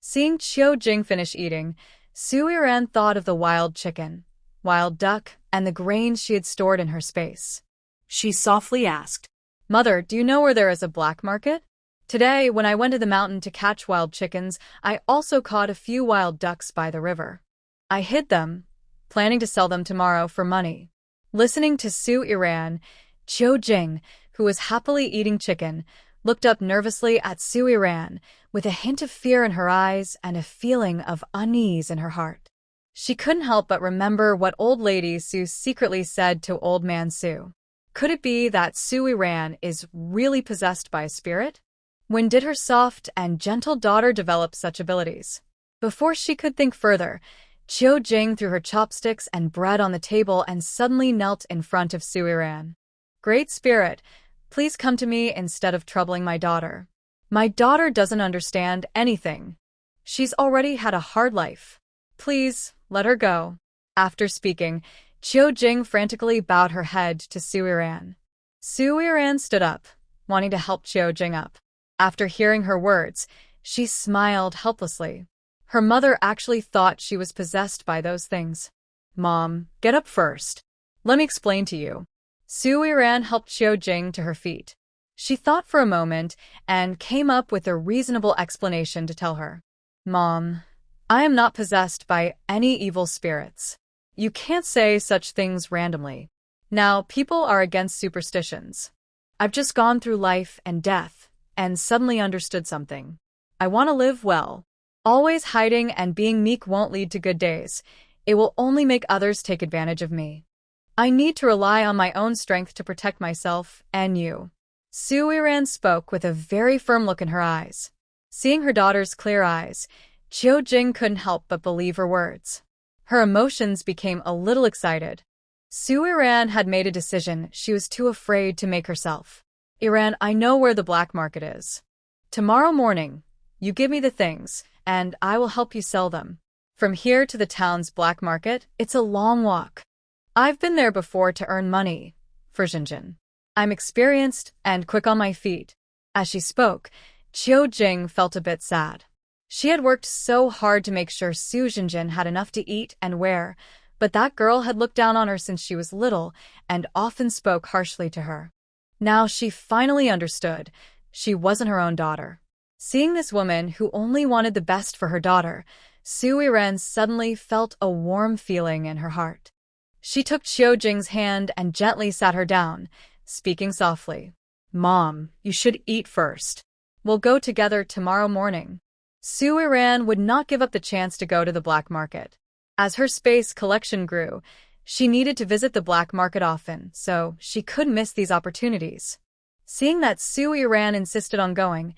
Seeing Qiu Jing finish eating, Su Yiran thought of the wild chicken, wild duck, and the grains she had stored in her space. She softly asked, "Mother, do you know where there is a black market? Today, when I went to the mountain to catch wild chickens, I also caught a few wild ducks by the river. I hid them, planning to sell them tomorrow for money." Listening to Su Yiran, Qiu Jing, who was happily eating chicken, looked up nervously at Su Yiran, with a hint of fear in her eyes and a feeling of unease in her heart. She couldn't help but remember what old lady Su secretly said to old man Su. Could it be that Su Yiran is really possessed by a spirit? When did her soft and gentle daughter develop such abilities? Before she could think further, Qiu Jing threw her chopsticks and bread on the table and suddenly knelt in front of Su Yiran. "Great Spirit, please come to me instead of troubling my daughter. My daughter doesn't understand anything. She's already had a hard life. Please, let her go." After speaking, Qiu Jing frantically bowed her head to Su Yiran. Su Yiran stood up, wanting to help Qiu Jing up. After hearing her words, she smiled helplessly. Her mother actually thought she was possessed by those things. "Mom, get up first. Let me explain to you." Su Yiran helped Qiu Jing to her feet. She thought for a moment and came up with a reasonable explanation to tell her. "Mom, I am not possessed by any evil spirits. You can't say such things randomly. Now, people are against superstitions. I've just gone through life and death and suddenly understood something. I want to live well. Always hiding and being meek won't lead to good days. It will only make others take advantage of me. I need to rely on my own strength to protect myself and you." Su Yiran spoke with a very firm look in her eyes. Seeing her daughter's clear eyes, Qiu Jing couldn't help but believe her words. Her emotions became a little excited. Su Yiran had made a decision she was too afraid to make herself. "Yiran, I know where the black market is. Tomorrow morning, you give me the things, and I will help you sell them. From here to the town's black market, it's a long walk. I've been there before to earn money for Xinjin. I'm experienced and quick on my feet." As she spoke, Qiu Jing felt a bit sad. She had worked so hard to make sure Su Xinjin had enough to eat and wear, but that girl had looked down on her since she was little and often spoke harshly to her. Now she finally understood she wasn't her own daughter. Seeing this woman who only wanted the best for her daughter, Su Yiran suddenly felt a warm feeling in her heart. She took Qiu Jing's hand and gently sat her down, speaking softly. "Mom, you should eat first. We'll go together tomorrow morning." Su Yiran would not give up the chance to go to the black market. As her space collection grew, she needed to visit the black market often, so she couldn't miss these opportunities. Seeing that Su Yiran insisted on going,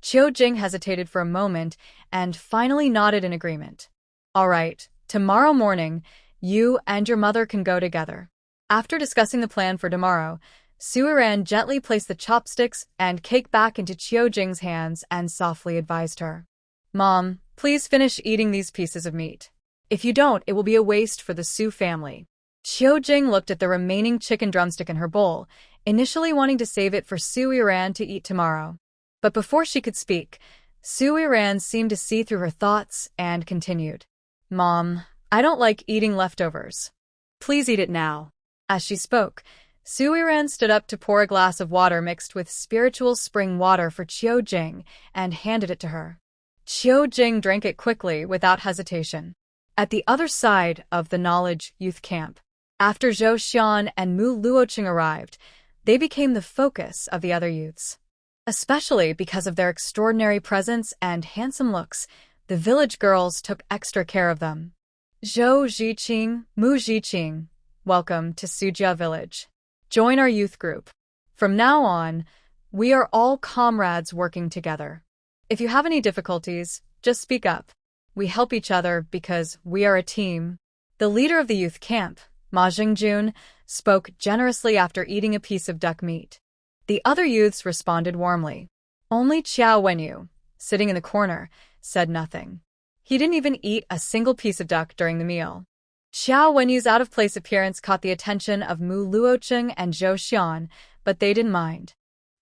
Qiu Jing hesitated for a moment and finally nodded in agreement. "All right, tomorrow morning, you and your mother can go together." After discussing the plan for tomorrow, Su Yiran gently placed the chopsticks and cake back into Qiu Jing's hands and softly advised her. "Mom, please finish eating these pieces of meat. If you don't, it will be a waste for the Su family." Qiu Jing looked at the remaining chicken drumstick in her bowl, initially wanting to save it for Su Yiran to eat tomorrow. But before she could speak, Su Yiran seemed to see through her thoughts and continued. "Mom, I don't like eating leftovers. Please eat it now." As she spoke, Su Yiran stood up to pour a glass of water mixed with spiritual spring water for Qiu Jing and handed it to her. Qiu Jing drank it quickly without hesitation. At the other side of the Knowledge Youth Camp, after Zhou Xian and Mu Luoqing arrived, they became the focus of the other youths. Especially because of their extraordinary presence and handsome looks, the village girls took extra care of them. "Zhou Ziqing, Mu Ziqing, welcome to Sujia Village. Join our youth group. From now on, we are all comrades working together. If you have any difficulties, just speak up. We help each other because we are a team." The leader of the youth camp, Ma Jingjun, spoke generously after eating a piece of duck meat. The other youths responded warmly. Only Qiao Wenyu, sitting in the corner, said nothing. He didn't even eat a single piece of duck during the meal. Qiao Wenyu's out-of-place appearance caught the attention of Mu Luoqing and Zhou Xian, but they didn't mind.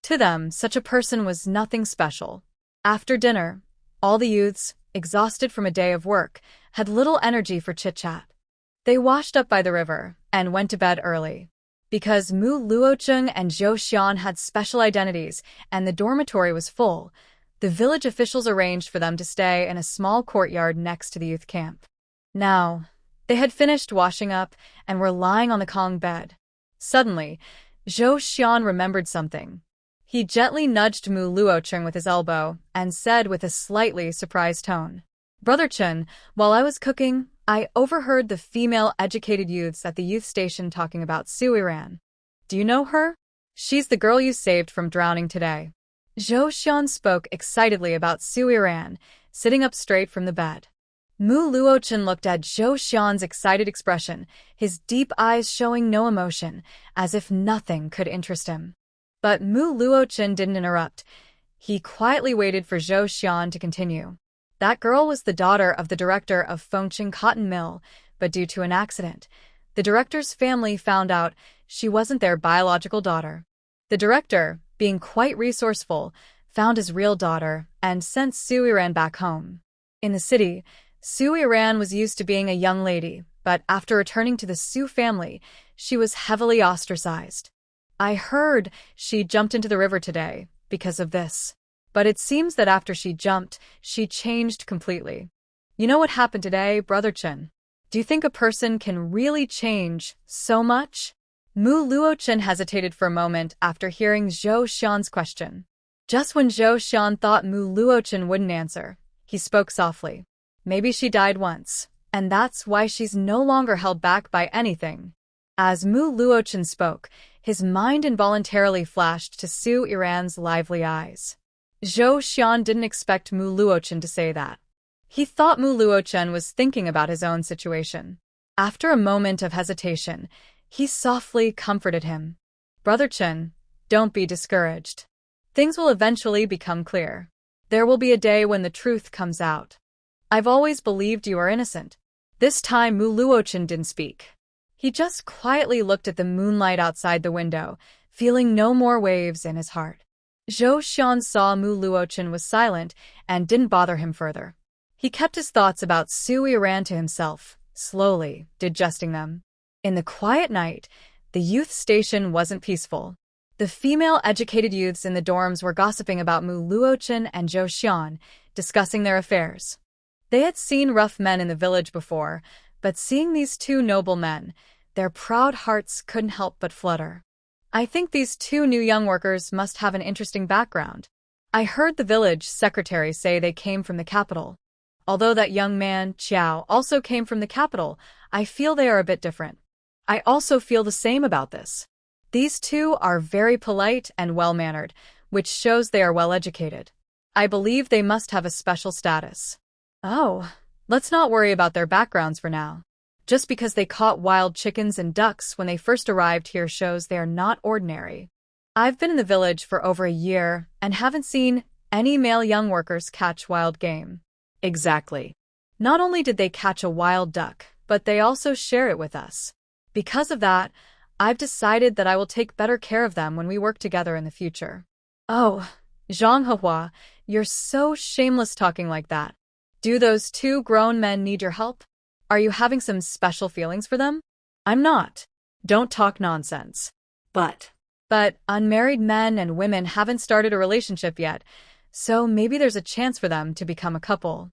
To them, such a person was nothing special. After dinner, all the youths, exhausted from a day of work, had little energy for chit-chat. They washed up by the river and went to bed early. Because Mu Luocheng and Zhou Xian had special identities and the dormitory was full, the village officials arranged for them to stay in a small courtyard next to the youth camp. Now, they had finished washing up and were lying on the Kong bed. Suddenly, Zhou Xian remembered something. He gently nudged Mu Luocheng with his elbow and said with a slightly surprised tone, "Brother Chen, while I was cooking, I overheard the female educated youths at the youth station talking about Sui Ran. Do you know her? She's the girl you saved from drowning today." Zhou Xian spoke excitedly about Sui Ran, sitting up straight from the bed. Mu Luocheng looked at Zhou Xian's excited expression, his deep eyes showing no emotion, as if nothing could interest him. But Mu Luocheng didn't interrupt. He quietly waited for Zhou Xian to continue. That girl was the daughter of the director of Fengqing Cotton Mill, but due to an accident, the director's family found out she wasn't their biological daughter. The director, being quite resourceful, found his real daughter and sent Sui Ran back home. In the city, Sui Ran was used to being a young lady, but after returning to the Su family, she was heavily ostracized. I heard she jumped into the river today because of this. But it seems that after she jumped, she changed completely. You know what happened today, Brother Chen? Do you think a person can really change so much? Mu Luocheng hesitated for a moment after hearing Zhou Xian's question. Just when Zhou Xian thought Mu Luocheng wouldn't answer, he spoke softly. Maybe she died once, and that's why she's no longer held back by anything. As Mu Luocheng spoke, his mind involuntarily flashed to Su Iran's lively eyes. Zhou Xian didn't expect Mu Luocheng to say that. He thought Mu Luocheng was thinking about his own situation. After a moment of hesitation, he softly comforted him. Brother Chen, don't be discouraged. Things will eventually become clear. There will be a day when the truth comes out. I've always believed you are innocent. This time Mu Luocheng didn't speak. He just quietly looked at the moonlight outside the window, feeling no more waves in his heart. Zhou Xian saw Mu Luocheng was silent and didn't bother him further. He kept his thoughts about Sui Ran to himself, slowly digesting them. In the quiet night, the youth station wasn't peaceful. The female-educated youths in the dorms were gossiping about Mu Luocheng and Zhou Xian, discussing their affairs. They had seen rough men in the village before, but seeing these two noble men, their proud hearts couldn't help but flutter. I think these two new young workers must have an interesting background. I heard the village secretary say they came from the capital. Although that young man, Qiao, also came from the capital, I feel they are a bit different. I also feel the same about this. These two are very polite and well-mannered, which shows they are well-educated. I believe they must have a special status. Oh, let's not worry about their backgrounds for now. Just because they caught wild chickens and ducks when they first arrived here shows they are not ordinary. I've been in the village for over a year and haven't seen any male young workers catch wild game. Exactly. Not only did they catch a wild duck, but they also share it with us. Because of that, I've decided that I will take better care of them when we work together in the future. Oh, Zhang Hehua, you're so shameless talking like that. Do those two grown men need your help? Are you having some special feelings for them? I'm not. Don't talk nonsense. But unmarried men and women haven't started a relationship yet, so maybe there's a chance for them to become a couple.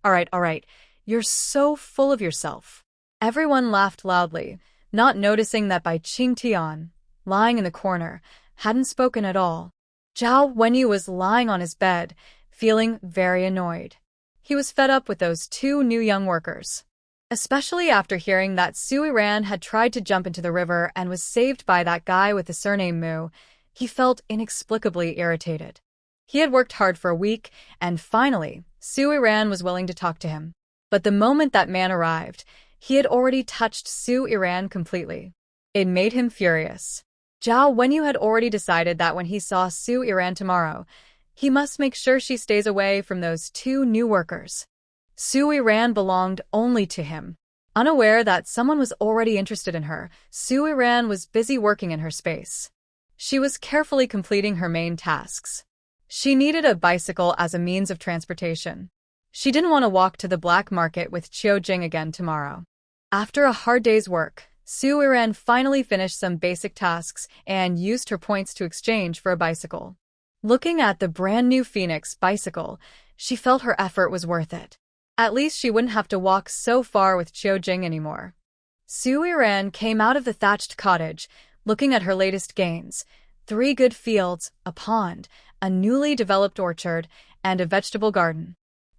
All right. You're so full of yourself. Everyone laughed loudly, not noticing that Bai Qingtian, lying in the corner, hadn't spoken at all. Zhao Wenyu was lying on his bed, feeling very annoyed. He was fed up with those two new young workers. Especially after hearing that Sui Ran had tried to jump into the river and was saved by that guy with the surname Mu, he felt inexplicably irritated. He had worked hard for a week, and finally, Sui Ran was willing to talk to him. But the moment that man arrived, he had already touched Sui Ran completely. It made him furious. Zhao Wenyu had already decided that when he saw Sui Ran tomorrow, he must make sure she stays away from those two new workers. Sui Ran belonged only to him. Unaware that someone was already interested in her, Sui Ran was busy working in her space. She was carefully completing her main tasks. She needed a bicycle as a means of transportation. She didn't want to walk to the black market with Chiojing again tomorrow. After a hard day's work, Su Yiran finally finished some basic tasks and used her points to exchange for a bicycle. Looking at the brand new Phoenix bicycle, she felt her effort was worth it. At least she wouldn't have to walk so far with Chiojing anymore. Su Yiran came out of the thatched cottage, looking at her latest gains: 3 good fields, a pond, a newly developed orchard, and a vegetable garden.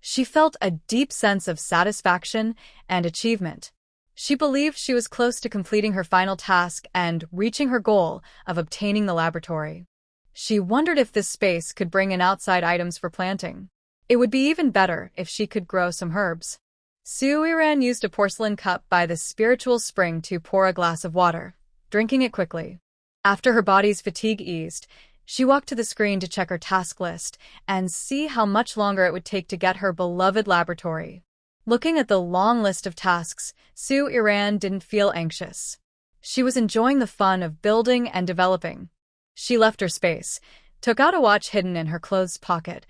She felt a deep sense of satisfaction and achievement. She believed she was close to completing her final task and reaching her goal of obtaining the laboratory. She wondered if this space could bring in outside items for planting. It would be even better if she could grow some herbs. Su Yiran used a porcelain cup by the spiritual spring to pour a glass of water, drinking it quickly. After her body's fatigue eased, she walked to the screen to check her task list and see how much longer it would take to get her beloved laboratory. Looking at the long list of tasks, Su Yiran didn't feel anxious. She was enjoying the fun of building and developing. She left her space, took out a watch hidden in her clothes pocket,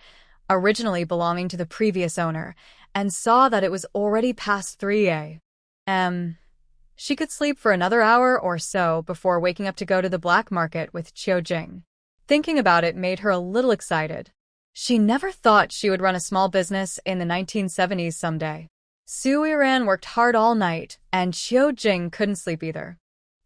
originally belonging to the previous owner, and saw that it was already past 3 a.m. She could sleep for another hour or so before waking up to go to the black market with Chiojing. Thinking about it made her a little excited. She never thought she would run a small business in the 1970s someday. Su Yiran worked hard all night, and Chiojing couldn't sleep either.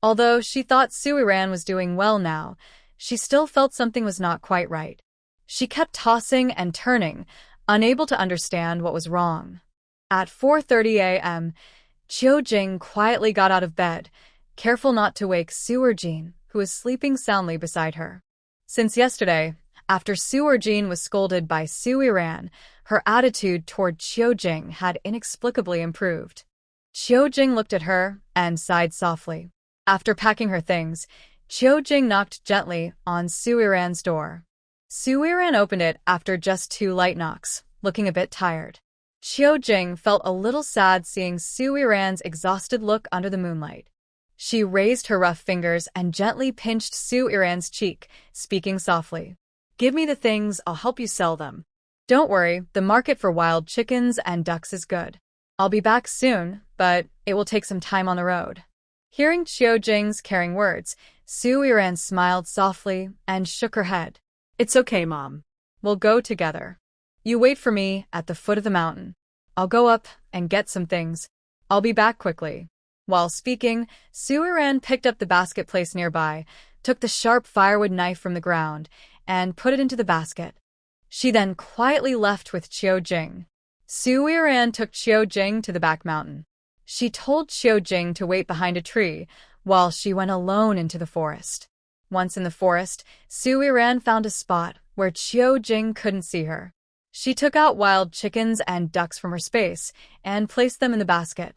Although she thought Su Yiran was doing well now, she still felt something was not quite right. She kept tossing and turning, unable to understand what was wrong. At 4:30 a.m., Chiojing quietly got out of bed, careful not to wake Su Erjin, who was sleeping soundly beside her. Since yesterday, after Su Erjin was scolded by Su Yiran, her attitude toward Chiojing had inexplicably improved. Chiojing looked at her and sighed softly. After packing her things, Chiojing knocked gently on Su Yiran's door. Su Yiran opened it after just 2 light knocks, looking a bit tired. Chiojing felt a little sad seeing Su Yiran's exhausted look under the moonlight. She raised her rough fingers and gently pinched Su Yiran's cheek, speaking softly. "Give me the things, I'll help you sell them. Don't worry, the market for wild chickens and ducks is good. I'll be back soon, but it will take some time on the road." Hearing Chiojing's caring words, Su Yiran smiled softly and shook her head. "It's okay, Mom. We'll go together. You wait for me at the foot of the mountain. I'll go up and get some things. I'll be back quickly." While speaking, Su Yiran picked up the basket placed nearby, took the sharp firewood knife from the ground, and put it into the basket. She then quietly left with Chiojing. Su Yiran took Chiojing to the back mountain. She told Chiojing to wait behind a tree while she went alone into the forest. Once in the forest, Su Yiran found a spot where Chiojing couldn't see her. She took out wild chickens and ducks from her space and placed them in the basket.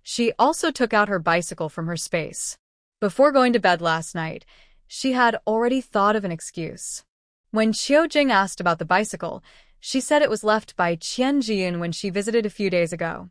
She also took out her bicycle from her space. Before going to bed last night, she had already thought of an excuse. When Chiojing asked about the bicycle, she said it was left by Qian Jiyun when she visited a few days ago.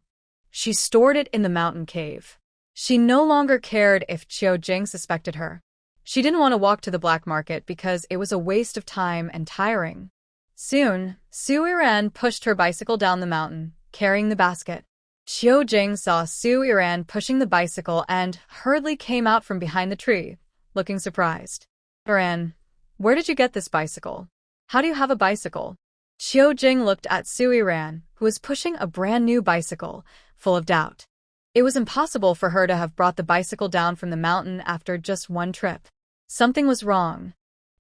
She stored it in the mountain cave. She no longer cared if Chiojing suspected her. She didn't want to walk to the black market because it was a waste of time and tiring. Soon, Su Yiran pushed her bicycle down the mountain, carrying the basket. Chiojing saw Su Yiran pushing the bicycle and hurriedly came out from behind the tree, looking surprised. "Yiran, where did you get this bicycle? How do you have a bicycle?" Chiojing looked at Su Yiran, who was pushing a brand new bicycle, full of doubt. It was impossible for her to have brought the bicycle down from the mountain after just one trip. Something was wrong.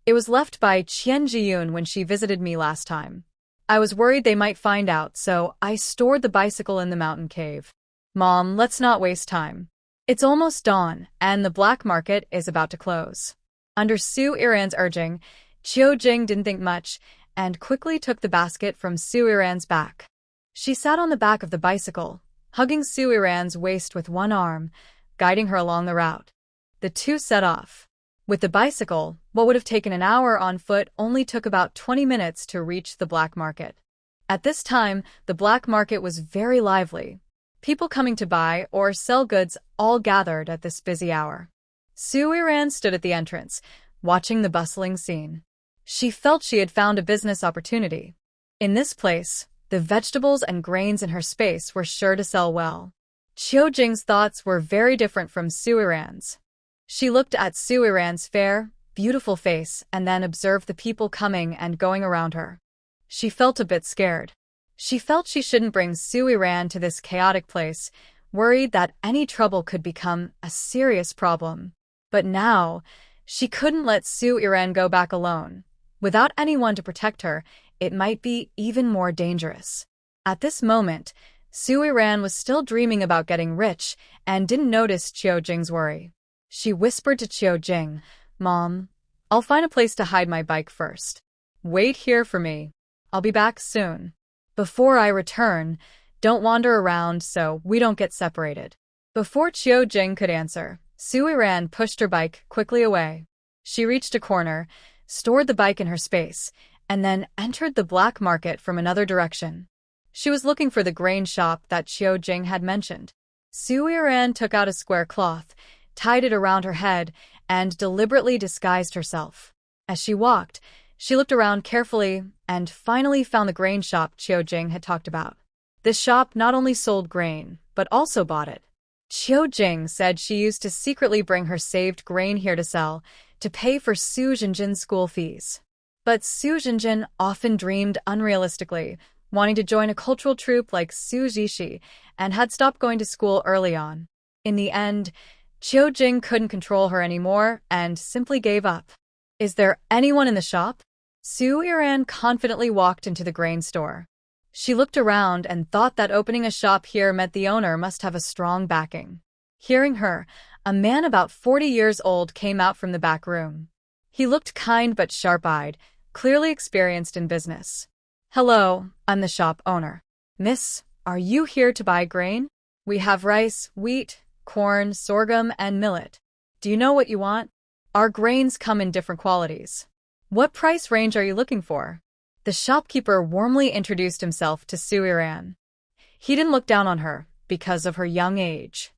"It was left by Qian Jiyun when she visited me last time. I was worried they might find out, so I stored the bicycle in the mountain cave." "Mom, let's not waste time. It's almost dawn, and the black market is about to close." Under Su Yiran's urging, Chiojing didn't think much and quickly took the basket from Su Yiran's back. She sat on the back of the bicycle, hugging Su Yiran's waist with one arm, guiding her along the route. The two set off. With the bicycle, what would have taken an hour on foot only took about 20 minutes to reach the black market. At this time, the black market was very lively. People coming to buy or sell goods all gathered at this busy hour. Su Yiran stood at the entrance, watching the bustling scene. She felt she had found a business opportunity. In this place, The vegetables and grains in her space were sure to sell well. Chiu Jing's thoughts were very different from Suiran's. She looked at Suiran's fair, beautiful face and then observed the people coming and going around her. She felt a bit scared. She felt she shouldn't bring Suiran to this chaotic place, worried that any trouble could become a serious problem. But now, she couldn't let Suiran go back alone. Without anyone to protect her, it might be even more dangerous. At this moment, Suiran was still dreaming about getting rich and didn't notice Chiu Jing's worry. She whispered to Chiu Jing, "Mom, I'll find a place to hide my bike first. Wait here for me. I'll be back soon. Before I return, don't wander around so we don't get separated." Before Chiu Jing could answer, Suiran pushed her bike quickly away. She reached a corner, stored the bike in her space, and then entered the black market from another direction. She was looking for the grain shop that Chiu Jing had mentioned. Suiran took out a square cloth, tied it around her head, and deliberately disguised herself. As she walked, she looked around carefully and finally found the grain shop Chiu Jing had talked about. This shop not only sold grain, but also bought it. Chiu Jing said she used to secretly bring her saved grain here to sell, to pay for Su Jinjin's school fees. But Su Jinjin often dreamed unrealistically, wanting to join a cultural troupe like Su Jishi, and had stopped going to school early on. In the end, Chiu Jing couldn't control her anymore and simply gave up. "Is there anyone in the shop?" Suiran confidently walked into the grain store. She looked around and thought that opening a shop here meant the owner must have a strong backing. Hearing her, a man about 40 years old came out from the back room. He looked kind but sharp-eyed, clearly experienced in business. "Hello, I'm the shop owner. Miss, are you here to buy grain? We have rice, wheat, corn, sorghum, and millet. Do you know what you want? Our grains come in different qualities. What price range are you looking for?" The shopkeeper warmly introduced himself to Suiran. He didn't look down on her because of her young age.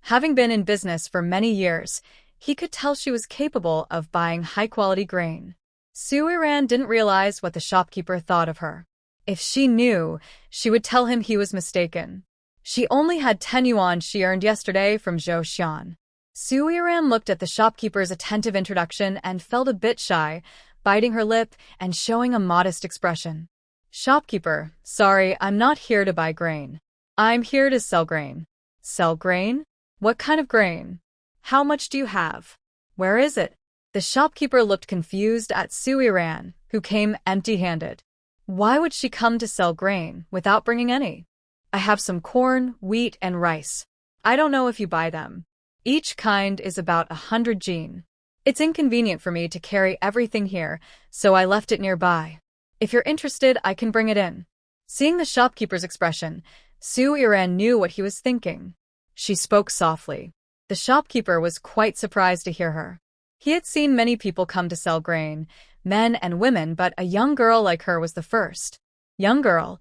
Having been in business for many years, he could tell she was capable of buying high-quality grain. Suiran didn't realize what the shopkeeper thought of her. If she knew, she would tell him he was mistaken. She only had 10 yuan she earned yesterday from Zhou Xian. Suiran looked at the shopkeeper's attentive introduction and felt a bit shy, biting her lip and showing a modest expression. "Shopkeeper, sorry, I'm not here to buy grain. I'm here to sell grain." "Sell grain? What kind of grain? How much do you have? Where is it?" The shopkeeper looked confused at Suiran, who came empty-handed. Why would she come to sell grain without bringing any? "I have some corn, wheat, and rice. I don't know if you buy them. Each kind is about 100 jin. It's inconvenient for me to carry everything here, so I left it nearby. If you're interested, I can bring it in." Seeing the shopkeeper's expression, Suiran knew what he was thinking. She spoke softly. The shopkeeper was quite surprised to hear her. He had seen many people come to sell grain, men and women, but a young girl like her was the first. "Young girl,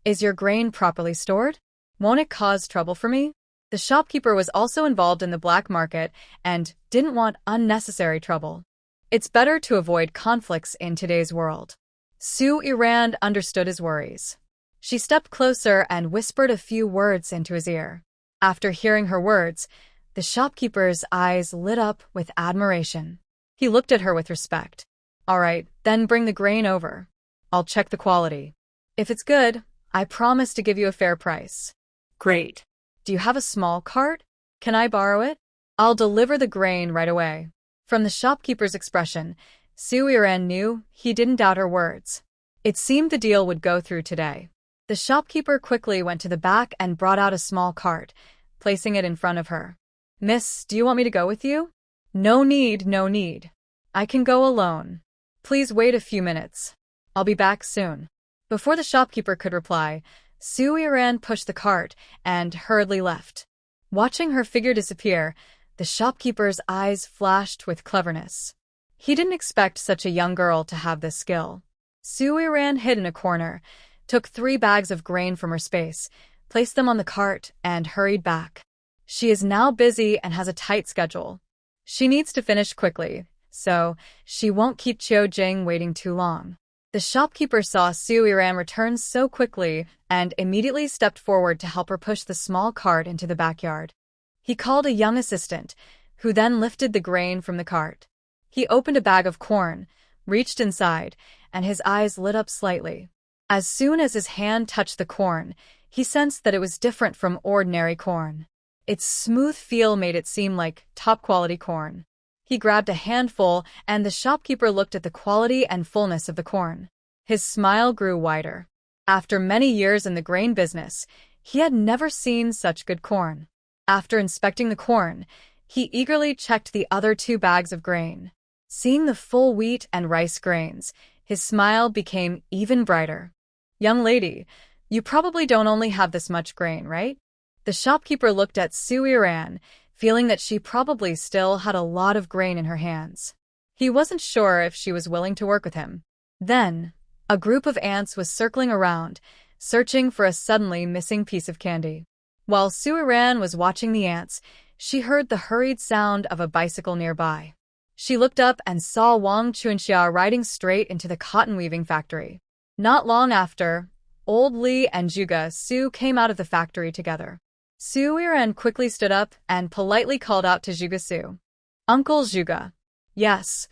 is your grain properly stored? Won't it cause trouble for me?" The shopkeeper was also involved in the black market and didn't want unnecessary trouble. It's better to avoid conflicts in today's world. Suiran understood his worries. She stepped closer and whispered a few words into his ear. After hearing her words, the shopkeeper's eyes lit up with admiration. He looked at her with respect. "All right, then bring the grain over. I'll check the quality. If it's good, I promise to give you a fair price." "Great. Do you have a small cart? Can I borrow it? I'll deliver the grain right away." From the shopkeeper's expression, Suiran knew he didn't doubt her words. It seemed the deal would go through today. The shopkeeper quickly went to the back and brought out a small cart, placing it in front of her. "Miss, do you want me to go with you?" "No need, no need. I can go alone. Please wait a few minutes. I'll be back soon." Before the shopkeeper could reply, Suiran pushed the cart and hurriedly left. Watching her figure disappear, the shopkeeper's eyes flashed with cleverness. He didn't expect such a young girl to have this skill. Suiran hid in a corner, took 3 bags of grain from her space, placed them on the cart, and hurried back. She is now busy and has a tight schedule. She needs to finish quickly, so she won't keep Chiu Jing waiting too long. The shopkeeper saw Su Yiran return so quickly and immediately stepped forward to help her push the small cart into the backyard. He called a young assistant, who then lifted the grain from the cart. He opened a bag of corn, reached inside, and his eyes lit up slightly. As soon as his hand touched the corn, he sensed that it was different from ordinary corn. Its smooth feel made it seem like top-quality corn. He grabbed a handful, and the shopkeeper looked at the quality and fullness of the corn. His smile grew wider. After many years in the grain business, he had never seen such good corn. After inspecting the corn, he eagerly checked the other 2 bags of grain. Seeing the full wheat and rice grains, his smile became even brighter. "Young lady, you probably don't only have this much grain, right?" The shopkeeper looked at Su Yiran, feeling that she probably still had a lot of grain in her hands. He wasn't sure if she was willing to work with him. Then, a group of ants was circling around, searching for a suddenly missing piece of candy. While Su Yiran was watching the ants, she heard the hurried sound of a bicycle nearby. She looked up and saw Wang Chunxia riding straight into the cotton-weaving factory. Not long after, Old Li and Zhuge Su came out of the factory together. Su Yiran quickly stood up and politely called out to Zhuge Su. "Uncle Zhuge." "Yes,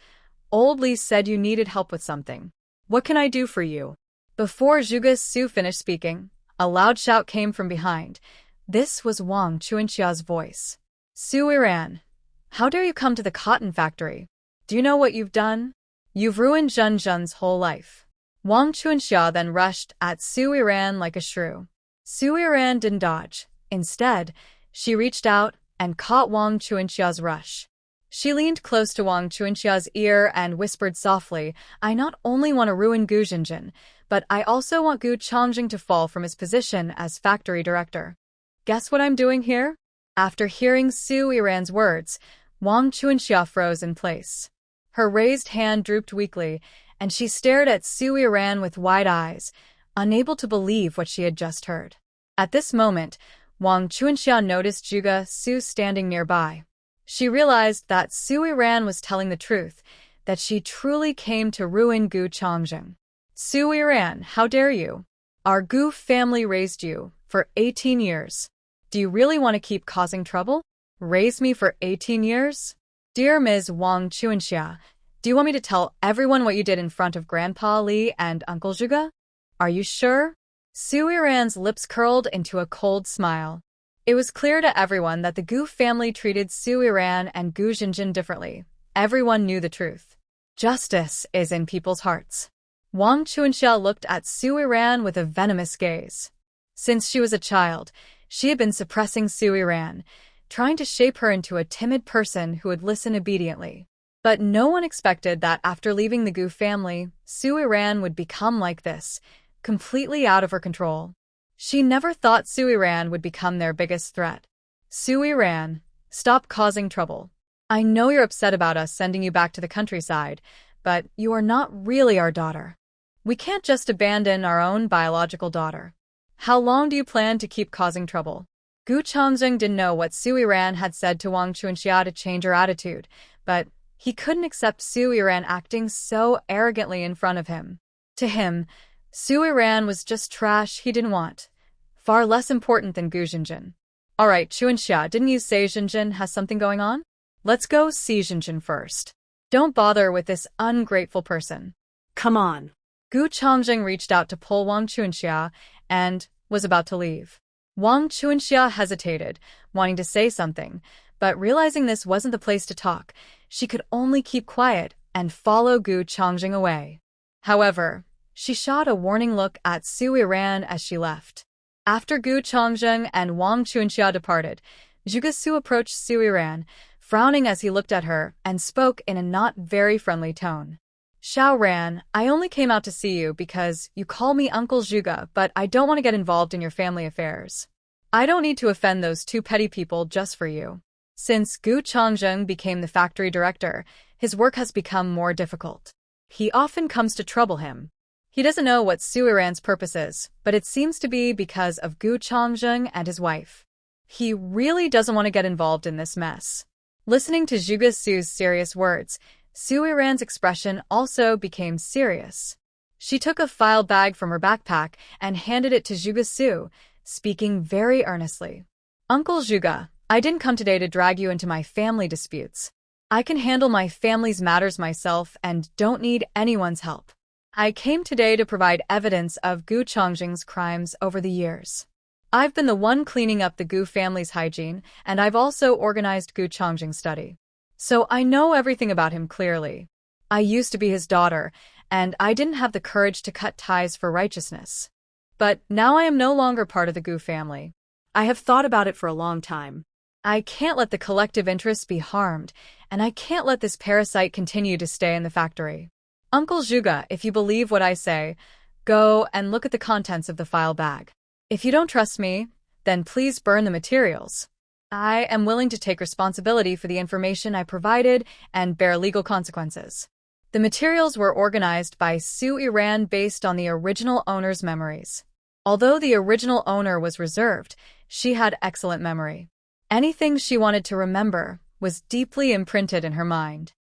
Old Li said you needed help with something. What can I do for you?" Before Zhuge Su finished speaking, a loud shout came from behind. This was Wang Chunxia's voice. "Su Yiran, how dare you come to the cotton factory? Do you know what you've done? You've ruined Zhenzhen's whole life." Wang Chunxia then rushed at Su Yiran like a shrew. Su Yiran didn't dodge. Instead, she reached out and caught Wang Chunxia's rush. She leaned close to Wang Chunxia's ear and whispered softly, "I not only want to ruin Gu Zhenjin, but I also want Gu Changjing to fall from his position as factory director. Guess what I'm doing here?" After hearing Su Yiran's words, Wang Chunxia froze in place. Her raised hand drooped weakly, and she stared at Su Yiran with wide eyes, unable to believe what she had just heard. At this moment, Wang Chunxia noticed Zhuge Su standing nearby. She realized that Su Yiran was telling the truth, that she truly came to ruin Gu Changjing. "Su Yiran, how dare you? Our Gu family raised you for 18 years. Do you really want to keep causing trouble? Raise me for 18 years? Dear Ms. Wang Chunxia, do you want me to tell everyone what you did in front of Grandpa Li and Uncle Zhuge? Are you sure?" Su Yiran's lips curled into a cold smile. It was clear to everyone that the Gu family treated Su Yiran and Gu Zhenjin differently. Everyone knew the truth. Justice is in people's hearts. Wang Chunxia looked at Su Yiran with a venomous gaze. Since she was a child, she had been suppressing Su Yiran, trying to shape her into a timid person who would listen obediently. But no one expected that after leaving the Gu family, Su Yiran would become like this, completely out of her control. She never thought Su Yiran would become their biggest threat. "Su Yiran, stop causing trouble. I know you're upset about us sending you back to the countryside, but you are not really our daughter. We can't just abandon our own biological daughter. How long do you plan to keep causing trouble?" Gu Changjing didn't know what Su Yiran had said to Wang Chunxia to change her attitude, but he couldn't accept Su Yiran acting so arrogantly in front of him. To him, Su Yiran was just trash he didn't want, far less important than Gu Zhenjin. "All right, Chunxia, didn't you say Zhenjin has something going on? Let's go see Zhenjin first. Don't bother with this ungrateful person. Come on." Gu Changjing reached out to pull Wang Chunxia and was about to leave. Wang Chunxia hesitated, wanting to say something, but realizing this wasn't the place to talk, she could only keep quiet and follow Gu Changjing away. However, she shot a warning look at Su Yiran as she left. After Gu Changjing and Wang Chunxia departed, Zhuge Su approached Su Yiran, frowning as he looked at her, and spoke in a not very friendly tone. "Xiao Ran, I only came out to see you because you call me Uncle Zhuge, but I don't want to get involved in your family affairs. I don't need to offend those 2 petty people just for you." Since Gu Changjing became the factory director, his work has become more difficult. He often comes to trouble him. He doesn't know what Su Yiran's purpose is, but it seems to be because of Gu Changjing and his wife. He really doesn't want to get involved in this mess. Listening to Zhuge Su's serious words, Su Yiran's expression also became serious. She took a file bag from her backpack and handed it to Zhuge Su, speaking very earnestly. Uncle Zhuge, I didn't come today to drag you into my family disputes. I can handle my family's matters myself and don't need anyone's help. I came today to provide evidence of Gu Chongjing's crimes over the years. I've been the one cleaning up the Gu family's hygiene, and I've also organized Gu Chongjing's study. So I know everything about him clearly. I used to be his daughter, and I didn't have the courage to cut ties for righteousness. But now I am no longer part of the Gu family. I have thought about it for a long time. I can't let the collective interests be harmed, and I can't let this parasite continue to stay in the factory. Uncle Zhuge, if you believe what I say, go and look at the contents of the file bag. If you don't trust me, then please burn the materials. I am willing to take responsibility for the information I provided and bear legal consequences. The materials were organized by Su Yiran based on the original owner's memories. Although the original owner was reserved, she had excellent memory. Anything she wanted to remember was deeply imprinted in her mind.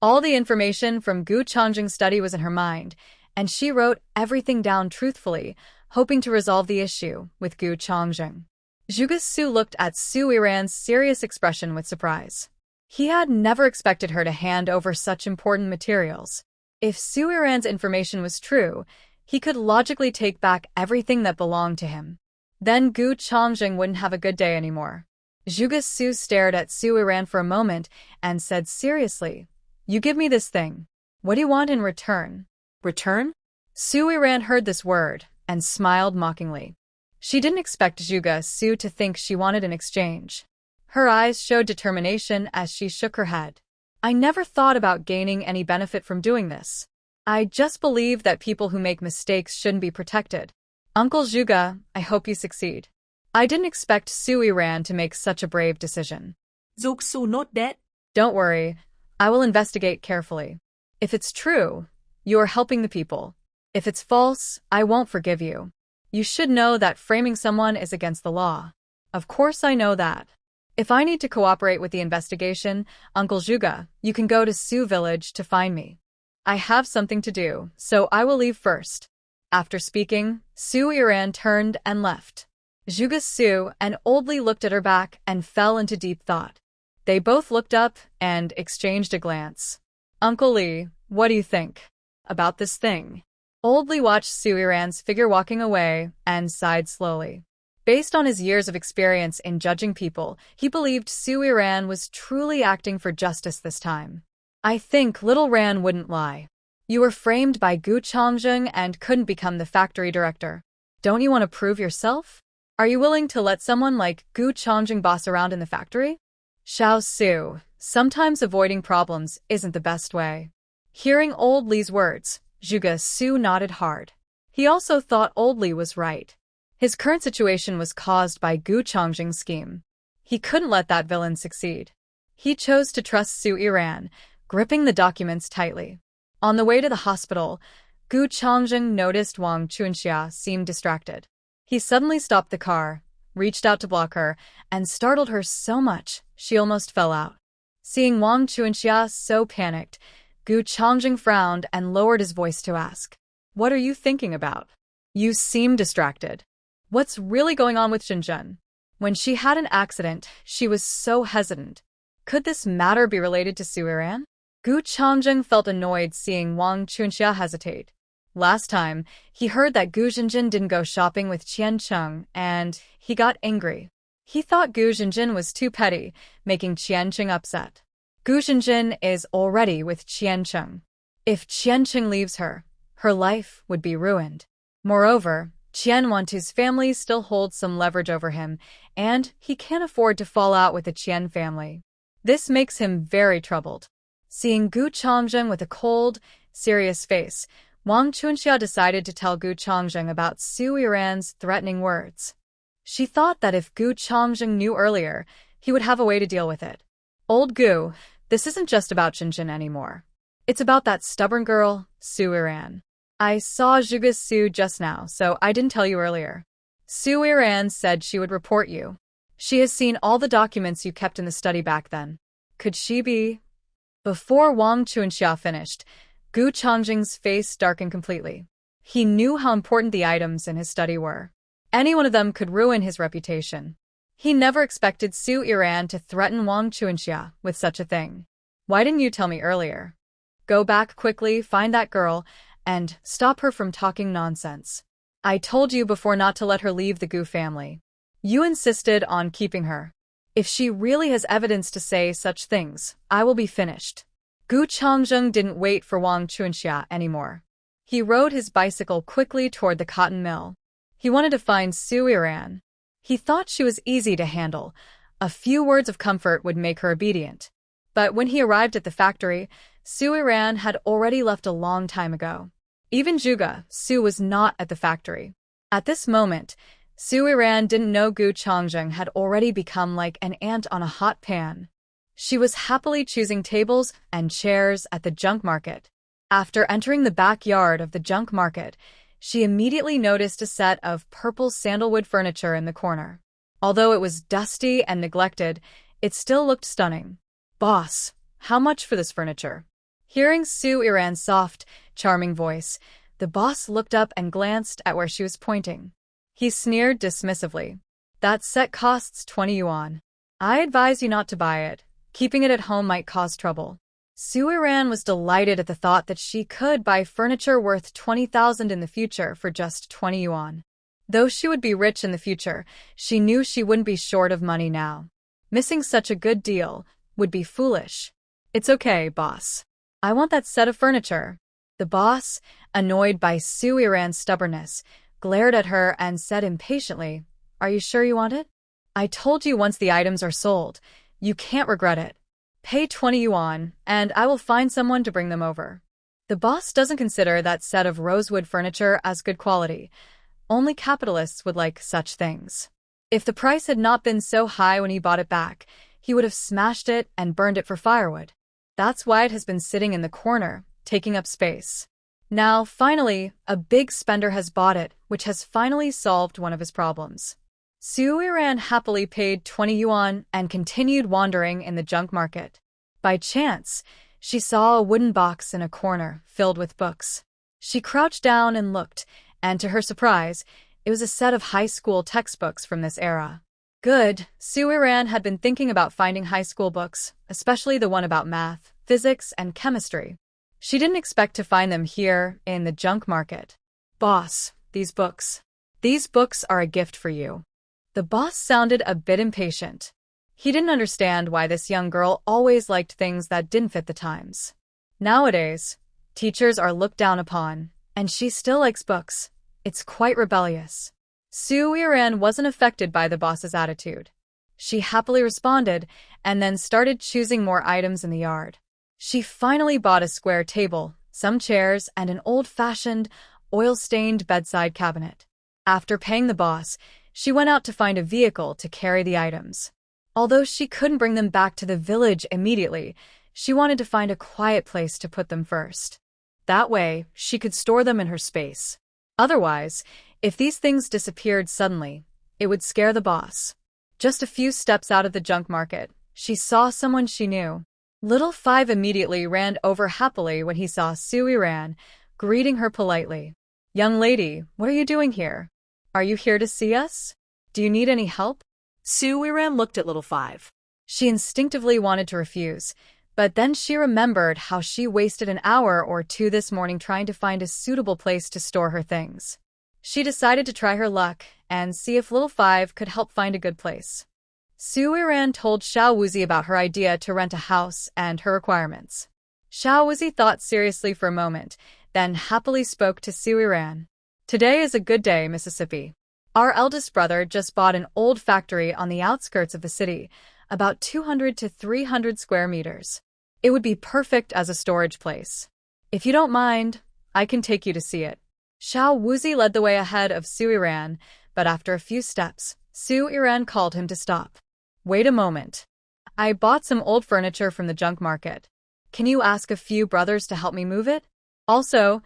All the information from Gu Chongjing's study was in her mind, and she wrote everything down truthfully, hoping to resolve the issue with Gu Chongjing. Zhuge Su looked at Su Yiran's serious expression with surprise. He had never expected her to hand over such important materials. If Su Yiran's information was true, he could logically take back everything that belonged to him. Then Gu Chongjing wouldn't have a good day anymore. Zhuge Su stared at Su Yiran for a moment and said seriously, "You give me this thing. What do you want in return?" "Return?" Su Yiran heard this word and smiled mockingly. She didn't expect Zhuge Su to think she wanted an exchange. Her eyes showed determination as she shook her head. "I never thought about gaining any benefit from doing this. I just believe that people who make mistakes shouldn't be protected. Uncle Zhuge, I hope you succeed." I didn't expect Su Yiran to make such a brave decision. Zhuge Su note that. Don't worry, I will investigate carefully. If it's true, you are helping the people. If it's false, I won't forgive you. You should know that framing someone is against the law. Of course I know that. If I need to cooperate with the investigation, Uncle Zhuge, you can go to Su Village to find me. I have something to do, so I will leave first. After speaking, Su Yiran turned and left. Zhuge Su and Old Li looked at her back and fell into deep thought. They both looked up and exchanged a glance. "Uncle Li, what do you think about this thing?" Old Li watched Su Yiran's figure walking away and sighed slowly. Based on his years of experience in judging people, he believed Su Yiran was truly acting for justice this time. "I think little Ran wouldn't lie. You were framed by Gu Chongjing and couldn't become the factory director. Don't you want to prove yourself? Are you willing to let someone like Gu Chongjing boss around in the factory?" Xiao Su, sometimes avoiding problems isn't the best way. Hearing Old Li's words, Zhuge Su nodded hard. He also thought Old Li was right. His current situation was caused by Gu Chongjing's scheme. He couldn't let that villain succeed. He chose to trust Su Yiran, gripping the documents tightly. On the way to the hospital, Gu Chongjing noticed Wang Chunxia seemed distracted. He suddenly stopped the car, reached out to block her, and startled her so much she almost fell out. Seeing Wang Chunxia so panicked, Gu Chongjing frowned and lowered his voice to ask, "What are you thinking about? You seem distracted. What's really going on with Xinjun?" When she had an accident, she was so hesitant. Could this matter be related to Su Yiran? Gu Chongjing felt annoyed seeing Wang Chunxia hesitate. Last time, he heard that Gu Xinjin didn't go shopping with Qian Cheng, and he got angry. He thought Gu Xinjin was too petty, making Qian Cheng upset. Gu Xinjin is already with Qian Cheng. If Qian Cheng leaves her, her life would be ruined. Moreover, Qian Wantu's family still holds some leverage over him, and he can't afford to fall out with the Qian family. This makes him very troubled. Seeing Gu Chongjing with a cold, serious face, Wang Chunxia decided to tell Gu Chongjing about Su Yiran's threatening words. She thought that if Gu Chongjing knew earlier, he would have a way to deal with it. "Old Gu, this isn't just about Xinjin anymore. It's about that stubborn girl, Su Yiran. I saw Zhuge Su just now, so I didn't tell you earlier. Su Yiran said she would report you. She has seen all the documents you kept in the study back then. Could she be?" Before Wang Chunxia finished, Gu Chongjing's face darkened completely. He knew how important the items in his study were. Any one of them could ruin his reputation. He never expected Su Iran to threaten Wang Chuanxia with such a thing. Why didn't you tell me earlier? Go back quickly, find that girl, and stop her from talking nonsense. I told you before not to let her leave the Gu family. You insisted on keeping her. If she really has evidence to say such things, I will be finished. Gu Changzheng didn't wait for Wang Chuanxia anymore. He rode his bicycle quickly toward the cotton mill. He wanted to find Su Iran. He thought she was easy to handle. A few words of comfort would make her obedient. But when he arrived at the factory, Su Iran had already left a long time ago. Even Zhuge Su was not at the factory. At this moment, Su Iran didn't know Gu Changzheng had already become like an ant on a hot pan. She was happily choosing tables and chairs at the junk market. After entering the backyard of the junk market, she immediately noticed a set of purple sandalwood furniture in the corner. Although it was dusty and neglected, it still looked stunning. Boss, how much for this furniture? Hearing Su Iran's soft, charming voice, the boss looked up and glanced at where she was pointing. He sneered dismissively. That set costs 20 yuan. I advise you not to buy it. Keeping it at home might cause trouble. Su Iran was delighted at the thought that she could buy furniture worth 20,000 in the future for just 20 yuan. Though she would be rich in the future, she knew she wouldn't be short of money now. Missing such a good deal would be foolish. It's okay, boss. I want that set of furniture. The boss, annoyed by Su Iran's stubbornness, glared at her and said impatiently, Are you sure you want it? I told you once the items are sold. You can't regret it. Pay 20 yuan, and I will find someone to bring them over. The boss doesn't consider that set of rosewood furniture as good quality. Only capitalists would like such things. If the price had not been so high when he bought it back, he would have smashed it and burned it for firewood. That's why it has been sitting in the corner, taking up space. Now, finally, a big spender has bought it, which has finally solved one of his problems. Su Iran happily paid 20 yuan and continued wandering in the junk market. By chance, she saw a wooden box in a corner filled with books. She crouched down and looked, and to her surprise, it was a set of high school textbooks from this era. Good, Su Iran had been thinking about finding high school books, especially the one about math, physics, and chemistry. She didn't expect to find them here in the junk market. Boss, these books are a gift for you. The boss sounded a bit impatient. He didn't understand why this young girl always liked things that didn't fit the times. Nowadays, teachers are looked down upon, and she still likes books. It's quite rebellious. Su Iran wasn't affected by the boss's attitude. She happily responded and then started choosing more items in the yard. She finally bought a square table, some chairs, and an old-fashioned, oil-stained bedside cabinet. After paying the boss, she went out to find a vehicle to carry the items. Although she couldn't bring them back to the village immediately, she wanted to find a quiet place to put them first. That way, she could store them in her space. Otherwise, if these things disappeared suddenly, it would scare the boss. Just a few steps out of the junk market, she saw someone she knew. Little Five immediately ran over happily when he saw Su Iran, greeting her politely. Young lady, what are you doing here? Are you here to see us? Do you need any help? Su Iran looked at Little Five. She instinctively wanted to refuse, but then she remembered how she wasted an hour or two this morning trying to find a suitable place to store her things. She decided to try her luck and see if Little Five could help find a good place. Su Iran told Xiao Wuzi about her idea to rent a house and her requirements. Xiao Wuzi thought seriously for a moment, then happily spoke to Su Iran. Today is a good day, Mississippi. Our eldest brother just bought an old factory on the outskirts of the city, about 200 to 300 square meters. It would be perfect as a storage place. If you don't mind, I can take you to see it. Xiao Wuzi led the way ahead of Su Iran, but after a few steps, Su Iran called him to stop. Wait a moment. I bought some old furniture from the junk market. Can you ask a few brothers to help me move it? Also,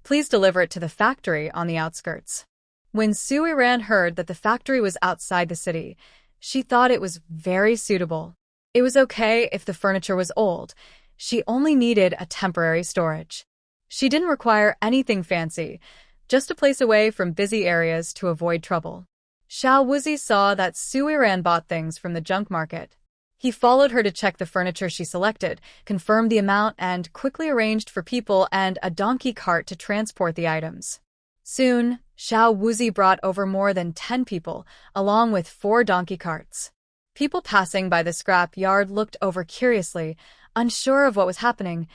please deliver it to the factory on the outskirts. When Su Iran heard that the factory was outside the city, she thought it was very suitable. It was okay if the furniture was old. She only needed a temporary storage. She didn't require anything fancy, just a place away from busy areas to avoid trouble. Xiao Wuzi saw that Su Yiran bought things from the junk market. He followed her to check the furniture she selected, confirmed the amount, and quickly arranged for people and a donkey cart to transport the items. Soon, Xiao Wuzi brought over more than 10 people, along with 4 donkey carts. People passing by the scrap yard looked over curiously, unsure of what was happening,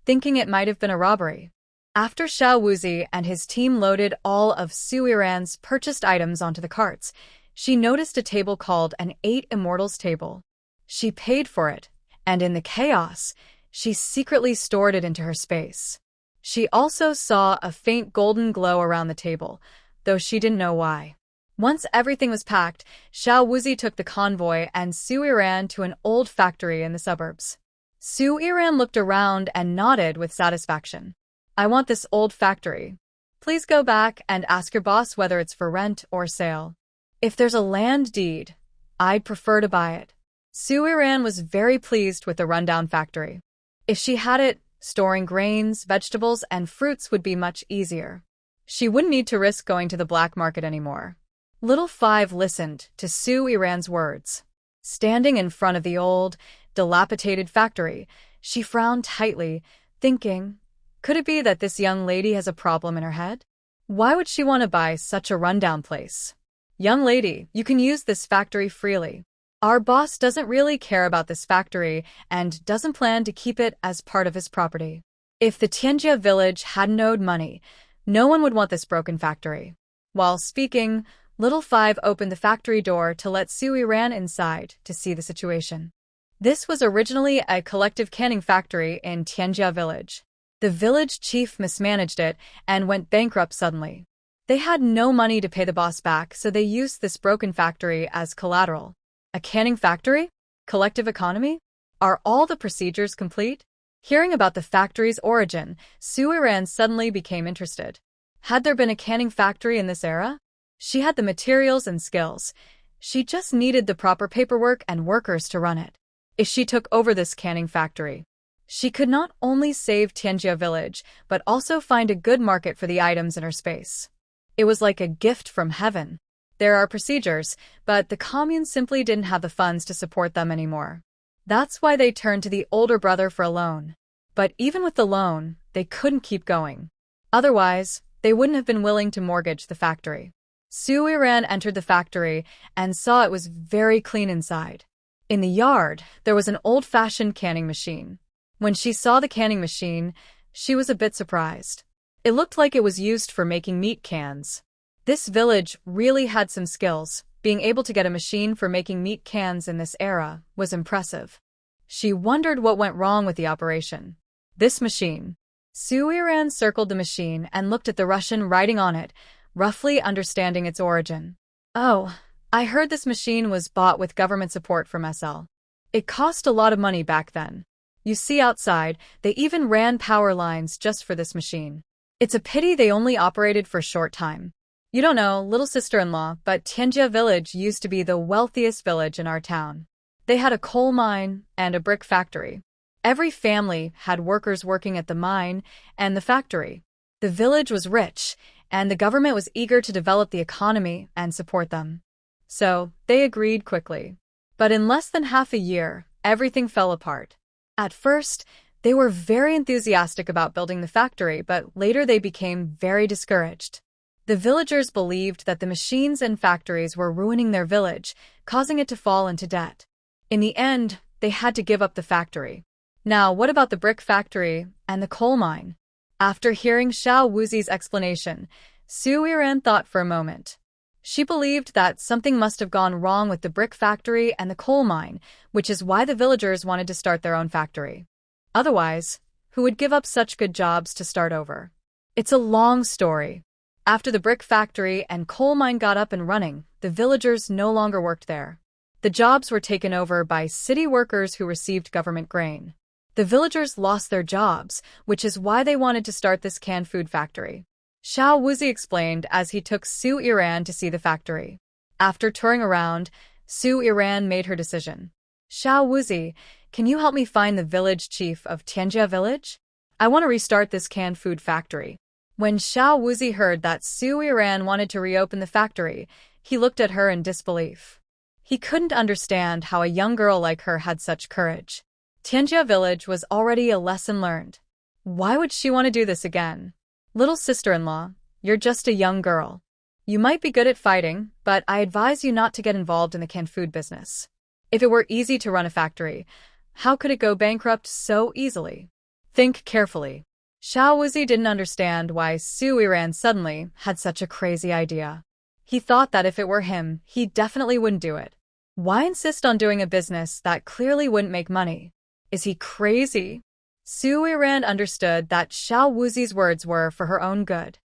thinking it might have been a robbery. After Xiao Wuzi and his team loaded all of Su Yiran's purchased items onto the carts, she noticed a table called an 8 Immortals table. She paid for it, and in the chaos, she secretly stored it into her space. She also saw a faint golden glow around the table, though she didn't know why. Once everything was packed, Xiao Wuzi took the convoy and Su Yiran to an old factory in the suburbs. Su Yiran looked around and nodded with satisfaction. I want this old factory. Please go back and ask your boss whether it's for rent or sale. If there's a land deed, I'd prefer to buy it. Su Yiran was very pleased with the rundown factory. If she had it, storing grains, vegetables, and fruits would be much easier. She wouldn't need to risk going to the black market anymore. Little Five listened to Su Yiran's words. Standing in front of the old, dilapidated factory, she frowned tightly, thinking, could it be that this young lady has a problem in her head? Why would she want to buy such a rundown place? Young lady, you can use this factory freely. Our boss doesn't really care about this factory and doesn't plan to keep it as part of his property. If the Tianjia village hadn't owed money, no one would want this broken factory. While speaking, Little Five opened the factory door to let Su Yiran inside to see the situation. This was originally a collective canning factory in Tianjia village. The village chief mismanaged it and went bankrupt suddenly. They had no money to pay the boss back, so they used this broken factory as collateral. A canning factory? Collective economy? Are all the procedures complete? Hearing about the factory's origin, Su Yiran suddenly became interested. Had there been a canning factory in this era? She had the materials and skills. She just needed the proper paperwork and workers to run it. If she took over this canning factory, she could not only save Tianjia village, but also find a good market for the items in her space. It was like a gift from heaven. There are procedures, but the commune simply didn't have the funds to support them anymore. That's why they turned to the older brother for a loan. But even with the loan, they couldn't keep going. Otherwise, they wouldn't have been willing to mortgage the factory. Su Yiran entered the factory and saw it was very clean inside. In the yard, there was an old-fashioned canning machine. When she saw the canning machine, she was a bit surprised. It looked like it was used for making meat cans. This village really had some skills. Being able to get a machine for making meat cans in this era was impressive. She wondered what went wrong with the operation. This machine. Su Yiran circled the machine and looked at the Russian writing on it, roughly understanding its origin. Oh, I heard this machine was bought with government support from SL. It cost a lot of money back then. You see outside, they even ran power lines just for this machine. It's a pity they only operated for a short time. You don't know, little sister-in-law, but Tianjia village used to be the wealthiest village in our town. They had a coal mine and a brick factory. Every family had workers working at the mine and the factory. The village was rich, and the government was eager to develop the economy and support them. So, they agreed quickly. But in less than half a year, everything fell apart. At first, they were very enthusiastic about building the factory, but later they became very discouraged. The villagers believed that the machines and factories were ruining their village, causing it to fall into debt. In the end, they had to give up the factory. Now, what about the brick factory and the coal mine? After hearing Xiao Wuzi's explanation, Su Yiran thought for a moment. She believed that something must have gone wrong with the brick factory and the coal mine, which is why the villagers wanted to start their own factory. Otherwise, who would give up such good jobs to start over? It's a long story. After the brick factory and coal mine got up and running, the villagers no longer worked there. The jobs were taken over by city workers who received government grain. The villagers lost their jobs, which is why they wanted to start this canned food factory. Xiao Wuzi explained as he took Su Yiran to see the factory. After touring around, Su Yiran made her decision. Xiao Wuzi, can you help me find the village chief of Tianjia village? I want to restart this canned food factory. When Xiao Wuzi heard that Su Yiran wanted to reopen the factory, he looked at her in disbelief. He couldn't understand how a young girl like her had such courage. Tianjia village was already a lesson learned. Why would she want to do this again? Little sister-in-law, you're just a young girl. You might be good at fighting, but I advise you not to get involved in the canned food business. If it were easy to run a factory, how could it go bankrupt so easily? Think carefully. Xiao Wuzi didn't understand why Su Yiran suddenly had such a crazy idea. He thought that if it were him, he definitely wouldn't do it. Why insist on doing a business that clearly wouldn't make money? Is he crazy? Su Yiran understood that Xiao Wuzi's words were for her own good.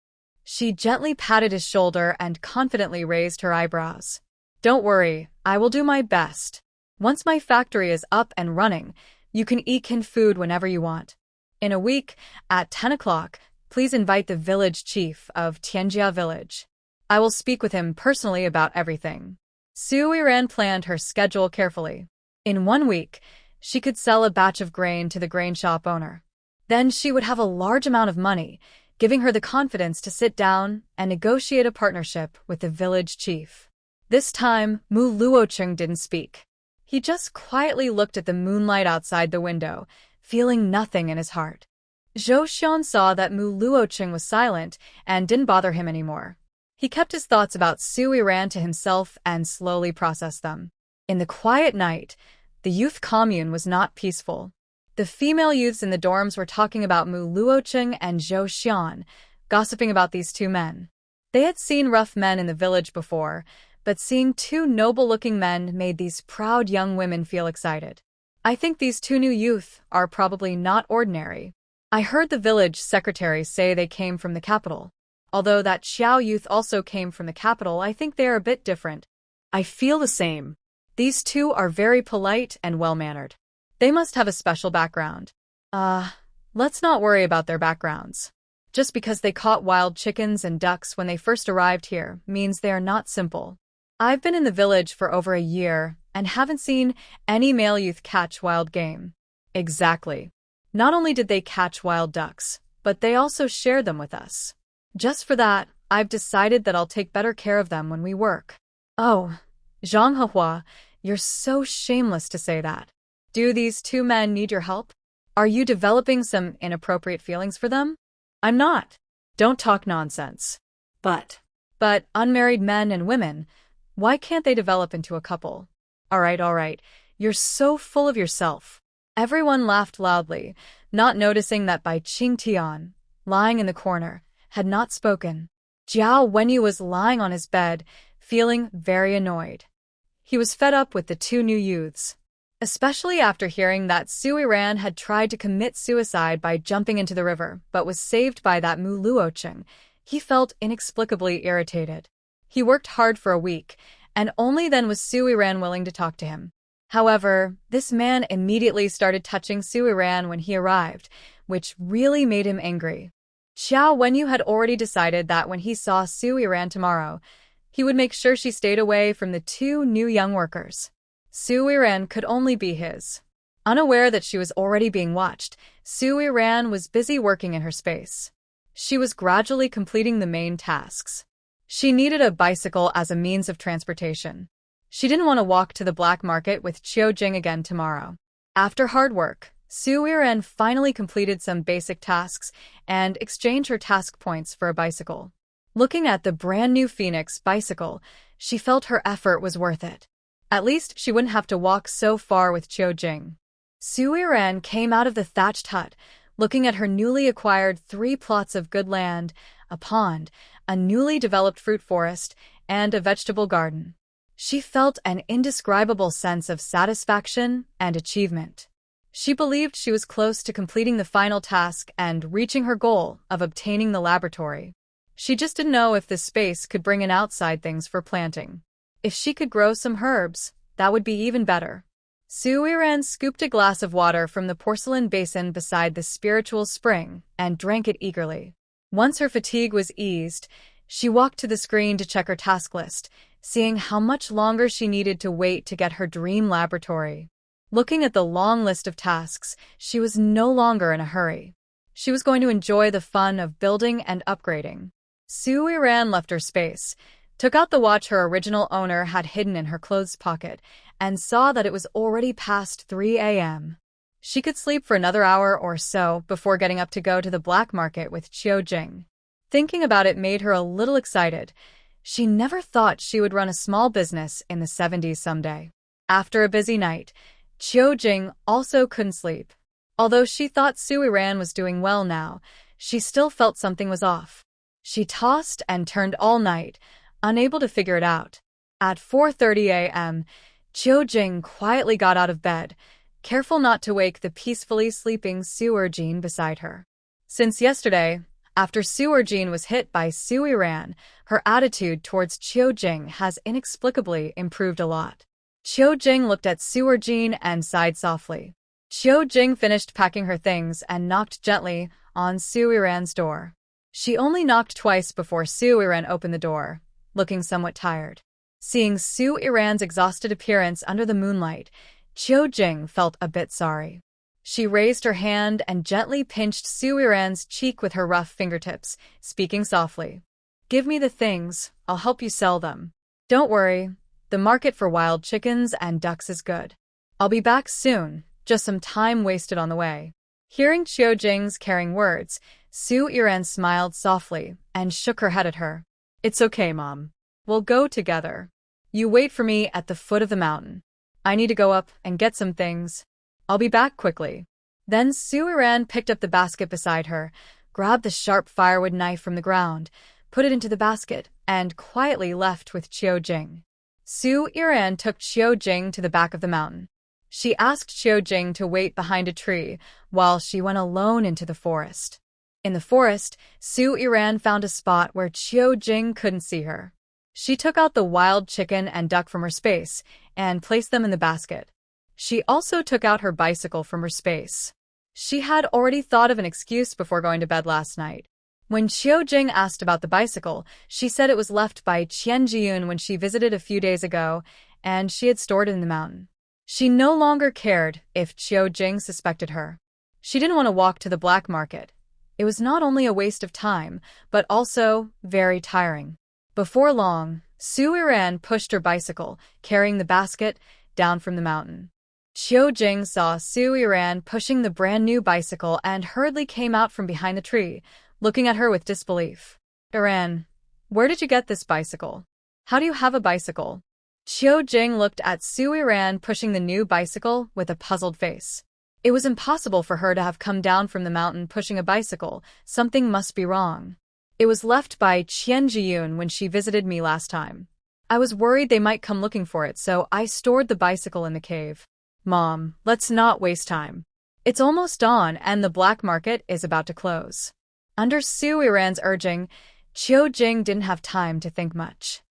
She gently patted his shoulder and confidently raised her eyebrows. Don't worry, I will do my best. Once my factory is up and running, you can eat canned food whenever you want. In a week, at 10 o'clock, please invite the village chief of Tianjia village. I will speak with him personally about everything. Su Yiran planned her schedule carefully. In 1 week, she could sell a batch of grain to the grain shop owner. Then she would have a large amount of money, giving her the confidence to sit down and negotiate a partnership with the village chief. This time, Mu Luocheng didn't speak. He just quietly looked at the moonlight outside the window, feeling nothing in his heart. Zhou Xian saw that Mu Luocheng was silent and didn't bother him anymore. He kept his thoughts about Su Yiran to himself and slowly processed them. In the quiet night, the youth commune was not peaceful. The female youths in the dorms were talking about Mu Luocheng and Zhou Xian, gossiping about these two men. They had seen rough men in the village before, but seeing two noble-looking men made these proud young women feel excited. I think these two new youth are probably not ordinary. I heard the village secretary say they came from the capital. Although that Xiao youth also came from the capital, I think they are a bit different. I feel the same. These two are very polite and well-mannered. They must have a special background. Let's not worry about their backgrounds. Just because they caught wild chickens and ducks when they first arrived here means they are not simple. I've been in the village for over a year and haven't seen any male youth catch wild game. Exactly. Not only did they catch wild ducks, but they also shared them with us. Just for that, I've decided that I'll take better care of them when we work. Oh, Zhang Hehua, you're so shameless to say that. Do these two men need your help? Are you developing some inappropriate feelings for them? I'm not. Don't talk nonsense. But unmarried men and women, why can't they develop into a couple? All right. You're so full of yourself. Everyone laughed loudly, not noticing that Bai Qingtian, lying in the corner, had not spoken. Jiao Wenyu was lying on his bed, feeling very annoyed. He was fed up with the two new youths, especially after hearing that Su Yiran had tried to commit suicide by jumping into the river, but was saved by that Mu Luocheng. He felt inexplicably irritated. He worked hard for a week, and only then was Su Yiran willing to talk to him. However, this man immediately started touching Su Yiran when he arrived, which really made him angry. Xiao Wenyu had already decided that when he saw Su Yiran tomorrow, he would make sure she stayed away from the two new young workers. Su Yiran could only be his. Unaware that she was already being watched, Su Yiran was busy working in her space. She was gradually completing the main tasks. She needed a bicycle as a means of transportation. She didn't want to walk to the black market with Qiujing again tomorrow. After hard work, Su Yiran finally completed some basic tasks and exchanged her task points for a bicycle. Looking at the brand new Phoenix bicycle, she felt her effort was worth it. At least she wouldn't have to walk so far with Qiujing. Su Yiran came out of the thatched hut, looking at her newly acquired 3 plots of good land, a pond, a newly developed fruit forest, and a vegetable garden. She felt an indescribable sense of satisfaction and achievement. She believed she was close to completing the final task and reaching her goal of obtaining the laboratory. She just didn't know if this space could bring in outside things for planting. If she could grow some herbs, that would be even better. Su Yiran scooped a glass of water from the porcelain basin beside the spiritual spring and drank it eagerly. Once her fatigue was eased, she walked to the screen to check her task list, seeing how much longer she needed to wait to get her dream laboratory. Looking at the long list of tasks, she was no longer in a hurry. She was going to enjoy the fun of building and upgrading. Sui Ran left her space, took out the watch her original owner had hidden in her clothes pocket, and saw that it was already past 3 a.m. She could sleep for another hour or so before getting up to go to the black market with Qiujing. Thinking about it made her a little excited. She never thought she would run a small business in the 70s someday. After a busy night, Qiujing also couldn't sleep. Although she thought Sui Ran was doing well now, she still felt something was off. She tossed and turned all night, unable to figure it out. At 4:30 a.m., Qiujing quietly got out of bed, careful not to wake the peacefully sleeping Suerjin beside her. Since yesterday, after Suerjin was hit by Sui Ran, her attitude towards Qiujing has inexplicably improved a lot. Qiujing looked at Suerjin and sighed softly. Qiujing finished packing her things and knocked gently on Sui Ran's door. She only knocked twice before Sui Ran opened the door, looking somewhat tired. Seeing Sui Ran's exhausted appearance under the moonlight, Qiujing felt a bit sorry. She raised her hand and gently pinched Sui Ran's cheek with her rough fingertips, speaking softly. "Give me the things, I'll help you sell them. Don't worry, the market for wild chickens and ducks is good. I'll be back soon, just some time wasted on the way." Hearing Qiujing's caring words, Sui Ran smiled softly and shook her head at her. "It's okay, Mom. We'll go together. You wait for me at the foot of the mountain. I need to go up and get some things. I'll be back quickly." Then Sui Ran picked up the basket beside her, grabbed the sharp firewood knife from the ground, put it into the basket, and quietly left with Qiujing. Sui Ran took Qiujing to the back of the mountain. She asked Qiujing to wait behind a tree while she went alone into the forest. In the forest, Sui Ran found a spot where Qiujing couldn't see her. She took out the wild chicken and duck from her space and placed them in the basket. She also took out her bicycle from her space. She had already thought of an excuse before going to bed last night. When Qiujing asked about the bicycle, she said it was left by Qian Jiyun when she visited a few days ago, and she had stored it in the mountain. She no longer cared if Qiujing suspected her. She didn't want to walk to the black market. It was not only a waste of time, but also very tiring. Before long, Sui Ran pushed her bicycle, carrying the basket, down from the mountain. Qiujing saw Sui Ran pushing the brand-new bicycle and hurriedly came out from behind the tree, looking at her with disbelief. "Ran, where did you get this bicycle? How do you have a bicycle?" Qiujing looked at Sui Ran pushing the new bicycle with a puzzled face. It was impossible for her to have come down from the mountain pushing a bicycle. Something must be wrong. "It was left by Qian Jiyun when she visited me last time. I was worried they might come looking for it, so I stored the bicycle in the cave." "Mom, let's not waste time. It's almost dawn and the black market is about to close." Under Sui Ran's urging, Qiujing didn't have time to think much.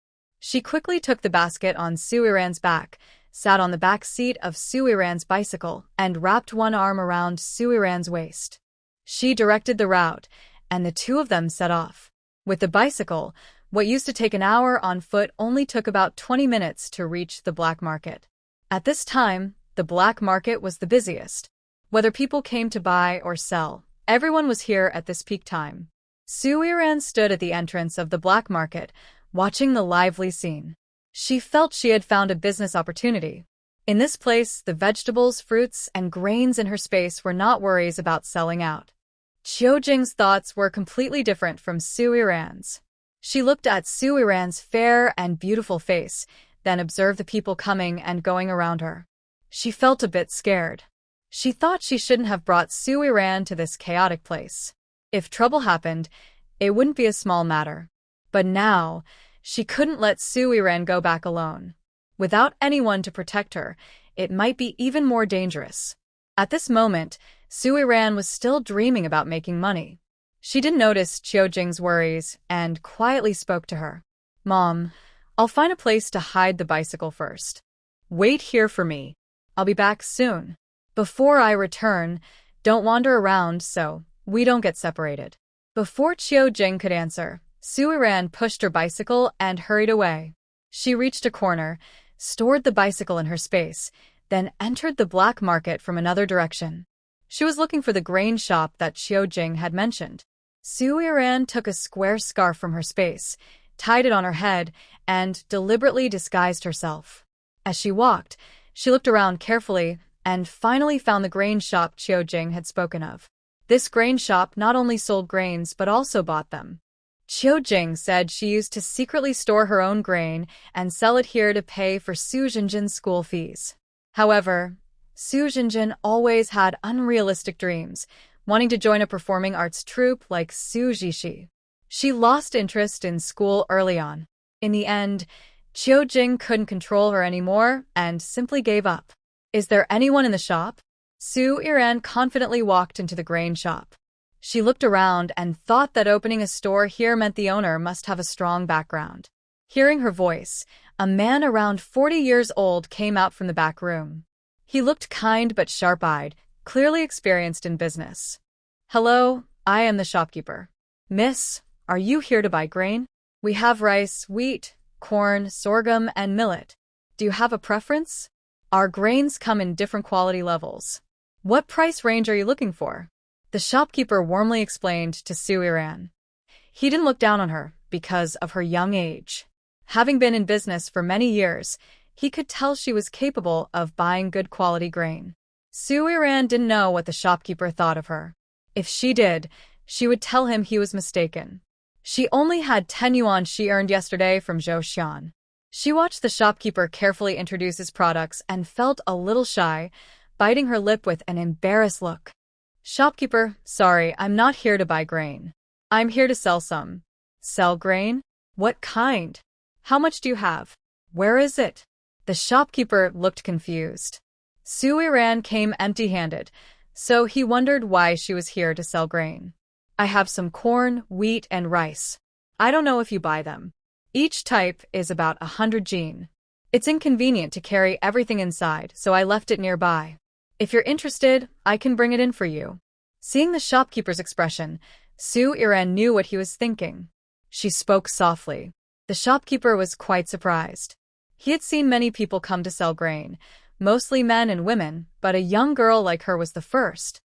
She quickly took the basket on Sui Ran's back, sat on the back seat of Sui Ran's bicycle, and wrapped one arm around Sui Ran's waist. She directed the route, and the two of them set off. With the bicycle, what used to take an hour on foot only took about 20 minutes to reach the black market. At this time, the black market was the busiest. Whether people came to buy or sell, everyone was here at this peak time. Sui Ran stood at the entrance of the black market, watching the lively scene. She felt she had found a business opportunity. In this place, the vegetables, fruits, and grains in her space were not worries about selling out. Qiujing's thoughts were completely different from Sui Ran's. She looked at Sui Ran's fair and beautiful face, then observed the people coming and going around her. She felt a bit scared. She thought she shouldn't have brought Sui Ran to this chaotic place. If trouble happened, it wouldn't be a small matter. But now, she couldn't let Sui Ran go back alone. Without anyone to protect her, it might be even more dangerous. At this moment, Sui Ran was still dreaming about making money. She didn't notice Qiujing's worries and quietly spoke to her. "Mom, I'll find a place to hide the bicycle first. Wait here for me. I'll be back soon. Before I return, don't wander around so we don't get separated." Before Qiujing could answer, Sui Ran pushed her bicycle and hurried away. She reached a corner, stored the bicycle in her space, then entered the black market from another direction. She was looking for the grain shop that Qiujing had mentioned. Su Yiran took a square scarf from her space, tied it on her head, and deliberately disguised herself. As she walked, she looked around carefully and finally found the grain shop Qiujing had spoken of. This grain shop not only sold grains but also bought them. Qiujing said she used to secretly store her own grain and sell it here to pay for Su Jinjin's school fees. However, Su Jinjin always had unrealistic dreams, wanting to join a performing arts troupe like Su Jishi. She lost interest in school early on. In the end, Qiujing couldn't control her anymore and simply gave up. Is there anyone in the shop? Su Yiran confidently walked into the grain shop. She looked around and thought that opening a store here meant the owner must have a strong background. Hearing her voice, a man around 40 years old came out from the back room. He looked kind but sharp-eyed, clearly experienced in business. Hello, I am the shopkeeper. Miss, are you here to buy grain? We have rice, wheat, corn, sorghum, and millet. Do you have a preference? Our grains come in different quality levels. What price range are you looking for? The shopkeeper warmly explained to Su Yiran. He didn't look down on her because of her young age. Having been in business for many years, he could tell she was capable of buying good quality grain. Su Yiran didn't know what the shopkeeper thought of her. If she did, she would tell him he was mistaken. She only had 10 yuan she earned yesterday from Zhou Xian. She watched the shopkeeper carefully introduce his products and felt a little shy, biting her lip with an embarrassed look. Shopkeeper, sorry, I'm not here to buy grain. I'm here to sell some. Sell grain? What kind? How much do you have? Where is it? The shopkeeper looked confused. Su Yiran came empty-handed, so he wondered why she was here to sell grain. I have some corn, wheat, and rice. I don't know if you buy them. Each type is about 100 jin. It's inconvenient to carry everything inside, so I left it nearby. If you're interested, I can bring it in for you. Seeing the shopkeeper's expression, Su Yiran knew what he was thinking. She spoke softly. The shopkeeper was quite surprised. He had seen many people come to sell grain, mostly men and women, but a young girl like her was the first.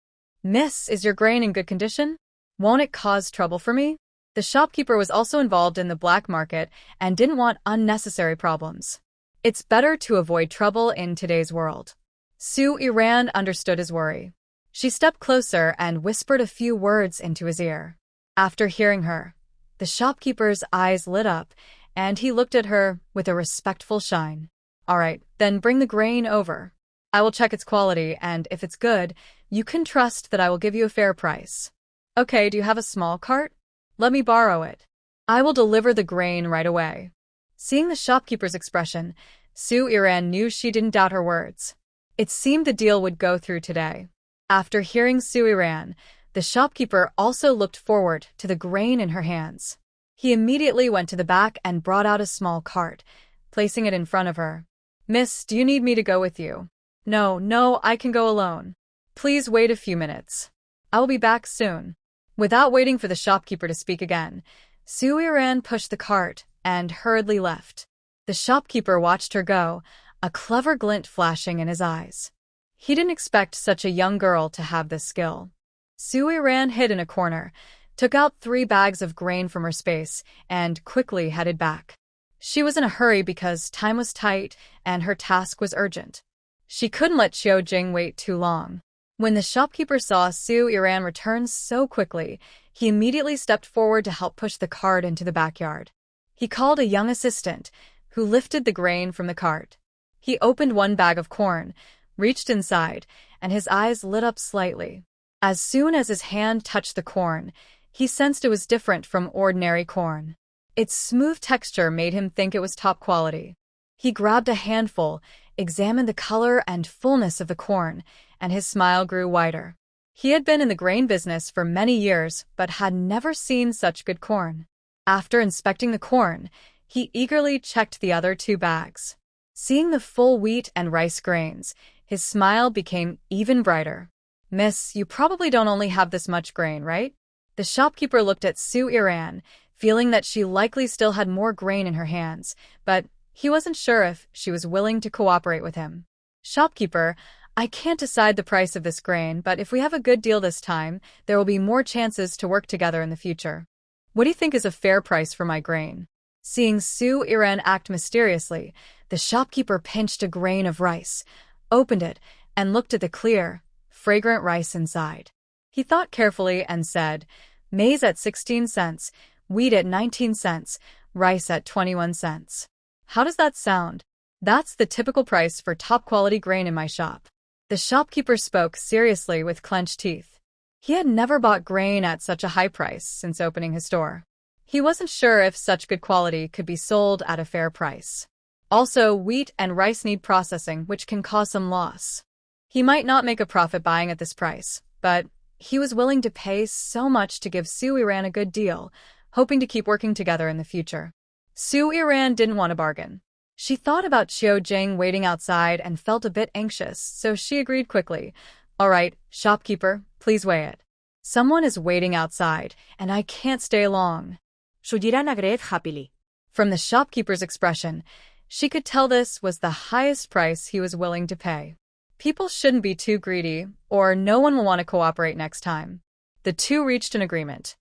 Miss, is your grain in good condition? Won't it cause trouble for me? The shopkeeper was also involved in the black market and didn't want unnecessary problems. It's better to avoid trouble in today's world. Su Yiran understood his worry. She stepped closer and whispered a few words into his ear. After hearing her, the shopkeeper's eyes lit up, and he looked at her with a respectful shine. All right, then bring the grain over. I will check its quality, and if it's good, you can trust that I will give you a fair price. Okay, do you have a small cart? Let me borrow it. I will deliver the grain right away. Seeing the shopkeeper's expression, Su Yiran knew she didn't doubt her words. It seemed the deal would go through today. After hearing Su Yiran, the shopkeeper also looked forward to the grain in her hands. He immediately went to the back and brought out a small cart, placing it in front of her. Miss, do you need me to go with you? No, I can go alone. Please wait a few minutes. I will be back soon. Without waiting for the shopkeeper to speak again, Su Yiran pushed the cart and hurriedly left. The shopkeeper watched her go, a clever glint flashing in his eyes. He didn't expect such a young girl to have this skill. Su Yiran hid in a corner, took out 3 bags of grain from her space, and quickly headed back. She was in a hurry because time was tight and her task was urgent. She couldn't let Qiujing wait too long. When the shopkeeper saw Su Yiran return so quickly, he immediately stepped forward to help push the cart into the backyard. He called a young assistant, who lifted the grain from the cart. He opened one bag of corn, reached inside, and his eyes lit up slightly. As soon as his hand touched the corn, he sensed it was different from ordinary corn. Its smooth texture made him think it was top quality. He grabbed a handful, examined the color and fullness of the corn, and his smile grew wider. He had been in the grain business for many years, but had never seen such good corn. After inspecting the corn, he eagerly checked the other 2 bags. Seeing the full wheat and rice grains, his smile became even brighter. Miss, you probably don't only have this much grain, right? The shopkeeper looked at Su Yiran, feeling that she likely still had more grain in her hands, but he wasn't sure if she was willing to cooperate with him. Shopkeeper, I can't decide the price of this grain, but if we have a good deal this time, there will be more chances to work together in the future. What do you think is a fair price for my grain? Seeing Su Iran act mysteriously, the shopkeeper pinched a grain of rice, opened it, and looked at the clear, fragrant rice inside. He thought carefully and said, "Maize at 16 cents, wheat at 19 cents, rice at 21 cents. How does that sound? That's the typical price for top-quality grain in my shop." The shopkeeper spoke seriously with clenched teeth. He had never bought grain at such a high price since opening his store. He wasn't sure if such good quality could be sold at a fair price. Also, wheat and rice need processing, which can cause some loss. He might not make a profit buying at this price, but he was willing to pay so much to give Su Iran a good deal, hoping to keep working together in the future. Su Iran didn't want to bargain. She thought about Qiu Jing waiting outside and felt a bit anxious, so she agreed quickly. "All right, shopkeeper, please weigh it. Someone is waiting outside, and I can't stay long." Shujiran agreed happily. From the shopkeeper's expression, she could tell this was the highest price he was willing to pay. People shouldn't be too greedy, or no one will want to cooperate next time. The two reached an agreement.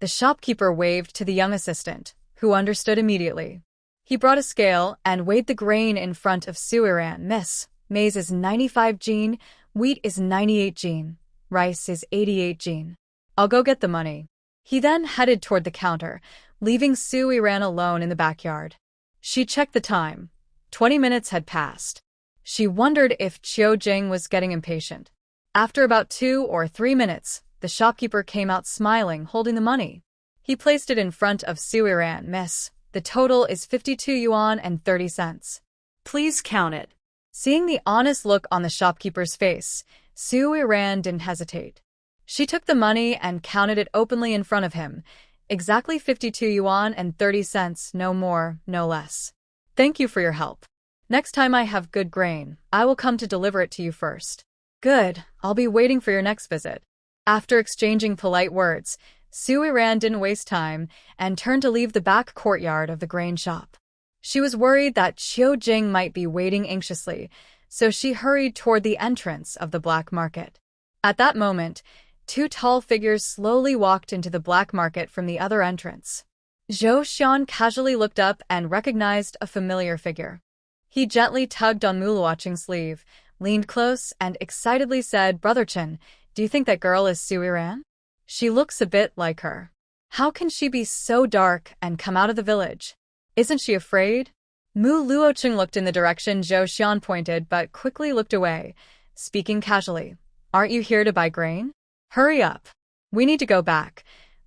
The shopkeeper waved to the young assistant, who understood immediately. He brought a scale and weighed the grain in front of Su Iran. "Miss, maize is 95 jin, wheat is 98 jin, rice is 88 jin. I'll go get the money." He then headed toward the counter, leaving Su Iran alone in the backyard. She checked the time. 20 minutes had passed. She wondered if Qiu Jing was getting impatient. After about 2 or 3 minutes, the shopkeeper came out smiling, holding the money. He placed it in front of Su Iran. "Miss, the total is 52 yuan and 30 cents. Please count it." Seeing the honest look on the shopkeeper's face, Su Iran didn't hesitate. She took the money and counted it openly in front of him. Exactly 52 yuan and 30 cents, no more, no less. "Thank you for your help. Next time I have good grain, I will come to deliver it to you first." "Good, I'll be waiting for your next visit." After exchanging polite words, Su Iran didn't waste time and turned to leave the back courtyard of the grain shop. She was worried that Qiu Jing might be waiting anxiously, so she hurried toward the entrance of the black market. At that moment, 2 tall figures slowly walked into the black market from the other entrance. Zhou Xian casually looked up and recognized a familiar figure. He gently tugged on Muluocheng's sleeve, leaned close, and excitedly said, "Brother Chen, do you think that girl is Su Iran? She looks a bit like her. How can she be so dark and come out of the village? Isn't she afraid?" Mu Luocheng looked in the direction Zhou Xian pointed but quickly looked away, speaking casually. "Aren't you here to buy grain? Hurry up. We need to go back.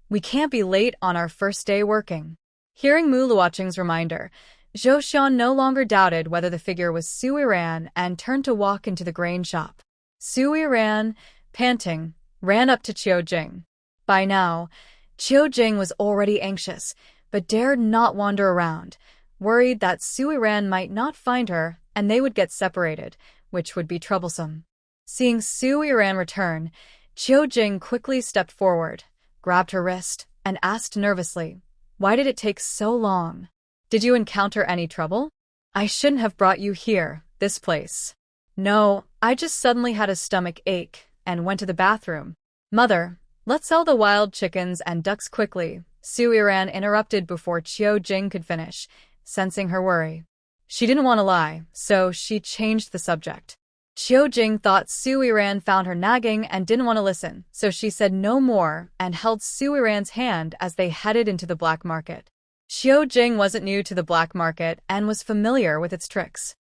We can't be late on our first day working." Hearing Mu Luocheng's reminder, Zhou Xian no longer doubted whether the figure was Su Iran and turned to walk into the grain shop. Su Iran, panting, ran up to Qiu Jing. By now, Qiu Jing was already anxious, but dared not wander around, worried that Su Iran might not find her and they would get separated, which would be troublesome. Seeing Su Iran return, Qiu Jing quickly stepped forward, grabbed her wrist, and asked nervously, "Why did it take so long? Did you encounter any trouble? I shouldn't have brought you here, this place." "No, I just suddenly had a stomach ache and went to the bathroom." "Mother, let's sell the wild chickens and ducks quickly," Su Iran interrupted before Qiu Jing could finish, sensing her worry. She didn't want to lie, so she changed the subject. Qiu Jing thought Su Iran found her nagging and didn't want to listen, so she said no more and held Su Iran's hand as they headed into the black market. Qiu Jing wasn't new to the black market and was familiar with its tricks.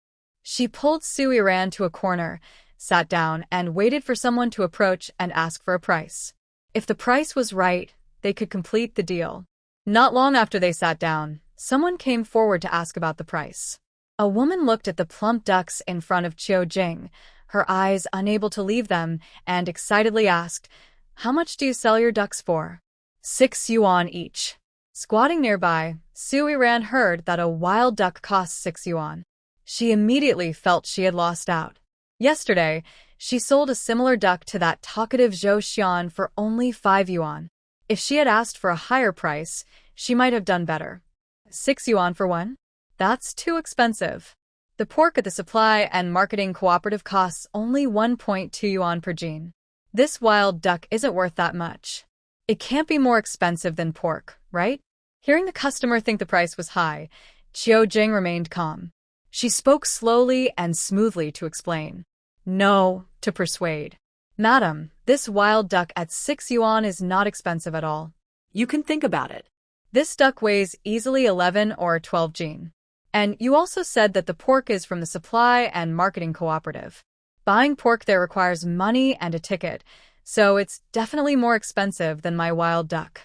She pulled Su Iran to a corner, sat down, and waited for someone to approach and ask for a price. If the price was right, they could complete the deal. Not long after they sat down, someone came forward to ask about the price. A woman looked at the plump ducks in front of Qiu Jing, her eyes unable to leave them, and excitedly asked, "How much do you sell your ducks for?" 6 yuan each. Squatting nearby, Su Iran heard that a wild duck cost 6 yuan. She immediately felt she had lost out. Yesterday, she sold a similar duck to that talkative Zhou Xian for only 5 yuan. If she had asked for a higher price, she might have done better. 6 yuan for one? That's too expensive. The pork at the supply and marketing cooperative costs only 1.2 yuan per jin. This wild duck isn't worth that much. It can't be more expensive than pork, right? Hearing the customer think the price was high, Qiu Jing remained calm. She spoke slowly and smoothly to explain. No, to persuade. Madam, this wild duck at 6 yuan is not expensive at all. You can think about it. This duck weighs easily 11 or 12 jin. And you also said that the pork is from the supply and marketing cooperative. Buying pork there requires money and a ticket, so it's definitely more expensive than my wild duck.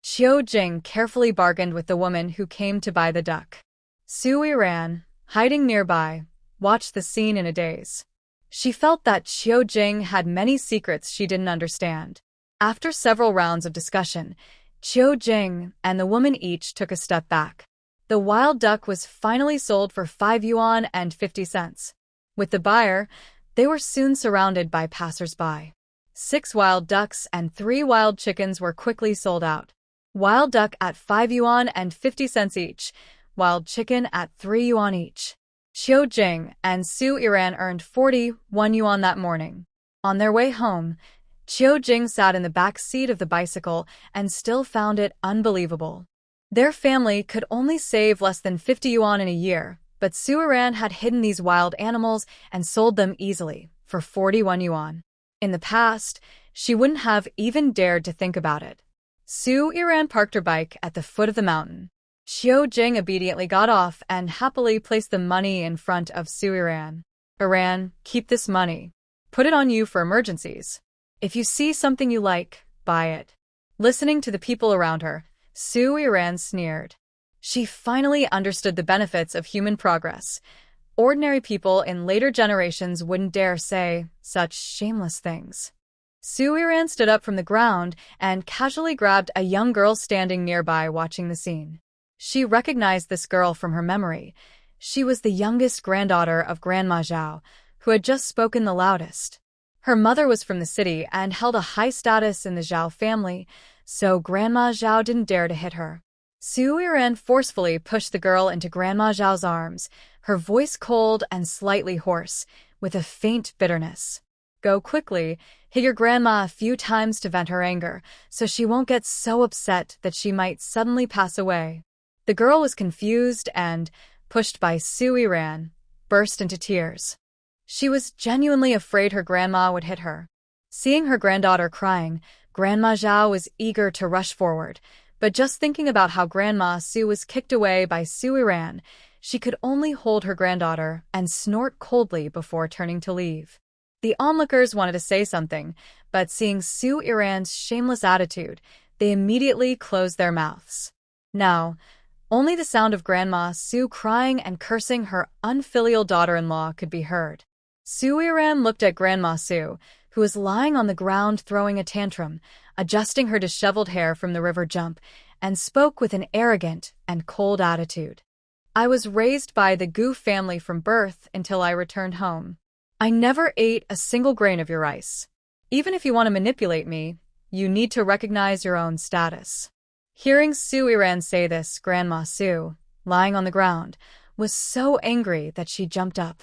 Qiu Jing carefully bargained with the woman who came to buy the duck. Su Yiran, hiding nearby, watched the scene in a daze. She felt that Qiu Jing had many secrets she didn't understand. After several rounds of discussion, Qiu Jing and the woman each took a step back. The wild duck was finally sold for 5 yuan and 50 cents. With the buyer, they were soon surrounded by passers-by. 6 wild ducks and 3 wild chickens were quickly sold out. Wild duck at 5 yuan and 50 cents each, wild chicken at 3 yuan each. Qiu Jing and Su Yiran earned 41 yuan that morning. On their way home, Qiu Jing sat in the back seat of the bicycle and still found it unbelievable. Their family could only save less than 50 yuan in a year, but Su Yiran had hidden these wild animals and sold them easily for 41 yuan. In the past, she wouldn't have even dared to think about it. Su Yiran parked her bike at the foot of the mountain. Qiu Jing obediently got off and happily placed the money in front of Su Yiran. Yiran, keep this money. Put it on you for emergencies. If you see something you like, buy it. Listening to the people around her, Su Yiran sneered. She finally understood the benefits of human progress. Ordinary people in later generations wouldn't dare say such shameless things. Su Yiran stood up from the ground and casually grabbed a young girl standing nearby watching the scene. She recognized this girl from her memory. She was the youngest granddaughter of Grandma Zhao, who had just spoken the loudest. Her mother was from the city and held a high status in the Zhao family, so Grandma Zhao didn't dare to hit her. Su Yiran forcefully pushed the girl into Grandma Zhao's arms, her voice cold and slightly hoarse, with a faint bitterness. Go quickly, hit your grandma a few times to vent her anger, so she won't get so upset that she might suddenly pass away. The girl was confused and, pushed by Su Yiran, burst into tears. She was genuinely afraid her grandma would hit her. Seeing her granddaughter crying, Grandma Zhao was eager to rush forward, but just thinking about how Grandma Su was kicked away by Su Yiran, she could only hold her granddaughter and snort coldly before turning to leave. The onlookers wanted to say something, but seeing Su Yiran's shameless attitude, they immediately closed their mouths. Now, only the sound of Grandma Su crying and cursing her unfilial daughter-in-law could be heard. Su Yiran looked at Grandma Su, who was lying on the ground throwing a tantrum, adjusting her disheveled hair from the river jump, and spoke with an arrogant and cold attitude. I was raised by the Gu family from birth until I returned home. I never ate a single grain of your rice. Even if you want to manipulate me, you need to recognize your own status. Hearing Su Yiran say this, Grandma Su, lying on the ground, was so angry that she jumped up.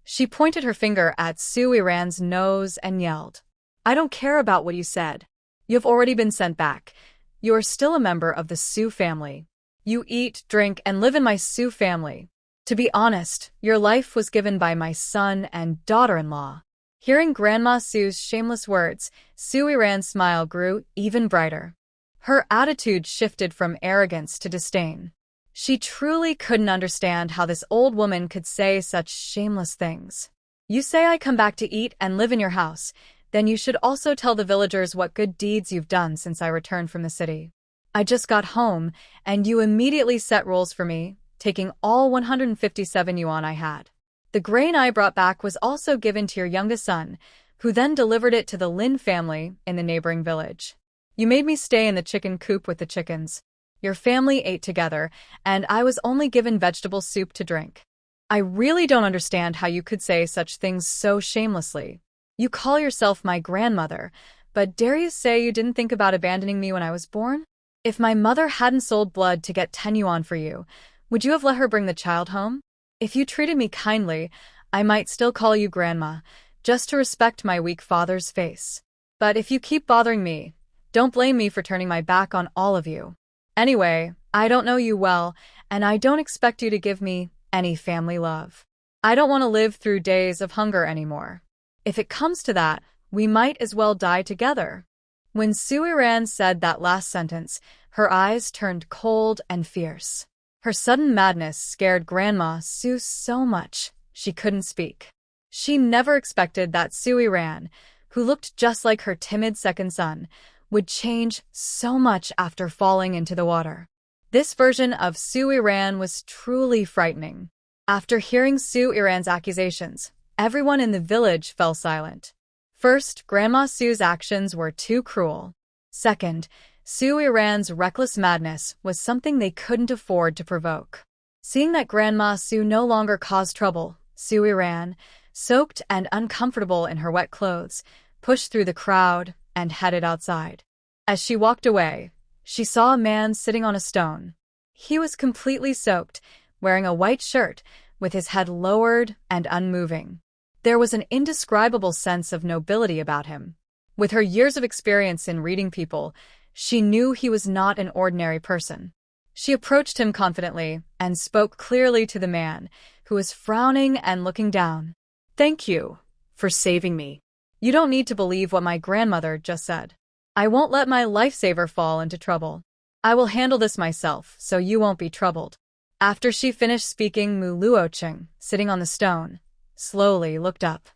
She pointed her finger at Su Yiran's nose and yelled, I don't care about what you said. You have already been sent back. You are still a member of the Su family. You eat, drink, and live in my Su family. To be honest, your life was given by my son and daughter-in-law. Hearing Grandma Su's shameless words, Su Yiran's smile grew even brighter. Her attitude shifted from arrogance to disdain. She truly couldn't understand how this old woman could say such shameless things. You say I come back to eat and live in your house, then you should also tell the villagers what good deeds you've done since I returned from the city. I just got home, and you immediately set rules for me, taking all 157 yuan I had. The grain I brought back was also given to your youngest son, who then delivered it to the Lin family in the neighboring village. You made me stay in the chicken coop with the chickens. Your family ate together, and I was only given vegetable soup to drink. I really don't understand how you could say such things so shamelessly. You call yourself my grandmother, but dare you say you didn't think about abandoning me when I was born? If my mother hadn't sold blood to get 10 yuan for you, would you have let her bring the child home? If you treated me kindly, I might still call you Grandma, just to respect my weak father's face. But if you keep bothering me, don't blame me for turning my back on all of you. Anyway, I don't know you well, and I don't expect you to give me any family love. I don't want to live through days of hunger anymore. If it comes to that, we might as well die together. When Suiran said that last sentence, her eyes turned cold and fierce. Her sudden madness scared Grandma Su so much she couldn't speak. She never expected that Suiran, who looked just like her timid second son, would change so much after falling into the water. This version of Suiran was truly frightening. After hearing Suiran's accusations, everyone in the village fell silent. First, Grandma Su's actions were too cruel. Second, Suiran's reckless madness was something they couldn't afford to provoke. Seeing that Grandma Su no longer caused trouble, Suiran, soaked and uncomfortable in her wet clothes, pushed through the crowd and headed outside. As she walked away, she saw a man sitting on a stone. He was completely soaked, wearing a white shirt, with his head lowered and unmoving. There was an indescribable sense of nobility about him. With her years of experience in reading people, she knew he was not an ordinary person. She approached him confidently and spoke clearly to the man, who was frowning and looking down. "Thank you for saving me. You don't need to believe what my grandmother just said. I won't let my lifesaver fall into trouble. I will handle this myself, so you won't be troubled." After she finished speaking, Mu Luocheng, sitting on the stone, slowly looked up.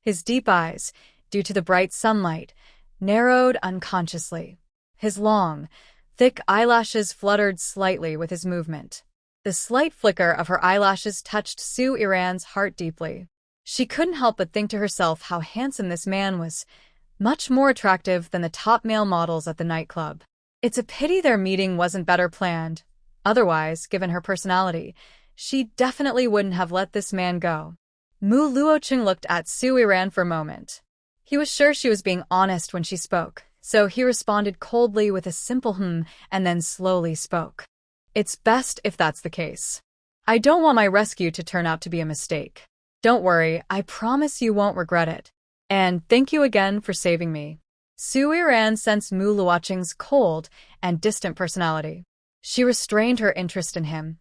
His deep eyes, due to the bright sunlight, narrowed unconsciously. His long, thick eyelashes fluttered slightly with his movement. The slight flicker of her eyelashes touched Suiran's heart deeply. She couldn't help but think to herself how handsome this man was, much more attractive than the top male models at the nightclub. It's a pity their meeting wasn't better planned. Otherwise, given her personality, she definitely wouldn't have let this man go. Mu Luocheng looked at Suiran for a moment. He was sure she was being honest when she spoke, so he responded coldly with a simple and then slowly spoke. "It's best if that's the case. I don't want my rescue to turn out to be a mistake. Don't worry, I promise you won't regret it. And thank you again for saving me." Suiran sensed Mu Luocheng's cold and distant personality. She restrained her interest in him,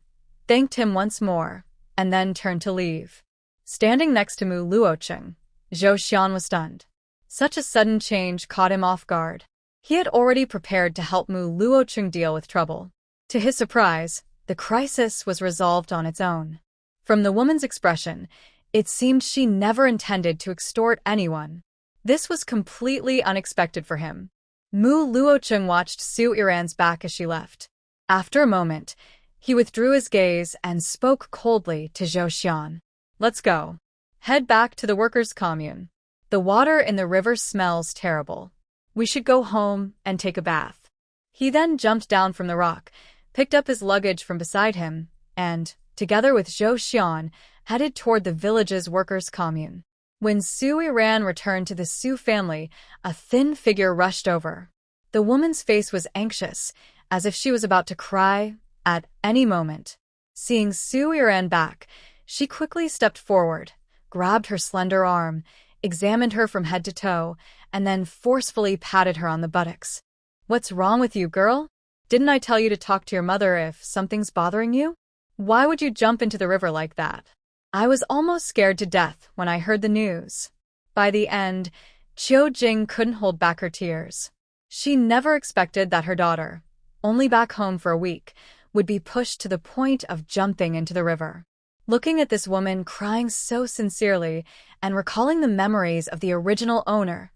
thanked him once more, and then turned to leave. Standing next to Mu Luocheng, Zhou Xian was stunned. Such a sudden change caught him off guard. He had already prepared to help Mu Luocheng deal with trouble. To his surprise, the crisis was resolved on its own. From the woman's expression, it seemed she never intended to extort anyone. This was completely unexpected for him. Mu Luocheng watched Suiran's back as she left. After a moment, he withdrew his gaze and spoke coldly to Zhou Xian. "Let's go. Head back to the workers' commune. The water in the river smells terrible. We should go home and take a bath." He then jumped down from the rock, picked up his luggage from beside him, and, together with Zhou Xian, headed toward the village's workers' commune. When Suiran returned to the Su family, a thin figure rushed over. The woman's face was anxious, as if she was about to cry at any moment. Seeing Suiran back, she quickly stepped forward, grabbed her slender arm, examined her from head to toe, and then forcefully patted her on the buttocks. "What's wrong with you, girl? Didn't I tell you to talk to your mother if something's bothering you? Why would you jump into the river like that? I was almost scared to death when I heard the news." By the end, Qiu Jing couldn't hold back her tears. She never expected that her daughter, only back home for a week, would be pushed to the point of jumping into the river. Looking at this woman crying so sincerely and recalling the memories of the original owner,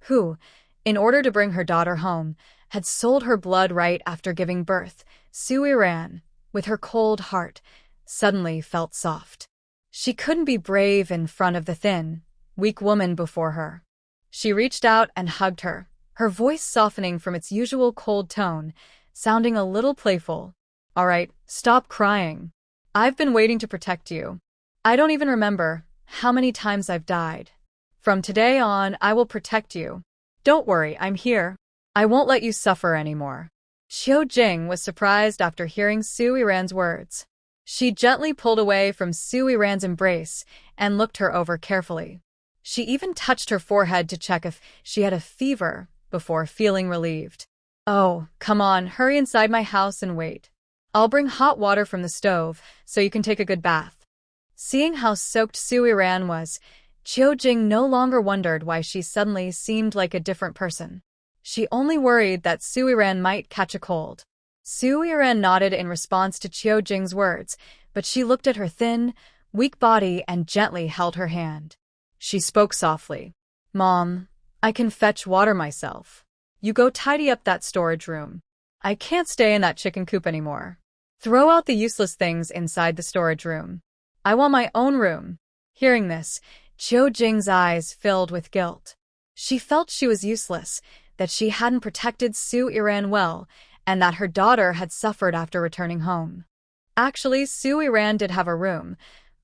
who, in order to bring her daughter home, had sold her blood right after giving birth, Suiran, with her cold heart, suddenly felt soft. She couldn't be brave in front of the thin, weak woman before her. She reached out and hugged her, her voice softening from its usual cold tone, sounding a little playful. "All right, stop crying. I've been waiting to protect you. I don't even remember how many times I've died. From today on, I will protect you. Don't worry, I'm here. I won't let you suffer anymore." Qiu Jing was surprised after hearing Suiran's words. She gently pulled away from Sue Ran's embrace and looked her over carefully. She even touched her forehead to check if she had a fever before feeling relieved. "Oh, come on, hurry inside my house and wait. I'll bring hot water from the stove so you can take a good bath." Seeing how soaked Sue Ran was, Chiu Jing no longer wondered why she suddenly seemed like a different person. She only worried that Sue Ran might catch a cold. Sue Ran nodded in response to Chiu Jing's words, but she looked at her thin, weak body and gently held her hand. She spoke softly. "Mom, I can fetch water myself. You go tidy up that storage room. I can't stay in that chicken coop anymore. Throw out the useless things inside the storage room. I want my own room." Hearing this, Chiu Jing's eyes filled with guilt. She felt she was useless, that she hadn't protected Sue Ran well, and that her daughter had suffered after returning home. Actually, Sue Ran did have a room,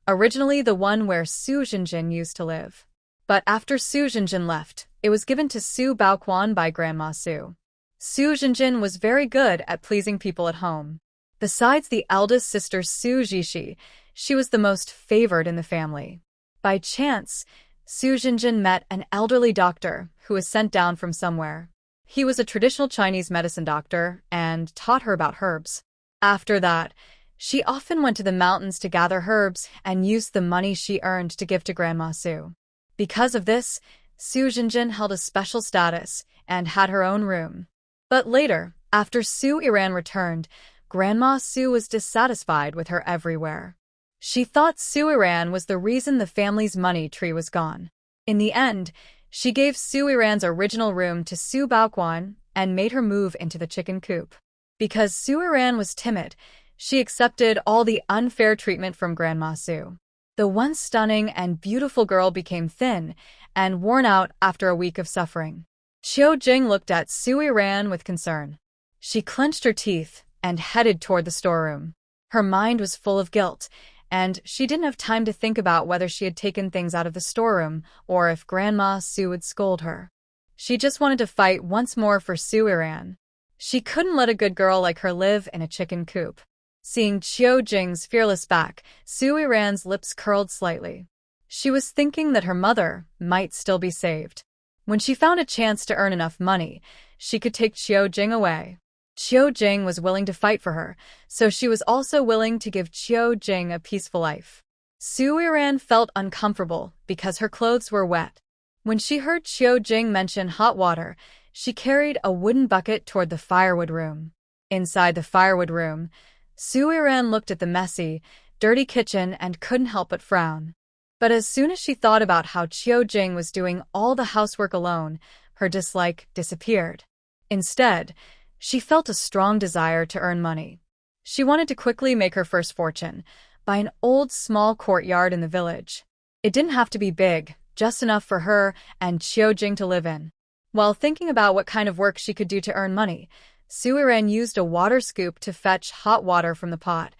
originally the one where Su Jinjin used to live. But after Su Jinjin left, it was given to Su Baoquan by Grandma Su. Su Jinjin was very good at pleasing people at home. Besides the eldest sister Su Jishi, she was the most favored in the family. By chance, Su Jinjin met an elderly doctor who was sent down from somewhere. He was a traditional Chinese medicine doctor and taught her about herbs. After that, she often went to the mountains to gather herbs and used the money she earned to give to Grandma Su. Because of this, Su Jinjin held a special status and had her own room. But later, after Sue Ran returned, Grandma Su was dissatisfied with her everywhere. She thought Sue Ran was the reason the family's money tree was gone. In the end, she gave Sue Ran's original room to Su Baoquan and made her move into the chicken coop. Because Sue Ran was timid, she accepted all the unfair treatment from Grandma Su. The once stunning and beautiful girl became thin and worn out after a week of suffering. Chiu Jing looked at Sue Ran with concern. She clenched her teeth and headed toward the storeroom. Her mind was full of guilt, and she didn't have time to think about whether she had taken things out of the storeroom or if Grandma Su would scold her. She just wanted to fight once more for Sue Ran. She couldn't let a good girl like her live in a chicken coop. Seeing Chiu Jing's fearless back, Sue Ran's lips curled slightly. She was thinking that her mother might still be saved. When she found a chance to earn enough money, she could take Chiu Jing away. Chiu Jing was willing to fight for her, so she was also willing to give Chiu Jing a peaceful life. Sue Ran felt uncomfortable because her clothes were wet. When she heard Chiu Jing mention hot water, she carried a wooden bucket toward the firewood room. Inside the firewood room, Sue Ran looked at the messy, dirty kitchen and couldn't help but frown. But as soon as she thought about how Chiu Jing was doing all the housework alone, her dislike disappeared. Instead, she felt a strong desire to earn money. She wanted to quickly make her first fortune, buy an old small courtyard in the village. It didn't have to be big, just enough for her and Chiu Jing to live in. While thinking about what kind of work she could do to earn money, Sue Ran used a water scoop to fetch hot water from the pot,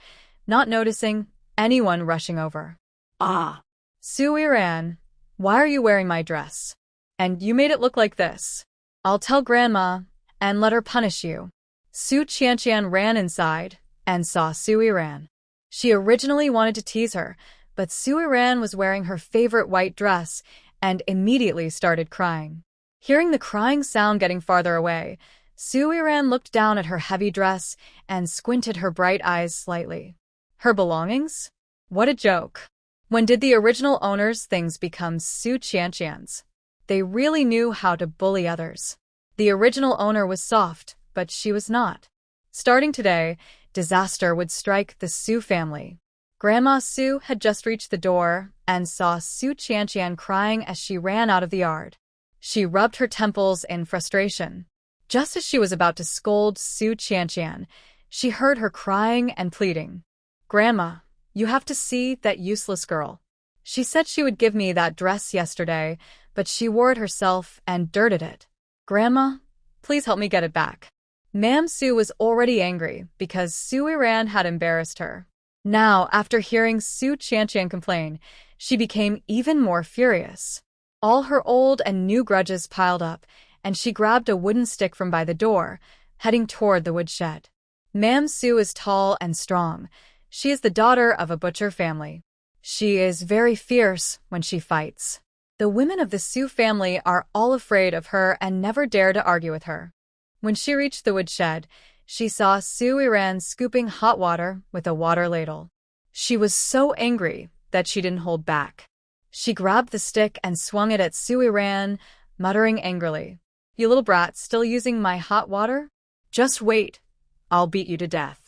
not noticing anyone rushing over. Ah. "Sue Ran, why are you wearing my dress? And you made it look like this. I'll tell Grandma and let her punish you." Su Qianqian ran inside and saw Sue Ran. She originally wanted to tease her, but Sue Ran was wearing her favorite white dress and immediately started crying. Hearing the crying sound getting farther away, Sue Ran looked down at her heavy dress and squinted her bright eyes slightly. Her belongings? What a joke. When did the original owner's things become Su Qianqian's? They really knew how to bully others. The original owner was soft, but she was not. Starting today, disaster would strike the Su family. Grandma Su had just reached the door and saw Su Qianqian crying as she ran out of the yard. She rubbed her temples in frustration. Just as she was about to scold Su Qianqian, she heard her crying and pleading. "Grandma, you have to see that useless girl. She said she would give me that dress yesterday, but she wore it herself and dirted it. Grandma, please help me get it back." Mam Su was already angry because Sue Ran had embarrassed her. Now, after hearing Su Qianqian complain, she became even more furious. All her old and new grudges piled up, and she grabbed a wooden stick from by the door, heading toward the woodshed. Mam Su is tall and strong. She is the daughter of a butcher family. She is very fierce when she fights. The women of the Su family are all afraid of her and never dare to argue with her. When she reached the woodshed, she saw Su Iran scooping hot water with a water ladle. She was so angry that she didn't hold back. She grabbed the stick and swung it at Su Iran, muttering angrily, "You little brat, still using my hot water? Just wait, I'll beat you to death."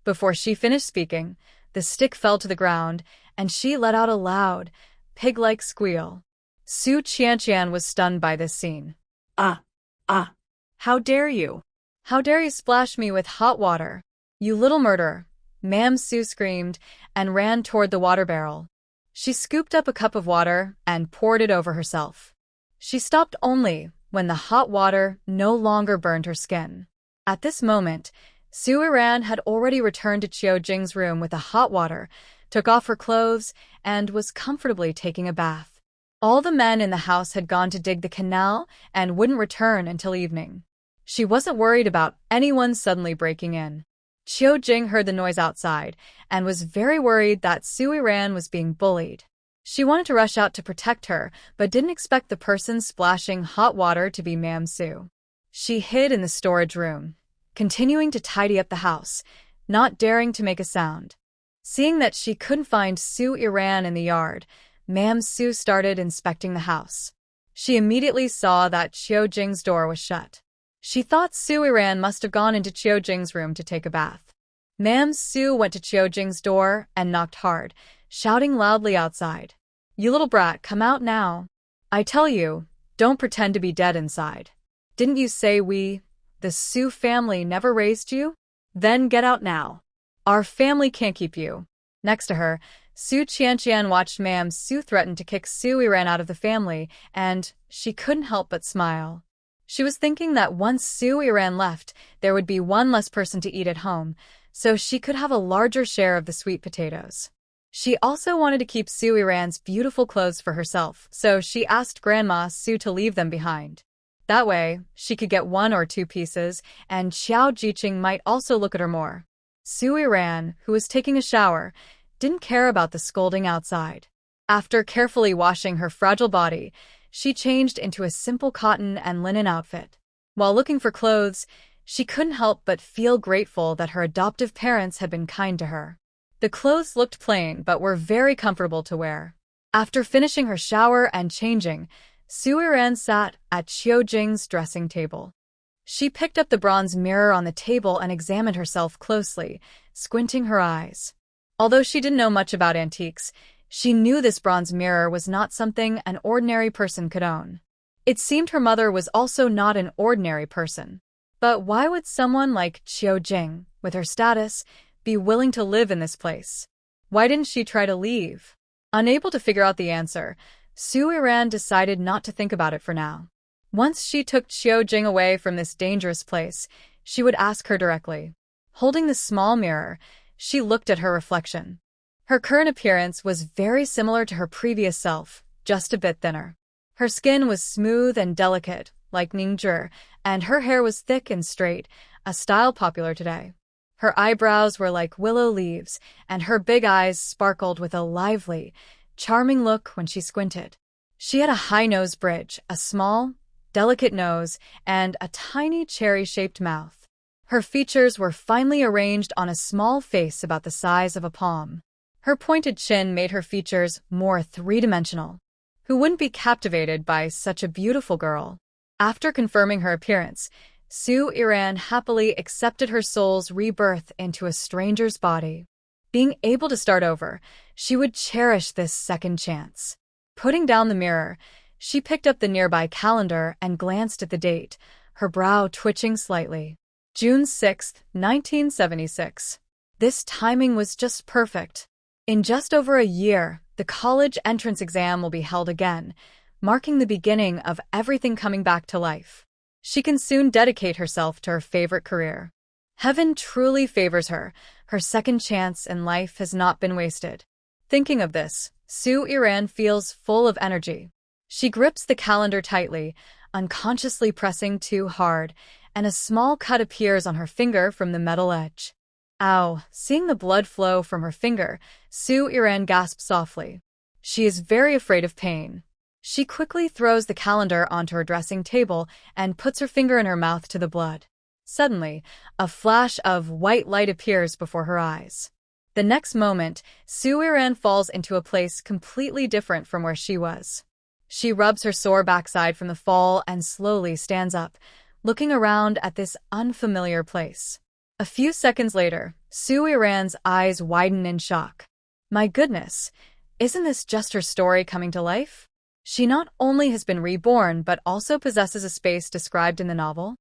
Before she finished speaking, the stick fell to the ground, and she let out a loud, pig-like squeal. Su Qianqian was stunned by this scene. Ah! How dare you? How dare you splash me with hot water? You little murderer! Ma'am Su screamed and ran toward the water barrel. She scooped up a cup of water and poured it over herself. She stopped only when the hot water no longer burned her skin. At this moment, Su Iran had already returned to Qiu Jing's room with the hot water, took off her clothes, and was comfortably taking a bath. All the men in the house had gone to dig the canal and wouldn't return until evening. She wasn't worried about anyone suddenly breaking in. Qiu Jing heard the noise outside and was very worried that Su Iran was being bullied. She wanted to rush out to protect her, but didn't expect the person splashing hot water to be Ma'am Su. She hid in the storage room, continuing to tidy up the house, not daring to make a sound. Seeing that she couldn't find Su Iran in the yard, Ma'am Su started inspecting the house. She immediately saw that Qiu Jing's door was shut. She thought Su Iran must have gone into Qiu Jing's room to take a bath. Ma'am Su went to Qiu Jing's door and knocked hard, shouting loudly outside, "You little brat, come out now. I tell you, don't pretend to be dead inside. Didn't you say the Su family, never raised you? Then get out now. Our family can't keep you." Next to her, Su Qianqian watched Ma'am Su threaten to kick Su Iran out of the family, and she couldn't help but smile. She was thinking that once Su Iran left, there would be one less person to eat at home, so she could have a larger share of the sweet potatoes. She also wanted to keep Su Iran's beautiful clothes for herself, so she asked Grandma Su to leave them behind. That way, she could get 1 or 2 pieces, and Xiao Jiqing might also look at her more. Su Iran, who was taking a shower, didn't care about the scolding outside. After carefully washing her fragile body, she changed into a simple cotton and linen outfit. While looking for clothes, she couldn't help but feel grateful that her adoptive parents had been kind to her. The clothes looked plain but were very comfortable to wear. After finishing her shower and changing, Su Iran sat at Qiu Jing's dressing table. She picked up the bronze mirror on the table and examined herself closely, squinting her eyes. Although she didn't know much about antiques, she knew this bronze mirror was not something an ordinary person could own. It seemed her mother was also not an ordinary person. But why would someone like Qiu Jing, with her status, be willing to live in this place? Why didn't she try to leave? Unable to figure out the answer, Su Iran decided not to think about it for now. Once she took Qiu Jing away from this dangerous place, she would ask her directly. Holding the small mirror, she looked at her reflection. Her current appearance was very similar to her previous self, just a bit thinner. Her skin was smooth and delicate, like Ningzhi, and her hair was thick and straight, a style popular today. Her eyebrows were like willow leaves, and her big eyes sparkled with a lively, charming look when she squinted. She had a high nose bridge, a small, delicate nose, and a tiny cherry-shaped mouth. Her features were finely arranged on a small face about the size of a palm. Her pointed chin made her features more three-dimensional. Who wouldn't be captivated by such a beautiful girl? After confirming her appearance, Su Iran happily accepted her soul's rebirth into a stranger's body. Being able to start over, she would cherish this second chance. Putting down the mirror, she picked up the nearby calendar and glanced at the date, her brow twitching slightly. June 6, 1976. This timing was just perfect. In just over a year, the college entrance exam will be held again, marking the beginning of everything coming back to life. She can soon dedicate herself to her favorite career. Heaven truly favors her. Her second chance in life has not been wasted. Thinking of this, Su Iran feels full of energy. She grips the calendar tightly, unconsciously pressing too hard, and a small cut appears on her finger from the metal edge. Ow! Seeing the blood flow from her finger, Su Iran gasps softly. She is very afraid of pain. She quickly throws the calendar onto her dressing table and puts her finger in her mouth to the blood. Suddenly, a flash of white light appears before her eyes. The next moment, Su Iran falls into a place completely different from where she was. She rubs her sore backside from the fall and slowly stands up, looking around at this unfamiliar place. A few seconds later, Su Iran's eyes widen in shock. My goodness, isn't this just her story coming to life? She not only has been reborn but also possesses a space described in the novel.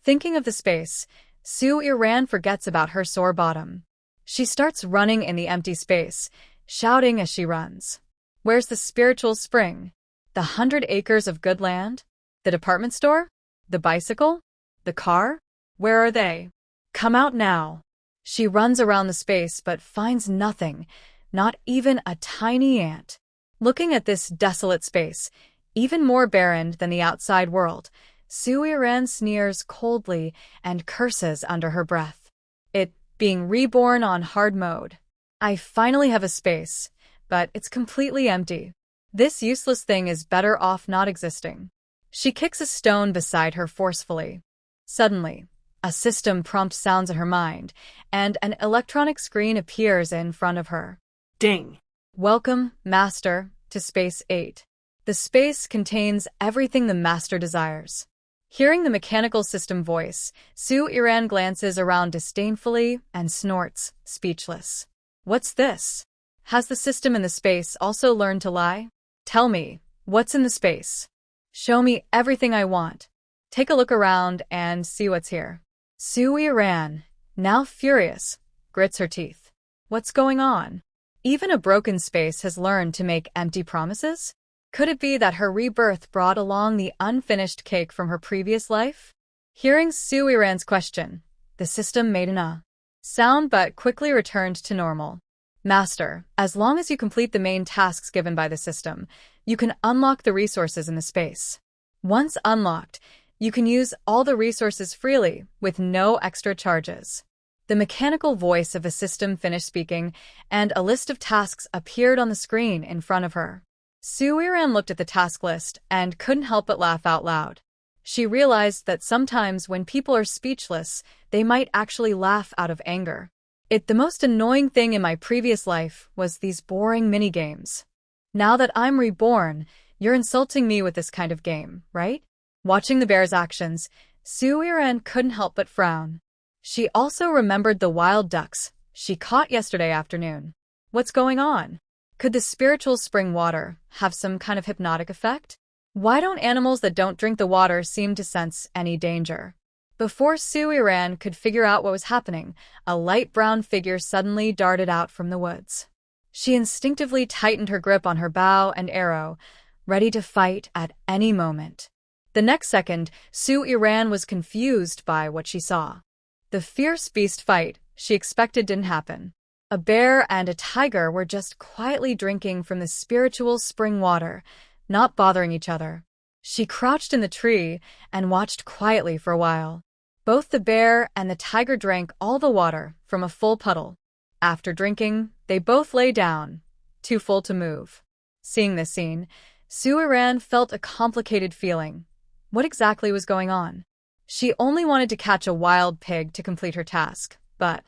Thinking of the space, Su Iran forgets about her sore bottom. She starts running in the empty space, shouting as she runs. Where's the spiritual spring? The 100 acres of good land? The department store? The bicycle? The car? Where are they? Come out now. She runs around the space but finds nothing, not even a tiny ant. Looking at this desolate space, even more barren than the outside world, Su Iran sneers coldly and curses under her breath. It being reborn on hard mode. I finally have a space, but it's completely empty. This useless thing is better off not existing. She kicks a stone beside her forcefully. Suddenly, a system prompt sounds in her mind, and an electronic screen appears in front of her. Ding! Welcome, Master, to Space 8. The space contains everything the Master desires. Hearing the mechanical system voice, Su Iran glances around disdainfully and snorts, speechless. What's this? Has the system in the space also learned to lie? Tell me, what's in the space? Show me everything I want. Take a look around and see what's here. Su Iran, now furious, grits her teeth. What's going on? Even a broken space has learned to make empty promises? Could it be that her rebirth brought along the unfinished cake from her previous life? Hearing Su Iran's question, the system made an sound but quickly returned to normal. Master, as long as you complete the main tasks given by the system, you can unlock the resources in the space. Once unlocked, you can use all the resources freely, with no extra charges. The mechanical voice of the system finished speaking, and a list of tasks appeared on the screen in front of her. Su Iran looked at the task list and couldn't help but laugh out loud. She realized that sometimes when people are speechless, they might actually laugh out of anger. The most annoying thing in my previous life was these boring mini-games. Now that I'm reborn, you're insulting me with this kind of game, right? Watching the bear's actions, Su Iran couldn't help but frown. She also remembered the wild ducks she caught yesterday afternoon. What's going on? Could the spiritual spring water have some kind of hypnotic effect? Why don't animals that don't drink the water seem to sense any danger? Before Su Iran could figure out what was happening, a light brown figure suddenly darted out from the woods. She instinctively tightened her grip on her bow and arrow, ready to fight at any moment. The next second, Su Iran was confused by what she saw. The fierce beast fight she expected didn't happen. A bear and a tiger were just quietly drinking from the spiritual spring water, not bothering each other. She crouched in the tree and watched quietly for a while. Both the bear and the tiger drank all the water from a full puddle. After drinking, they both lay down, too full to move. Seeing this scene, Su Iran felt a complicated feeling. What exactly was going on? She only wanted to catch a wild pig to complete her task, but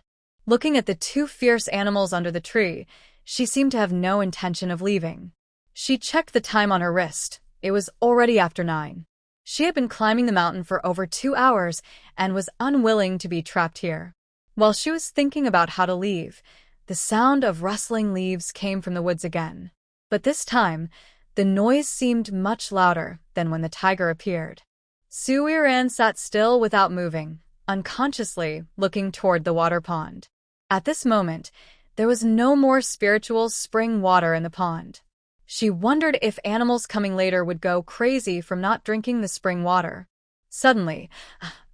looking at the two fierce animals under the tree, she seemed to have no intention of leaving. She checked the time on her wrist. It was already after 9. She had been climbing the mountain for over 2 hours and was unwilling to be trapped here. While she was thinking about how to leave, the sound of rustling leaves came from the woods again. But this time, the noise seemed much louder than when the tiger appeared. Su Iran sat still without moving, unconsciously looking toward the water pond. At this moment, there was no more spiritual spring water in the pond. She wondered if animals coming later would go crazy from not drinking the spring water. Suddenly,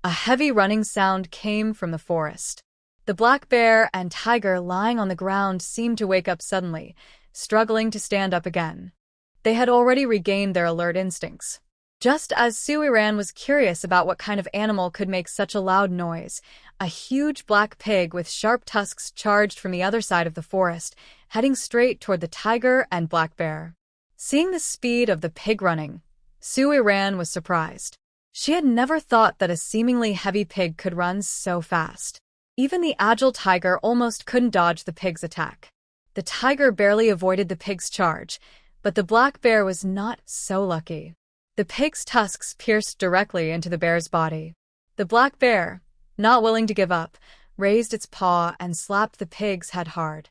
a heavy running sound came from the forest. The black bear and tiger lying on the ground seemed to wake up suddenly, struggling to stand up again. They had already regained their alert instincts. Just as Suiran was curious about what kind of animal could make such a loud noise, a huge black pig with sharp tusks charged from the other side of the forest, heading straight toward the tiger and black bear. Seeing the speed of the pig running, Suiran was surprised. She had never thought that a seemingly heavy pig could run so fast. Even the agile tiger almost couldn't dodge the pig's attack. The tiger barely avoided the pig's charge, but the black bear was not so lucky. The pig's tusks pierced directly into the bear's body. The black bear, not willing to give up, raised its paw and slapped the pig's head hard.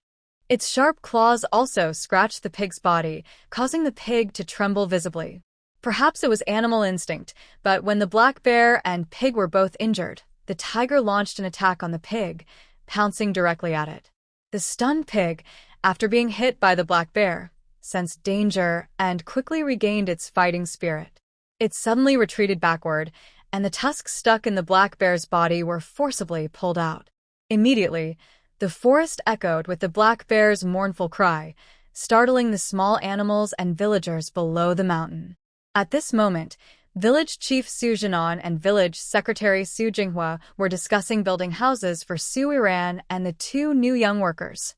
Its sharp claws also scratched the pig's body, causing the pig to tremble visibly. Perhaps it was animal instinct, but when the black bear and pig were both injured, the tiger launched an attack on the pig, pouncing directly at it. The stunned pig, after being hit by the black bear, sensed danger and quickly regained its fighting spirit. It suddenly retreated backward, and the tusks stuck in the black bear's body were forcibly pulled out. Immediately, the forest echoed with the black bear's mournful cry, startling the small animals and villagers below the mountain. At this moment, Village Chief Su Jinan and Village Secretary Su Jinghua were discussing building houses for Su Iran and the two new young workers.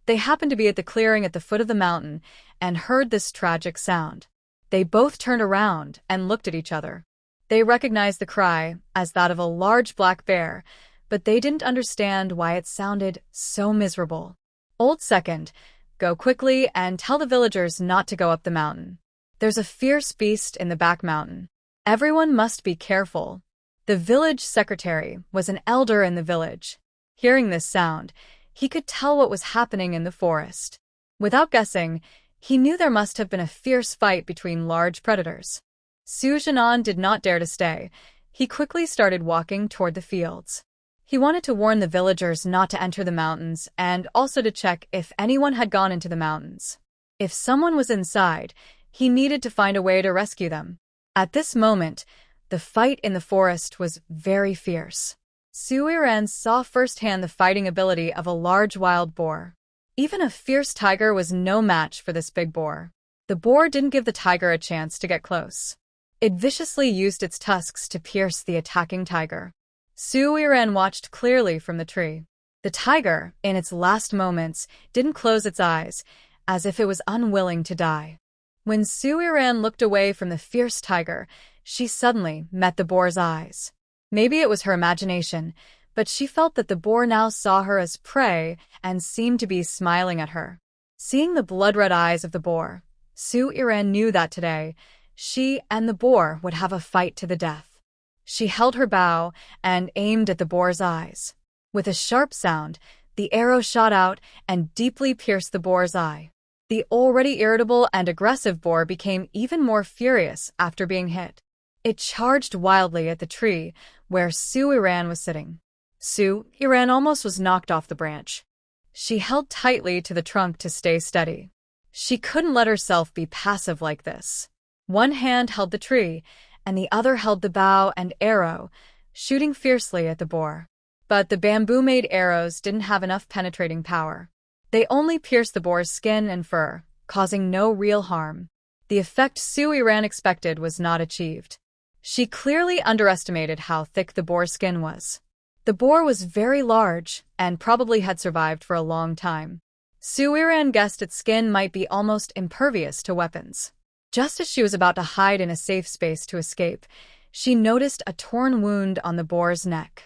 They happened to be at the clearing at the foot of the mountain and heard this tragic sound. They both turned around and looked at each other. They recognized the cry as that of a large black bear, but they didn't understand why it sounded so miserable. Old Second, go quickly and tell the villagers not to go up the mountain. There's a fierce beast in the back mountain. Everyone must be careful. The village secretary was an elder in the village. Hearing this sound, he could tell what was happening in the forest. Without guessing, he knew there must have been a fierce fight between large predators. Su Jinan did not dare to stay. He quickly started walking toward the fields. He wanted to warn the villagers not to enter the mountains and also to check if anyone had gone into the mountains. If someone was inside, he needed to find a way to rescue them. At this moment, the fight in the forest was very fierce. Su Iran saw firsthand the fighting ability of a large wild boar. Even a fierce tiger was no match for this big boar. The boar didn't give the tiger a chance to get close. It viciously used its tusks to pierce the attacking tiger. Su Iran watched clearly from the tree. The tiger, in its last moments, didn't close its eyes, as if it was unwilling to die. When Su Iran looked away from the fierce tiger, she suddenly met the boar's eyes. Maybe it was her imagination, but she felt that the boar now saw her as prey and seemed to be smiling at her. Seeing the blood-red eyes of the boar, Su Iran knew that today, she and the boar would have a fight to the death. She held her bow and aimed at the boar's eyes. With a sharp sound, the arrow shot out and deeply pierced the boar's eye. The already irritable and aggressive boar became even more furious after being hit. It charged wildly at the tree where Su Iran was sitting. Su Iran almost was knocked off the branch. She held tightly to the trunk to stay steady. She couldn't let herself be passive like this. One hand held the tree, and the other held the bow and arrow, shooting fiercely at the boar. But the bamboo-made arrows didn't have enough penetrating power. They only pierced the boar's skin and fur, causing no real harm. The effect Su Iran expected was not achieved. She clearly underestimated how thick the boar's skin was. The boar was very large and probably had survived for a long time. Su Iran guessed its skin might be almost impervious to weapons. Just as she was about to hide in a safe space to escape, she noticed a torn wound on the boar's neck.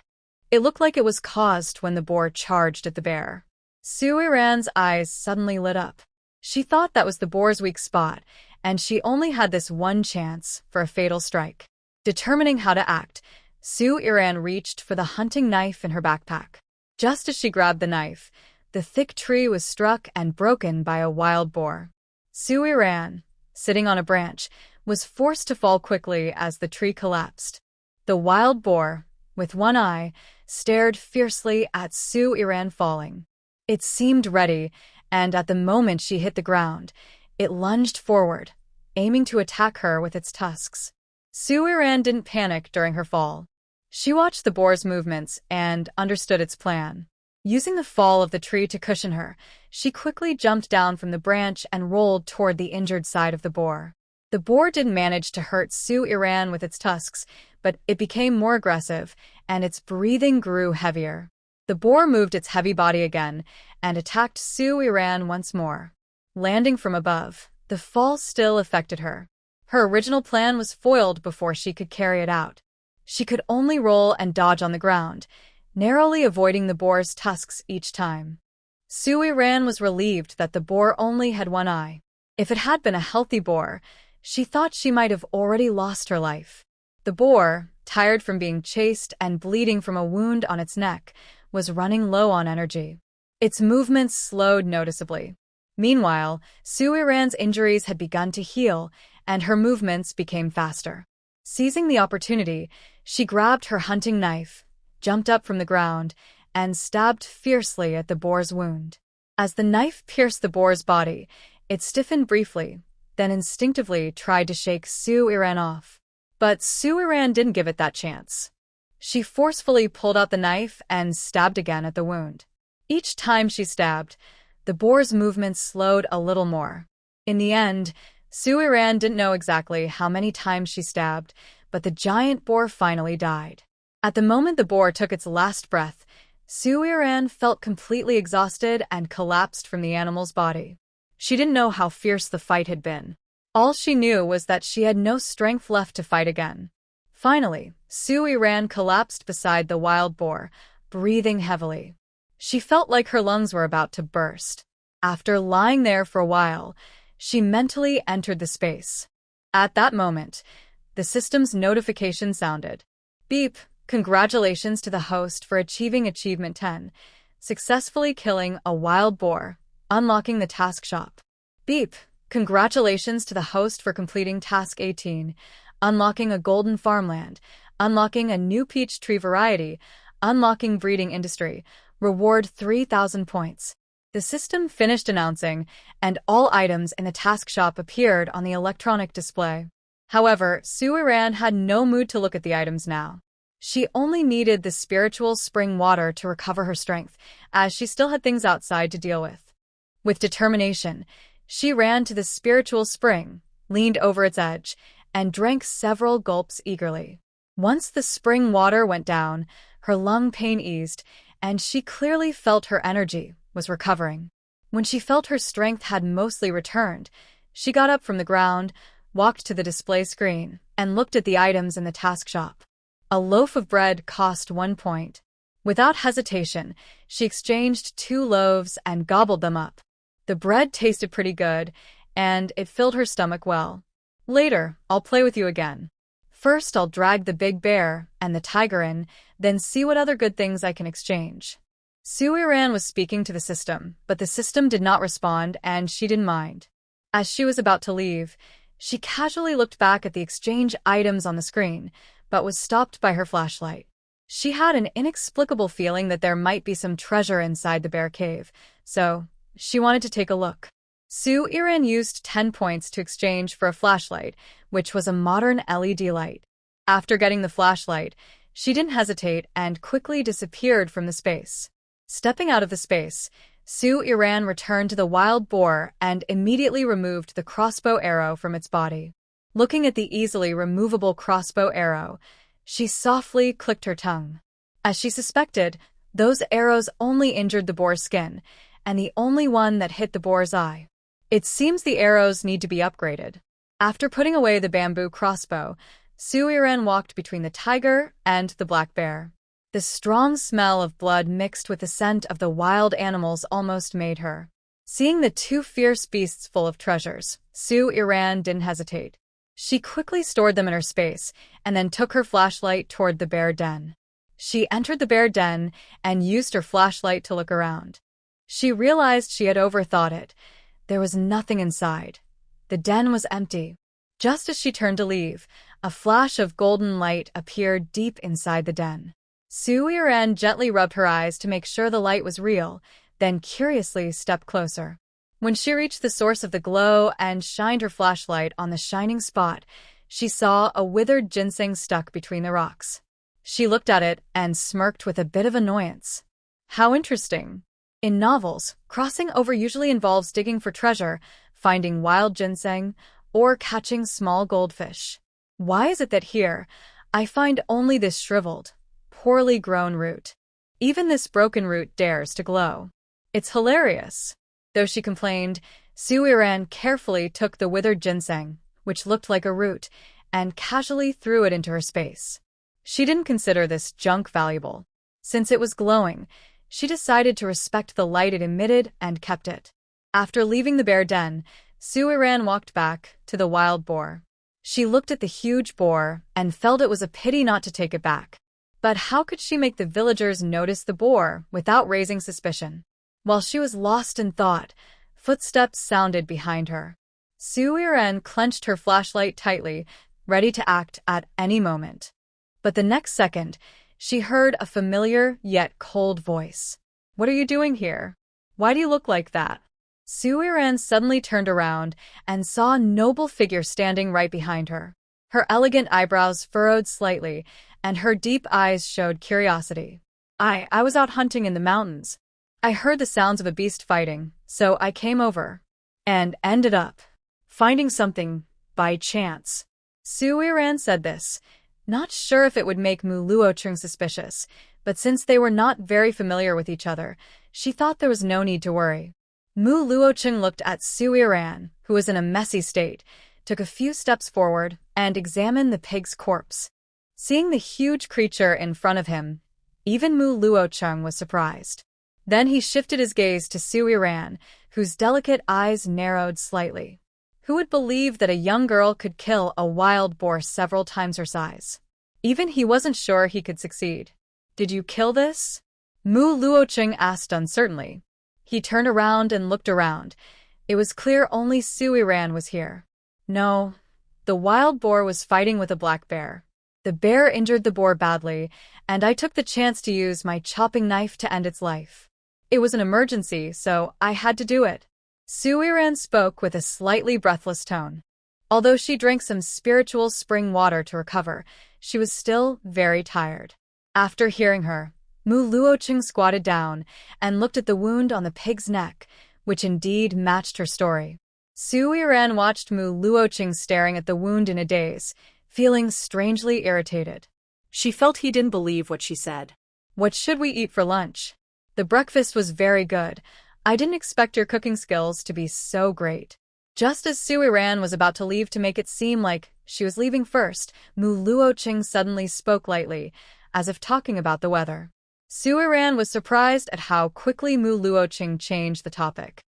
It looked like it was caused when the boar charged at the bear. Su Iran's eyes suddenly lit up. She thought that was the boar's weak spot, and she only had this one chance for a fatal strike. Determining how to act, Su Iran reached for the hunting knife in her backpack. Just as she grabbed the knife, the thick tree was struck and broken by a wild boar. Su Iran, sitting on a branch, was forced to fall quickly as the tree collapsed. The wild boar, with one eye, stared fiercely at Su Iran falling. It seemed ready, and at the moment she hit the ground, it lunged forward, aiming to attack her with its tusks. Su Iran didn't panic during her fall. She watched the boar's movements and understood its plan. Using the fall of the tree to cushion her, she quickly jumped down from the branch and rolled toward the injured side of the boar. The boar didn't manage to hurt Su Iran with its tusks, but it became more aggressive, and its breathing grew heavier. The boar moved its heavy body again and attacked Su Iran once more. Landing from above, the fall still affected her. Her original plan was foiled before she could carry it out. She could only roll and dodge on the ground, narrowly avoiding the boar's tusks each time. Su Iran was relieved that the boar only had one eye. If it had been a healthy boar, she thought she might have already lost her life. The boar, tired from being chased and bleeding from a wound on its neck, was running low on energy. Its movements slowed noticeably. Meanwhile, Su Iran's injuries had begun to heal, and her movements became faster. Seizing the opportunity, she grabbed her hunting knife, jumped up from the ground, and stabbed fiercely at the boar's wound. As the knife pierced the boar's body, it stiffened briefly, then instinctively tried to shake Su Iran off. But Su Iran didn't give it that chance. She forcefully pulled out the knife and stabbed again at the wound. Each time she stabbed, the boar's movements slowed a little more. In the end, Su Iran didn't know exactly how many times she stabbed, but the giant boar finally died. At the moment the boar took its last breath, Su Iran felt completely exhausted and collapsed from the animal's body. She didn't know how fierce the fight had been. All she knew was that she had no strength left to fight again. Finally, Su Iran collapsed beside the wild boar, breathing heavily. She felt like her lungs were about to burst. After lying there for a while, she mentally entered the space. At that moment, the system's notification sounded. Beep, congratulations to the host for achieving Achievement 10, successfully killing a wild boar, unlocking the task shop. Beep, congratulations to the host for completing Task 18, unlocking a golden farmland, unlocking a new peach tree variety, unlocking breeding industry, reward 3,000 points. The system finished announcing, and all items in the task shop appeared on the electronic display. However, Su Iran had no mood to look at the items now. She only needed the spiritual spring water to recover her strength, as she still had things outside to deal with. With determination, she ran to the spiritual spring, leaned over its edge, and drank several gulps eagerly. Once the spring water went down, her lung pain eased, and she clearly felt her energy was recovering. When she felt her strength had mostly returned, she got up from the ground, walked to the display screen, and looked at the items in the task shop. A loaf of bread cost 1 point. Without hesitation, she exchanged 2 loaves and gobbled them up. The bread tasted pretty good, and it filled her stomach well. Later, I'll play with you again. First, I'll drag the big bear and the tiger in, then see what other good things I can exchange. Su Iran was speaking to the system, but the system did not respond, and she didn't mind. As she was about to leave, she casually looked back at the exchange items on the screen, but was stopped by her flashlight. She had an inexplicable feeling that there might be some treasure inside the bear cave, so she wanted to take a look. Su Iran used 10 points to exchange for a flashlight, which was a modern LED light. After getting the flashlight, she didn't hesitate and quickly disappeared from the space. Stepping out of the space, Su Iran returned to the wild boar and immediately removed the crossbow arrow from its body. Looking at the easily removable crossbow arrow, she softly clicked her tongue. As she suspected, those arrows only injured the boar's skin, and the only one that hit the boar's eye. It seems the arrows need to be upgraded. After putting away the bamboo crossbow, Su Iran walked between the tiger and the black bear. The strong smell of blood mixed with the scent of the wild animals almost made her. Seeing the 2 fierce beasts full of treasures, Su Iran didn't hesitate. She quickly stored them in her space and then took her flashlight toward the bear den. She entered the bear den and used her flashlight to look around. She realized she had overthought it. There was nothing inside. The den was empty. Just as she turned to leave, a flash of golden light appeared deep inside the den. Su Iran gently rubbed her eyes to make sure the light was real, then curiously stepped closer. When she reached the source of the glow and shined her flashlight on the shining spot, she saw a withered ginseng stuck between the rocks. She looked at it and smirked with a bit of annoyance. How interesting. In novels, crossing over usually involves digging for treasure, finding wild ginseng, or catching small goldfish. Why is it that here, I find only this shriveled, poorly grown root? Even this broken root dares to glow. It's hilarious. Though she complained, Suiran carefully took the withered ginseng, which looked like a root, and casually threw it into her space. She didn't consider this junk valuable. Since it was glowing, she decided to respect the light it emitted and kept it. After leaving the bear den, Suiran walked back to the wild boar. She looked at the huge boar and felt it was a pity not to take it back. But how could she make the villagers notice the boar without raising suspicion? While she was lost in thought, footsteps sounded behind her. Suiran clenched her flashlight tightly, ready to act at any moment. But the next second, she heard a familiar yet cold voice. "What are you doing here? Why do you look like that?" Suiran suddenly turned around and saw a noble figure standing right behind her. Her elegant eyebrows furrowed slightly, and her deep eyes showed curiosity. I was out hunting in the mountains. I heard the sounds of a beast fighting, so I came over. And ended up finding something by chance." Suiran said this, not sure if it would make Mu Luocheng suspicious, but since they were not very familiar with each other, she thought there was no need to worry. Mu Luocheng looked at Suiran, who was in a messy state, took a few steps forward, and examined the pig's corpse. Seeing the huge creature in front of him, even Mu Luocheng was surprised. Then he shifted his gaze to Suiran, whose delicate eyes narrowed slightly. Who would believe that a young girl could kill a wild boar several times her size? Even he wasn't sure he could succeed. "Did you kill this?" Mu Luocheng asked uncertainly. He turned around and looked around. It was clear only Suiran was here. "No. The wild boar was fighting with a black bear. The bear injured the boar badly, and I took the chance to use my chopping knife to end its life. It was an emergency, so I had to do it." Suiran spoke with a slightly breathless tone. Although she drank some spiritual spring water to recover, she was still very tired. After hearing her, Mu Luocheng squatted down and looked at the wound on the pig's neck, which indeed matched her story. Suiran watched Mu Luocheng staring at the wound in a daze, feeling strangely irritated. She felt he didn't believe what she said. "What should we eat for lunch?" "The breakfast was very good. I didn't expect your cooking skills to be so great." Just as Suiran was about to leave to make it seem like she was leaving first, Mu Luocheng suddenly spoke lightly, as if talking about the weather. Suiran was surprised at how quickly Mu Luocheng changed the topic.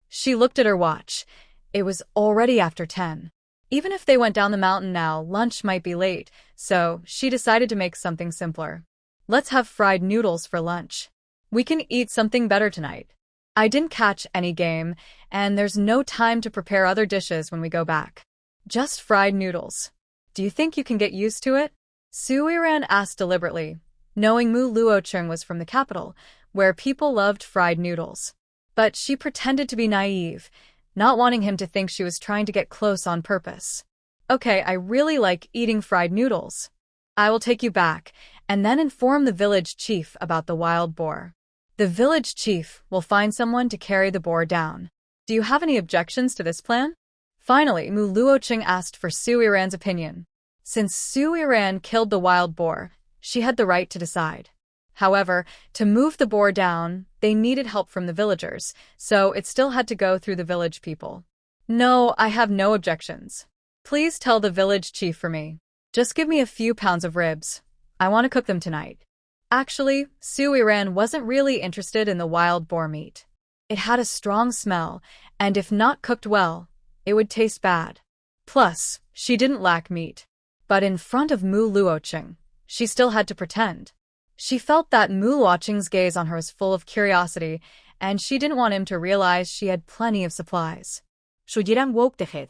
She looked at her watch. It was already after 10. Even if they went down the mountain now, lunch might be late, so she decided to make something simpler. "Let's have fried noodles for lunch. We can eat something better tonight. I didn't catch any game, and there's no time to prepare other dishes when we go back. Just fried noodles. Do you think you can get used to it?" Suiran asked deliberately, knowing Mu Luocheng was from the capital, where people loved fried noodles. But she pretended to be naive, not wanting him to think she was trying to get close on purpose. "Okay, I really like eating fried noodles. I will take you back, and then inform the village chief about the wild boar. The village chief will find someone to carry the boar down. Do you have any objections to this plan?" Finally, Mu Luocheng asked for Suiran's opinion. Since Suiran killed the wild boar, she had the right to decide. However, to move the boar down, they needed help from the villagers, so it still had to go through the village people. "No, I have no objections. Please tell the village chief for me. Just give me a few pounds of ribs. I want to cook them tonight." Actually, Suiran wasn't really interested in the wild boar meat. It had a strong smell, and if not cooked well, it would taste bad. Plus, she didn't lack meat. But in front of Mu Luocheng, she still had to pretend. She felt that Mu Luocheng's gaze on her was full of curiosity, and she didn't want him to realize she had plenty of supplies. Suiran woke the head.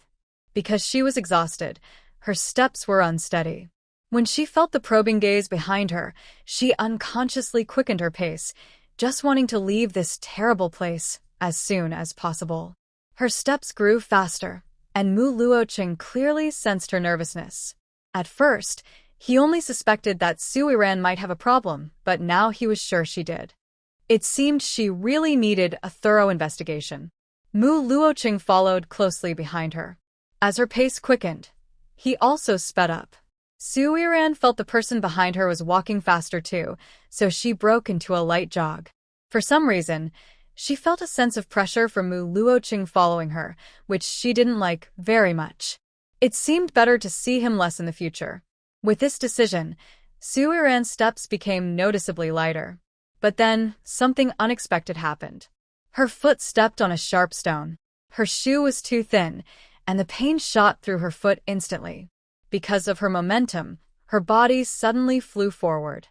Because she was exhausted, her steps were unsteady. When she felt the probing gaze behind her, she unconsciously quickened her pace, just wanting to leave this terrible place as soon as possible. Her steps grew faster, and Mu Luocheng clearly sensed her nervousness. At first, he only suspected that Suiran might have a problem, but now he was sure she did. It seemed she really needed a thorough investigation. Mu Luocheng followed closely behind her. As her pace quickened, he also sped up. Suiran felt the person behind her was walking faster too, so she broke into a light jog. For some reason, she felt a sense of pressure from Mu Luoqing following her, which she didn't like very much. It seemed better to see him less in the future. With this decision, Suiran's steps became noticeably lighter. But then, something unexpected happened. Her foot stepped on a sharp stone. Her shoe was too thin, and the pain shot through her foot instantly. Because of her momentum, her body suddenly flew forward.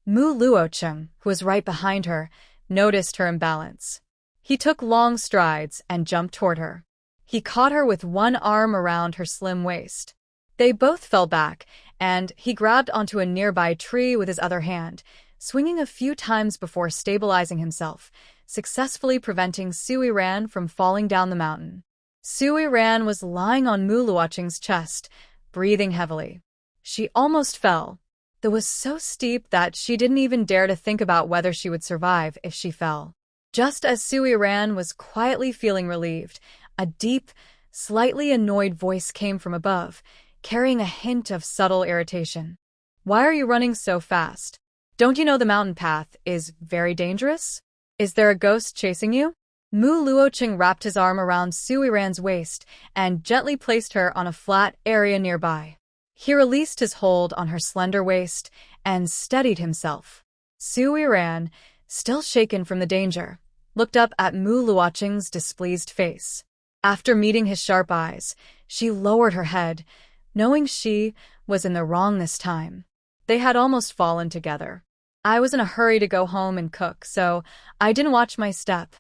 Mu Luoqing, who was right behind her, noticed her imbalance. He took long strides and jumped toward her. He caught her with one arm around her slim waist. They both fell back, and he grabbed onto a nearby tree with his other hand, swinging a few times before stabilizing himself, successfully preventing Suiran from falling down the mountain. Suiran was lying on Mu Luoqing's chest, breathing heavily. She almost fell. It was so steep that she didn't even dare to think about whether she would survive if she fell. Just as Suiran was quietly feeling relieved, a deep, slightly annoyed voice came from above, carrying a hint of subtle irritation. "Why are you running so fast? Don't you know the mountain path is very dangerous? Is there a ghost chasing you?" Mu Luoqing wrapped his arm around Suiran's waist and gently placed her on a flat area nearby. He released his hold on her slender waist and steadied himself. Suiran, still shaken from the danger, looked up at Mu Luoqing's displeased face. After meeting his sharp eyes, she lowered her head, knowing she was in the wrong this time. They had almost fallen together. "I was in a hurry to go home and cook, so I didn't watch my step.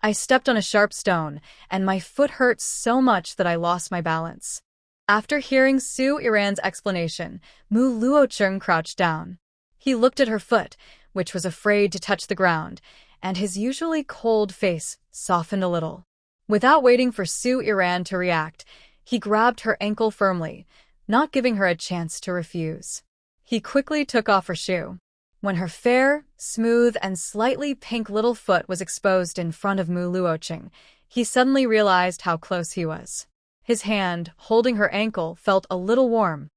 I stepped on a sharp stone, and my foot hurt so much that I lost my balance." After hearing Suiran's explanation, Mu Luoqing crouched down. He looked at her foot, which was afraid to touch the ground, and his usually cold face softened a little. Without waiting for Suiran to react, he grabbed her ankle firmly, not giving her a chance to refuse. He quickly took off her shoe. When her fair, smooth, and slightly pink little foot was exposed in front of Mu Luoqing, he suddenly realized how close he was. His hand, holding her ankle, felt a little warm.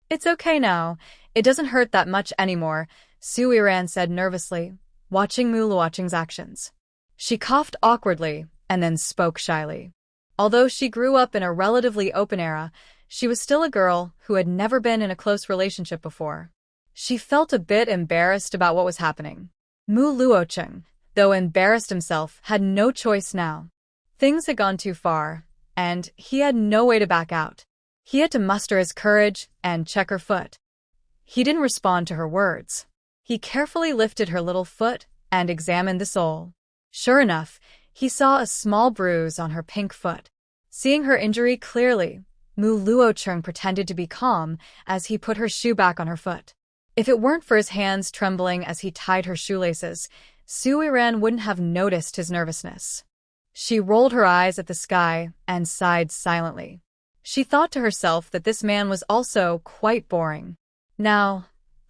It's okay now. It doesn't hurt that much anymore," Suiran said nervously, watching Mu Luoqing's actions. She coughed awkwardly and then spoke shyly. Although she grew up in a relatively open era, she was still a girl who had never been in a close relationship before. She felt a bit embarrassed about what was happening. Mu Luoqing, though embarrassed himself, had no choice now. Things had gone too far, and he had no way to back out. He had to muster his courage and check her foot. He didn't respond to her words. He carefully lifted her little foot and examined the sole. Sure enough, he saw a small bruise on her pink foot. Seeing her injury clearly, Mu Luoqing pretended to be calm as he put her shoe back on her foot. If it weren't for his hands trembling as he tied her shoelaces, Suiran wouldn't have noticed his nervousness. She rolled her eyes at the sky and sighed silently. She thought to herself that this man was also quite boring. Now,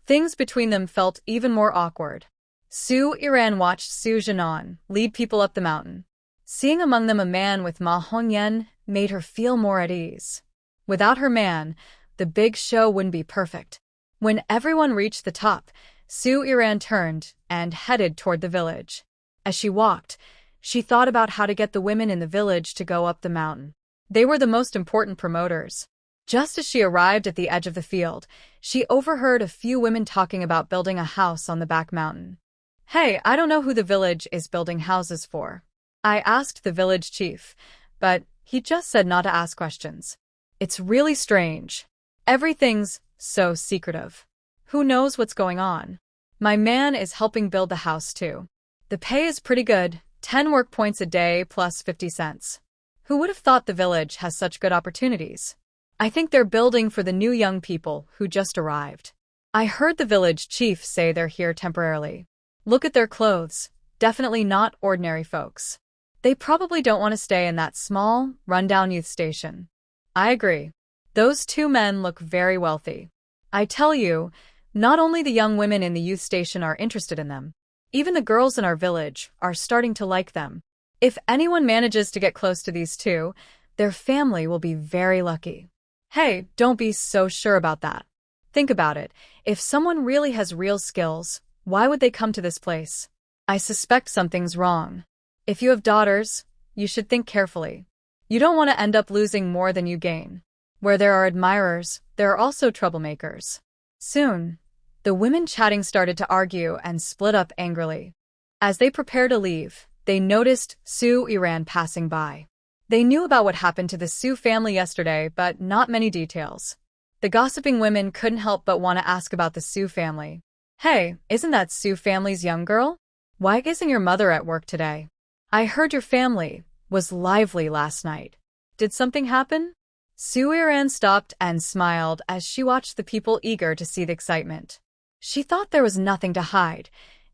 things between them felt even more awkward. Suiran watched Su Jianan lead people up the mountain. Seeing among them a man with Ma Hongyan made her feel more at ease. Without her man, the big show wouldn't be perfect. When everyone reached the top, Suiran turned and headed toward the village. As she walked, she thought about how to get the women in the village to go up the mountain. They were the most important promoters. Just as she arrived at the edge of the field, she overheard a few women talking about building a house on the back mountain. "Hey, I don't know who the village is building houses for. I asked the village chief, but he just said not to ask questions. It's really strange. Everything's so secretive. Who knows what's going on? My man is helping build the house too. The pay is pretty good, 10 work points a day plus 50 cents. Who would have thought the village has such good opportunities? I think they're building for the new young people who just arrived. I heard the village chief say they're here temporarily. Look at their clothes, definitely not ordinary folks. They probably don't want to stay in that small, rundown youth station." "I agree. Those two men look very wealthy. I tell you, not only the young women in the youth station are interested in them, even the girls in our village are starting to like them. If anyone manages to get close to these two, Their family will be very lucky. Hey, don't be so sure about that. Think about it. If someone really has real skills, why would they come to this place? I suspect something's wrong. If you have daughters, you should think carefully. You don't want to end up losing more than you gain. Where there are admirers, there are also troublemakers. Soon, the women chatting started to argue and split up angrily. As they prepared to leave, they noticed Su Iran passing by. They knew about what happened to the Su family yesterday, but not many details. The gossiping women couldn't help but want to ask about the Su family. Hey, isn't that Su family's young girl? Why isn't your mother at work today? I heard your family was lively last night. Did something happen? Su Iran stopped and smiled as she watched the people eager to see the excitement. She thought there was nothing to hide.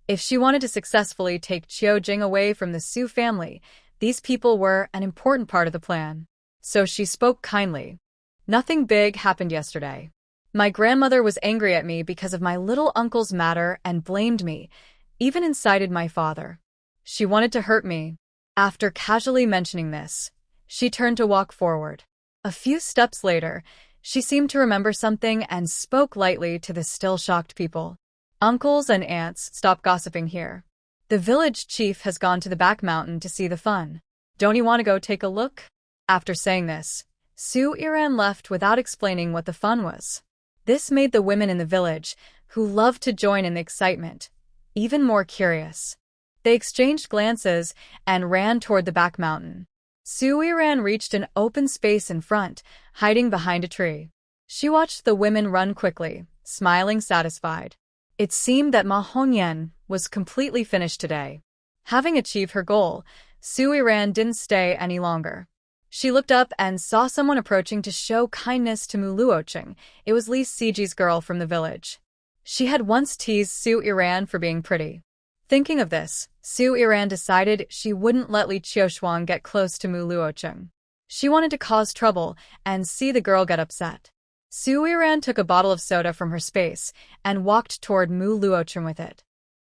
If she wanted to successfully take Qiujing away from the Su family, these people were an important part of the plan. So she spoke kindly. Nothing big happened yesterday. My grandmother was angry at me because of my little uncle's matter and blamed me, even incited my father. She wanted to hurt me. After casually mentioning this, she turned to walk forward. A few steps later, she seemed to remember something and spoke lightly to the still shocked people. Uncles and aunts, stop gossiping here. The village chief has gone to the back mountain to see the fun. Don't you want to go take a look? After saying this, Su Iran left without explaining what the fun was. This made the women in the village, who loved to join in the excitement, even more curious. They exchanged glances and ran toward the back mountain. Su Iran reached an open space in front, hiding behind a tree. She watched the women run quickly, smiling satisfied. It seemed that Ma Hongyan was completely finished today. Having achieved her goal, Su Iran didn't stay any longer. She looked up and saw someone approaching to show kindness to Mu Luocheng. It was Li Siji's girl from the village. She had once teased Su Iran for being pretty. Thinking of this, Su Iran decided she wouldn't let Li Qiushuang get close to Mu Luocheng. She wanted to cause trouble and see the girl get upset. Su Iran took a bottle of soda from her space and walked toward Mu Luocheng with it.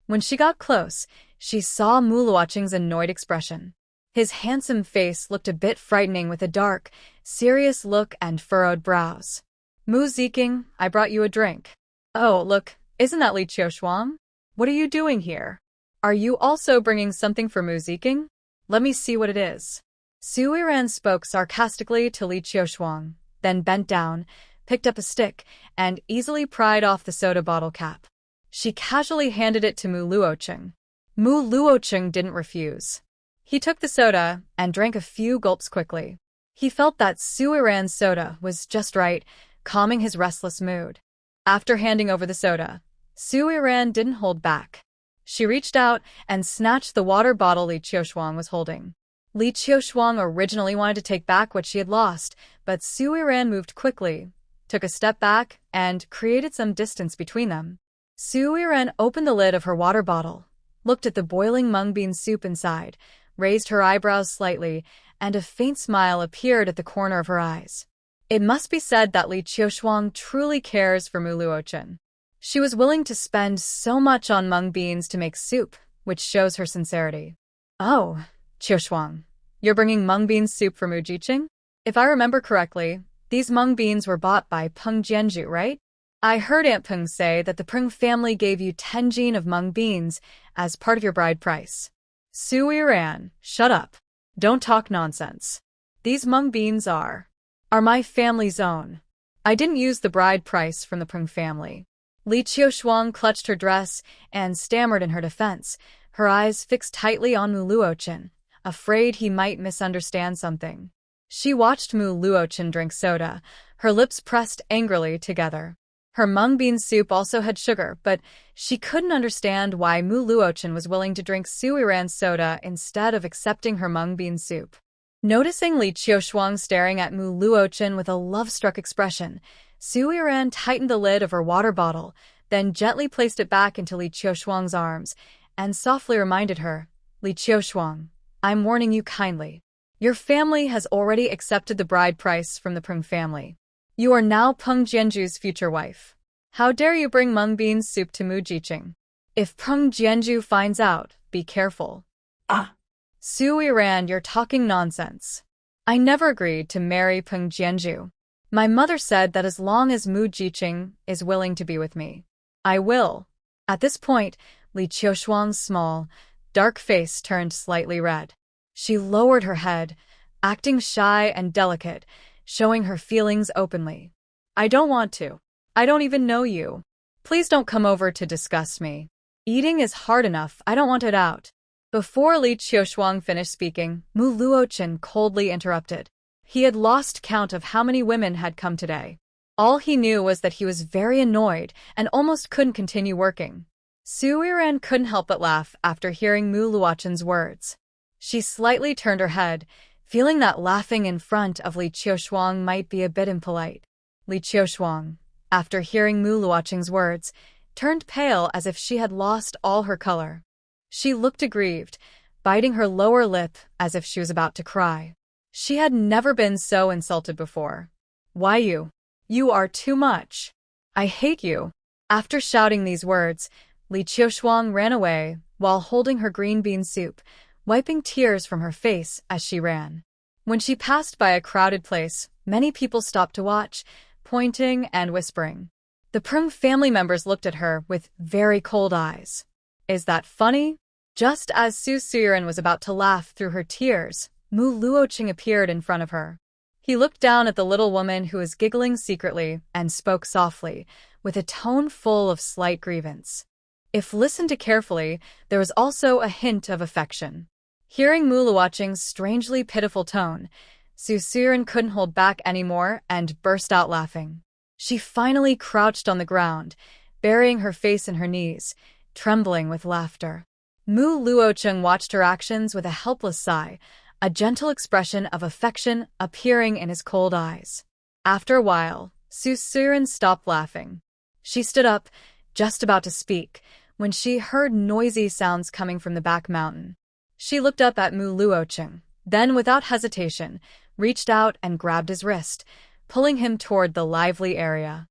When she got close, she saw Mu Luocheng's annoyed expression. His handsome face looked a bit frightening with a dark, serious look and furrowed brows. Mu Ziking, I brought you a drink. Oh, look, isn't that Li Qiushuang? What are you doing here? Are you also bringing something for Mu Ziking? Let me see what it is. Su Iran spoke sarcastically to Li Qiushuang, then bent down, picked up a stick, and easily pried off the soda bottle cap. She casually handed it to Mu Luocheng. Mu Luocheng didn't refuse. He took the soda and drank a few gulps quickly. He felt that Su Iran's soda was just right, calming his restless mood. After handing over the soda, Su Iran didn't hold back. She reached out and snatched the water bottle Li Qiushuang was holding. Li Qiushuang originally wanted to take back what she had lost, but Su Iran moved quickly, took a step back, and created some distance between them. Su Iran opened the lid of her water bottle, looked at the boiling mung bean soup inside, raised her eyebrows slightly, and a faint smile appeared at the corner of her eyes. It must be said that Li Qiushuang truly cares for Mu Luocheng. She was willing to spend so much on mung beans to make soup, which shows her sincerity. Oh, Qiushuang, you're bringing mung bean soup for Mu Ziking? If I remember correctly, these mung beans were bought by Peng Jianju, right? I heard Aunt Peng say that the Peng family gave you 10 jin of mung beans as part of your bride price. Su Iran, shut up. Don't talk nonsense. These mung beans are my family's own. I didn't use the bride price from the Peng family. Li Qiushuang clutched her dress and stammered in her defense, her eyes fixed tightly on Mu Luocheng, afraid he might misunderstand something. She watched Mu Luocheng drink soda, her lips pressed angrily together. Her mung bean soup also had sugar, but she couldn't understand why Mu Luocheng was willing to drink Su Iran's soda instead of accepting her mung bean soup. Noticing Li Qiushuang staring at Mu Luocheng with a love-struck expression, Su Iran tightened the lid of her water bottle, then gently placed it back into Li Qiushuang's arms, and softly reminded her, Li Qiushuang, I'm warning you kindly. Your family has already accepted the bride price from the Peng family. You are now Peng Jianju's future wife. How dare you bring mung bean soup to Mu Ziking? If Peng Jianju finds out, be careful. Ah! Su Iran, you're talking nonsense. I never agreed to marry Peng Jianzhu. My mother said that as long as Mu Jiqing is willing to be with me, I will. At this point, Li Qiushuang's small, dark face turned slightly red. She lowered her head, acting shy and delicate, showing her feelings openly. I don't want to. I don't even know you. Please don't come over to disgust me. Eating is hard enough, I don't want it out. Before Li Qiushuang finished speaking, Mu Luochen coldly interrupted. He had lost count of how many women had come today. All he knew was that he was very annoyed and almost couldn't continue working. Su Yiran couldn't help but laugh after hearing Mu Luochen's words. She slightly turned her head, feeling that laughing in front of Li Qiushuang might be a bit impolite. Li Qiushuang, after hearing Mu Luochen's words, turned pale as if she had lost all her color. She looked aggrieved, biting her lower lip as if she was about to cry. She had never been so insulted before. Why you? You are too much. I hate you. After shouting these words, Li Qiushuang ran away while holding her green bean soup, wiping tears from her face as she ran. When she passed by a crowded place, many people stopped to watch, pointing and whispering. The Peng family members looked at her with very cold eyes. Is that funny? Just as Su Yiran was about to laugh through her tears, Mu Luoqing appeared in front of her. He looked down at the little woman who was giggling secretly and spoke softly, with a tone full of slight grievance. If listened to carefully, there was also a hint of affection. Hearing Mu Luoqing's strangely pitiful tone, Su Yiran couldn't hold back anymore and burst out laughing. She finally crouched on the ground, burying her face in her knees, trembling with laughter. Mu Luoqing watched her actions with a helpless sigh, a gentle expression of affection appearing in his cold eyes. After a while, Su Yiran stopped laughing. She stood up, just about to speak, when she heard noisy sounds coming from the back mountain. She looked up at Mu Luoqing, then without hesitation, reached out and grabbed his wrist, pulling him toward the lively area.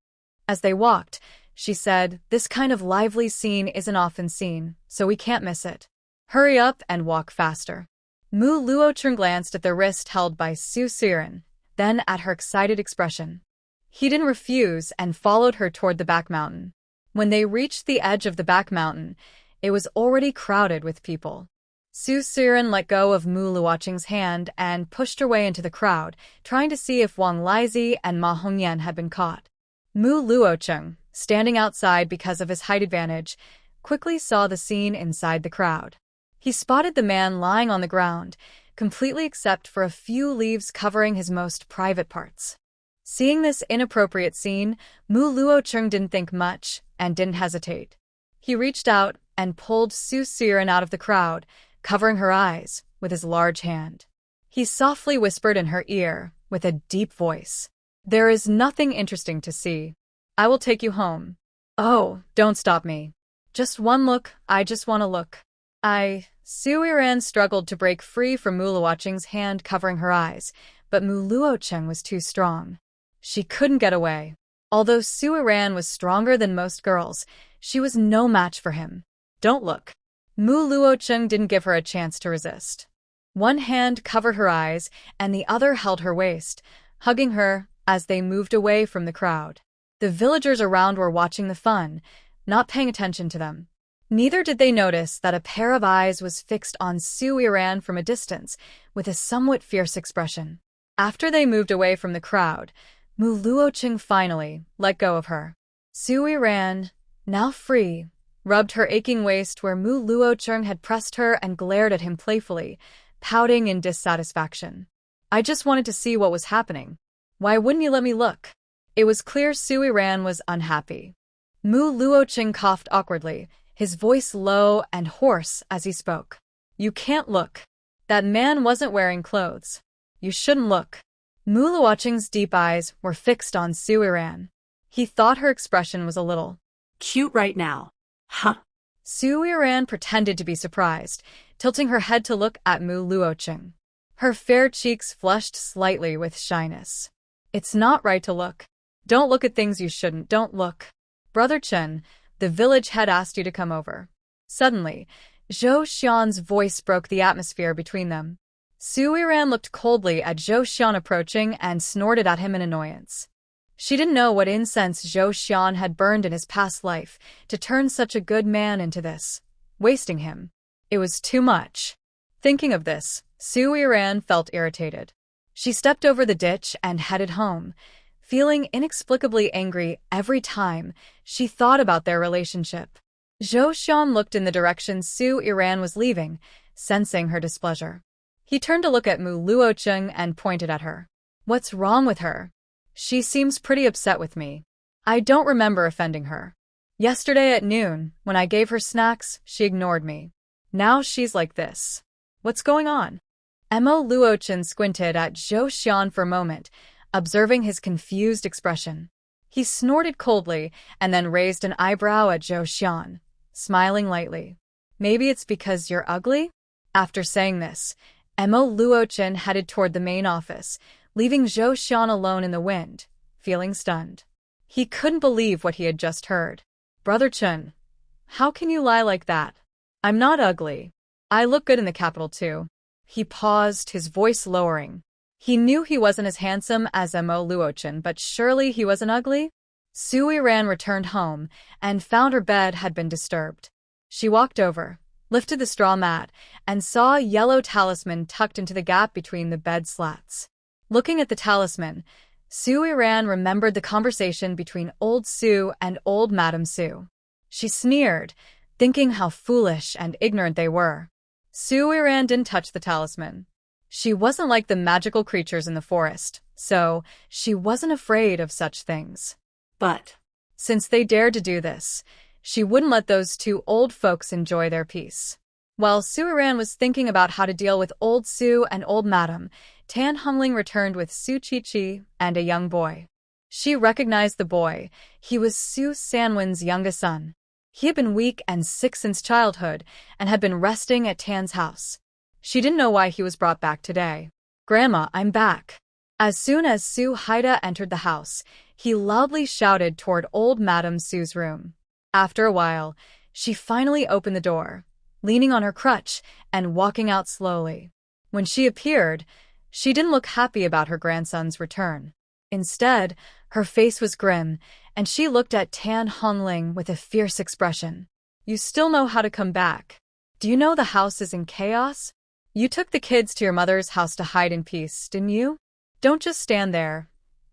As they walked, she said, "This kind of lively scene isn't often seen, so we can't miss it. Hurry up and walk faster." Mu Luoqing glanced at the wrist held by Su Yiran, then at her excited expression. He didn't refuse and followed her toward the back mountain. When they reached the edge of the back mountain, it was already crowded with people. Su Yiran let go of Mu Luoqing's hand and pushed her way into the crowd, trying to see if Wang Lizi and Ma Hongyan had been caught. Mu Luoqing, standing outside because of his height advantage, quickly saw the scene inside the crowd. He spotted the man lying on the ground, completely except for a few leaves covering his most private parts. Seeing this inappropriate scene, Mu Luoqing didn't think much and didn't hesitate. He reached out and pulled Su Yiran out of the crowd, covering her eyes with his large hand. He softly whispered in her ear with a deep voice, "There is nothing interesting to see. I will take you home. Oh, don't stop me. Just one look, I just want to look." Su Yiran struggled to break free from Mu Luoqing's hand covering her eyes, but Mu Luoqing was too strong. She couldn't get away. Although Su Yiran was stronger than most girls, she was no match for him. "Don't look." Mu Luoqing didn't give her a chance to resist. One hand covered her eyes and the other held her waist, hugging her as they moved away from the crowd. The villagers around were watching the fun, not paying attention to them. Neither did they notice that a pair of eyes was fixed on Su Yiran from a distance, with a somewhat fierce expression. After they moved away from the crowd, Mu Luoqing finally let go of her. Su Yiran, now free, rubbed her aching waist where Mu Luoqing had pressed her and glared at him playfully, pouting in dissatisfaction. "I just wanted to see what was happening. Why wouldn't you let me look?" It was clear Su Yiran was unhappy. Mu Luoqing coughed awkwardly, his voice low and hoarse as he spoke. "You can't look. That man wasn't wearing clothes. You shouldn't look." Mu Luoqing's deep eyes were fixed on Su Yiran. He thought her expression was a little Cute right now. Huh. Su Yiran pretended to be surprised, tilting her head to look at Mu Luoqing. Her fair cheeks flushed slightly with shyness. "It's not right to look. Don't look at things you shouldn't. Don't look. Brother Chen, the village head asked you to come over." Suddenly, Zhou Xian's voice broke the atmosphere between them. Su Yiran looked coldly at Zhou Xian approaching and snorted at him in annoyance. She didn't know what incense Zhou Xian had burned in his past life to turn such a good man into this, wasting him. It was too much. Thinking of this, Su Yiran felt irritated. She stepped over the ditch and headed home, feeling inexplicably angry every time she thought about their relationship. Zhou Xian looked in the direction Su Yiran was leaving, sensing her displeasure. He turned to look at Mu Luocheng and pointed at her. What's wrong with her? She seems pretty upset with me. I don't remember offending her. Yesterday at noon, when I gave her snacks, she ignored me. Now she's like this. What's going on? Mo Luochen squinted at Zhou Xian for a moment, observing his confused expression. He snorted coldly and then raised an eyebrow at Zhou Xian, smiling lightly. Maybe it's because you're ugly? After saying this, Mo Luochen headed toward the main office, leaving Zhou Xian alone in the wind, feeling stunned. He couldn't believe what he had just heard. Brother Chen, how can you lie like that? I'm not ugly. I look good in the capital too. He paused, his voice lowering. He knew he wasn't as handsome as Mo Luochen, but surely he wasn't ugly? Su Yiran returned home and found her bed had been disturbed. She walked over, lifted the straw mat, and saw a yellow talisman tucked into the gap between the bed slats. Looking at the talisman, Su Yiran remembered the conversation between old Su and old Madame Su. She sneered, thinking how foolish and ignorant they were. Su Yiran didn't touch the talisman. She wasn't like the magical creatures in the forest, so she wasn't afraid of such things. But since they dared to do this, she wouldn't let those two old folks enjoy their peace. While Su Yiran was thinking about how to deal with old Su and old Madame, Tan Hongling returned with Su Qiqi and a young boy. She recognized the boy. He was Su Sanwen's youngest son. He had been weak and sick since childhood and had been resting at Tan's house. She didn't know why he was brought back today. Grandma, I'm back. As soon as Su Haida entered the house, he loudly shouted toward old Madame Su's room. After a while, she finally opened the door, leaning on her crutch and walking out slowly. When she appeared, she didn't look happy about her grandson's return. Instead, her face was grim, and she looked at Tan Hongling with a fierce expression. You still know how to come back. Do you know the house is in chaos? You took the kids to your mother's house to hide in peace, didn't you? Don't just stand there.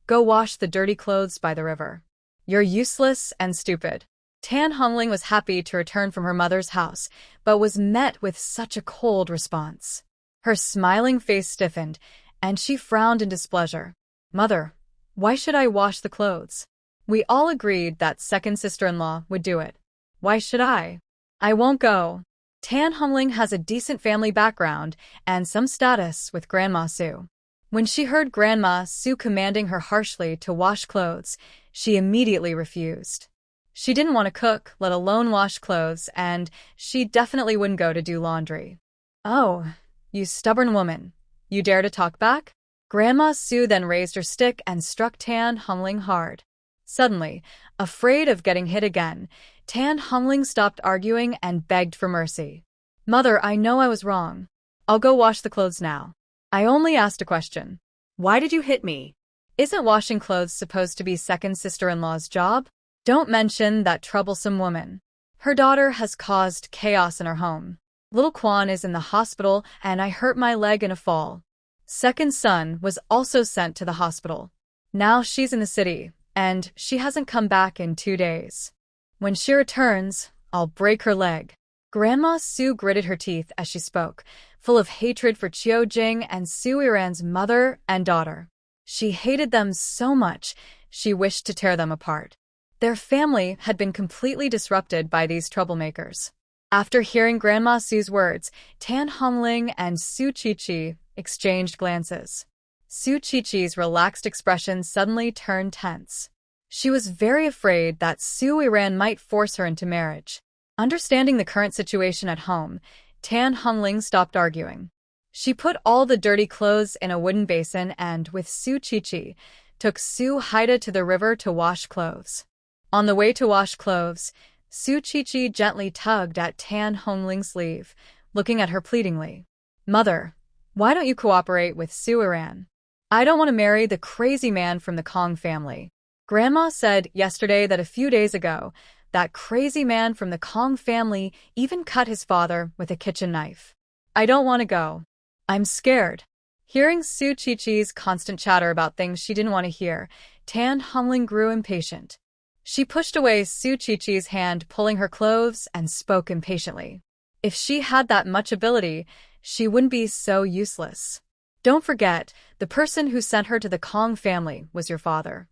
Go wash the dirty clothes by the river. You're useless and stupid. Tan Hongling was happy to return from her mother's house, but was met with such a cold response. Her smiling face stiffened, and she frowned in displeasure. Mother, why should I wash the clothes? We all agreed that second sister-in-law would do it. Why should I? I won't go. Tan Hongling has a decent family background and some status with Grandma Su. When she heard Grandma Su commanding her harshly to wash clothes, she immediately refused. She didn't want to cook, let alone wash clothes, and she definitely wouldn't go to do laundry. Oh, you stubborn woman. You dare to talk back? Grandma Su then raised her stick and struck Tan Hongling hard. Suddenly, afraid of getting hit again, Tan Hongling stopped arguing and begged for mercy. Mother, I know I was wrong. I'll go wash the clothes now. I only asked a question. why did you hit me? Isn't washing clothes supposed to be second sister-in-law's job? Don't mention that troublesome woman. Her daughter has caused chaos in her home. Little Quan is in the hospital and I hurt my leg in a fall. Second son was also sent to the hospital. Now she's in the city, and she hasn't come back in 2 days. When she returns, I'll break her leg. Grandma Su gritted her teeth as she spoke, full of hatred for Qiu Jing and Su Yiran's mother and daughter. She hated them so much, she wished to tear them apart. Their family had been completely disrupted by these troublemakers. After hearing Grandma Su's words, Tan Hongling and Su Qiqi exchanged glances. Su Qiqi's relaxed expression suddenly turned tense. She was very afraid that Su Yiran might force her into marriage. Understanding the current situation at home, Tan Hongling stopped arguing. She put all the dirty clothes in a wooden basin and, with Su Qiqi, took Su Haida to the river to wash clothes. On the way to wash clothes, Su Qiqi gently tugged at Tan Hongling's sleeve, looking at her pleadingly. Mother, Why don't you cooperate with Suiran? I don't want to marry the crazy man from the Kong family. Grandma said yesterday that a few days ago, that crazy man from the Kong family even cut his father with a kitchen knife. I don't want to go. I'm scared. Hearing Su Chi-Chi's constant chatter about things she didn't want to hear, Tan Hongling grew impatient. She pushed away Su Chi-Chi's hand, pulling her clothes, and spoke impatiently. If she had that much ability, she wouldn't be so useless. Don't forget, the person who sent her to the Kong family was your father.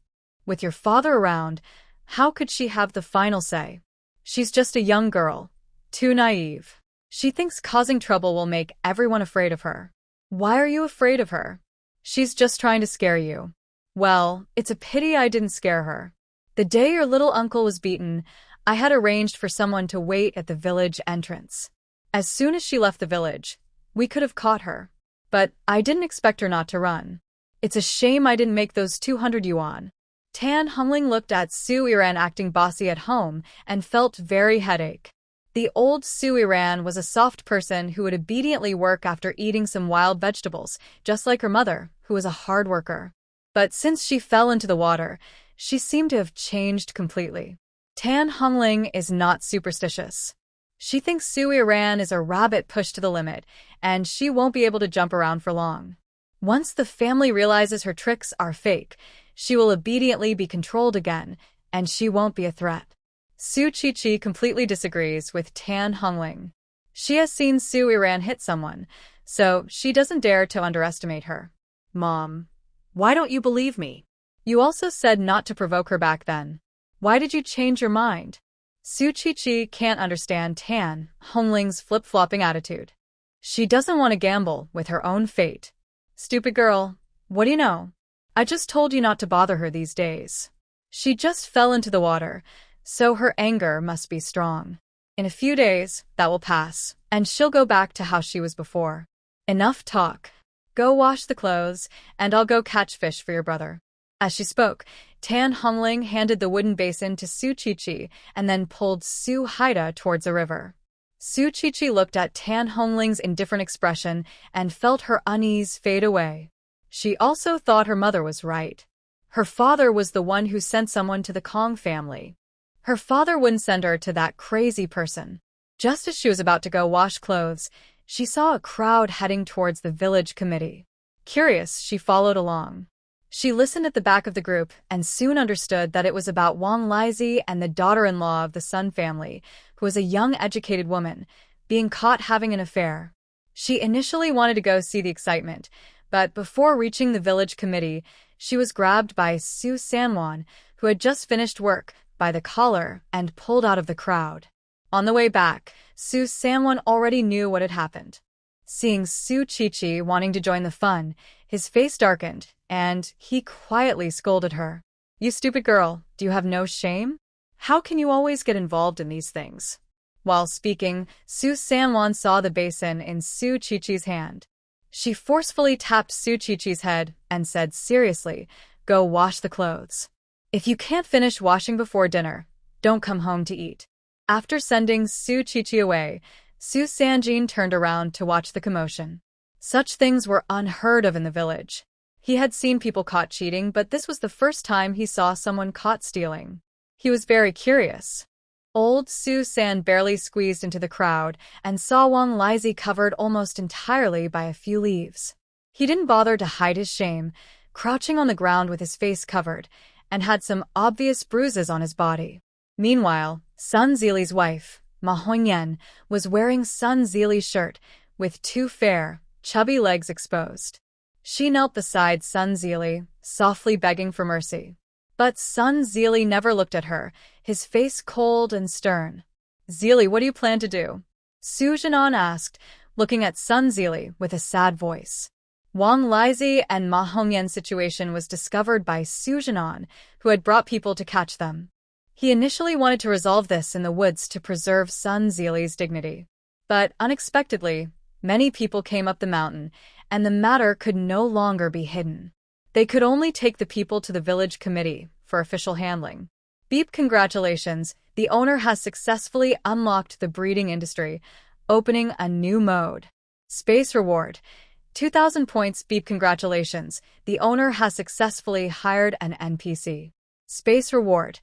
With your father around, how could she have the final say? She's just a young girl, too naive. She thinks causing trouble will make everyone afraid of her. Why are you afraid of her? She's just trying to scare you. Well, it's a pity I didn't scare her. The day your little uncle was beaten, I had arranged for someone to wait at the village entrance. As soon as she left the village, we could have caught her. But I didn't expect her not to run. It's a shame I didn't make those 200 yuan. Tan Hongling looked at Su Iran acting bossy at home and felt very headache. The old Su Iran was a soft person who would obediently work after eating some wild vegetables, just like her mother, who was a hard worker. But since she fell into the water, she seemed to have changed completely. Tan Hongling is not superstitious. She thinks Su Iran is a rabbit pushed to the limit, and she won't be able to jump around for long. Once the family realizes her tricks are fake, she will obediently be controlled again, and she won't be a threat. Su Chi-Chi completely disagrees with Tan Hongling. She has seen Su Iran hit someone, so she doesn't dare to underestimate her. Mom, why don't you believe me? You also said not to provoke her back then. Why did you change your mind? Su Chi-Chi can't understand Tan Hongling's flip-flopping attitude. She doesn't want to gamble with her own fate. Stupid girl, what do you know? I just told you not to bother her these days. She just fell into the water, so her anger must be strong. In a few days, that will pass, and she'll go back to how she was before. Enough talk. Go wash the clothes, and I'll go catch fish for your brother. As she spoke, Tan Hongling handed the wooden basin to Su Chi-Chi and then pulled Su Haida towards the river. Su Chi-Chi looked at Tan Hongling's indifferent expression and felt her unease fade away. She also thought her mother was right. Her father was the one who sent someone to the Kong family. Her father wouldn't send her to that crazy person. Just as she was about to go wash clothes, she saw a crowd heading towards the village committee. Curious, she followed along. She listened at the back of the group and soon understood that it was about Wang Lizi and the daughter-in-law of the Sun family, who was a young educated woman, being caught having an affair. She initially wanted to go see the excitement, but before reaching the village committee, she was grabbed by Su Sanwan, who had just finished work, by the collar and pulled out of the crowd. On the way back, Su Sanwan already knew what had happened. Seeing Su Chi-Chi wanting to join the fun, his face darkened, and he quietly scolded her. You stupid girl, do you have no shame? How can you always get involved in these things? While speaking, Su Sanwan saw the basin in Su Chi-Chi's hand. She forcefully tapped Su Chi-Chi's head and said seriously, go wash the clothes. If you can't finish washing before dinner, don't come home to eat. After sending Su Chi-Chi away, Su Sanjin turned around to watch the commotion. Such things were unheard of in the village. He had seen people caught cheating, but this was the first time he saw someone caught stealing. He was very curious. Old Su San barely squeezed into the crowd and saw Wang Lizi covered almost entirely by a few leaves. He didn't bother to hide his shame, crouching on the ground with his face covered, and had some obvious bruises on his body. Meanwhile, Sun Zili's wife, Ma Hongyan, was wearing Sun Zili's shirt, with two fair, chubby legs exposed. She knelt beside Sun Zili, softly begging for mercy. But Sun Zili never looked at her, his face cold and stern. Zili, what do you plan to do? Su Jinan asked, looking at Sun Zili with a sad voice. Wang Lizi and Ma Hongyan's situation was discovered by Su Jinan, who had brought people to catch them. He initially wanted to resolve this in the woods to preserve Sun Zili's dignity. But unexpectedly, many people came up the mountain, and the matter could no longer be hidden. They could only take the people to the village committee for official handling. Beep, congratulations, the owner has successfully unlocked the breeding industry, opening a new mode. Space reward, 2,000 points, beep, congratulations. The owner has successfully hired an NPC. Space reward.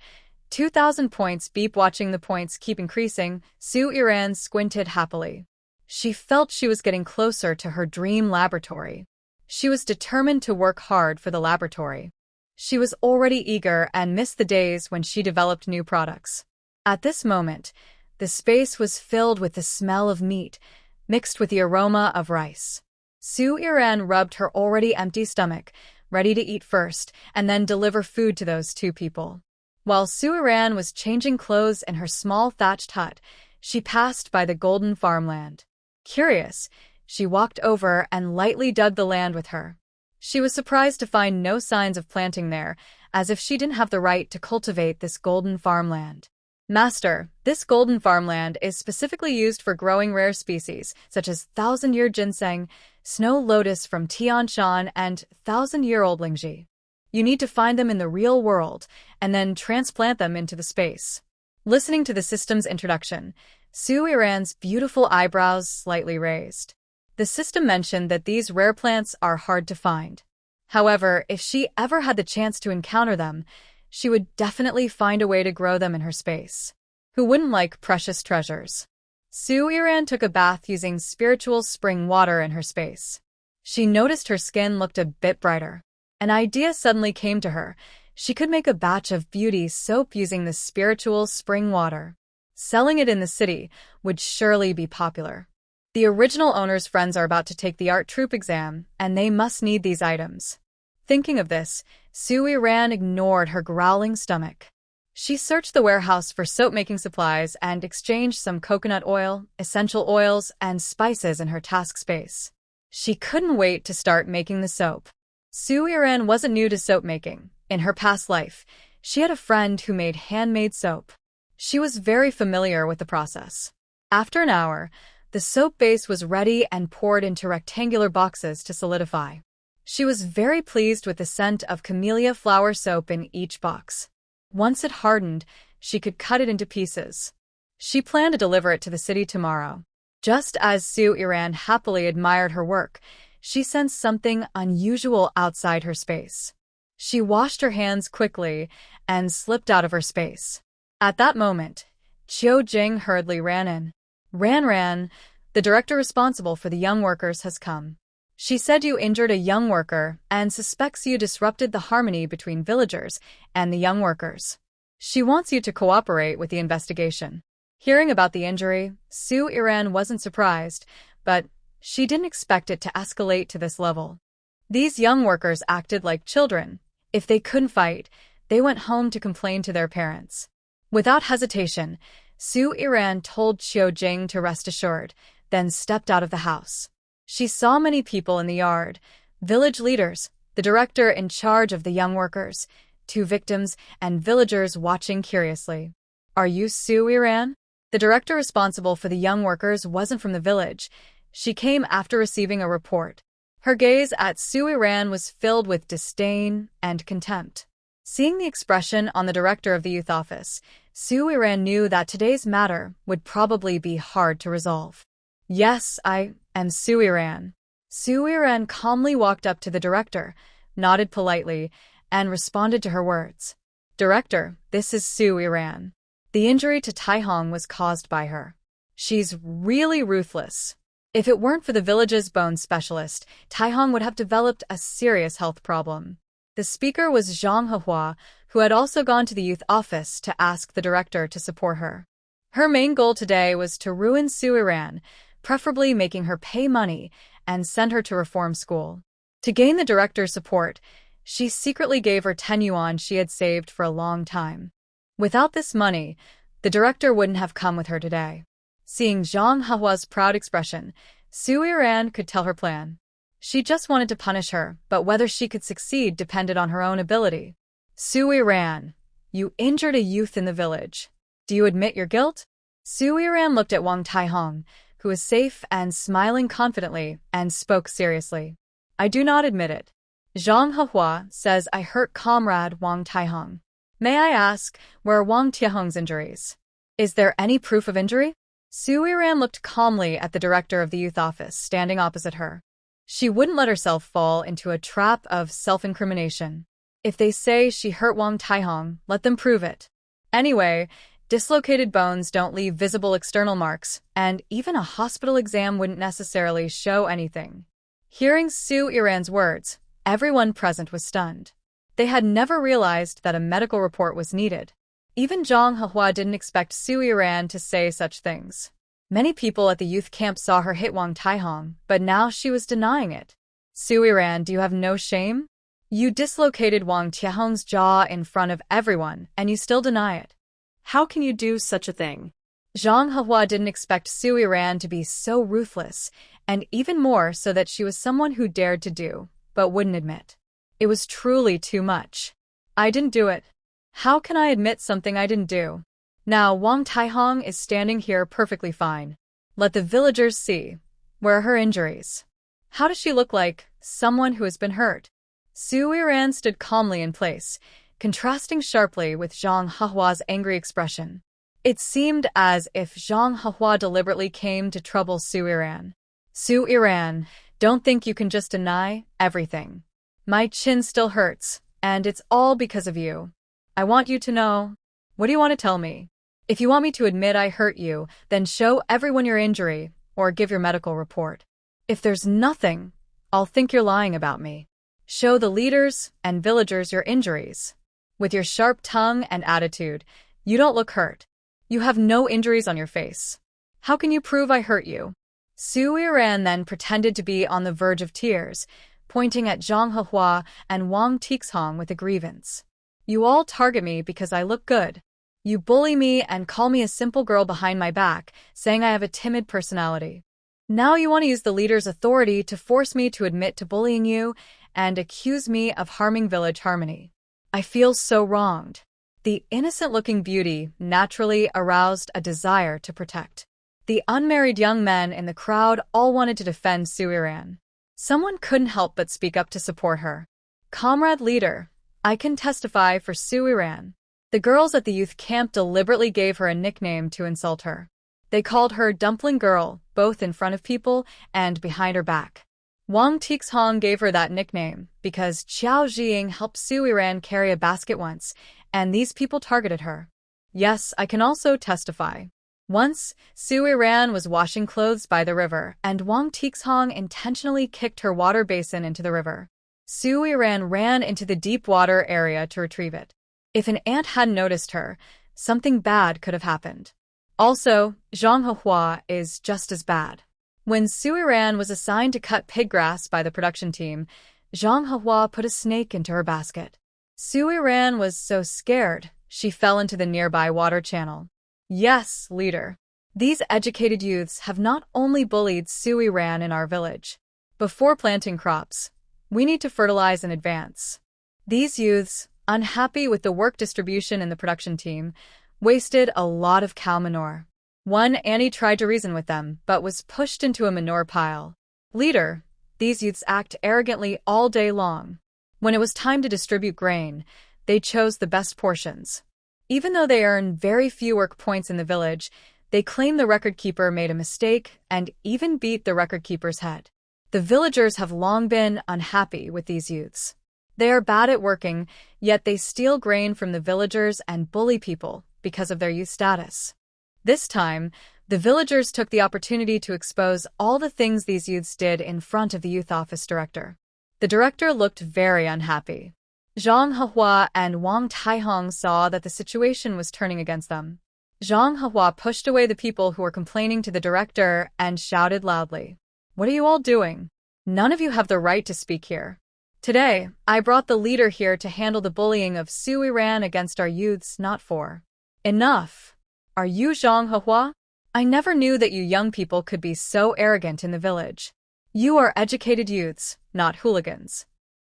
2,000 points, beep. Watching the points keep increasing, Su Iran squinted happily. She felt she was getting closer to her dream laboratory. She was determined to work hard for the laboratory. She was already eager and missed the days when she developed new products. At this moment, the space was filled with the smell of meat, mixed with the aroma of rice. Su Iran rubbed her already empty stomach, ready to eat first, and then deliver food to those two people. While Su Iran was changing clothes in her small thatched hut, she passed by the golden farmland. Curious, she walked over and lightly dug the land with her. She was surprised to find no signs of planting there, as if she didn't have the right to cultivate this golden farmland. Master, this golden farmland is specifically used for growing rare species, such as thousand-year ginseng, snow lotus from Tian Shan, and thousand-year-old lingji. You need to find them in the real world, and then transplant them into the space. Listening to the system's introduction, Su Iran's beautiful eyebrows slightly raised. The system mentioned that these rare plants are hard to find. However, if she ever had the chance to encounter them, she would definitely find a way to grow them in her space. Who wouldn't like precious treasures? Su Iran took a bath using spiritual spring water in her space. She noticed her skin looked a bit brighter. An idea suddenly came to her. She could make a batch of beauty soap using the spiritual spring water. Selling it in the city would surely be popular. The original owner's friends are about to take the art troupe exam, and they must need these items. Thinking of this, Su Iran ignored her growling stomach. She searched the warehouse for soap-making supplies and exchanged some coconut oil, essential oils, and spices in her task space. She couldn't wait to start making the soap. Su Iran wasn't new to soap making. In her past life, she had a friend who made handmade soap. She was very familiar with the process. After an hour, the soap base was ready and poured into rectangular boxes to solidify. She was very pleased with the scent of camellia flower soap in each box. Once it hardened, she could cut it into pieces. She planned to deliver it to the city tomorrow. Just as Su Iran happily admired her work, she sensed something unusual outside her space. She washed her hands quickly and slipped out of her space. At that moment, Qiu Jing hurriedly ran in. Ran, the director responsible for the young workers has come. She said you injured a young worker and suspects you disrupted the harmony between villagers and the young workers. She wants you to cooperate with the investigation. Hearing about the injury, Su Iran wasn't surprised, but she didn't expect it to escalate to this level. These young workers acted like children. If they couldn't fight, they went home to complain to their parents. Without hesitation, Su Iran told Qiu Jing to rest assured, then stepped out of the house. She saw many people in the yard, village leaders, the director in charge of the young workers, two victims, and villagers watching curiously. Are you Su Iran? The director responsible for the young workers wasn't from the village. She came after receiving a report. Her gaze at Su Iran was filled with disdain and contempt. Seeing the expression on the director of the youth office, Su Iran knew that today's matter would probably be hard to resolve. Yes, I am Su Iran. Su Iran calmly walked up to the director, nodded politely, and responded to her words. Director, this is Su Iran. The injury to Taihong was caused by her. She's really ruthless. If it weren't for the village's bone specialist, Taihong would have developed a serious health problem. The speaker was Zhang Hehua, who had also gone to the youth office to ask the director to support her. Her main goal today was to ruin Su Iran, preferably making her pay money and send her to reform school. To gain the director's support, she secretly gave her 10 yuan she had saved for a long time. Without this money, the director wouldn't have come with her today. Seeing Zhang Hehua's proud expression, Su Iran could tell her plan. She just wanted to punish her, but whether she could succeed depended on her own ability. Su Iran, you injured a youth in the village. Do you admit your guilt? Su Iran looked at Wang Taihong, who was safe and smiling confidently, and spoke seriously. I do not admit it. Zhang Hehua says I hurt comrade Wang Taihong. May I ask, where are Wang Taihong's injuries? Is there any proof of injury? Su Iran looked calmly at the director of the youth office standing opposite her. She wouldn't let herself fall into a trap of self-incrimination. If they say she hurt Wang Taihong, let them prove it. Anyway, dislocated bones don't leave visible external marks, and even a hospital exam wouldn't necessarily show anything. Hearing Su Yiran's words, everyone present was stunned. They had never realized that a medical report was needed. Even Zhang Hehua didn't expect Su Yiran to say such things. Many people at the youth camp saw her hit Wang Taihong, but now she was denying it. Su Yiran, do you have no shame? You dislocated Wang Taihong's jaw in front of everyone, and you still deny it. How can you do such a thing? Zhang Hehua didn't expect Su Yiran to be so ruthless, and even more so that she was someone who dared to do, but wouldn't admit. It was truly too much. I didn't do it. How can I admit something I didn't do? Now Wang Taihong is standing here perfectly fine. Let the villagers see. Where are her injuries? How does she look like someone who has been hurt? Su Yiran stood calmly in place, contrasting sharply with Zhang Hehua's angry expression. It seemed as if Zhang Hehua deliberately came to trouble Su Yiran. Su Yiran, don't think you can just deny everything. My chin still hurts, and it's all because of you. I want you to know. What do you want to tell me? If you want me to admit I hurt you, then show everyone your injury, or give your medical report. If there's nothing, I'll think you're lying about me. Show the leaders and villagers your injuries. With your sharp tongue and attitude, you don't look hurt. You have no injuries on your face. How can you prove I hurt you? Su Yiran then pretended to be on the verge of tears, pointing at Zhang Hehua and Wang Taihong with a grievance. You all target me because I look good. You bully me and call me a simple girl behind my back, saying I have a timid personality. Now you want to use the leader's authority to force me to admit to bullying you and accuse me of harming village harmony. I feel so wronged. The innocent-looking beauty naturally aroused a desire to protect. The unmarried young men in the crowd all wanted to defend Su Yiran. Someone couldn't help but speak up to support her. Comrade leader, I can testify for Su Yiran. The girls at the youth camp deliberately gave her a nickname to insult her. They called her Dumpling Girl, both in front of people and behind her back. Wang Taihong gave her that nickname because Qiao Jiying helped Su Yiran carry a basket once, and these people targeted her. Yes, I can also testify. Once, Su Yiran was washing clothes by the river, and Wang Taihong intentionally kicked her water basin into the river. Su Yiran ran into the deep water area to retrieve it. If an ant hadn't noticed her, something bad could have happened. Also, Zhang Hehua is just as bad. When Su Yiran was assigned to cut pig grass by the production team, Zhang Hehua put a snake into her basket. Su Yiran was so scared, she fell into the nearby water channel. Yes, leader. These educated youths have not only bullied Su Yiran in our village. Before planting crops, we need to fertilize in advance. These youths, unhappy with the work distribution in the production team, wasted a lot of cow manure. One Annie tried to reason with them, but was pushed into a manure pile. Leader, these youths act arrogantly all day long. When it was time to distribute grain, they chose the best portions. Even though they earn very few work points in the village, they claim the record keeper made a mistake and even beat the record keeper's head. The villagers have long been unhappy with these youths. They are bad at working, yet they steal grain from the villagers and bully people because of their youth status. This time, the villagers took the opportunity to expose all the things these youths did in front of the youth office director. The director looked very unhappy. Zhang Hehua and Wang Taihong saw that the situation was turning against them. Zhang Hehua pushed away the people who were complaining to the director and shouted loudly, "What are you all doing? None of you have the right to speak here. Today, I brought the leader here to handle the bullying of Su Yiran against our youths, not for." Enough. Are you Zhang Hehua? I never knew that you young people could be so arrogant in the village. You are educated youths, not hooligans.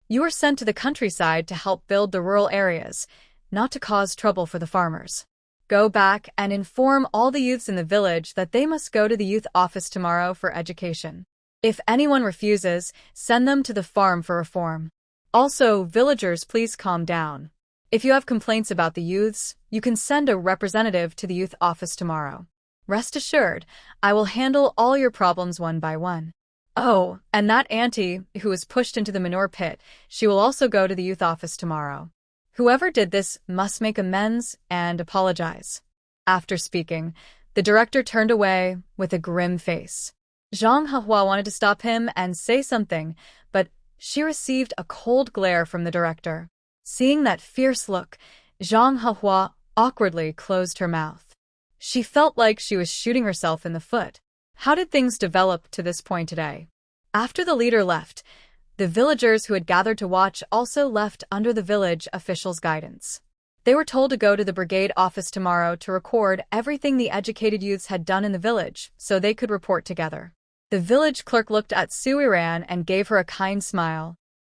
You were sent to the countryside to help build the rural areas, not to cause trouble for the farmers. Go back and inform all the youths in the village that they must go to the youth office tomorrow for education. If anyone refuses, send them to the farm for reform. Also, villagers, please calm down. If you have complaints about the youths, you can send a representative to the youth office tomorrow. Rest assured, I will handle all your problems one by one. Oh, and that auntie who was pushed into the manure pit, she will also go to the youth office tomorrow. Whoever did this must make amends and apologize. After speaking, the director turned away with a grim face. Zhang Hehua wanted to stop him and say something, but she received a cold glare from the director. Seeing that fierce look, Zhang Hehua awkwardly closed her mouth. She felt like she was shooting herself in the foot. How did things develop to this point today? After the leader left, the villagers who had gathered to watch also left under the village officials' guidance. They were told to go to the brigade office tomorrow to record everything the educated youths had done in the village so they could report together. The village clerk looked at Su Iran and gave her a kind smile.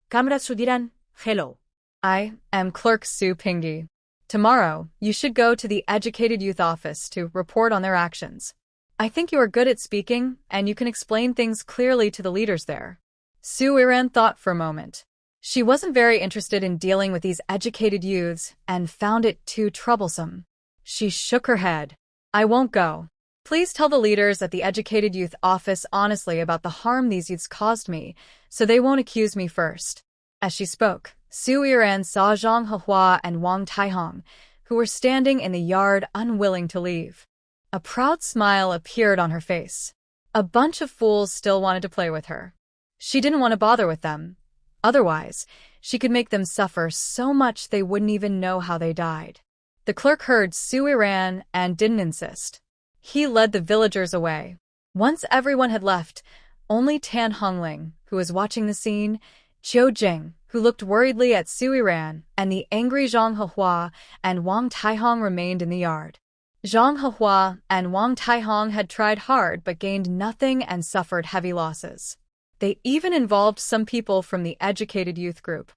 Kamrat Sudiran, hello. I am Clerk Su Pingi. Tomorrow, you should go to the educated youth office to report on their actions. I think you are good at speaking, and you can explain things clearly to the leaders there. Su Iran thought for a moment. She wasn't very interested in dealing with these educated youths and found it too troublesome. She shook her head. I won't go. Please tell the leaders at the educated youth office honestly about the harm these youths caused me, so they won't accuse me first. As she spoke, Su Iran saw Zhang Hehua and Wang Taihong, who were standing in the yard unwilling to leave. A proud smile appeared on her face. A bunch of fools still wanted to play with her. She didn't want to bother with them. Otherwise, she could make them suffer so much they wouldn't even know how they died. The clerk heard Su Iran and didn't insist. He led the villagers away. Once everyone had left, only Tan Hongling, who was watching the scene, Qiu Jing, who looked worriedly at Su Iran, and the angry Zhang Hehua and Wang Taihong remained in the yard. Zhang Hehua and Wang Taihong had tried hard but gained nothing and suffered heavy losses. They even involved some people from the educated youth group.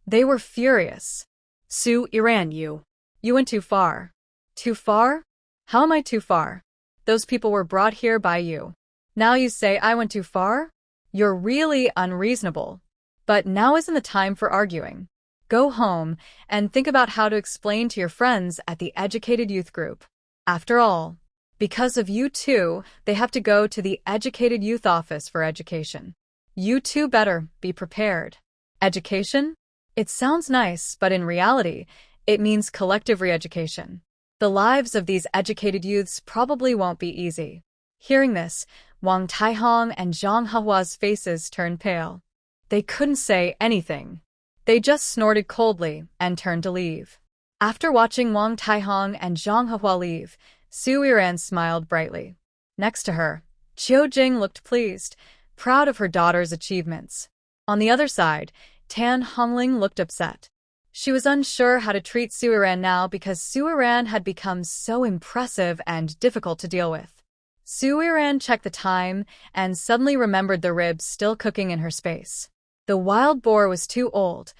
They were furious. Su Iran, you went too far. Too far? How am I too far? Those people were brought here by you. Now you say I went too far? You're really unreasonable. But now isn't the time for arguing. Go home and think about how to explain to your friends at the educated youth group. After all, because of you two, they have to go to the educated youth office for education. You two better be prepared. Education? It sounds nice, but in reality, it means collective re-education. The lives of these educated youths probably won't be easy. Hearing this, Wang Taihong and Zhang Hehua's faces turned pale. They couldn't say anything. They just snorted coldly and turned to leave. After watching Wang Taihong and Zhang Hehua leave, Su Iran smiled brightly. Next to her, Qiu Jing looked pleased, proud of her daughter's achievements. On the other side, Tan Hongling looked upset. She was unsure how to treat Su Iran now because Su Iran had become so impressive and difficult to deal with. Su Iran checked the time and suddenly remembered the ribs still cooking in her space. The wild boar was too old.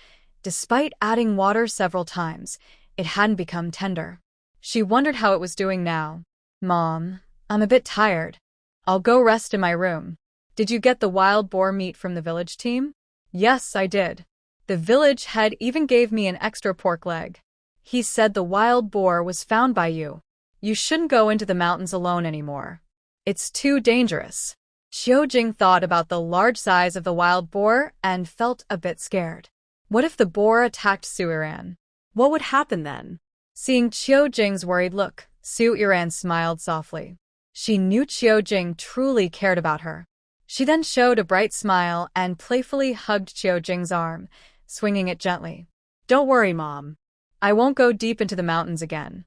Despite adding water several times, it hadn't become tender. She wondered how it was doing now. Mom, I'm a bit tired. I'll go rest in my room. Did you get the wild boar meat from the village team? Yes, I did. The village head even gave me an extra pork leg. He said the wild boar was found by you. You shouldn't go into the mountains alone anymore. It's too dangerous. Qiu Jing thought about the large size of the wild boar and felt a bit scared. What if the boar attacked Su Iran? What would happen then? Seeing Qiu Jing's worried look, Su Iran smiled softly. She knew Qiu Jing truly cared about her. She then showed a bright smile and playfully hugged Qiu Jing's arm, swinging it gently. Don't worry, Mom. I won't go deep into the mountains again.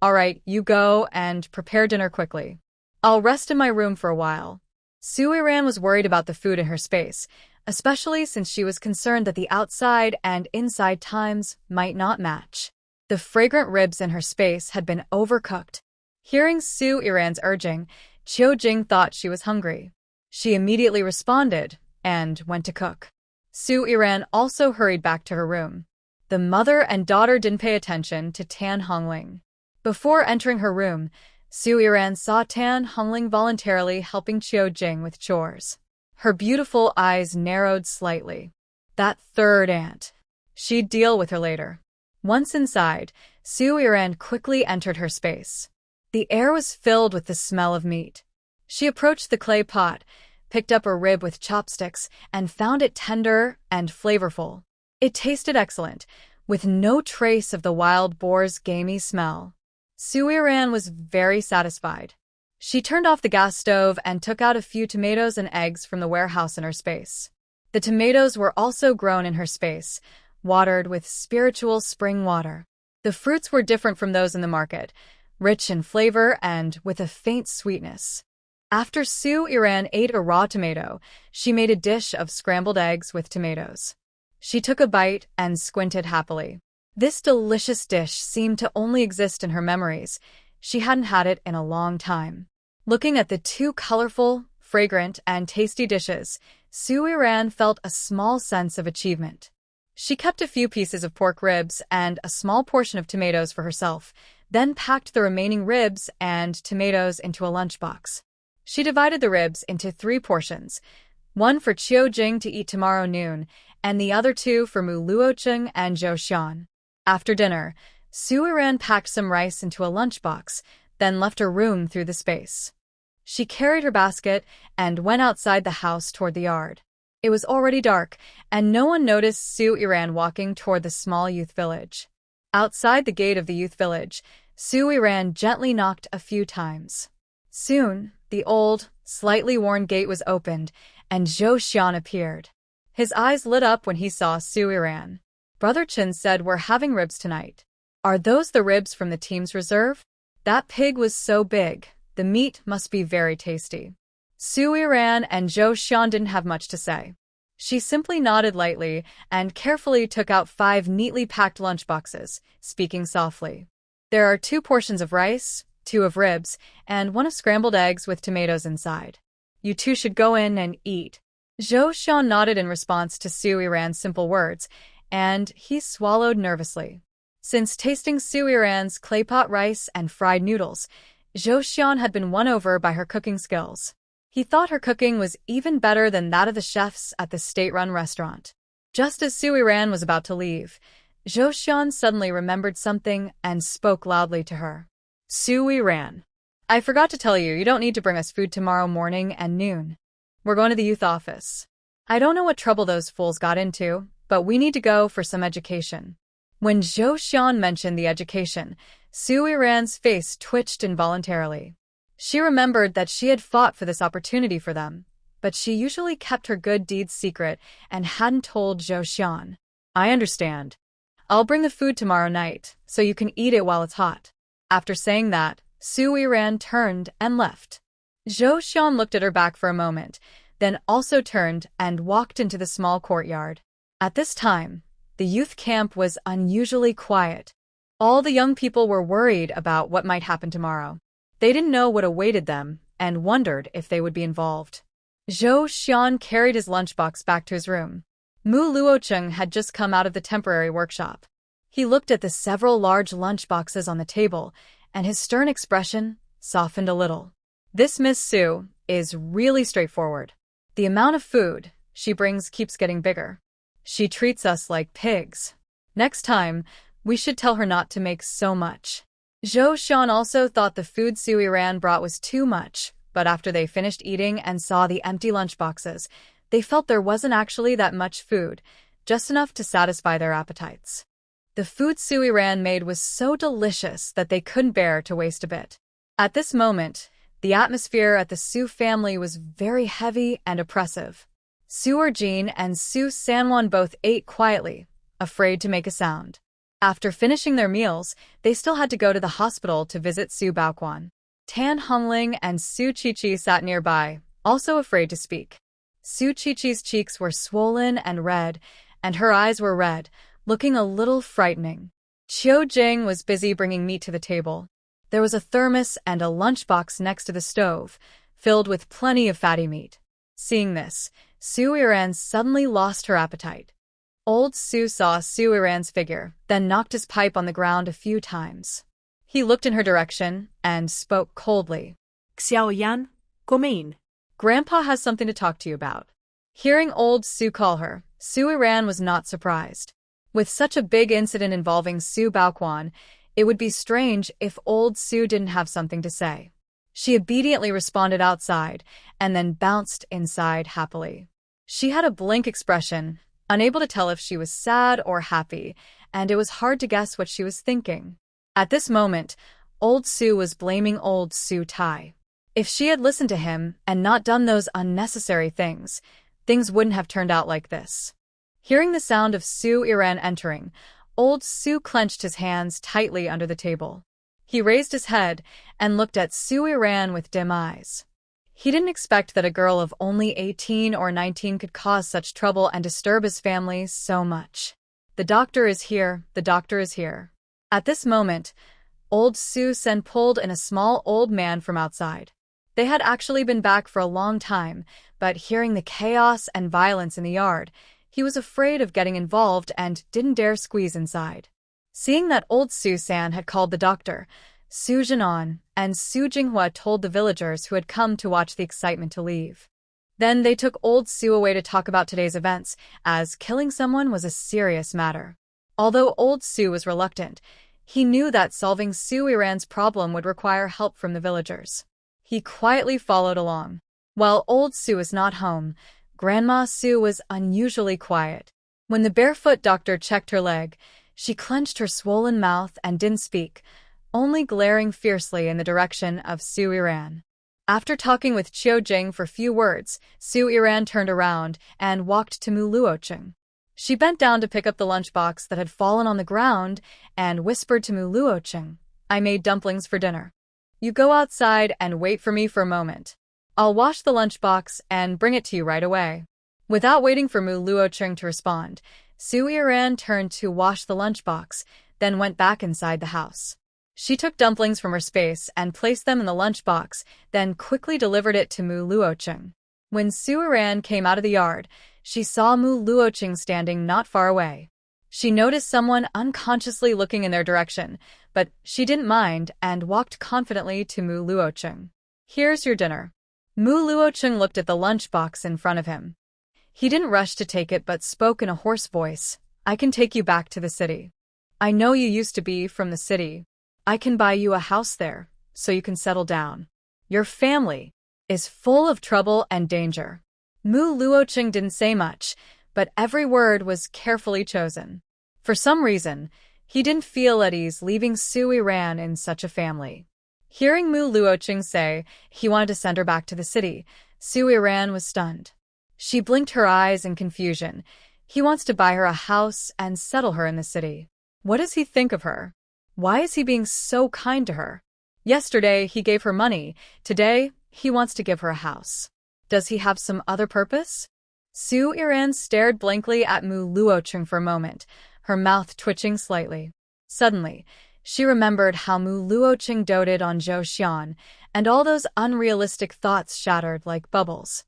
All right, you go and prepare dinner quickly. I'll rest in my room for a while. Su Iran was worried about the food in her space, especially since she was concerned that the outside and inside times might not match. The fragrant ribs in her space had been overcooked. Hearing Su Iran's urging, Qiu Jing thought she was hungry. She immediately responded and went to cook. Su Iran also hurried back to her room. The mother and daughter didn't pay attention to Tan Hongling. Before entering her room, Su Iran saw Tan Hongling voluntarily helping Qiu Jing with chores. Her beautiful eyes narrowed slightly. That third aunt. She'd deal with her later. Once inside, Su Iran quickly entered her space. The air was filled with the smell of meat. She approached the clay pot, picked up a rib with chopsticks, and found it tender and flavorful. It tasted excellent, with no trace of the wild boar's gamey smell. Soo Iran was very satisfied. She turned off the gas stove and took out a few tomatoes and eggs from the warehouse in her space. The tomatoes were also grown in her space, watered with spiritual spring water. The fruits were different from those in the market, rich in flavor and with a faint sweetness. After Soo Iran ate a raw tomato, she made a dish of scrambled eggs with tomatoes. She took a bite and squinted happily. This delicious dish seemed to only exist in her memories. She hadn't had it in a long time. Looking at the two colorful, fragrant, and tasty dishes, Soo Iran felt a small sense of achievement. She kept a few pieces of pork ribs and a small portion of tomatoes for herself, then packed the remaining ribs and tomatoes into a lunchbox. She divided the ribs into 3 portions, one for Chiu Jing to eat tomorrow noon, and the other 2 for Mu Luocheng and Zhou Xian. After dinner, Soo Iran packed some rice into a lunchbox, then left her room through the space. She carried her basket and went outside the house toward the yard. It was already dark, and no one noticed Soo Iran walking toward the small youth village. Outside the gate of the youth village, Soo Iran gently knocked a few times. Soon, the old, slightly worn gate was opened, and Zhou Xian appeared. His eyes lit up when he saw Soo Iran. Brother Chen said, "We're having ribs tonight. Are those the ribs from the team's reserve? That pig was so big. The meat must be very tasty." Soo Iran and Zhou Xian didn't have much to say. She simply nodded lightly and carefully took out 5 neatly packed lunchboxes, speaking softly. "There are 2 portions of rice, 2 of ribs, and 1 of scrambled eggs with tomatoes inside. You 2 should go in and eat." Zhou Xian nodded in response to Soo Iran's simple words, and he swallowed nervously. Since tasting Soo Iran's claypot rice and fried noodles, Zhou Xian had been won over by her cooking skills. He thought her cooking was even better than that of the chefs at the state-run restaurant. Just as Soo Iran was about to leave, Zhou Xian suddenly remembered something and spoke loudly to her. "Soo Iran, I forgot to tell you, you don't need to bring us food tomorrow morning and noon. We're going to the youth office. I don't know what trouble those fools got into, but we need to go for some education." When Zhou Xian mentioned the education, Soo Iran's face twitched involuntarily. She remembered that she had fought for this opportunity for them, but she usually kept her good deeds secret and hadn't told Zhou Xian. "I understand. I'll bring the food tomorrow night, so you can eat it while it's hot." After saying that, Soo Iran turned and left. Zhou Xian looked at her back for a moment, then also turned and walked into the small courtyard. At this time, the youth camp was unusually quiet. All the young people were worried about what might happen tomorrow. They didn't know what awaited them and wondered if they would be involved. Zhou Xian carried his lunchbox back to his room. Mu Luocheng had just come out of the temporary workshop. He looked at the several large lunchboxes on the table, and his stern expression softened a little. "This Miss Soo is really straightforward. The amount of food she brings keeps getting bigger. She treats us like pigs. Next time, we should tell her not to make so much." Zhou Xian also thought the food Soo Iran brought was too much, but after they finished eating and saw the empty lunchboxes, they felt there wasn't actually that much food, just enough to satisfy their appetites. The food Soo Iran made was so delicious that they couldn't bear to waste a bit. At this moment, the atmosphere at the Soo family was very heavy and oppressive. Soo Erjin and Soo Sanwan both ate quietly, afraid to make a sound. After finishing their meals, they still had to go to the hospital to visit Soo Baoquan. Tan Hongling and Soo Qiqi sat nearby, also afraid to speak. Soo Qiqi's cheeks were swollen and red, and her eyes were red, looking a little frightening. Chiu Jing was busy bringing meat to the table. There was a thermos and a lunchbox next to the stove, filled with plenty of fatty meat. Seeing this, Soo Iran suddenly lost her appetite. Old Soo saw Soo Iran's figure, then knocked his pipe on the ground a few times. He looked in her direction and spoke coldly. "Xiao Yan, Gomein." "Grandpa has something to talk to you about." Hearing old Soo call her, Soo Iran was not surprised. With such a big incident involving Soo Baoquan, it would be strange if old Soo didn't have something to say. She obediently responded outside, and then bounced inside happily. She had a blank expression, unable to tell if she was sad or happy, and it was hard to guess what she was thinking. At this moment, old Sue was blaming old Sue Tai. If she had listened to him and not done those unnecessary things wouldn't have turned out like this. Hearing the sound of Sue Iran entering, old Sue clenched his hands tightly under the table. He raised his head and looked at Sue Iran with dim eyes. He didn't expect that a girl of only 18 or 19 could cause such trouble and disturb his family so much. The doctor is here, the doctor is here. At this moment, old Sue Sen pulled in a small old man from outside. They had actually been back for a long time, but hearing the chaos and violence in the yard, he was afraid of getting involved and didn't dare squeeze inside. Seeing that old Sue San had called the doctor, Su Jinan and Su Jinghua told the villagers who had come to watch the excitement to leave. Then they took old Sue away to talk about today's events, as killing someone was a serious matter. Although old Sue was reluctant, he knew that solving Sue Iran's problem would require help from the villagers. He quietly followed along. While old Sue was not home, Grandma Sue was unusually quiet. When the barefoot doctor checked her leg, she clenched her swollen mouth and didn't speak, only glaring fiercely in the direction of Sue Iran. After talking with Chiu Jing for few words, Sue Iran turned around and walked to Mu Luocheng. She bent down to pick up the lunchbox that had fallen on the ground and whispered to Mu Luocheng, "I made dumplings for dinner. You go outside and wait for me for a moment. I'll wash the lunchbox and bring it to you right away." Without waiting for Mu Luocheng to respond, Sue Iran turned to wash the lunchbox, then went back inside the house. She took dumplings from her space and placed them in the lunchbox, then quickly delivered it to Mu Luocheng. When Sue Iran came out of the yard, she saw Mu Luocheng standing not far away. She noticed someone unconsciously looking in their direction, but she didn't mind and walked confidently to Mu Luocheng. "Here's your dinner." Mu Luocheng looked at the lunchbox in front of him. He didn't rush to take it but spoke in a hoarse voice, "I can take you back to the city. I know you used to be from the city. I can buy you a house there, so you can settle down. Your family is full of trouble and danger." Mu Luocheng didn't say much, but every word was carefully chosen. For some reason, he didn't feel at ease leaving Sue Iran in such a family. Hearing Mu Luocheng say he wanted to send her back to the city, Sue Iran was stunned. She blinked her eyes in confusion. He wants to buy her a house and settle her in the city. What does he think of her? Why is he being so kind to her? Yesterday, he gave her money. Today, he wants to give her a house. Does he have some other purpose? Sue Iran stared blankly at Mu Luocheng for a moment, her mouth twitching slightly. Suddenly, she remembered how Mu Luocheng doted on Zhou Xian, and all those unrealistic thoughts shattered like bubbles.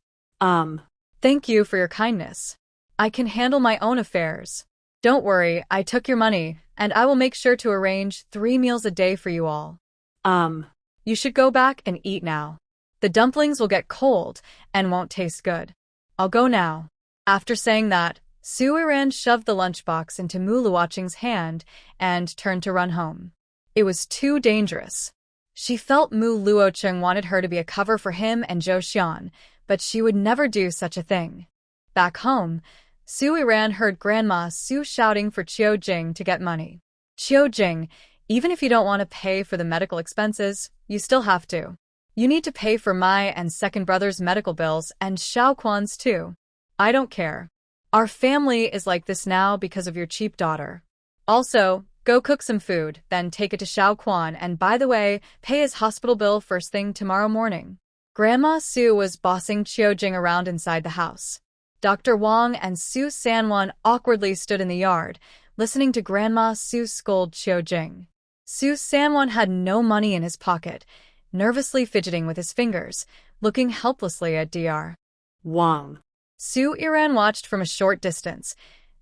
Thank you for your kindness. I can handle my own affairs. Don't worry, I took your money, and I will make sure to arrange 3 meals a day for you all. You should go back and eat now. The dumplings will get cold and won't taste good. I'll go now." After saying that, Sue Iran shoved the lunchbox into Mu Luocheng's hand and turned to run home. It was too dangerous. She felt Mu Luocheng wanted her to be a cover for him and Zhou Xian, but she would never do such a thing. Back home, Sue Iran heard Grandma Sue shouting for Chiu Jing to get money. "Chiu Jing, even if you don't want to pay for the medical expenses, you still have to. You need to pay for my and second brother's medical bills and Xiao Quan's too. I don't care. Our family is like this now because of your cheap daughter. Also, go cook some food, then take it to Xiao Quan, and by the way, pay his hospital bill first thing tomorrow morning." Grandma Sue was bossing Chiu Jing around inside the house. Dr. Wang and Su Sanwan awkwardly stood in the yard, listening to Grandma Sue scold Chiu Jing. Su Sanwan had no money in his pocket, nervously fidgeting with his fingers, looking helplessly at Dr. Wang. Su Iran watched from a short distance,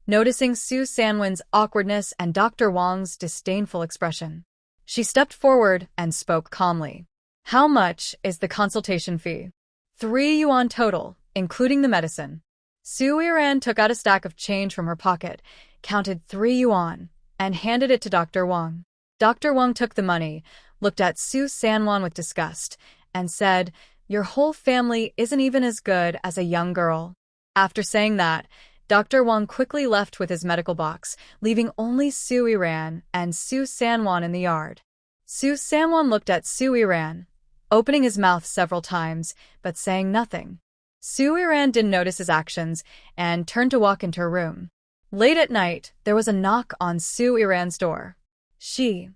noticing Su Sanwan's awkwardness and Dr. Wang's disdainful expression. She stepped forward and spoke calmly. "How much is the consultation fee?" 3 yuan total, including the medicine. Su Iran took out a stack of change from her pocket, counted 3 yuan, and handed it to Dr. Wang. Dr. Wang took the money, looked at Su Sanwan with disgust, and said, "Your whole family isn't even as good as a young girl." After saying that, Dr. Wang quickly left with his medical box, leaving only Su Yiran and Su Sanwan in the yard. Su Sanwan looked at Su Yiran, opening his mouth several times, but saying nothing. Su Yiran didn't notice his actions and turned to walk into her room. Late at night, there was a knock on Su Yiran's door. She,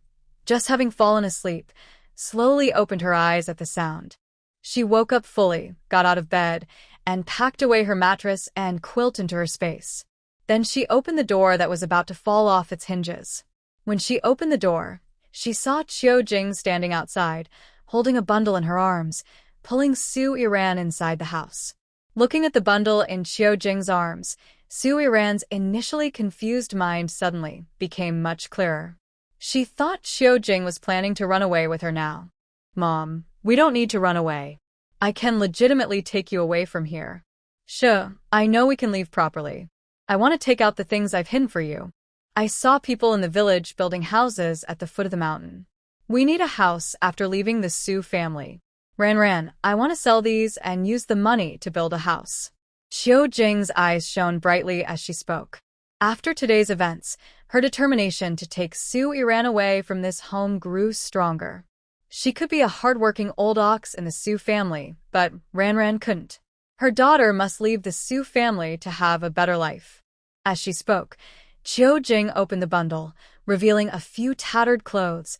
just having fallen asleep, slowly opened her eyes at the sound. She woke up fully, got out of bed, and packed away her mattress and quilt into her space. Then she opened the door that was about to fall off its hinges. When she opened the door, she saw Qiu Jing standing outside, holding a bundle in her arms, pulling Su Yiran inside the house. Looking at the bundle in Qiu Jing's arms, Su Yiran's initially confused mind suddenly became much clearer. She thought Qiu Jing was planning to run away with her now. "Mom, we don't need to run away. I can legitimately take you away from here. Sure, I know we can leave properly. I want to take out the things I've hidden for you. I saw people in the village building houses at the foot of the mountain. We need a house after leaving the Su family. Ran, I want to sell these and use the money to build a house." Qiu Jing's eyes shone brightly as she spoke. After today's events, her determination to take Su Yiran away from this home grew stronger. She could be a hard-working old ox in the Su family, but Ran couldn't. Her daughter must leave the Su family to have a better life. As she spoke, Qiu Jing opened the bundle, revealing a few tattered clothes,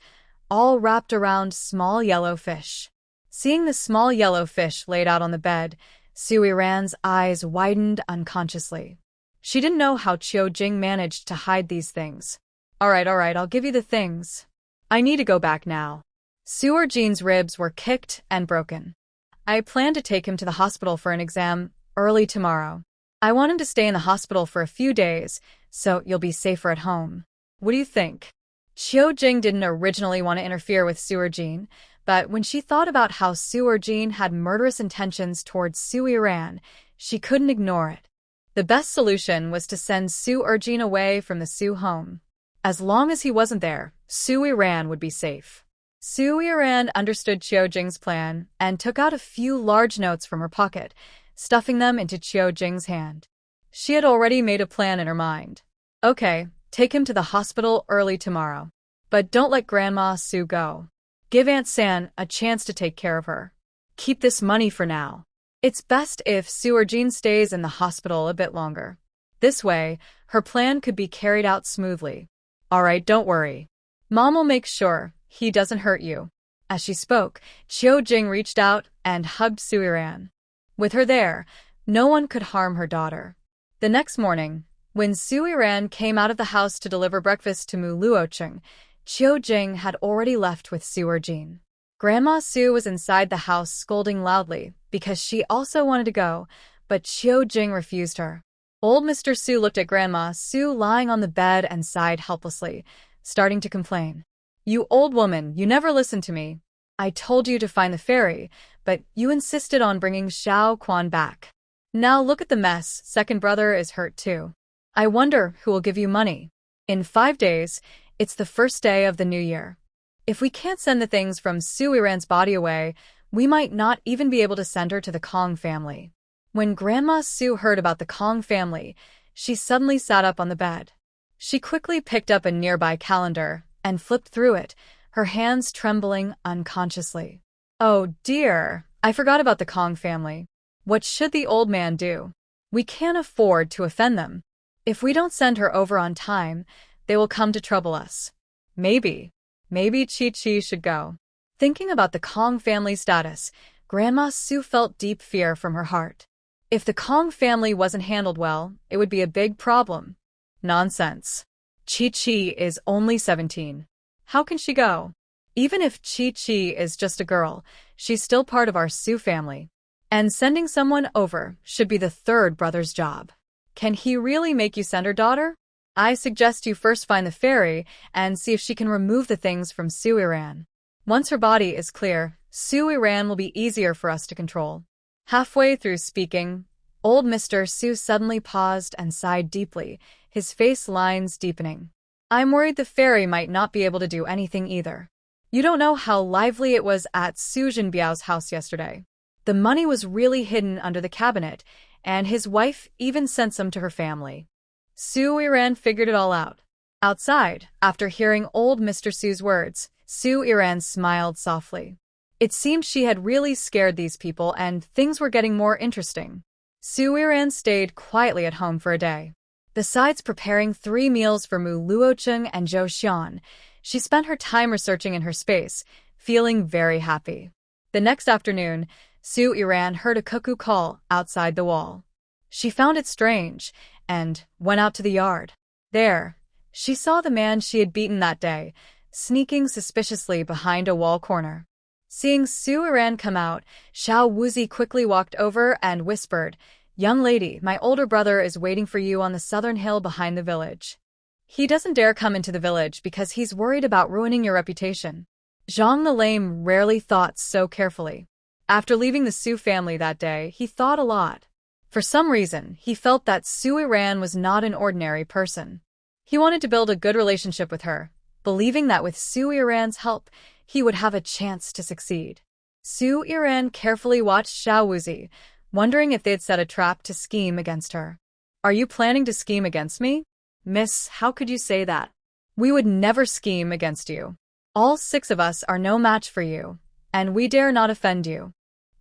all wrapped around small yellow fish. Seeing the small yellow fish laid out on the bed, Su Yiran's eyes widened unconsciously. She didn't know how Qiu Jing managed to hide these things. All right, I'll give you the things. I need to go back now." Su Erjine's ribs were kicked and broken. "I plan to take him to the hospital for an exam early tomorrow. I want him to stay in the hospital for a few days, so you'll be safer at home. What do you think?" Qiu Jing didn't originally want to interfere with Su Erjine, but when she thought about how Su Erjine had murderous intentions towards Su Yiran, she couldn't ignore it. The best solution was to send Su Erjine away from the Su home. As long as he wasn't there, Su Yiran would be safe. Su Yiran understood Qiu Jing's plan and took out a few large notes from her pocket, stuffing them into Qiu Jing's hand. She had already made a plan in her mind. "Okay, take him to the hospital early tomorrow. But don't let Grandma Su go. Give Aunt San a chance to take care of her. Keep this money for now. It's best if Su Erjine stays in the hospital a bit longer. This way, her plan could be carried out smoothly. All right, don't worry. Mom will make sure he doesn't hurt you." As she spoke, Qiu Jing reached out and hugged Su Yiran. With her there, no one could harm her daughter. The next morning, when Su Yiran came out of the house to deliver breakfast to Mu Luocheng, Qiu Jing had already left with Su Erjine. Grandma Su was inside the house scolding loudly because she also wanted to go, but Qiu Jing refused her. Old Mr. Su looked at Grandma Su lying on the bed and sighed helplessly, starting to complain. "You old woman, you never listened to me. I told you to find the fairy, but you insisted on bringing Xiao Quan back. Now look at the mess, second brother is hurt too. I wonder who will give you money. In 5 days, it's the first day of the new year. If we can't send the things from Su Yiran's body away, we might not even be able to send her to the Kong family." When Grandma Su heard about the Kong family, she suddenly sat up on the bed. She quickly picked up a nearby calendar and flipped through it, her hands trembling unconsciously. "Oh dear, I forgot about the Kong family. What should the old man do? We can't afford to offend them. If we don't send her over on time, they will come to trouble us. Maybe Chi should go." Thinking about the Kong family status, Grandma Su felt deep fear from her heart. If the Kong family wasn't handled well, it would be a big problem. Nonsense. Chi is only 17. How can she go? Even if Chi is just a girl, she's still part of our Su family. And sending someone over should be the third brother's job. Can he really make you send her daughter? I suggest you first find the fairy and see if she can remove the things from Su Yiran. Once her body is clear, Su Yiran will be easier for us to control. Halfway through speaking, old Mr. Su suddenly paused and sighed deeply, his face lines deepening. "I'm worried the fairy might not be able to do anything either. You don't know how lively it was at Su Jinbiao's house yesterday. The money was really hidden under the cabinet, and his wife even sent some to her family. Su Yiran figured it all out. Outside, after hearing old Mr. Su's words, Su Yiran smiled softly. It seemed she had really scared these people and things were getting more interesting. Su Yiran stayed quietly at home for a day. Besides preparing 3 meals for Mu Luocheng and Zhou Xian, she spent her time researching in her space, feeling very happy. The next afternoon, Su Yiran heard a cuckoo call outside the wall. She found it strange and went out to the yard. There, she saw the man she had beaten that day, sneaking suspiciously behind a wall corner. Seeing Su Yiran come out, Xiao Wuzi quickly walked over and whispered, "Young lady, my older brother is waiting for you on the southern hill behind the village. He doesn't dare come into the village because he's worried about ruining your reputation." Zhang the Lame rarely thought so carefully. After leaving the Su family that day, he thought a lot. For some reason, he felt that Su Yiran was not an ordinary person. He wanted to build a good relationship with her, believing that with Su Yiran's help, he would have a chance to succeed. Su Yiran carefully watched Xiao Wuzi, wondering if they'd set a trap to scheme against her. "Are you planning to scheme against me?" "Miss, how could you say that? We would never scheme against you. All 6 of us are no match for you, and we dare not offend you.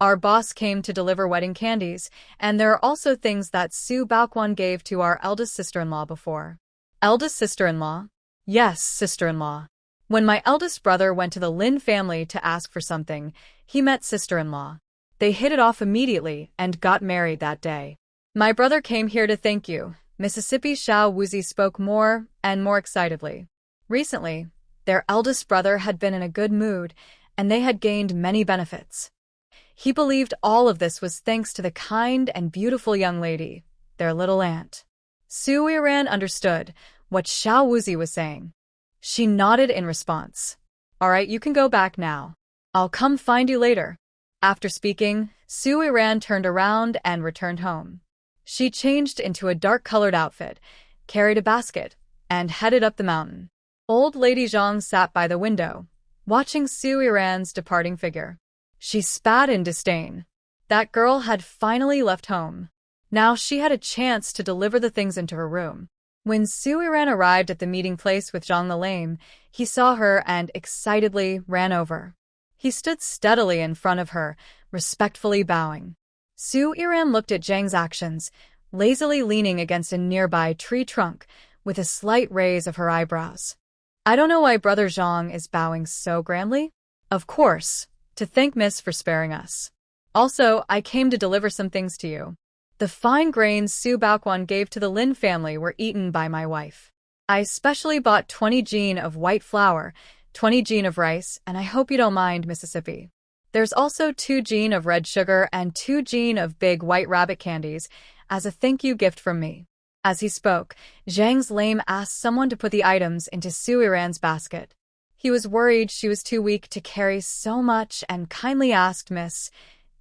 Our boss came to deliver wedding candies, and there are also things that Su Baoquan gave to our eldest sister-in-law before." "Eldest sister-in-law?" "Yes, sister-in-law. When my eldest brother went to the Lin family to ask for something, he met sister-in-law. They hit it off immediately and got married that day. My brother came here to thank you." Mississippi Xiao Wuzi spoke more and more excitedly. Recently, their eldest brother had been in a good mood, and they had gained many benefits. He believed all of this was thanks to the kind and beautiful young lady, their little aunt. Su Yiran understood what Xiao Wuzi was saying. She nodded in response. "All right, you can go back now. I'll come find you later." After speaking, Su Yiran turned around and returned home. She changed into a dark-colored outfit, carried a basket, and headed up the mountain. Old Lady Zhang sat by the window, watching Su Yiran's departing figure. She spat in disdain. That girl had finally left home. Now she had a chance to deliver the things into her room. When Su Yiran arrived at the meeting place with Zhang the Lame, he saw her and excitedly ran over. He stood steadily in front of her, respectfully bowing. Su Yiran looked at Zhang's actions, lazily leaning against a nearby tree trunk, with a slight raise of her eyebrows. "I don't know why Brother Zhang is bowing so grandly." "Of course, to thank Miss for sparing us. Also, I came to deliver some things to you. The fine grains Su Baoquan gave to the Lin family were eaten by my wife. I especially bought 20 jin of white flour, 20 jin of rice, and I hope you don't mind, Mississippi. There's also 2 jin of red sugar and 2 jin of big white rabbit candies as a thank you gift from me." As he spoke, Zhang's Lame asked someone to put the items into Su Yiran's basket. He was worried she was too weak to carry so much and kindly asked, "Miss,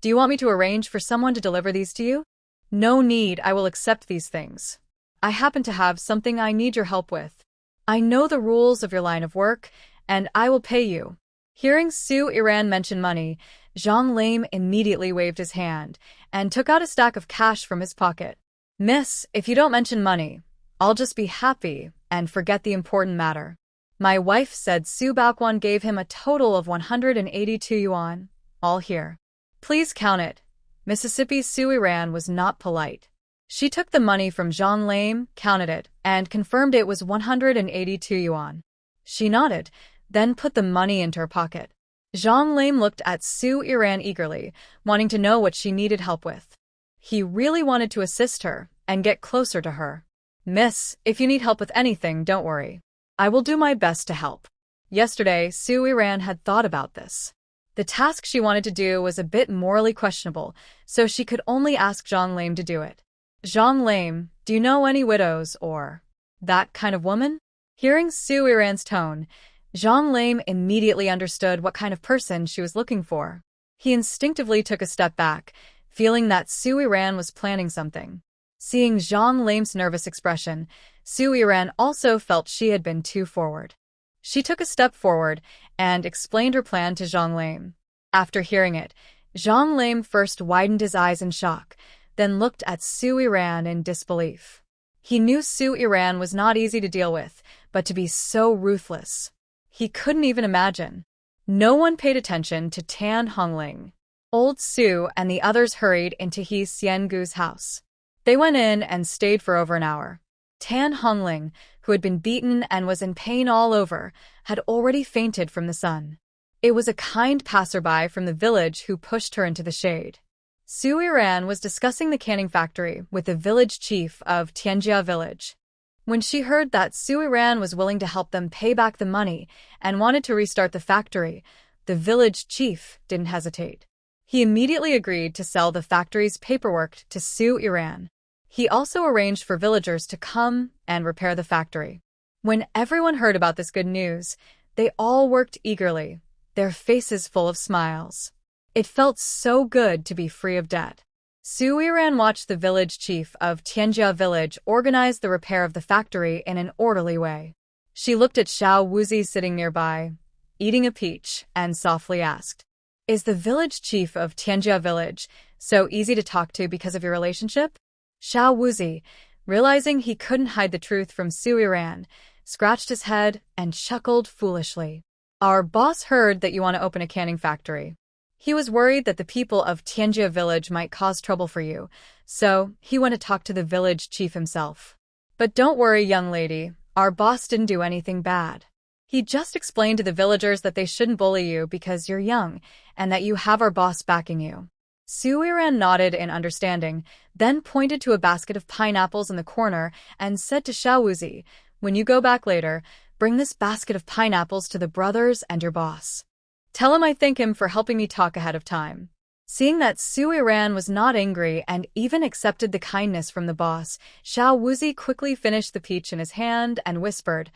do you want me to arrange for someone to deliver these to you?" "No need, I will accept these things. I happen to have something I need your help with. I know the rules of your line of work, and I will pay you." Hearing Su Yiran mention money, Zhang Lame immediately waved his hand and took out a stack of cash from his pocket. "Miss, if you don't mention money, I'll just be happy and forget the important matter. My wife said Su Baoquan gave him a total of 182 yuan, all here. Please count it." Mississippi Su Yiran was not polite. She took the money from Zhang Lame, counted it, and confirmed it was 182 yuan. She nodded, then put the money into her pocket. Zhang Lame looked at Su Yiran eagerly, wanting to know what she needed help with. He really wanted to assist her and get closer to her. "Miss, if you need help with anything, don't worry. I will do my best to help." Yesterday, Su Yiran had thought about this. The task she wanted to do was a bit morally questionable, so she could only ask Zhang Lame to do it. "Zhang Lame, do you know any widows or that kind of woman?" Hearing Su Yiran's tone, Zhang Lame immediately understood what kind of person she was looking for. He instinctively took a step back, feeling that Su Yiran was planning something. Seeing Zhang Lame's nervous expression, Su Yiran also felt she had been too forward. She took a step forward and explained her plan to Zhang Lame. After hearing it, Zhang Lame first widened his eyes in shock, then looked at Su Yiran in disbelief. He knew Su Yiran was not easy to deal with, but to be so ruthless, he couldn't even imagine. No one paid attention to Tan Hongling. Old Su and the others hurried into He Xiangu's house. They went in and stayed for over an hour. Tan Hongling, who had been beaten and was in pain all over, had already fainted from the sun. It was a kind passerby from the village who pushed her into the shade. Su Yiran was discussing the canning factory with the village chief of Tianjia village. When she heard that Su Yiran was willing to help them pay back the money and wanted to restart the factory, the village chief didn't hesitate. He immediately agreed to sell the factory's paperwork to Su Yiran. He also arranged for villagers to come and repair the factory. When everyone heard about this good news, they all worked eagerly, their faces full of smiles. It felt so good to be free of debt. Su Yiran watched the village chief of Tianjia village organize the repair of the factory in an orderly way. She looked at Xiao Wuzi sitting nearby, eating a peach, and softly asked, "Is the village chief of Tianjia village so easy to talk to because of your relationship?" Xiao Wuzi, realizing he couldn't hide the truth from Su Yiran, scratched his head and chuckled foolishly. "Our boss heard that you want to open a canning factory. He was worried that the people of Tianjia village might cause trouble for you, so he went to talk to the village chief himself. But don't worry, young lady, our boss didn't do anything bad. He just explained to the villagers that they shouldn't bully you because you're young, and that you have our boss backing you." Su Yiran nodded in understanding, then pointed to a basket of pineapples in the corner and said to Xiao Wuzi, "When you go back later, bring this basket of pineapples to the brothers and your boss. Tell him I thank him for helping me talk ahead of time." Seeing that Su Yiran was not angry and even accepted the kindness from the boss, Xiao Wuzi quickly finished the peach in his hand and whispered,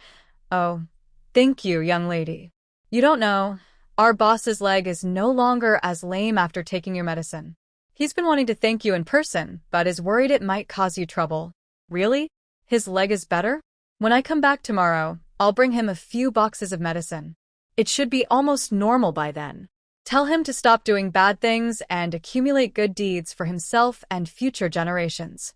"Oh, thank you, young lady. You don't know, our boss's leg is no longer as lame after taking your medicine. He's been wanting to thank you in person, but is worried it might cause you trouble." "Really? His leg is better? When I come back tomorrow, I'll bring him a few boxes of medicine. It should be almost normal by then. Tell him to stop doing bad things and accumulate good deeds for himself and future generations."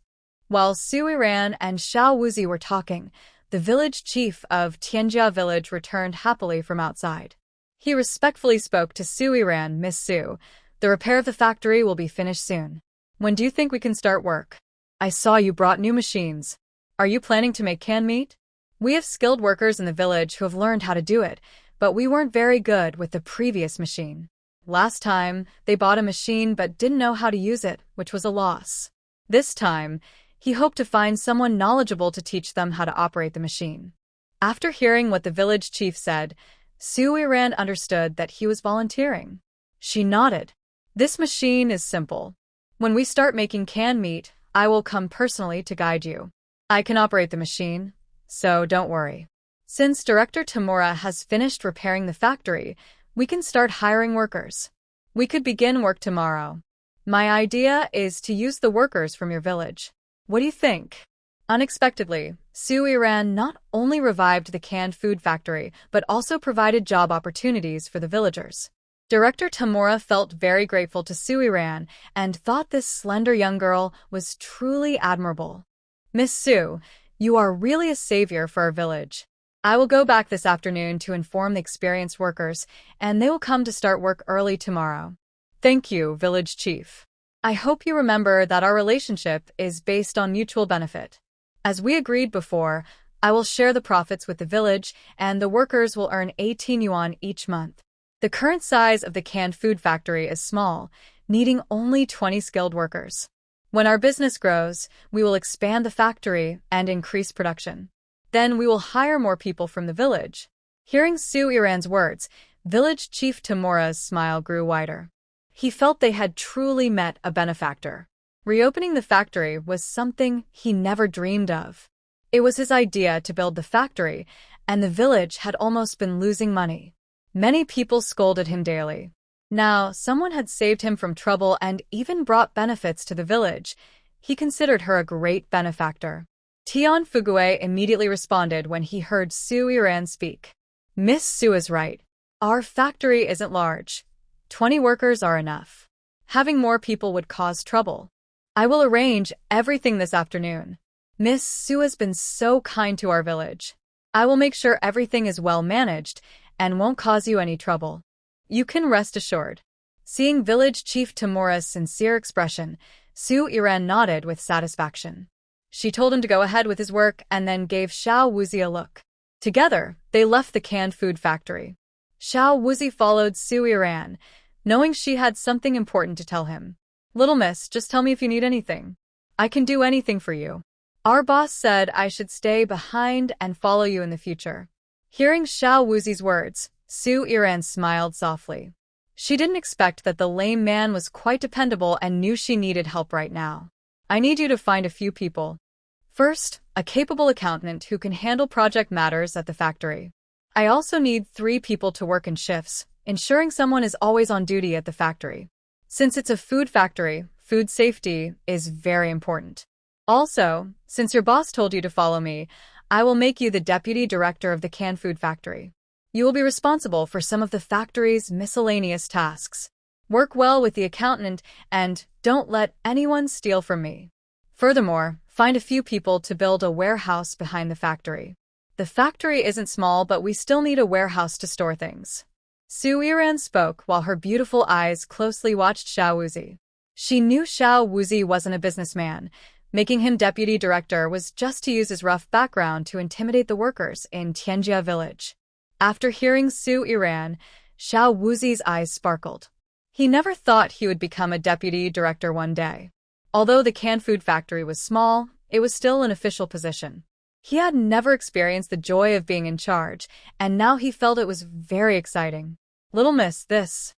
While Su Yiran and Xiao Wuzi were talking, the village chief of Tianjia village returned happily from outside. He respectfully spoke to Su Yiran. "Miss Su, the repair of the factory will be finished soon. When do you think we can start work? I saw you brought new machines. Are you planning to make canned meat? We have skilled workers in the village who have learned how to do it, but we weren't very good with the previous machine. Last time, they bought a machine but didn't know how to use it, which was a loss. This time, he hoped to find someone knowledgeable to teach them how to operate the machine." After hearing what the village chief said, Su Yiran understood that he was volunteering. She nodded. "This machine is simple. When we start making canned meat, I will come personally to guide you. I can operate the machine, so don't worry. Since Director Tamura has finished repairing the factory, we can start hiring workers. We could begin work tomorrow. My idea is to use the workers from your village. What do you think?" Unexpectedly, Su Yiran not only revived the canned food factory, but also provided job opportunities for the villagers. Director Tamura felt very grateful to Su Yiran and thought this slender young girl was truly admirable. "Miss Su, you are really a savior for our village. I will go back this afternoon to inform the experienced workers, and they will come to start work early tomorrow." "Thank you, village chief. I hope you remember that our relationship is based on mutual benefit. As we agreed before, I will share the profits with the village, and the workers will earn 18 yuan each month. The current size of the canned food factory is small, needing only 20 skilled workers. When our business grows, we will expand the factory and increase production. Then we will hire more people from the village." Hearing Su Yiran's words, village chief Tamura's smile grew wider. He felt they had truly met a benefactor. Reopening the factory was something he never dreamed of. It was his idea to build the factory, and the village had almost been losing money. Many people scolded him daily. Now, someone had saved him from trouble and even brought benefits to the village. He considered her a great benefactor. Tian Fugue immediately responded when he heard Su Yiran speak. "Miss Su is right. Our factory isn't large. 20 workers are enough. Having more people would cause trouble. I will arrange everything this afternoon. Miss Su has been so kind to our village. I will make sure everything is well managed and won't cause you any trouble. You can rest assured. Seeing village chief Tamura's sincere expression, Su Iran nodded with satisfaction. She told him to go ahead with his work and then gave Xiao Wuzi a look. Together, they left the canned food factory. Xiao Wuzi followed Su Iran, knowing she had something important to tell him. Little miss, just tell me if you need anything. I can do anything for you. Our boss said I should stay behind and follow you in the future. Hearing Xiao Wuzi's words, Su Iran smiled softly. She didn't expect that the lame man was quite dependable and knew she needed help right now. I need you to find a few people. First, a capable accountant who can handle project matters at the factory. I also need 3 people to work in shifts, ensuring someone is always on duty at the factory. Since it's a food factory, food safety is very important. Also, since your boss told you to follow me, I will make you the deputy director of the canned food factory. You will be responsible for some of the factory's miscellaneous tasks. Work well with the accountant and don't let anyone steal from me. Furthermore, find a few people to build a warehouse behind the factory. The factory isn't small, but we still need a warehouse to store things. Su Iran spoke while her beautiful eyes closely watched Xiao Wuzi. She knew Xiao Wuzi wasn't a businessman. Making him deputy director was just to use his rough background to intimidate the workers in Tianjia village. After hearing Su Iran, Xiao Wuzi's eyes sparkled. He never thought he would become a deputy director one day. Although the canned food factory was small, it was still an official position. He had never experienced the joy of being in charge, and now he felt it was very exciting. Little miss, this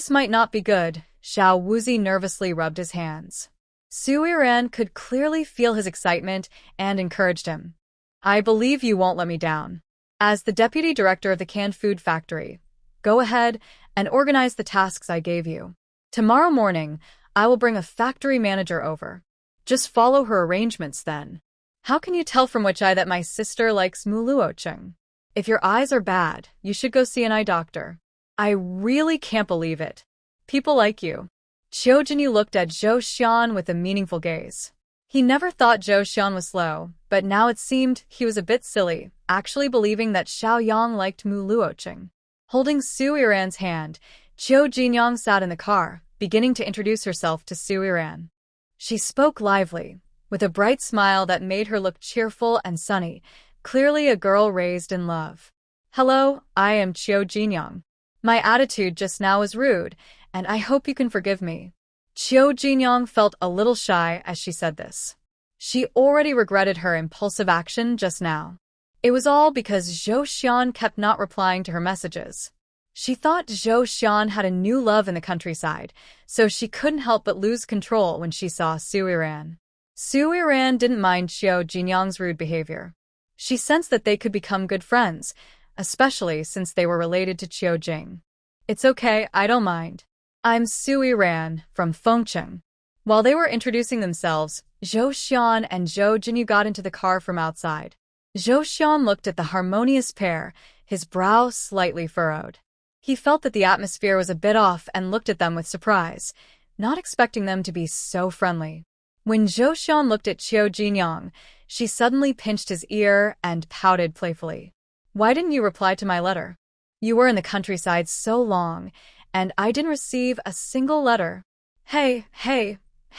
might not be good. Xiao Wuzi nervously rubbed his hands. Su Iran could clearly feel his excitement and encouraged him. I believe you won't let me down. As the deputy director of the canned food factory, go ahead and organize the tasks I gave you. Tomorrow morning, I will bring a factory manager over. Just follow her arrangements then. How can you tell from which eye that my sister likes muluocheng? If your eyes are bad, you should go see an eye doctor. I really can't believe it. People like you. Qiu Jinyu looked at Zhou Xian with a meaningful gaze. He never thought Zhou Xian was slow, but now it seemed he was a bit silly, actually believing that Xiao Yang liked muluocheng. Holding Su Iran's hand, Qiu Jinyang sat in the car, beginning to introduce herself to Su Iran. She spoke lively, with a bright smile that made her look cheerful and sunny, clearly a girl raised in love. Hello, I am Qiu Jinyang. My attitude just now was rude, and I hope you can forgive me. Qiu Jinyang felt a little shy as she said this. She already regretted her impulsive action just now. It was all because Zhou Xian kept not replying to her messages. She thought Zhou Xian had a new love in the countryside, so she couldn't help but lose control when she saw Su Iran. Su Iran didn't mind Qiu Jinyang's rude behavior. She sensed that they could become good friends, especially since they were related to Qiu Jing. It's okay, I don't mind. I'm Su Iran, from Fengcheng. While they were introducing themselves, Zhou Xian and Zhou Jinyu got into the car from outside. Zhou Xian looked at the harmonious pair, his brow slightly furrowed. He felt that the atmosphere was a bit off and looked at them with surprise, not expecting them to be so friendly. When Zhou Xian looked at Qiu Jinyang, she suddenly pinched his ear and pouted playfully. Why didn't you reply to my letter? You were in the countryside so long, and I didn't receive a single letter. Hey,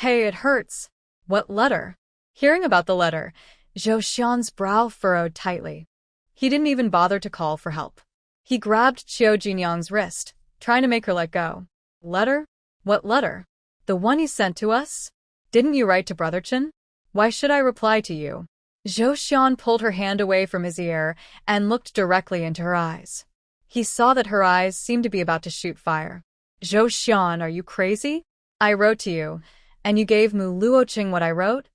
it hurts. What letter? Hearing about the letter, Zhou Xian's brow furrowed tightly. He didn't even bother to call for help. He grabbed Qiu Jinyang's wrist, trying to make her let go. Letter? What letter? The one you sent to us? Didn't you write to Brother Chen? Why should I reply to you? Zhou Xian pulled her hand away from his ear and looked directly into her eyes. He saw that her eyes seemed to be about to shoot fire. Zhou Xian, are you crazy? I wrote to you, and you gave Mu Luoqing what I wrote?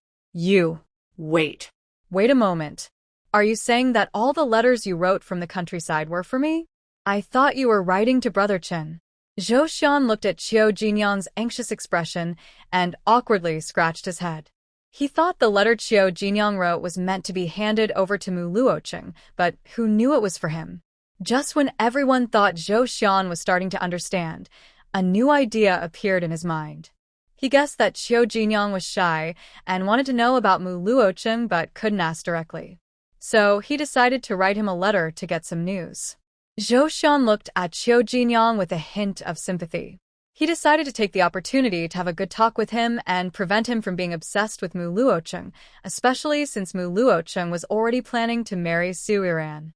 Wait. Wait a moment. Are you saying that all the letters you wrote from the countryside were for me? I thought you were writing to Brother Chen. Zhou Xian looked at Qiu Jinyang's anxious expression and awkwardly scratched his head. He thought the letter Qiu Jinyang wrote was meant to be handed over to Mu Luoqing, but who knew it was for him? Just when everyone thought Zhou Xian was starting to understand, a new idea appeared in his mind. He guessed that Qiu Jinyang was shy and wanted to know about Mu Luocheng but couldn't ask directly. So he decided to write him a letter to get some news. Zhou Xian looked at Qiu Jinyang with a hint of sympathy. He decided to take the opportunity to have a good talk with him and prevent him from being obsessed with Mu Luocheng, especially since Mu Luocheng was already planning to marry Su Yiran.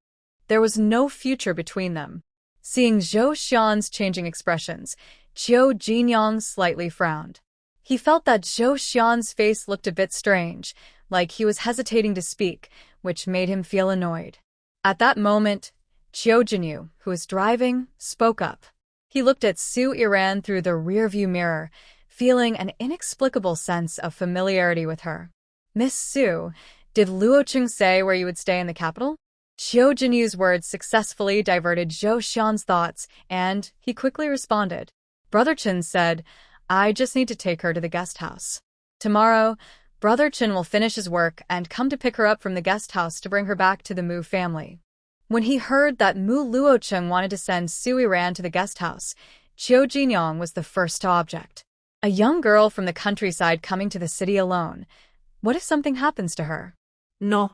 There was no future between them. Seeing Zhou Xian's changing expressions, Qiu Jinyang slightly frowned. He felt that Zhou Xian's face looked a bit strange, like he was hesitating to speak, which made him feel annoyed. At that moment, Qiu Jinyu, who was driving, spoke up. He looked at Su Yiran through the rearview mirror, feeling an inexplicable sense of familiarity with her. "Miss Su, did Luocheng say where you would stay in the capital?" Qiu Jinyu's words successfully diverted Zhou Xian's thoughts, and he quickly responded. "Brother Chen said, I just need to take her to the guest house. Tomorrow, Brother Chen will finish his work and come to pick her up from the guest house to bring her back to the Mu family." When he heard that Mu Luocheng wanted to send Su Yiran to the guest house, Qiu Jinyang was the first to object. A young girl from the countryside coming to the city alone. What if something happens to her? No.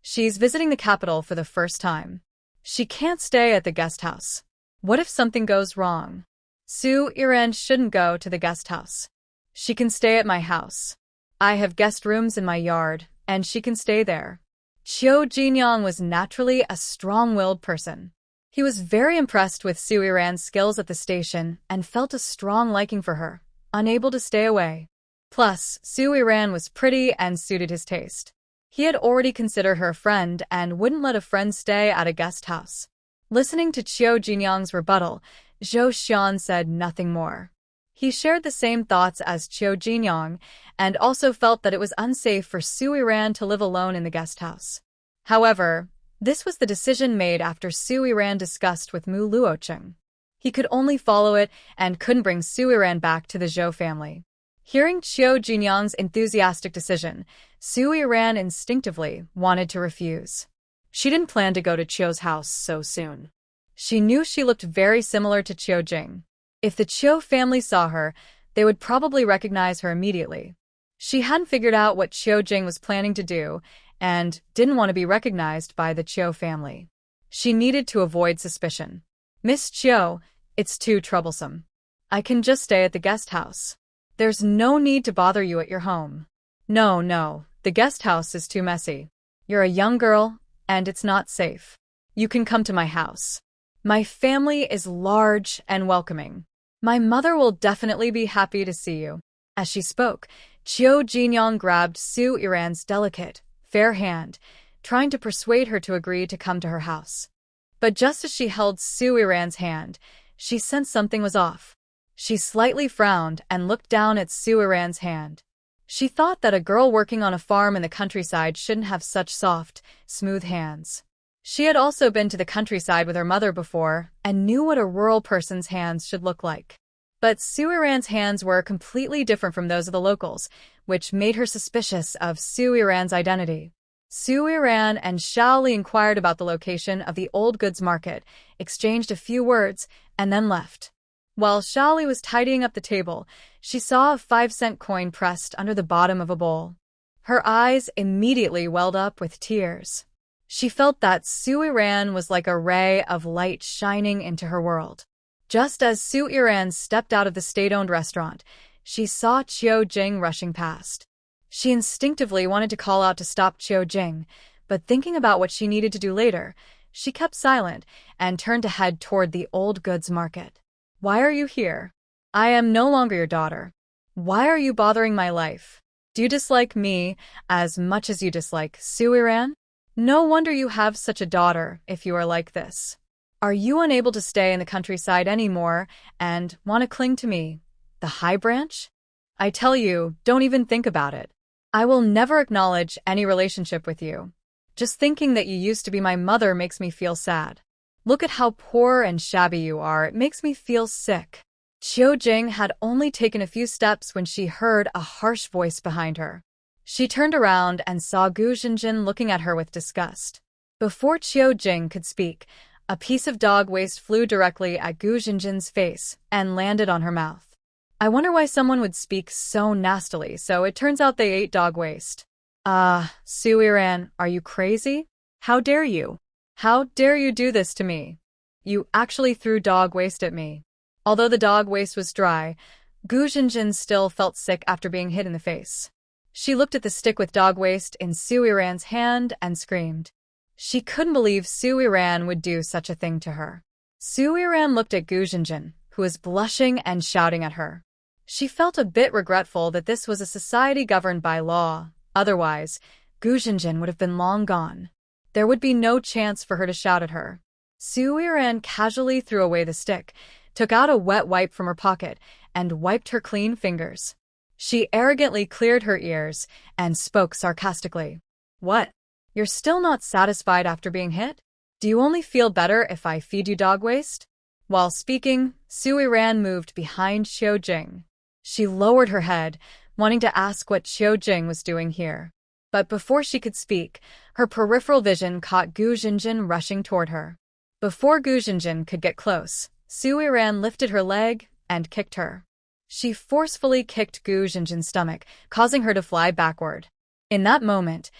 She's visiting the capital for the first time. She can't stay at the guest house. What if something goes wrong? Su Yiran shouldn't go to the guest house. She can stay at my house. I have guest rooms in my yard, and she can stay there. Qiu Jinyang was naturally a strong-willed person. He was very impressed with Su Yiran's skills at the station and felt a strong liking for her, unable to stay away. Plus, Su Yiran was pretty and suited his taste. He had already considered her a friend and wouldn't let a friend stay at a guest house. Listening to Qiu Jinyang's rebuttal, Zhou Xian said nothing more. He shared the same thoughts as Qiu Jinyang and also felt that it was unsafe for Su Yiran to live alone in the guest house. However, this was the decision made after Su Yiran discussed with Mu Luocheng. He could only follow it and couldn't bring Su Yiran back to the Zhou family. Hearing Qiu Jinyang's enthusiastic decision, Su Yiran instinctively wanted to refuse. She didn't plan to go to Qiu's house so soon. She knew she looked very similar to Qiu Jing. If the Qiu family saw her, they would probably recognize her immediately. She hadn't figured out what Qiu Jing was planning to do and didn't want to be recognized by the Qiu family. She needed to avoid suspicion. "Miss Qiu, it's too troublesome. I can just stay at the guest house. There's no need to bother you at your home." No, the guest house is too messy. You're a young girl, and it's not safe. You can come to my house. My family is large and welcoming. My mother will definitely be happy to see you." As she spoke, Qiu Jinyang grabbed Su Yiran's delicate, fair hand, trying to persuade her to agree to come to her house. But just as she held Su Yiran's hand, she sensed something was off. She slightly frowned and looked down at Su Yiran's hand. She thought that a girl working on a farm in the countryside shouldn't have such soft, smooth hands. She had also been to the countryside with her mother before and knew what a rural person's hands should look like. But Su Yiran's hands were completely different from those of the locals, which made her suspicious of Su Yiran's identity. Su Yiran and Shaoli inquired about the location of the old goods market, exchanged a few words, and then left. While Shaoli was tidying up the table, she saw a 5-cent coin pressed under the bottom of a bowl. Her eyes immediately welled up with tears. She felt that Su Yiran was like a ray of light shining into her world. Just as Su Yiran stepped out of the state-owned restaurant, she saw Qiu Jing rushing past. She instinctively wanted to call out to stop Qiu Jing, but thinking about what she needed to do later, she kept silent and turned to head toward the old goods market. "Why are you here? I am no longer your daughter. Why are you bothering my life? Do you dislike me as much as you dislike Su Yiran? No wonder you have such a daughter if you are like this. Are you unable to stay in the countryside anymore and want to cling to me, the High Branch? I tell you, don't even think about it. I will never acknowledge any relationship with you. Just thinking that you used to be my mother makes me feel sad. Look at how poor and shabby you are. It makes me feel sick." Qiu Jing had only taken a few steps when she heard a harsh voice behind her. She turned around and saw Gu Zhenjin looking at her with disgust. Before Qiu Jing could speak, A piece of dog waste flew directly at Gu Jinjin's face and landed on her mouth. I wonder why someone would speak so nastily, so it turns out they ate dog waste. Su Yiran, are you crazy? How dare you? How dare you do this to me? You actually threw dog waste at me. Although the dog waste was dry, Gu Jinjin still felt sick after being hit in the face. She looked at the stick with dog waste in Su Yiran's hand and screamed. She couldn't believe Su Yiran would do such a thing to her. Su Yiran looked at Gu Jinjin, who was blushing and shouting at her. She felt a bit regretful that this was a society governed by law. Otherwise, Gu Jinjin would have been long gone. There would be no chance for her to shout at her. Su Yiran casually threw away the stick, took out a wet wipe from her pocket, and wiped her clean fingers. She arrogantly cleared her ears and spoke sarcastically. What? You're still not satisfied after being hit? Do you only feel better if I feed you dog waste? While speaking, Su Yiran moved behind Xiujing. She lowered her head, wanting to ask what Xiujing was doing here. But before she could speak, her peripheral vision caught Gu Jinjin rushing toward her. Before Gu Jinjin could get close, Su Yiran lifted her leg and kicked her. She forcefully kicked Gu Jinjin's stomach, causing her to fly backward. In that moment,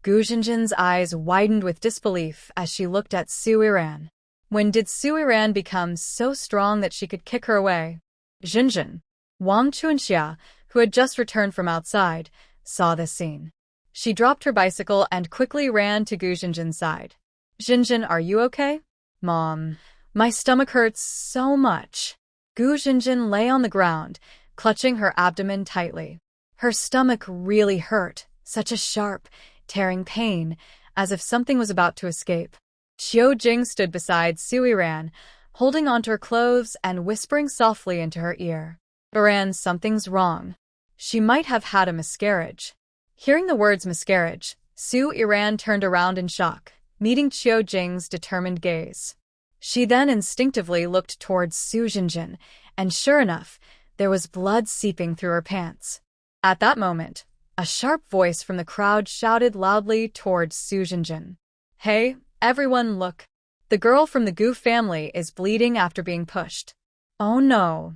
Gu Jinjin's eyes widened with disbelief as she looked at Su Yiran. When did Su Yiran become so strong that she could kick her away? Jinjin. Wang Chuanxia, who had just returned from outside, saw this scene. She dropped her bicycle and quickly ran to Gu Jinjin's side. Jinjin, are you okay? Mom, my stomach hurts so much. Gu Jinjin lay on the ground, clutching her abdomen tightly. Her stomach really hurt, such a sharp, tearing pain, as if something was about to escape. Xiujing stood beside Su Yiran, holding onto her clothes and whispering softly into her ear. Yiran, something's wrong. She might have had a miscarriage. Hearing the words miscarriage, Su Yiran turned around in shock, meeting Xiujing's determined gaze. She then instinctively looked towards Su Jinjin, and sure enough, there was blood seeping through her pants. At that moment, a sharp voice from the crowd shouted loudly towards Su Jinjin. Hey, everyone look. The girl from the Gu family is bleeding after being pushed. Oh no.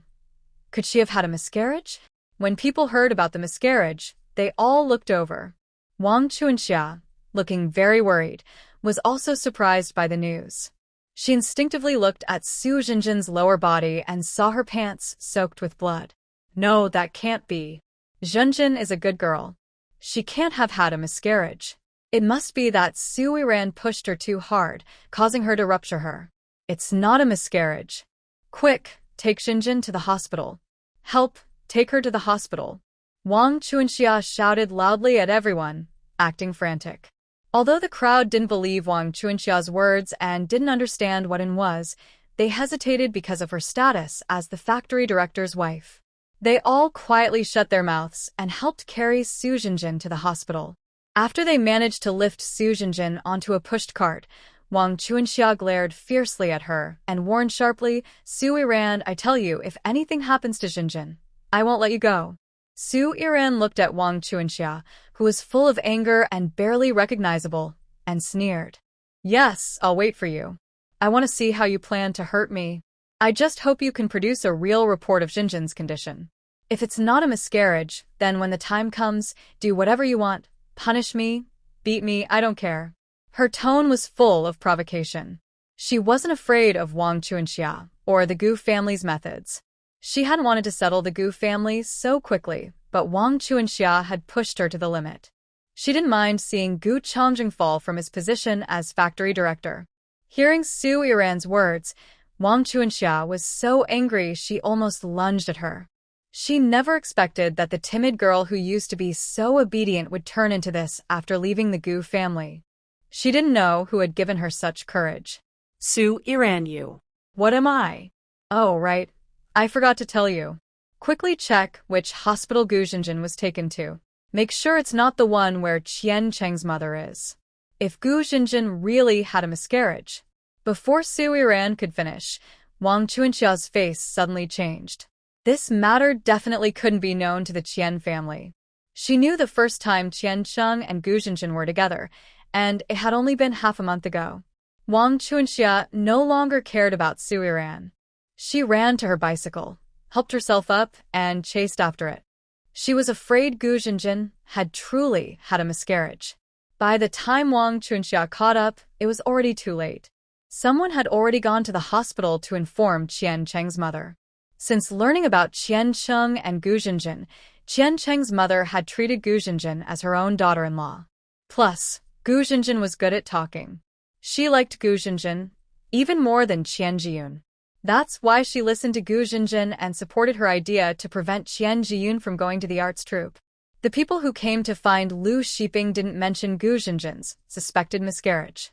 Could she have had a miscarriage? When people heard about the miscarriage, they all looked over. Wang Chuanxia, looking very worried, was also surprised by the news. She instinctively looked at Su Jinjin's lower body and saw her pants soaked with blood. No, that can't be. Jinjin is a good girl. She can't have had a miscarriage. It must be that Su Yiran pushed her too hard, causing her to rupture her. It's not a miscarriage. Quick, take Jinjin to the hospital. Help, take her to the hospital. Wang Chuanxia shouted loudly at everyone, acting frantic. Although the crowd didn't believe Wang Chuanxia's words and didn't understand what it was, they hesitated because of her status as the factory director's wife. They all quietly shut their mouths and helped carry Su Jinjin to the hospital. After they managed to lift Su Jinjin onto a pushed cart, Wang Chuanxia glared fiercely at her and warned sharply, Su Yiran, I tell you, if anything happens to Jinjin, I won't let you go. Su Yiran looked at Wang Chuanxia, who was full of anger and barely recognizable, and sneered. Yes, I'll wait for you. I want to see how you plan to hurt me. I just hope you can produce a real report of Jinjin's condition. If it's not a miscarriage, then when the time comes, do whatever you want. Punish me, beat me, I don't care. Her tone was full of provocation. She wasn't afraid of Wang Chuanxia or the Gu family's methods. She hadn't wanted to settle the Gu family so quickly, but Wang Chuanxia had pushed her to the limit. She didn't mind seeing Gu Changjing fall from his position as factory director. Hearing Su Yiran's words, Wang Chuanxia was so angry she almost lunged at her. She never expected that the timid girl who used to be so obedient would turn into this after leaving the Gu family. She didn't know who had given her such courage. Su Yiran, you. What am I? Oh, right. I forgot to tell you. Quickly check which hospital Gu Jinjin was taken to. Make sure it's not the one where Qian Cheng's mother is. If Gu Jinjin really had a miscarriage. Before Su Yiran could finish, Wang Chuanxia's face suddenly changed. This matter definitely couldn't be known to the Qian family. She knew the first time Qian Cheng and Gu Jinjin were together, and it had only been half a month ago. Wang Chunxia no longer cared about Su Yiran. She ran to her bicycle, helped herself up, and chased after it. She was afraid Gu Jinjin had truly had a miscarriage. By the time Wang Chunxia caught up, it was already too late. Someone had already gone to the hospital to inform Qian Cheng's mother. Since learning about Qian Cheng and Gu Jinjin, Qian Cheng's mother had treated Gu Jinjin as her own daughter-in-law. Plus, Gu Jinjin was good at talking. She liked Gu Jinjin even more than Qian Jiyun. That's why she listened to Gu Jinjin and supported her idea to prevent Qian Jiyun from going to the arts troupe. The people who came to find Lu Shiping didn't mention Gu Jinjin's suspected miscarriage.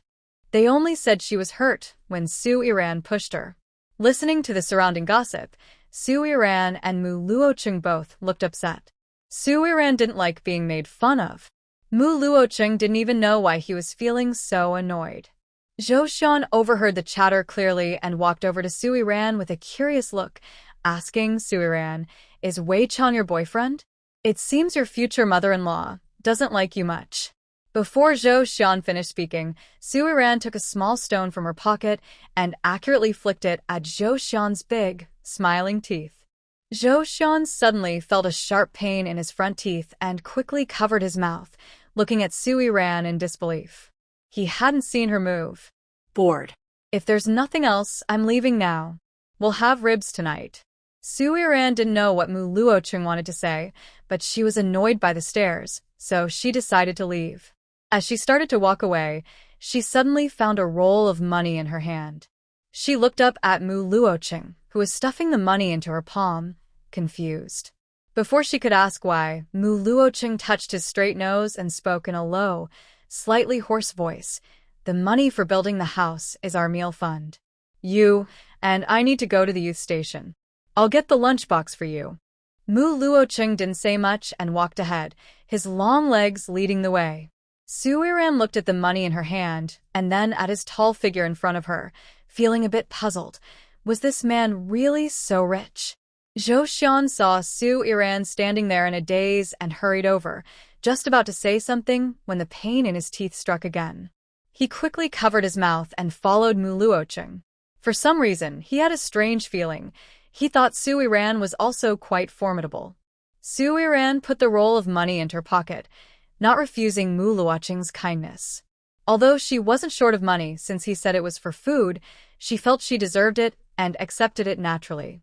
They only said she was hurt when Su Yiran pushed her. Listening to the surrounding gossip, Su Yiran and Mu Luocheng both looked upset. Su Yiran didn't like being made fun of. Mu Luocheng didn't even know why he was feeling so annoyed. Zhou Xian overheard the chatter clearly and walked over to Su Yiran with a curious look, asking Su Yiran, "Is Wei Chang your boyfriend? It seems your future mother-in-law doesn't like you much." Before Zhou Xian finished speaking, Su Yiran took a small stone from her pocket and accurately flicked it at Zhou Xian's big, smiling teeth. Zhou Xian suddenly felt a sharp pain in his front teeth and quickly covered his mouth, looking at Su Yiran in disbelief. He hadn't seen her move. Bored. "If there's nothing else, I'm leaving now. We'll have ribs tonight." Su Yiran didn't know what Mu Luocheng wanted to say, but she was annoyed by the stares, so she decided to leave. As she started to walk away, she suddenly found a roll of money in her hand. She looked up at Mu Luocheng, who was stuffing the money into her palm, confused. Before she could ask why, Mu Luocheng touched his straight nose and spoke in a low, slightly hoarse voice. "The money for building the house is our meal fund. You and I need to go to the youth station. I'll get the lunchbox for you." Mu Luocheng didn't say much and walked ahead, his long legs leading the way. Su Yiran looked at the money in her hand and then at his tall figure in front of her, feeling a bit puzzled. Was this man really so rich? Zhou Xian saw Su Yiran standing there in a daze and hurried over, just about to say something when the pain in his teeth struck again. He quickly covered his mouth and followed Mu Luocheng. For some reason, he had a strange feeling. He thought Su Yiran was also quite formidable. Su Yiran put the roll of money into her pocket, not refusing Mu Luocheng's kindness. Although she wasn't short of money since he said it was for food, she felt she deserved it and accepted it naturally.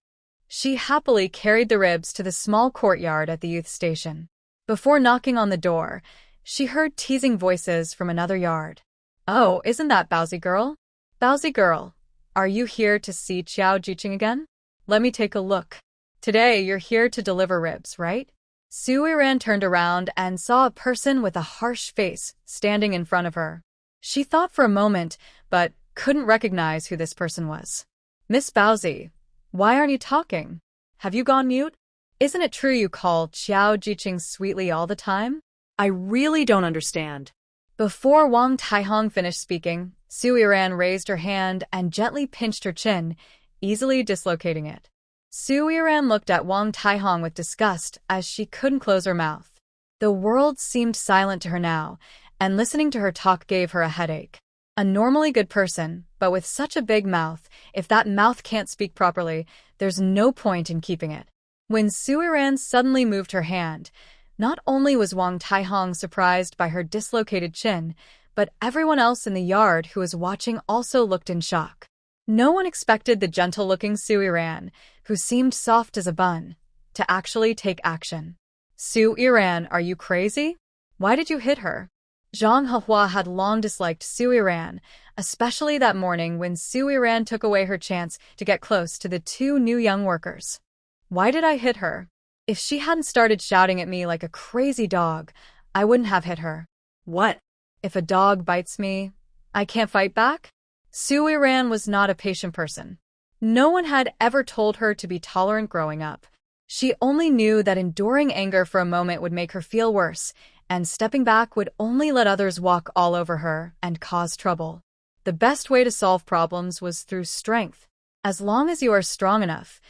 She happily carried the ribs to the small courtyard at the youth station. Before knocking on the door, she heard teasing voices from another yard. "Oh, isn't that Baozi girl? Baozi girl, are you here to see Qiao Jiqing again? Let me take a look. Today you're here to deliver ribs, right?" Su Yiran turned around and saw a person with a harsh face standing in front of her. She thought for a moment, but couldn't recognize who this person was. "Miss Baozi, why aren't you talking? Have you gone mute? Isn't it true you call Qiao Jiqing sweetly all the time?" I really don't understand. Before Wang Taihong finished speaking, Su Yiran raised her hand and gently pinched her chin, easily dislocating it. Su Yiran looked at Wang Taihong with disgust as she couldn't close her mouth. The world seemed silent to her now, and listening to her talk gave her a headache. A normally good person, but with such a big mouth, if that mouth can't speak properly, there's no point in keeping it. When Su Yiran suddenly moved her hand, not only was Wang Taihong surprised by her dislocated chin, but everyone else in the yard who was watching also looked in shock. No one expected the gentle-looking Su Yiran, who seemed soft as a bun, to actually take action. "Su Yiran, are you crazy? Why did you hit her?" Zhang Hehua had long disliked Su Yiran, especially that morning when Su Yiran took away her chance to get close to the two new young workers. "Why did I hit her? If she hadn't started shouting at me like a crazy dog, I wouldn't have hit her." What? "If a dog bites me, I can't fight back?" Su Yiran was not a patient person. No one had ever told her to be tolerant growing up. She only knew that enduring anger for a moment would make her feel worse, and stepping back would only let others walk all over her and cause trouble. The best way to solve problems was through strength. As long as you are strong enough,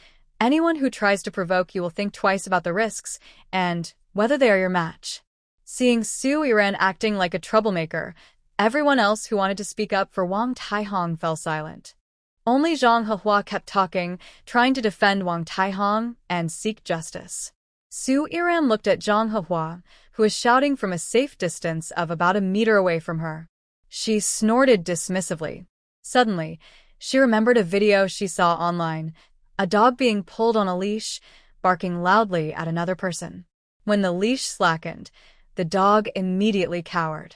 anyone who tries to provoke you will think twice about the risks and whether they are your match. Seeing Su Yiran acting like a troublemaker, Everyone else who wanted to speak up for Wang Taihong fell silent. Only Zhang Hehua kept talking, trying to defend Wang Taihong and seek justice. Su Yiran looked at Zhang Hehua, who was shouting from a safe distance of about a meter away from her. She snorted dismissively. Suddenly, she remembered a video she saw online, a dog being pulled on a leash, barking loudly at another person. When the leash slackened, the dog immediately cowered.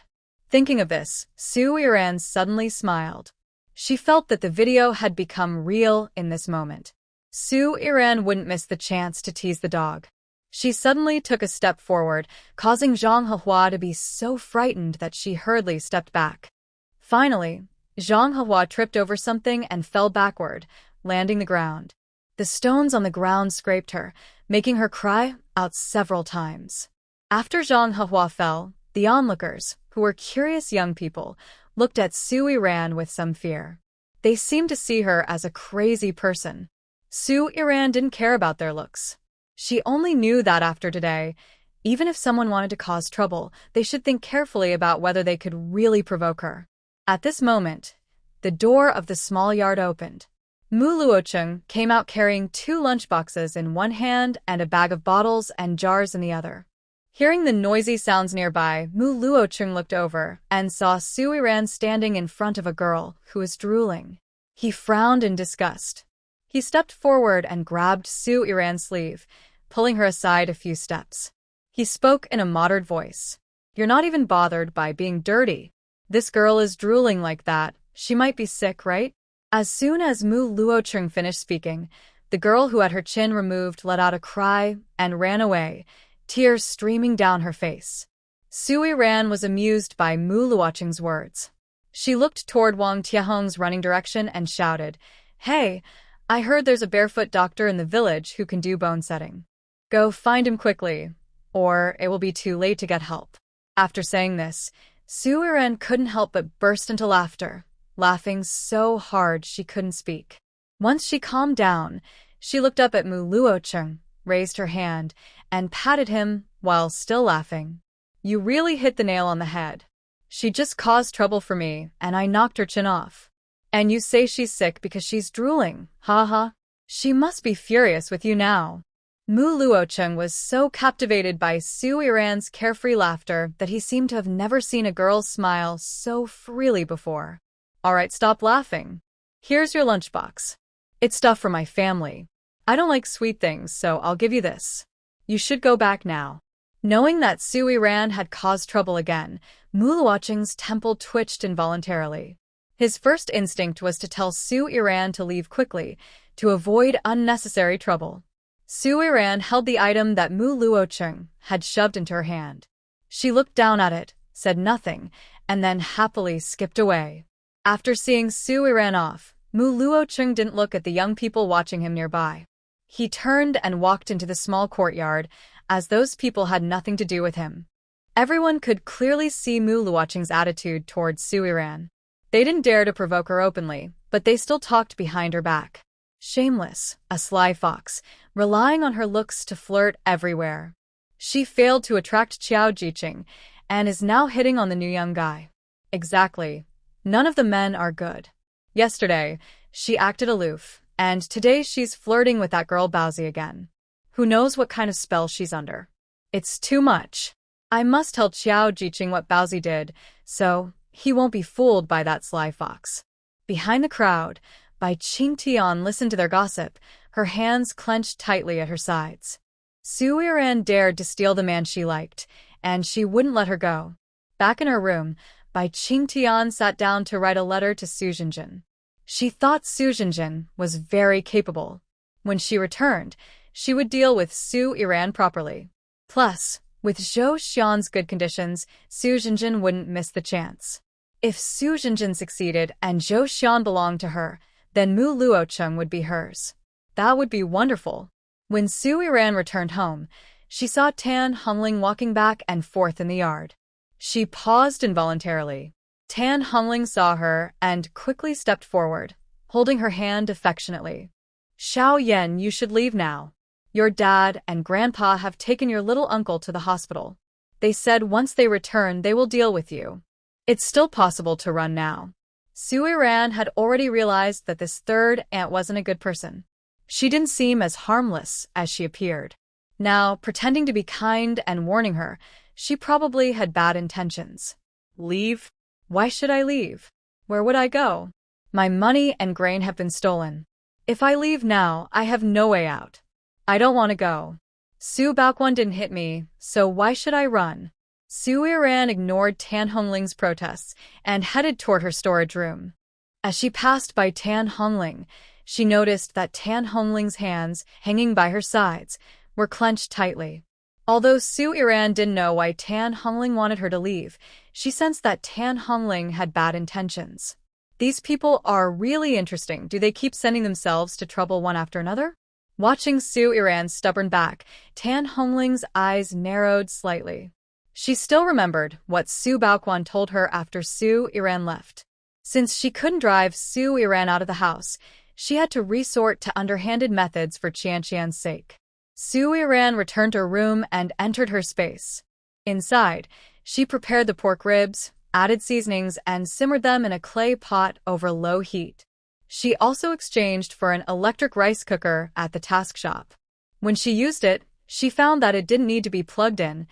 Thinking of this, Su Yiran suddenly smiled. She felt that the video had become real in this moment. Su Yiran wouldn't miss the chance to tease the dog. She suddenly took a step forward, causing Zhang Hehua to be so frightened that she hurriedly stepped back. Finally, Zhang Hehua tripped over something and fell backward, landing the ground. The stones on the ground scraped her, making her cry out several times. After Zhang Hehua fell, the onlookers, who were curious young people, looked at Su Yiran with some fear. They seemed to see her as a crazy person. Su Yiran didn't care about their looks. She only knew that after today, even if someone wanted to cause trouble, they should think carefully about whether they could really provoke her. At this moment, the door of the small yard opened. Mu Luocheng came out carrying 2 lunchboxes in one hand and a bag of bottles and jars in the other. Hearing the noisy sounds nearby, Mu Luocheng looked over and saw Su Yiran standing in front of a girl who was drooling. He frowned in disgust. He stepped forward and grabbed Su Yiran's sleeve, pulling her aside a few steps. He spoke in a moderate voice. "You're not even bothered by being dirty. This girl is drooling like that. She might be sick, right?" As soon as Mu Luocheng finished speaking, the girl who had her chin removed let out a cry and ran away, tears streaming down her face. Su Yiran was amused by Mu Luocheng's words. She looked toward Wang Taihong's running direction and shouted, "Hey, I heard there's a barefoot doctor in the village who can do bone setting. Go find him quickly, or it will be too late to get help." After saying this, Su Yiran couldn't help but burst into laughter, laughing so hard she couldn't speak. Once she calmed down, she looked up at Mu Luocheng, raised her hand, and patted him while still laughing. "You really hit the nail on the head. She just caused trouble for me, and I knocked her chin off. And you say she's sick because she's drooling, ha. She must be furious with you now." Mu Luocheng was so captivated by Su Yiran's carefree laughter that he seemed to have never seen a girl smile so freely before. "All right, stop laughing. Here's your lunchbox. It's stuff for my family. I don't like sweet things, so I'll give you this. You should go back now." Knowing that Su Yiran had caused trouble again, Mu Luocheng's temple twitched involuntarily. His first instinct was to tell Su Yiran to leave quickly, to avoid unnecessary trouble. Su Yiran held the item that Mu Luocheng had shoved into her hand. She looked down at it, said nothing, and then happily skipped away. After seeing Su Yiran off, Mu Luocheng didn't look at the young people watching him nearby. He turned and walked into the small courtyard, as those people had nothing to do with him. Everyone could clearly see Mu Luocheng's attitude towards Su Yiran. They didn't dare to provoke her openly, but they still talked behind her back. Shameless, a sly fox, relying on her looks to flirt everywhere. She failed to attract Qiao Jiqing, and is now hitting on the new young guy. Exactly. None of the men are good. Yesterday, she acted aloof, and today she's flirting with that girl Baozi again. Who knows what kind of spell she's under? It's too much. I must tell Qiao Jiqing what Baozi did, so he won't be fooled by that sly fox. Behind the crowd, Bai Qingtian listened to their gossip, her hands clenched tightly at her sides. Su Yiran dared to steal the man she liked, and she wouldn't let her go. Back in her room, Bai Qingtian sat down to write a letter to Su Jinjin. She thought Su Jinjin was very capable. When she returned, she would deal with Su Yiran properly. Plus, with Zhou Xian's good conditions, Su Jinjin wouldn't miss the chance. If Su Jinjin succeeded and Zhou Xian belonged to her, then Mu Luocheng would be hers. That would be wonderful. When Su Yiran returned home, she saw Tan Hongling walking back and forth in the yard. She paused involuntarily. Tan Hongling saw her and quickly stepped forward, holding her hand affectionately. "Xiao Yan, you should leave now. Your dad and grandpa have taken your little uncle to the hospital. They said once they return they will deal with you." It's still possible to run now. Sui-ran had already realized that this third aunt wasn't a good person. She didn't seem as harmless as she appeared. Now, pretending to be kind and warning her, she probably had bad intentions. Leave? Why should I leave? Where would I go? My money and grain have been stolen. If I leave now, I have no way out. I don't want to go. Su Baoquan didn't hit me, so why should I run? Sui-ran ignored Tan Hongling's protests and headed toward her storage room. As she passed by Tan Hongling, she noticed that Tan Hongling's hands, hanging by her sides, were clenched tightly. Although Sui-ran didn't know why Tan Hongling wanted her to leave, she sensed that Tan Hongling had bad intentions. These people are really interesting. Do they keep sending themselves to trouble one after another? Watching Sui-ran's stubborn back, Tan Hongling's eyes narrowed slightly. She still remembered what Su Baoquan told her after Sui-ran left. Since she couldn't drive Sui-ran out of the house, she had to resort to underhanded methods for Qianqian's sake. Sui-ran returned to her room and entered her space. Inside, she prepared the pork ribs, added seasonings, and simmered them in a clay pot over low heat. She also exchanged for an electric rice cooker at the task shop. When she used it, she found that it didn't need to be plugged in.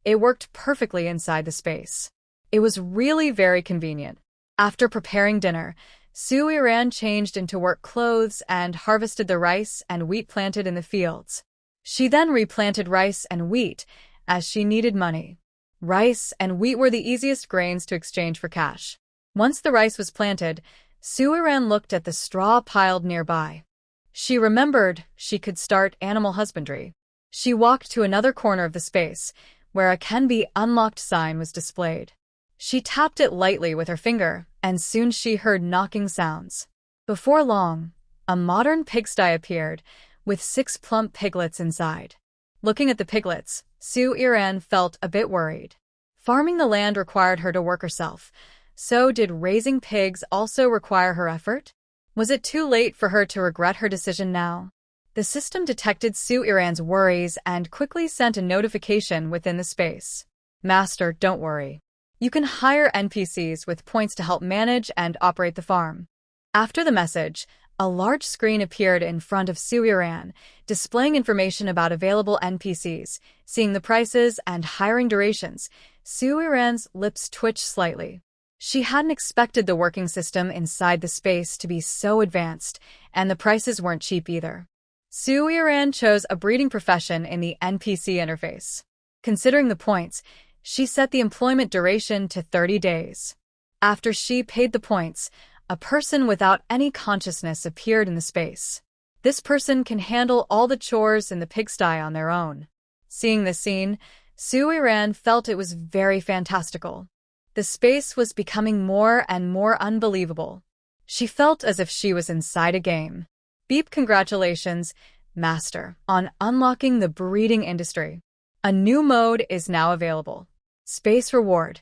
It worked perfectly inside the space. It was really very convenient. After preparing dinner, Sui-ran changed into work clothes and harvested the rice and wheat planted in the fields. She then replanted rice and wheat, as she needed money. Rice and wheat were the easiest grains to exchange for cash. Once the rice was planted, Sui-ran looked at the straw piled nearby. She remembered she could start animal husbandry. She walked to another corner of the space, where a can be unlocked sign was displayed. She tapped it lightly with her finger, and soon she heard knocking sounds. Before long, a modern pigsty appeared, with 6 plump piglets inside. Looking at the piglets, Sui-ran felt a bit worried. Farming the land required her to work herself, so did raising pigs also require her effort? Was it too late for her to regret her decision now? The system detected Sui-ran's worries and quickly sent a notification within the space. Master, don't worry. You can hire NPCs with points to help manage and operate the farm. After the message, a large screen appeared in front of Sui-ran, displaying information about available NPCs. Seeing the prices and hiring durations, Sui-ran's lips twitched slightly. She hadn't expected the working system inside the space to be so advanced, and the prices weren't cheap either. Sui-ran chose a breeding profession in the NPC interface. Considering the points, she set the employment duration to 30 days. After she paid the points, a person without any consciousness appeared in the space. This person can handle all the chores in the pigsty on their own. Seeing this scene, Sui-ran felt it was very fantastical. The space was becoming more and more unbelievable. She felt as if she was inside a game. Beep, congratulations, Master, on unlocking the breeding industry. A new mode is now available. Space reward,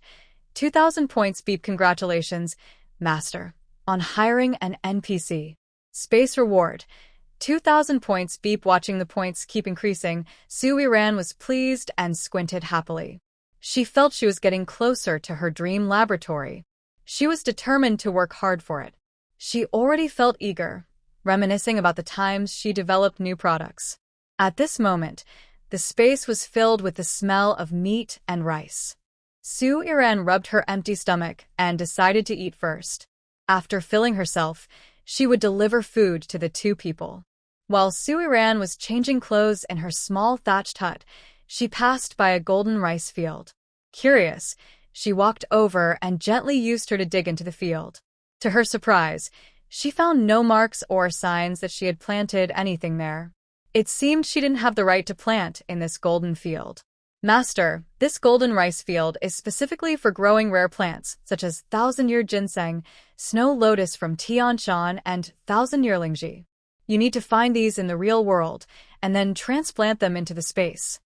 2,000 points. Beep, congratulations, Master, on hiring an NPC. Space reward, 2,000 points. Beep, watching the points keep increasing, Sui-ran was pleased and squinted happily. She felt she was getting closer to her dream laboratory. She was determined to work hard for it. She already felt eager, reminiscing about the times she developed new products. At this moment, the space was filled with the smell of meat and rice. Sui-ran rubbed her empty stomach and decided to eat first. After filling herself, she would deliver food to the 2 people. While Sui-ran was changing clothes in her small thatched hut, she passed by a golden rice field. Curious, she walked over and gently used her to dig into the field. To her surprise, she found no marks or signs that she had planted anything there. It seemed she didn't have the right to plant in this golden field. Master, this golden rice field is specifically for growing rare plants, such as 1,000-year ginseng, snow lotus from Tianshan, and 1,000-year lingji. You need to find these in the real world, and then transplant them into the space.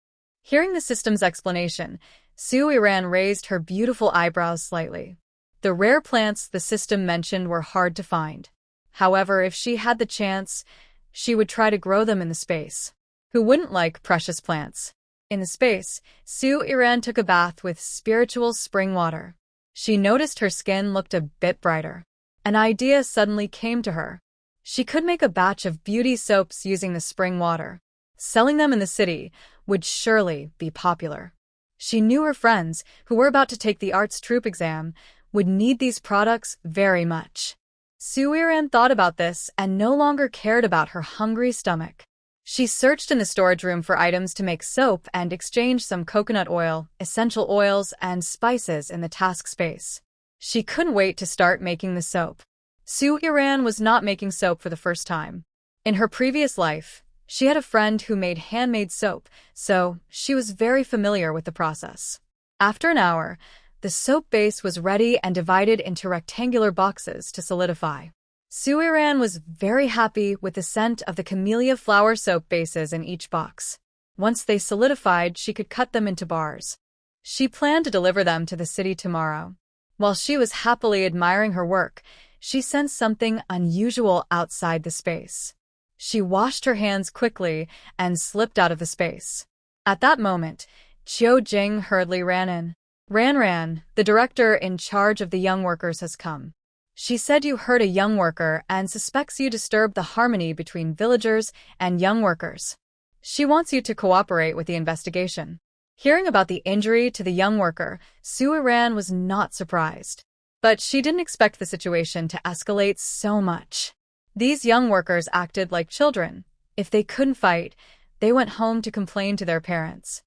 Hearing the system's explanation, Sui-ran raised her beautiful eyebrows slightly. The rare plants the system mentioned were hard to find. However, if she had the chance, she would try to grow them in the space. Who wouldn't like precious plants? In the space, Sui-ran took a bath with spiritual spring water. She noticed her skin looked a bit brighter. An idea suddenly came to her. She could make a batch of beauty soaps using the spring water. Selling them in the city would surely be popular. She knew her friends, who were about to take the arts troupe exam, would need these products very much. Suiran thought about this and no longer cared about her hungry stomach. She searched in the storage room for items to make soap and exchanged some coconut oil, essential oils, and spices in the task space. She couldn't wait to start making the soap. Suiran was not making soap for the first time. In her previous life, she had a friend who made handmade soap, so she was very familiar with the process. After an hour, the soap base was ready and divided into rectangular boxes to solidify. Suiran was very happy with the scent of the camellia flower soap bases in each box. Once they solidified, she could cut them into bars. She planned to deliver them to the city tomorrow. While she was happily admiring her work, she sensed something unusual outside the space. She washed her hands quickly and slipped out of the space. At that moment, Chiu Jing hurriedly ran in. Ran, the director in charge of the young workers has come. She said you hurt a young worker and suspects you disturbed the harmony between villagers and young workers. She wants you to cooperate with the investigation. Hearing about the injury to the young worker, Suiran was not surprised. But she didn't expect the situation to escalate so much. These young workers acted like children. If they couldn't fight, they went home to complain to their parents.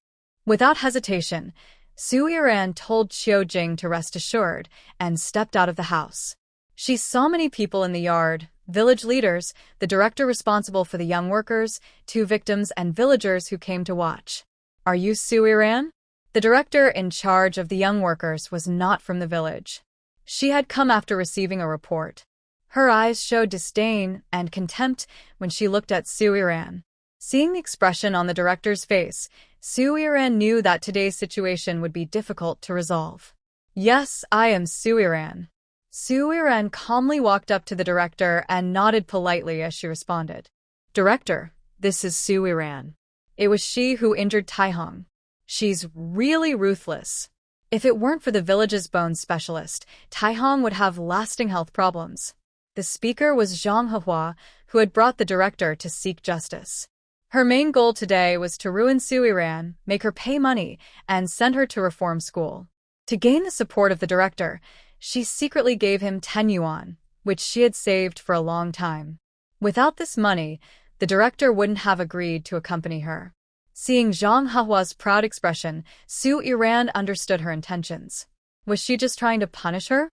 Without hesitation, Suiran told Chiu Jing to rest assured and stepped out of the house. She saw many people in the yard, village leaders, the director responsible for the young workers, 2 victims and villagers who came to watch. Are you Suiran? The director in charge of the young workers was not from the village. She had come after receiving a report. Her eyes showed disdain and contempt when she looked at Suiran. Seeing the expression on the director's face, Suiran knew that today's situation would be difficult to resolve. Yes, I am Suiran. Suiran calmly walked up to the director and nodded politely as she responded. Director, this is Suiran. It was she who injured Taihong. She's really ruthless. If it weren't for the village's bone specialist, Taihong would have lasting health problems. The speaker was Zhang Hehua, who had brought the director to seek justice. Her main goal today was to ruin Suiran, make her pay money, and send her to reform school. To gain the support of the director, she secretly gave him 10 yuan, which she had saved for a long time. Without this money, the director wouldn't have agreed to accompany her. Seeing Zhang Hehua's proud expression, Suiran understood her intentions. Was she just trying to punish her?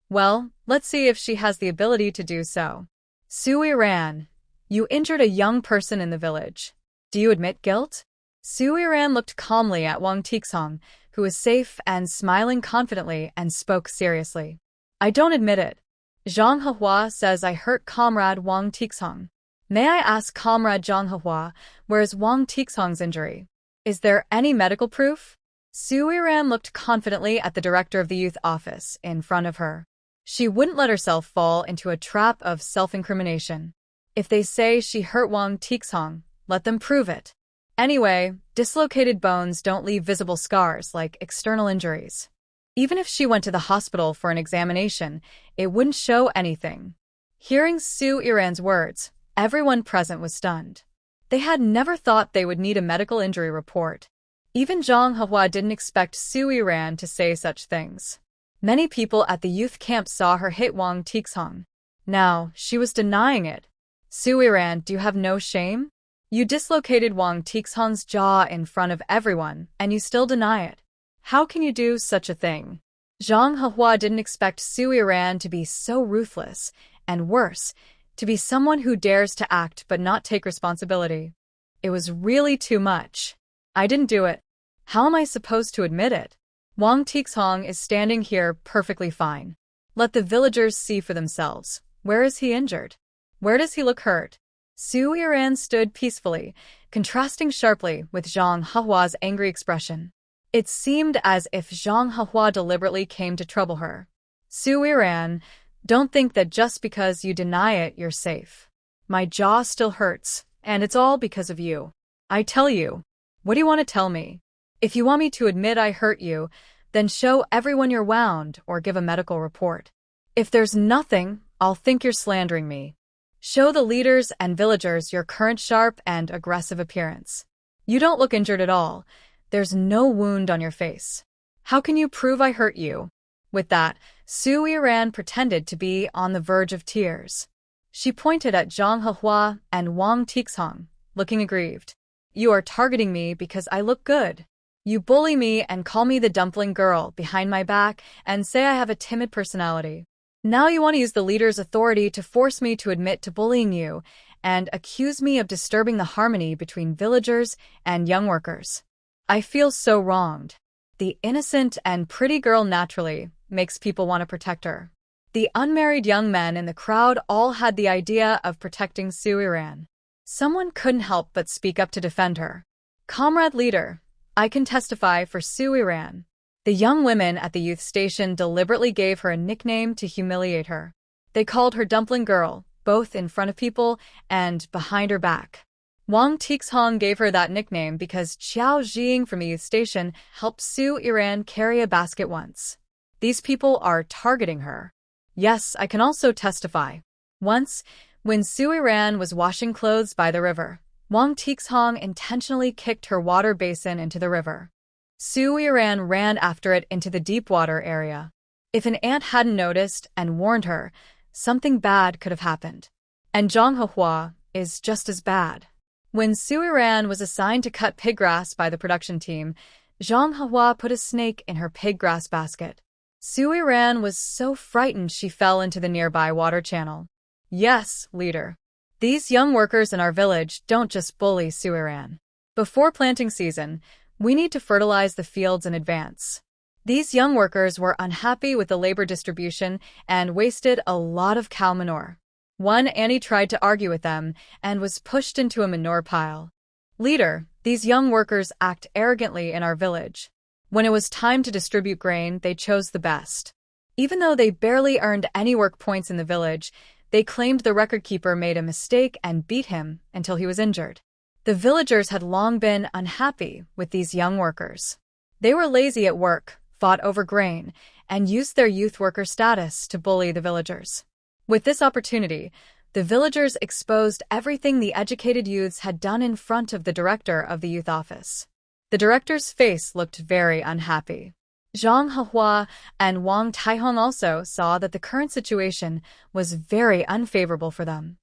Well, let's see if she has the ability to do so. Suiran, you injured a young person in the village. Do you admit guilt? Suiran looked calmly at Wang Tixong, who was safe and smiling confidently, and spoke seriously. I don't admit it. Zhang Hehua says I hurt Comrade Wang Tixong. May I ask Comrade Zhang Hehua, where is Wang Tixong's injury? Is there any medical proof? Suiran looked confidently at the director of the youth office in front of her. She wouldn't let herself fall into a trap of self-incrimination. If they say she hurt Wang Tixong, let them prove it. Anyway, dislocated bones don't leave visible scars like external injuries. Even if she went to the hospital for an examination, it wouldn't show anything. Hearing Suiran's words, everyone present was stunned. They had never thought they would need a medical injury report. Even Zhang Hehua didn't expect Suiran to say such things. Many people at the youth camp saw her hit Wang Tixong. Now, she was denying it. Suiran, do you have no shame? You dislocated Wang Tixong's jaw in front of everyone, and you still deny it. How can you do such a thing? Zhang Hehua didn't expect Suiran to be so ruthless, and worse, to be someone who dares to act but not take responsibility. It was really too much. I didn't do it. How am I supposed to admit it? Wang Tixong is standing here perfectly fine. Let the villagers see for themselves. Where is he injured? Where does he look hurt? Suiran stood peacefully, contrasting sharply with Zhang Hehua's angry expression. It seemed as if Zhang Hehua deliberately came to trouble her. Suiran, don't think that just because you deny it, you're safe. My jaw still hurts, and it's all because of you. I tell you. What do you want to tell me? If you want me to admit I hurt you, Then show everyone you're wound or give a medical report. If there's nothing, I'll think you're slandering me. Show the leaders and villagers your current sharp and aggressive appearance. You don't look injured at all. There's no wound on your face. How can you prove I hurt you? With that, Su Yiran pretended to be on the verge of tears. She pointed at Zhang Hehua and Wang Tixhong, looking aggrieved. You are targeting me because I look good. You bully me and call me the dumpling girl behind my back and say I have a timid personality. Now you want to use the leader's authority to force me to admit to bullying you and accuse me of disturbing the harmony between villagers and young workers. I feel so wronged. The innocent and pretty girl naturally makes people want to protect her. The unmarried young men in the crowd all had the idea of protecting Su Yiran. Someone couldn't help but speak up to defend her. Comrade leader, I can testify for Su Yiran. The young women at the youth station deliberately gave her a nickname to humiliate her. They called her Dumpling Girl, both in front of people and behind her back. Wang Tixhong gave her that nickname because Qiao Jing from the youth station helped Su Yiran carry a basket once. These people are targeting her. Yes, I can also testify. Once, when Su Yiran was washing clothes by the river, Wang Tixhong intentionally kicked her water basin into the river. Su Yiran ran after it into the deep water area. If an ant hadn't noticed and warned her, something bad could have happened. And Zhang Hehua is just as bad. When Su Yiran was assigned to cut pig grass by the production team, Zhang Hehua put a snake in her pig grass basket. Su Yiran was so frightened she fell into the nearby water channel. Yes, leader. These young workers in our village don't just bully Su Yiran. Before planting season, we need to fertilize the fields in advance. These young workers were unhappy with the labor distribution and wasted a lot of cow manure. One Annie tried to argue with them and was pushed into a manure pile. Leader, these young workers act arrogantly in our village. When it was time to distribute grain, they chose the best. Even though they barely earned any work points in the village, they claimed the record keeper made a mistake and beat him until he was injured. The villagers had long been unhappy with these young workers. They were lazy at work, fought over grain, and used their youth worker status to bully the villagers. With this opportunity, the villagers exposed everything the educated youths had done in front of the director of the youth office. The director's face looked very unhappy. Zhang Hehua and Wang Taihong also saw that the current situation was very unfavorable for them.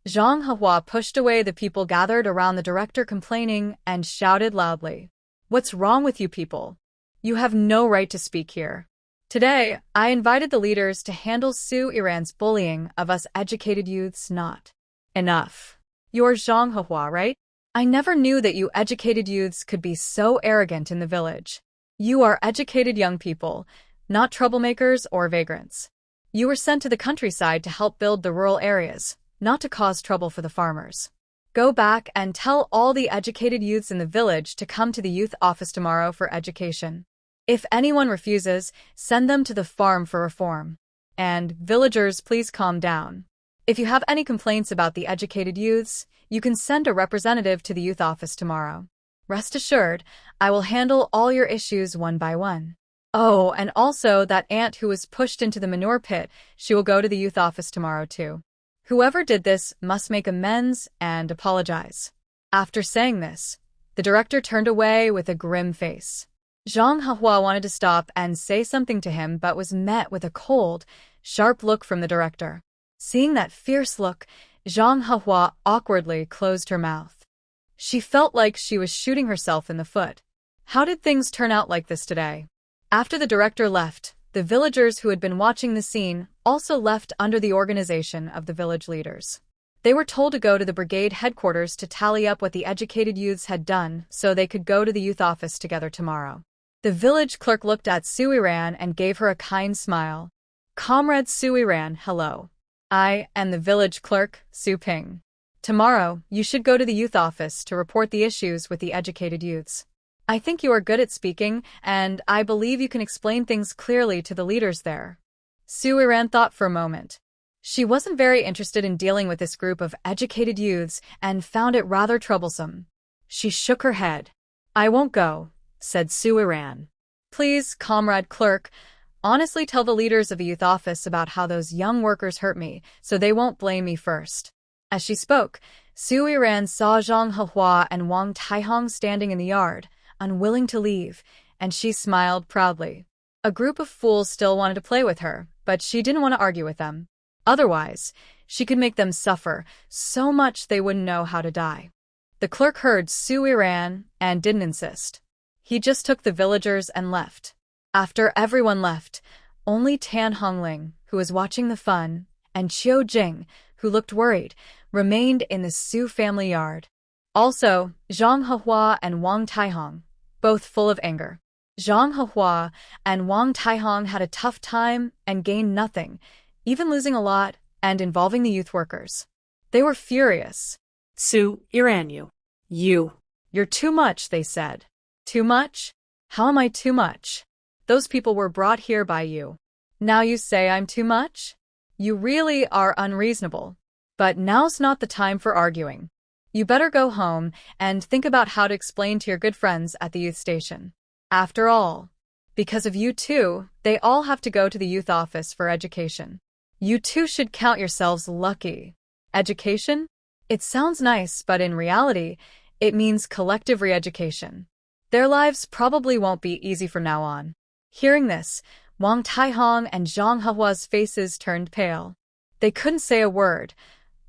Zhang Hehua pushed away the people gathered around the director complaining and shouted loudly, "What's wrong with you people? You have no right to speak here. Today, I invited the leaders to handle Su Yiran's bullying of us educated youths not. Enough. You're Zhang Hehua, right? I never knew that you educated youths could be so arrogant in the village. You are educated young people, not troublemakers or vagrants. You were sent to the countryside to help build the rural areas, not to cause trouble for the farmers. Go back and tell all the educated youths in the village to come to the youth office tomorrow for education. If anyone refuses, send them to the farm for reform. And, villagers, please calm down. If you have any complaints about the educated youths, you can send a representative to the youth office tomorrow. Rest assured, I will handle all your issues one by one. Oh, and also that aunt who was pushed into the manure pit, she will go to the youth office tomorrow too. Whoever did this must make amends and apologize." After saying this, the director turned away with a grim face. Zhang Hehua wanted to stop and say something to him but was met with a cold, sharp look from the director. Seeing that fierce look, Zhang Hehua awkwardly closed her mouth. She felt like she was shooting herself in the foot. How did things turn out like this today? After the director left, the villagers who had been watching the scene also left under the organization of the village leaders. They were told to go to the brigade headquarters to tally up what the educated youths had done so they could go to the youth office together tomorrow. The village clerk looked at Su Yiran and gave her a kind smile. "Comrade Su Yiran, hello. I am the village clerk, Su Ping. Tomorrow, you should go to the youth office to report the issues with the educated youths. I think you are good at speaking, and I believe you can explain things clearly to the leaders there." Su Yiran thought for a moment. She wasn't very interested in dealing with this group of educated youths and found it rather troublesome. She shook her head. "I won't go," said Su Yiran. Please, comrade clerk, honestly tell the leaders of the youth office about how those young workers hurt me, so they won't blame me first. As she spoke, Su Yiran saw Zhang Hehua and Wang Taihong standing in the yard, unwilling to leave, and she smiled proudly. A group of fools still wanted to play with her, but she didn't want to argue with them. Otherwise, she could make them suffer so much they wouldn't know how to die. The clerk heard Su Yiran and didn't insist. He just took the villagers and left. After everyone left, only Tan Hongling, who was watching the fun, and Qiu Jing, who looked worried, remained in the Su family yard. Also, Zhang Hehua and Wang Taihong, both full of anger. Zhang Hehua and Wang Taihong had a tough time and gained nothing, even losing a lot and involving the youth workers. They were furious. Su Yiran, You're too much, they said. Too much? How am I too much? Those people were brought here by you. Now you say I'm too much? You really are unreasonable. But now's not the time for arguing. You better go home and think about how to explain to your good friends at the youth station. After all, because of you two, they all have to go to the youth office for education. You two should count yourselves lucky. Education? It sounds nice, but in reality, it means collective re-education. Their lives probably won't be easy from now on. Hearing this, Wang Taihong and Zhang Hehua's faces turned pale. They couldn't say a word,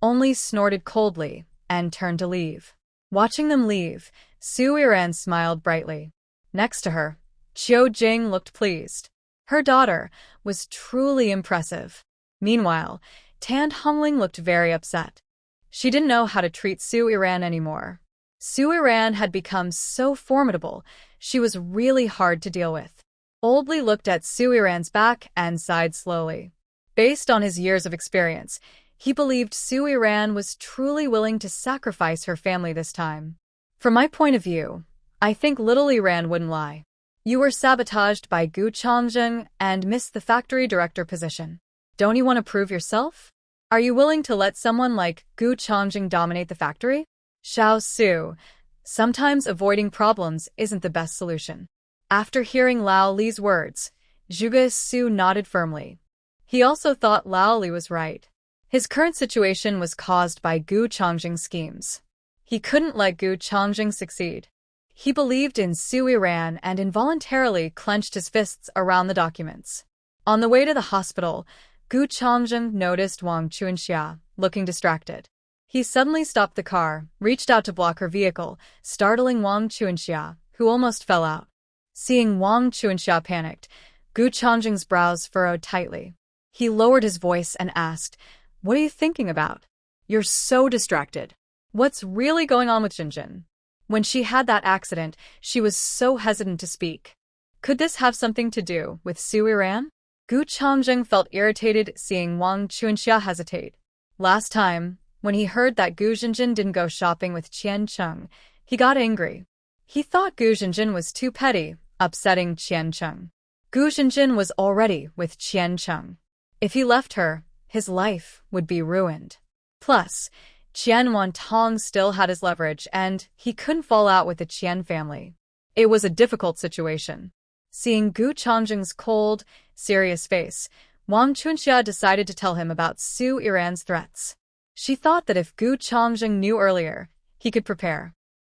only snorted coldly and turned to leave. Watching them leave, Su Yiran smiled brightly. Next to her, Qiu Jing looked pleased. Her daughter was truly impressive. Meanwhile, Tan Hongling looked very upset. She didn't know how to treat Su Yiran anymore. Su Yiran had become so formidable, she was really hard to deal with. Old Li looked at Su Yiran's back and sighed slowly. Based on his years of experience, he believed Su Yiran was truly willing to sacrifice her family this time. From my point of view, I think little Yiran wouldn't lie. You were sabotaged by Gu Changzheng and missed the factory director position. Don't you want to prove yourself? Are you willing to let someone like Gu Changzheng dominate the factory? Xiao Su, sometimes avoiding problems isn't the best solution. After hearing Lao Li's words, Zhuge Su nodded firmly. He also thought Lao Li was right. His current situation was caused by Gu Changzheng's schemes. He couldn't let Gu Changzheng succeed. He believed in Su Yiran and involuntarily clenched his fists around the documents. On the way to the hospital, Gu Changzheng noticed Wang Chuanxia, looking distracted. He suddenly stopped the car, reached out to block her vehicle, startling Wang Chuanxia, who almost fell out. Seeing Wang Chuanxia panicked, Gu Changzheng's brows furrowed tightly. He lowered his voice and asked, "What are you thinking about? You're so distracted. What's really going on with Jinjin?" When she had that accident, she was so hesitant to speak. Could this have something to do with Su Yiran? Gu Changzheng felt irritated seeing Wang Chuanxia hesitate. Last time, when he heard that Gu Jinjin didn't go shopping with Qian Cheng, he got angry. He thought Gu Jinjin was too petty, upsetting Qian Cheng. Gu Jinjin was already with Qian Cheng. If he left her, his life would be ruined. Plus, Qian Wantong still had his leverage and he couldn't fall out with the Qian family. It was a difficult situation. Seeing Gu Changzheng's cold, serious face, Wang Chuanxia decided to tell him about Su Yiran's threats. She thought that if Gu Changzheng knew earlier, he could prepare.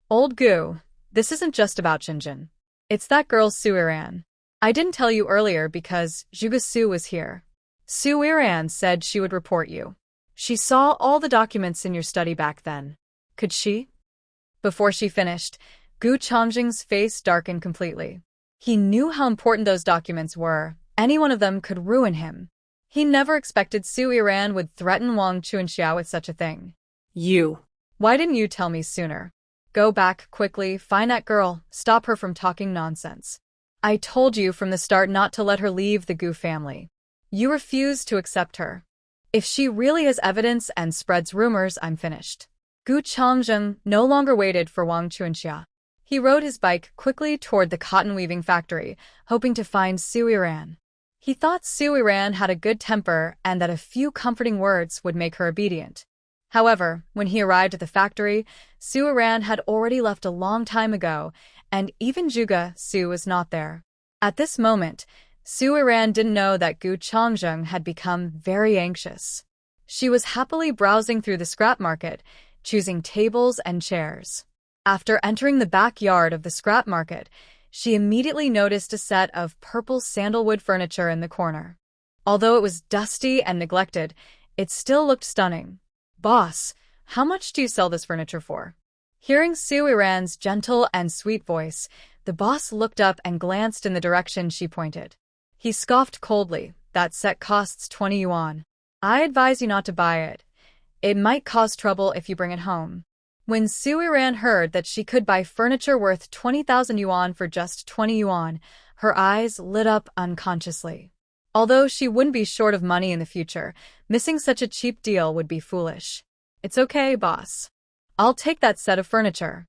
Old Gu, this isn't just about Jinjin. It's that girl Su Yiran. I didn't tell you earlier because Zhuge Su was here. Su Yiran said she would report you. She saw all the documents in your study back then. Could she? Before she finished, Gu Changzheng's face darkened completely. He knew how important those documents were. Any one of them could ruin him. He never expected Su Yiran would threaten Wang Chuanxia with such a thing. Why didn't you tell me sooner? Go back quickly, find that girl, stop her from talking nonsense. I told you from the start not to let her leave the Gu family. You refused to accept her. If she really has evidence and spreads rumors, I'm finished. Gu Changzheng no longer waited for Wang Chuanxia. He rode his bike quickly toward the cotton weaving factory, hoping to find Su Yiran. He thought Su Yiran had a good temper and that a few comforting words would make her obedient. However, when he arrived at the factory, Su Yiran had already left a long time ago, and even Zhuge Su was not there. At this moment, Su Iran didn't know that Gu Changzheng had become very anxious. She was happily browsing through the scrap market, choosing tables and chairs. After entering the backyard of the scrap market, she immediately noticed a set of purple sandalwood furniture in the corner. Although it was dusty and neglected, it still looked stunning. "Boss, how much do you sell this furniture for?" Hearing Su Iran's gentle and sweet voice, the boss looked up and glanced in the direction she pointed. He scoffed coldly. "That set costs 20 yuan. I advise you not to buy it. It might cause trouble if you bring it home." When Su Iran heard that she could buy furniture worth 20,000 yuan for just 20 yuan, her eyes lit up unconsciously. Although she wouldn't be short of money in the future, missing such a cheap deal would be foolish. "It's okay, boss. I'll take that set of furniture."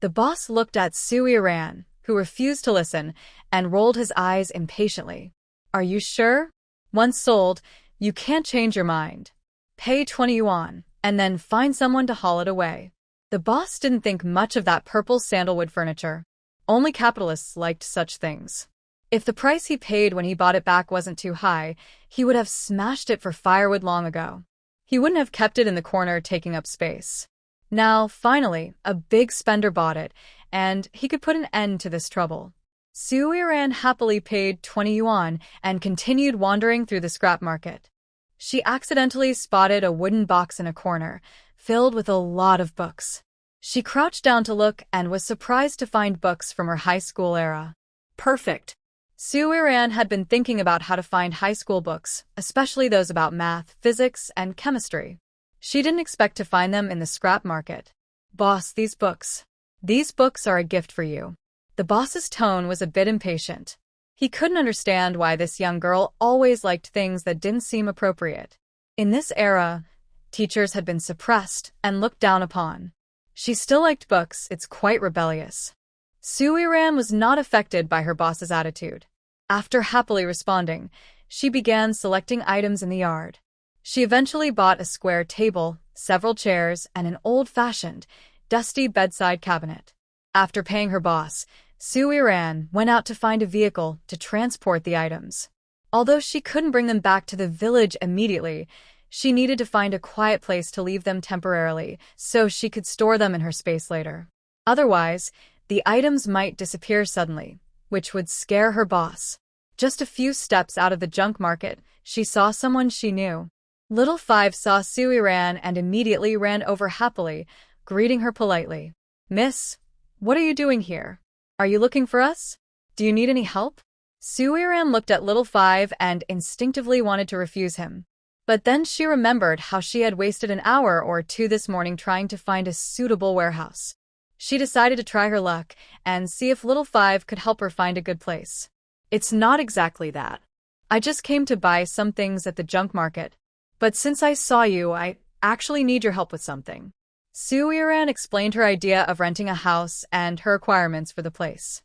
The boss looked at Su Iran, who refused to listen, and rolled his eyes impatiently. "Are you sure? Once sold, you can't change your mind. Pay 20 yuan, and then find someone to haul it away." The boss didn't think much of that purple sandalwood furniture. Only capitalists liked such things. If the price he paid when he bought it back wasn't too high, he would have smashed it for firewood long ago. He wouldn't have kept it in the corner taking up space. Now, finally, a big spender bought it, and he could put an end to this trouble. Su Iran happily paid 20 yuan and continued wandering through the scrap market. She accidentally spotted a wooden box in a corner, filled with a lot of books. She crouched down to look and was surprised to find books from her high school era. Perfect. Su Iran had been thinking about how to find high school books, especially those about math, physics, and chemistry. She didn't expect to find them in the scrap market. "Boss, these books. These books are a gift for you." The boss's tone was a bit impatient. He couldn't understand why this young girl always liked things that didn't seem appropriate. In this era, teachers had been suppressed and looked down upon. She still liked books. It's quite rebellious. Su Iran was not affected by her boss's attitude. After happily responding, she began selecting items in the yard. She eventually bought a square table, several chairs, and an old-fashioned, dusty bedside cabinet. After paying her boss, Su Iran went out to find a vehicle to transport the items. Although she couldn't bring them back to the village immediately, she needed to find a quiet place to leave them temporarily so she could store them in her space later. Otherwise, the items might disappear suddenly, which would scare her boss. Just a few steps out of the junk market, she saw someone she knew. Little Five saw Su Iran and immediately ran over happily, greeting her politely. "Miss, what are you doing here? Are you looking for us? Do you need any help?" Su Iran looked at Little Five and instinctively wanted to refuse him. But then she remembered how she had wasted an hour or two this morning trying to find a suitable warehouse. She decided to try her luck and see if Little Five could help her find a good place. "It's not exactly that. I just came to buy some things at the junk market. But since I saw you, I actually need your help with something." Su Iran explained her idea of renting a house and her requirements for the place.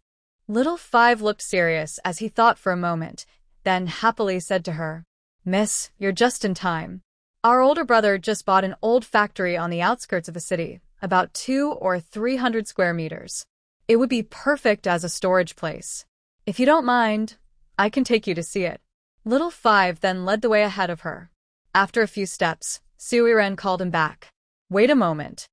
Little Five looked serious as he thought for a moment, then happily said to her, "Miss, you're just in time. Our older brother just bought an old factory on the outskirts of the city, about 200 or 300 square meters. It would be perfect as a storage place. If you don't mind, I can take you to see it." Little Five then led the way ahead of her. After a few steps, Su Iran called him back. "Wait a moment.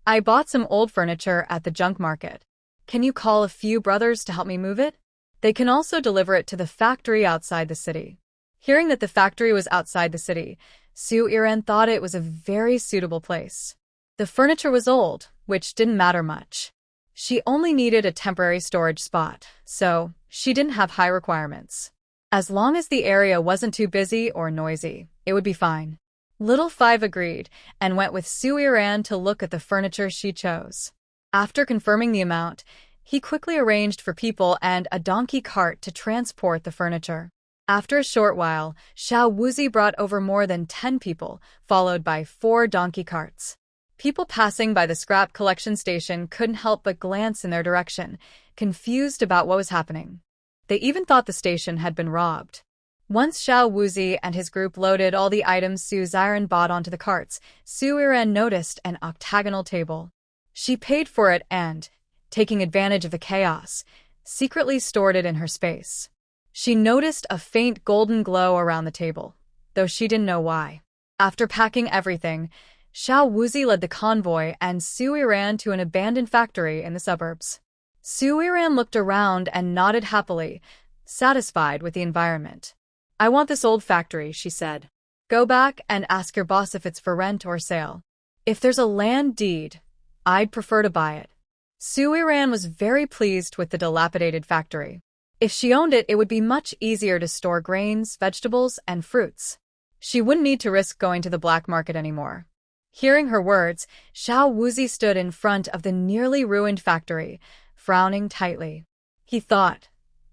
I bought some old furniture at the junk market. Can you call a few brothers to help me move it? They can also deliver it to the factory outside the city." Hearing that the factory was outside the city, Su Iran thought it was a very suitable place. The furniture was old, which didn't matter much. She only needed a temporary storage spot, so she didn't have high requirements. As long as the area wasn't too busy or noisy, it would be fine. Little Five agreed and went with Su Iran to look at the furniture she chose. After confirming the amount, he quickly arranged for people and a donkey cart to transport the furniture. After a short while, Xiao Wuzi brought over more than 10 people, followed by 4 donkey carts. People passing by the scrap collection station couldn't help but glance in their direction, confused about what was happening. They even thought the station had been robbed. Once Xiao Wuzi and his group loaded all the items Su Ziran bought onto the carts, Su Iran noticed an octagonal table. She paid for it and, taking advantage of the chaos, secretly stored it in her space. She noticed a faint golden glow around the table, though she didn't know why. After packing everything, Xiao Wuzi led the convoy and Sui ran to an abandoned factory in the suburbs. Sui Ran looked around and nodded happily, satisfied with the environment. "I want this old factory," she said. "Go back and ask your boss if it's for rent or sale. If there's a land deed, I'd prefer to buy it." Sui Ran was very pleased with the dilapidated factory. If she owned it, it would be much easier to store grains, vegetables, and fruits. She wouldn't need to risk going to the black market anymore. Hearing her words, Xiao Wuzi stood in front of the nearly ruined factory, frowning tightly. He thought,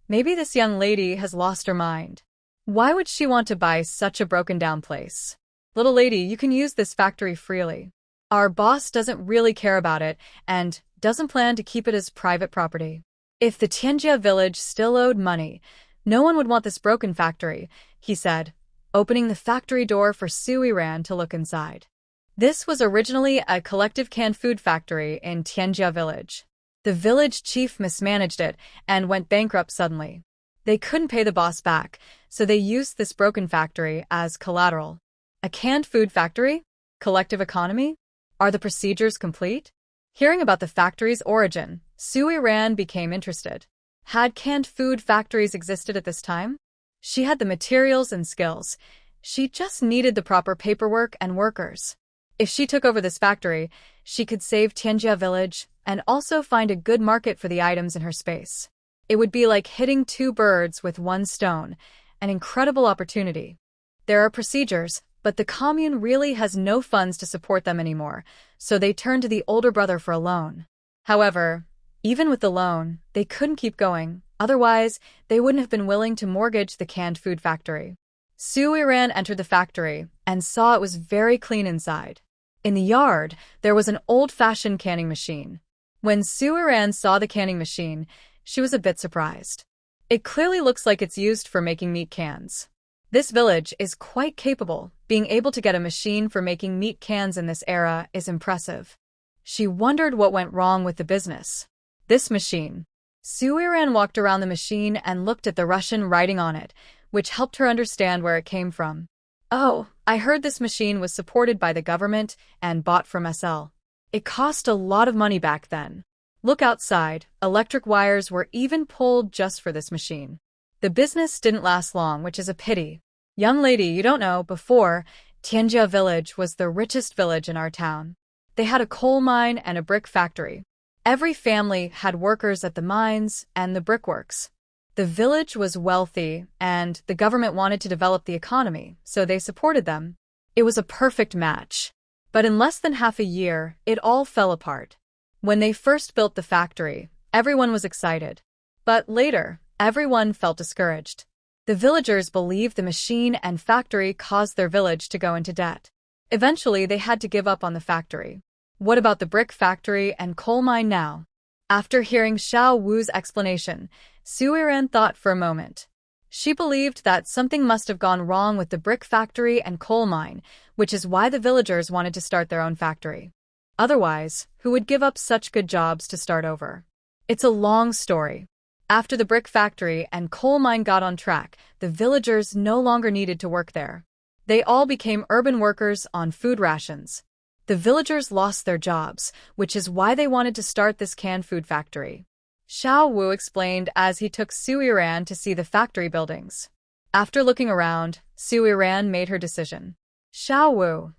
maybe this young lady has lost her mind. Why would she want to buy such a broken-down place? "Little lady, you can use this factory freely. Our boss doesn't really care about it and doesn't plan to keep it as private property. If the Tianjia village still owed money, no one would want this broken factory," he said, opening the factory door for Sui Ran to look inside. This was originally a collective canned food factory in Tianjia village. The village chief mismanaged it and went bankrupt suddenly. They couldn't pay the boss back, so they used this broken factory as collateral. A canned food factory? Collective economy? Are the procedures complete? Hearing about the factory's origin, Sui Ran became interested. Had canned food factories existed at this time? She had the materials and skills. She just needed the proper paperwork and workers. If she took over this factory, she could save Tianjia village and also find a good market for the items in her space. It would be like hitting two birds with one stone, an incredible opportunity. There are procedures, but the commune really has no funds to support them anymore, so they turned to the older brother for a loan. However, even with the loan, they couldn't keep going, otherwise they wouldn't have been willing to mortgage the canned food factory. Sui Ran entered the factory and saw it was very clean inside. In the yard, there was an old-fashioned canning machine. When Sui Ran saw the canning machine, she was a bit surprised. It clearly looks like it's used for making meat cans. This village is quite capable. Being able to get a machine for making meat cans in this era is impressive. She wondered what went wrong with the business. This machine. Sui Ran walked around the machine and looked at the Russian writing on it, which helped her understand where it came from. "Oh, I heard this machine was supported by the government and bought from SL. It cost a lot of money back then. Look outside, electric wires were even pulled just for this machine. The business didn't last long, which is a pity. Young lady, you don't know, before, Tianjia village was the richest village in our town. They had a coal mine and a brick factory. Every family had workers at the mines and the brickworks. The village was wealthy, and the government wanted to develop the economy, so they supported them. It was a perfect match. But in less than half a year, it all fell apart. When they first built the factory, everyone was excited. But later, everyone felt discouraged. The villagers believed the machine and factory caused their village to go into debt. Eventually, they had to give up on the factory. What about the brick factory and coal mine now? After hearing Xiao Wu's explanation, Sui Ran thought for a moment. She believed that something must have gone wrong with the brick factory and coal mine, which is why the villagers wanted to start their own factory. Otherwise, who would give up such good jobs to start over? It's a long story. After the brick factory and coal mine got on track, the villagers no longer needed to work there. They all became urban workers on food rations. The villagers lost their jobs, which is why they wanted to start this canned food factory. Xiao Wu explained as he took Sui Ran to see the factory buildings. After looking around, Sui Ran made her decision. "Xiao Wu,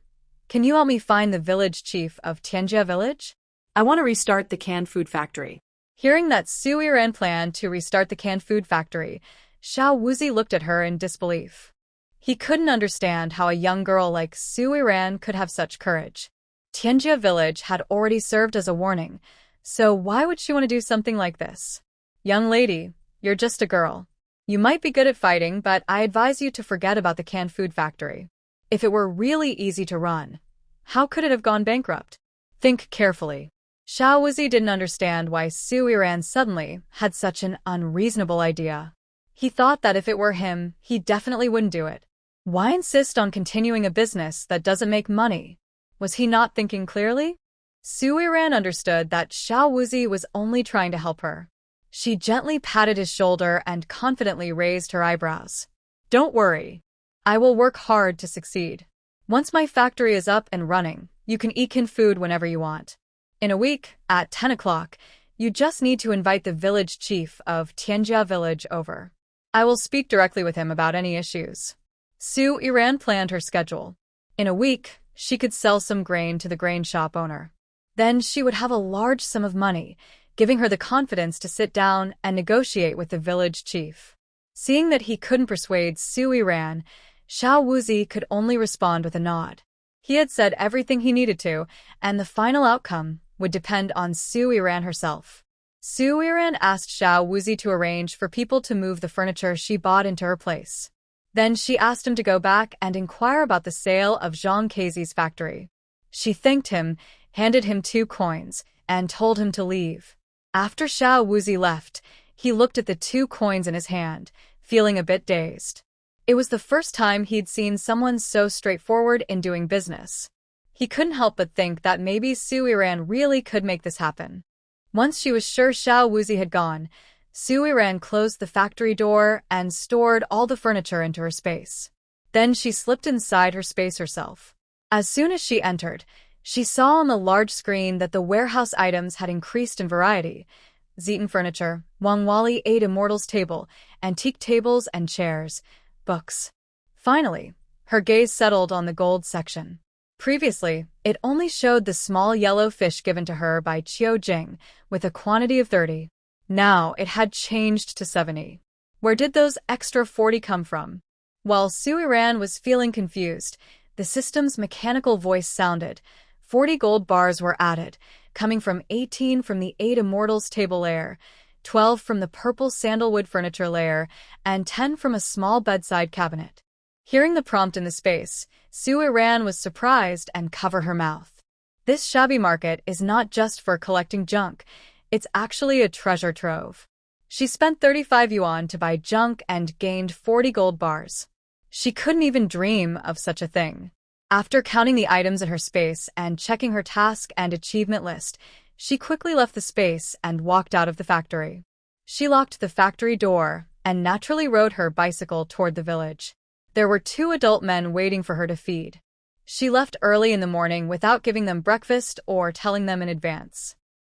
can you help me find the village chief of Tianjia village? I want to restart the canned food factory." Hearing that Sui Ran planned to restart the canned food factory, Xiao Wuzi looked at her in disbelief. He couldn't understand how a young girl like Sui Ran could have such courage. Tianjia village had already served as a warning, so why would she want to do something like this? "Young lady, you're just a girl. You might be good at fighting, but I advise you to forget about the canned food factory. If it were really easy to run, how could it have gone bankrupt? Think carefully." Xiao Wuzi didn't understand why Sui Ran suddenly had such an unreasonable idea. He thought that if it were him, he definitely wouldn't do it. Why insist on continuing a business that doesn't make money? Was he not thinking clearly? Sui Ran understood that Xiao Wuzi was only trying to help her. She gently patted his shoulder and confidently raised her eyebrows. Don't worry. I will work hard to succeed. Once my factory is up and running, you can eat canned food whenever you want. In a week, at 10 o'clock, you just need to invite the village chief of Tianjia village over. I will speak directly with him about any issues. Su Iran planned her schedule. In a week, she could sell some grain to the grain shop owner. Then she would have a large sum of money, giving her the confidence to sit down and negotiate with the village chief. Seeing that he couldn't persuade Su Iran, Xiao Wuzi could only respond with a nod. He had said everything he needed to, and the final outcome would depend on Su Iran herself. Su Iran asked Xiao Wuzi to arrange for people to move the furniture she bought into her place. Then she asked him to go back and inquire about the sale of Zhang Keizi's factory. She thanked him, handed him 2 coins, and told him to leave. After Xiao Wuzi left, he looked at the 2 coins in his hand, feeling a bit dazed. It was the first time he'd seen someone so straightforward in doing business. He couldn't help but think that maybe Su Iran really could make this happen. Once she was sure Xiao Wuzi had gone, Su Iran closed the factory door and stored all the furniture into her space. Then she slipped inside her space herself. As soon as she entered, she saw on the large screen that the warehouse items had increased in variety. Zetan furniture, Wangwali 8 Immortals table, antique tables and chairs, books. Finally, her gaze settled on the gold section. Previously, it only showed the small yellow fish given to her by Qiu Jing, with a quantity of 30. Now it had changed to 70. Where did those extra 40 come from? While Su Iran was feeling confused, the system's mechanical voice sounded. 40 gold bars were added, coming from 18 from the 8 Immortals table layer, 12 from the purple sandalwood furniture layer, and 10 from a small bedside cabinet. Hearing the prompt in the space, Su Iran was surprised and covered her mouth. This shabby market is not just for collecting junk, it's actually a treasure trove. She spent 35 yuan to buy junk and gained 40 gold bars. She couldn't even dream of such a thing. After counting the items in her space and checking her task and achievement list, she quickly left the space and walked out of the factory. She locked the factory door and naturally rode her bicycle toward the village. There were 2 adult men waiting for her to feed. She left early in the morning without giving them breakfast or telling them in advance.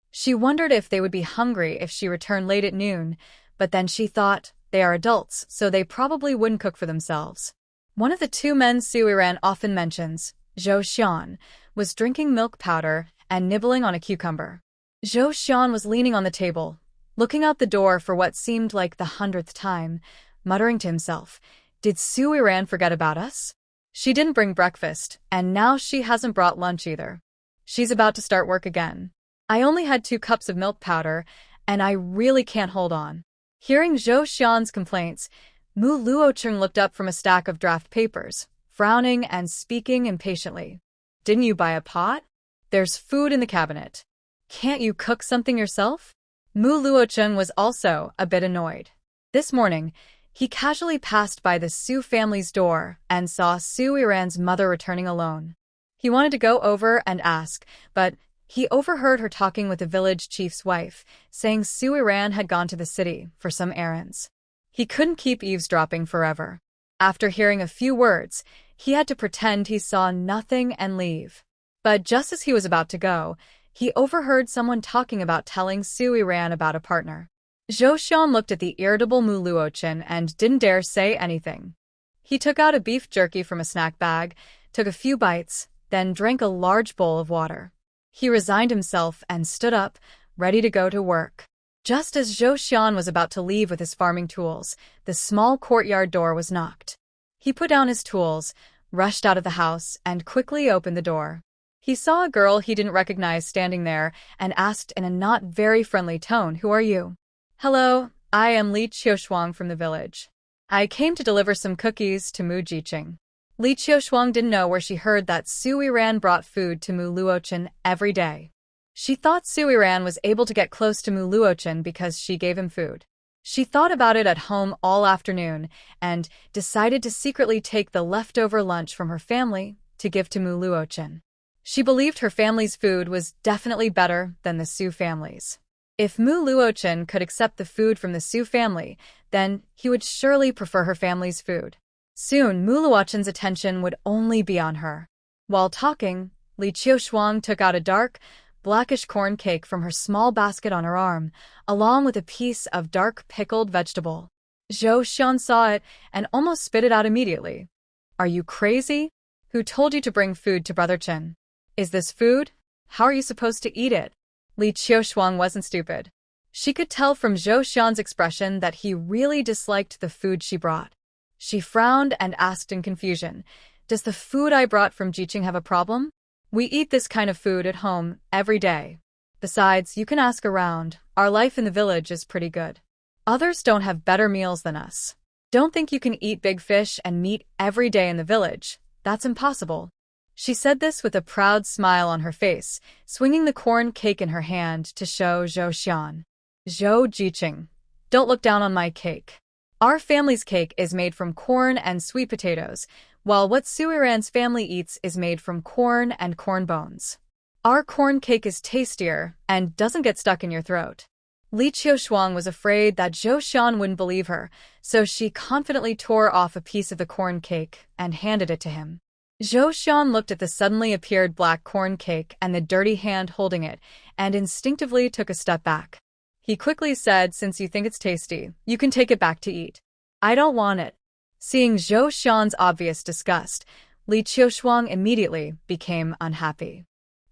She wondered if they would be hungry if she returned late at noon, but then she thought, they are adults, so they probably wouldn't cook for themselves. One of the 2 men Su Iran often mentions, Zhou Xian, was drinking milk powder and nibbling on a cucumber. Zhou Xian was leaning on the table, looking out the door for what seemed like the 100th time, muttering to himself, did Su Iran forget about us? She didn't bring breakfast, and now she hasn't brought lunch either. She's about to start work again. I only had 2 cups of milk powder, and I really can't hold on. Hearing Zhou Xian's complaints, Mu Luocheng looked up from a stack of draft papers, frowning and speaking impatiently. Didn't you buy a pot? There's food in the cabinet. Can't you cook something yourself? Mu Luocheng was also a bit annoyed. This morning, he casually passed by the Su family's door and saw Su Iran's mother returning alone. He wanted to go over and ask, but he overheard her talking with the village chief's wife, saying Su Iran had gone to the city for some errands. He couldn't keep eavesdropping forever. After hearing a few words, he had to pretend he saw nothing and leave. But just as he was about to go, he overheard someone talking about telling Su Iran about a partner. Zhou Xian looked at the irritable Mu Luochen and didn't dare say anything. He took out a beef jerky from a snack bag, took a few bites, then drank a large bowl of water. He resigned himself and stood up, ready to go to work. Just as Zhou Xian was about to leave with his farming tools, the small courtyard door was knocked. He put down his tools, rushed out of the house, and quickly opened the door. He saw a girl he didn't recognize standing there and asked in a not very friendly tone, "Who are you?" "Hello, I am Li Qiushuang from the village. I came to deliver some cookies to Mu Jiqing." Li Qiushuang didn't know where she heard that Su Iran brought food to Mu Luochen every day. She thought Su Iran was able to get close to Mu Luochen because she gave him food. She thought about it at home all afternoon and decided to secretly take the leftover lunch from her family to give to Mu Luochen. She believed her family's food was definitely better than the Su family's. If Mu Luochen could accept the food from the Su family, then he would surely prefer her family's food. Soon, Mu Luochen's attention would only be on her. While talking, Li Qiushuang took out a dark, blackish corn cake from her small basket on her arm, along with a piece of dark pickled vegetable. Zhou Xian saw it and almost spit it out immediately. Are you crazy? Who told you to bring food to Brother Chen? Is this food? How are you supposed to eat it? Li Qiushuang wasn't stupid. She could tell from Zhou Xian's expression that he really disliked the food she brought. She frowned and asked in confusion, "Does the food I brought from Jiqing have a problem? We eat this kind of food at home every day. Besides, you can ask around. Our life in the village is pretty good. Others don't have better meals than us. Don't think you can eat big fish and meat every day in the village. That's impossible." She said this with a proud smile on her face, swinging the corn cake in her hand to show Zhou Xian. "Zhou Jiqing, don't look down on my cake. Our family's cake is made from corn and sweet potatoes, while what Suiran's family eats is made from corn and corn bones. Our corn cake is tastier and doesn't get stuck in your throat." Li Qiushuang was afraid that Zhou Xian wouldn't believe her, so she confidently tore off a piece of the corn cake and handed it to him. Zhou Xian looked at the suddenly appeared black corn cake and the dirty hand holding it, and instinctively took a step back. He quickly said, "Since you think it's tasty, you can take it back to eat. I don't want it." Seeing Zhou Xian's obvious disgust, Li Qiushuang immediately became unhappy.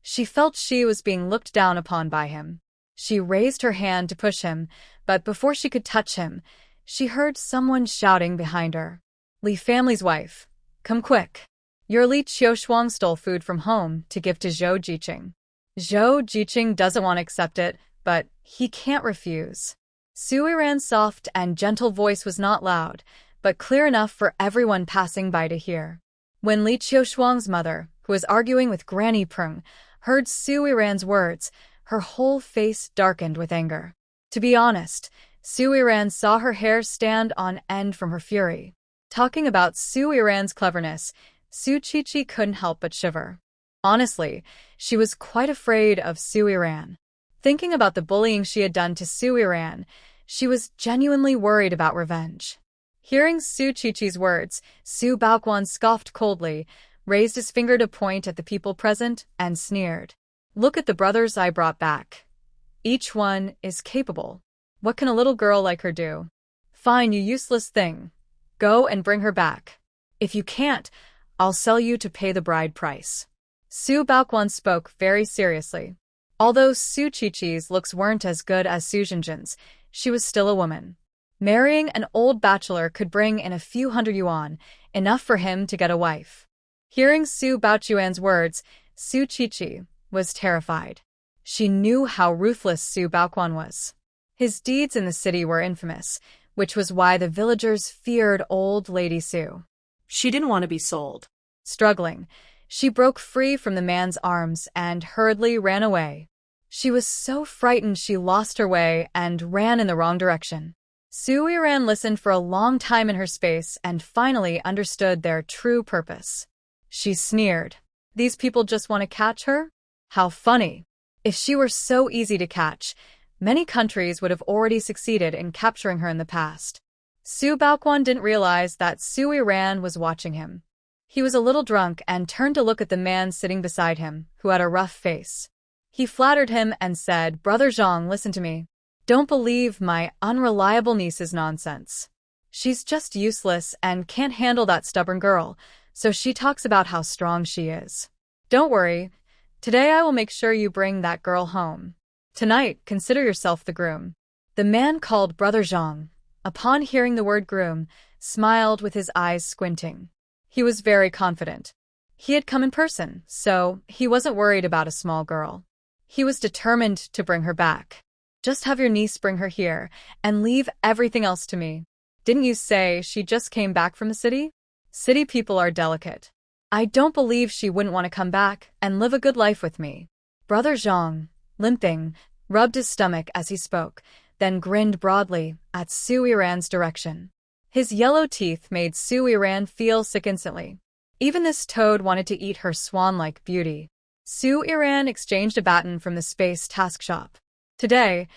She felt she was being looked down upon by him. She raised her hand to push him, but before she could touch him, she heard someone shouting behind her. "Li family's wife, come quick. Your Li Qiushuang stole food from home to give to Zhou Jiqing. Zhou Jiqing doesn't want to accept it, but he can't refuse." Suiran's soft and gentle voice was not loud, but clear enough for everyone passing by to hear. When Li Qiushuang's mother, who was arguing with Granny Prung, heard Suiran's words, her whole face darkened with anger. To be honest, Suiran saw her hair stand on end from her fury. Talking about Suiran's cleverness, Su Qiqi couldn't help but shiver. Honestly, she was quite afraid of Suiran. Thinking about the bullying she had done to Suiran, she was genuinely worried about revenge. Hearing Su Qiqi's words, Su Baoquan scoffed coldly, raised his finger to point at the people present, and sneered. "Look at the brothers I brought back. Each one is capable. What can a little girl like her do? Fine, you useless thing. Go and bring her back. If you can't, I'll sell you to pay the bride price." Su Baoquan spoke very seriously. Although Su Qiqi's looks weren't as good as Su Jinjin's, she was still a woman. Marrying an old bachelor could bring in a few hundred yuan, enough for him to get a wife. Hearing Su Baoquan's words, Su Qiqi was terrified. She knew how ruthless Su Baoquan was. His deeds in the city were infamous, which was why the villagers feared old Lady Su. She didn't want to be sold. Struggling, she broke free from the man's arms and hurriedly ran away. She was so frightened she lost her way and ran in the wrong direction. Suiran listened for a long time in her space and finally understood their true purpose. She sneered. "These people just want to catch her? How funny. If she were so easy to catch, many countries would have already succeeded in capturing her in the past." Su Baoquan didn't realize that Suiran was watching him. He was a little drunk and turned to look at the man sitting beside him, who had a rough face. He flattered him and said, "Brother Zhang, listen to me. Don't believe my unreliable niece's nonsense. She's just useless and can't handle that stubborn girl, so she talks about how strong she is. Don't worry. Today I will make sure you bring that girl home. Tonight, consider yourself the groom." The man called Brother Zhang, upon hearing the word groom, smiled with his eyes squinting. He was very confident. He had come in person, so he wasn't worried about a small girl. He was determined to bring her back. "Just have your niece bring her here, and leave everything else to me. Didn't you say she just came back from the city? City people are delicate. I don't believe she wouldn't want to come back and live a good life with me." Brother Zhang, limping, rubbed his stomach as he spoke, then grinned broadly at Suiran's direction. His yellow teeth made Suiran feel sick instantly. Even this toad wanted to eat her swan-like beauty. Suiran exchanged a baton from the space task shop. Today,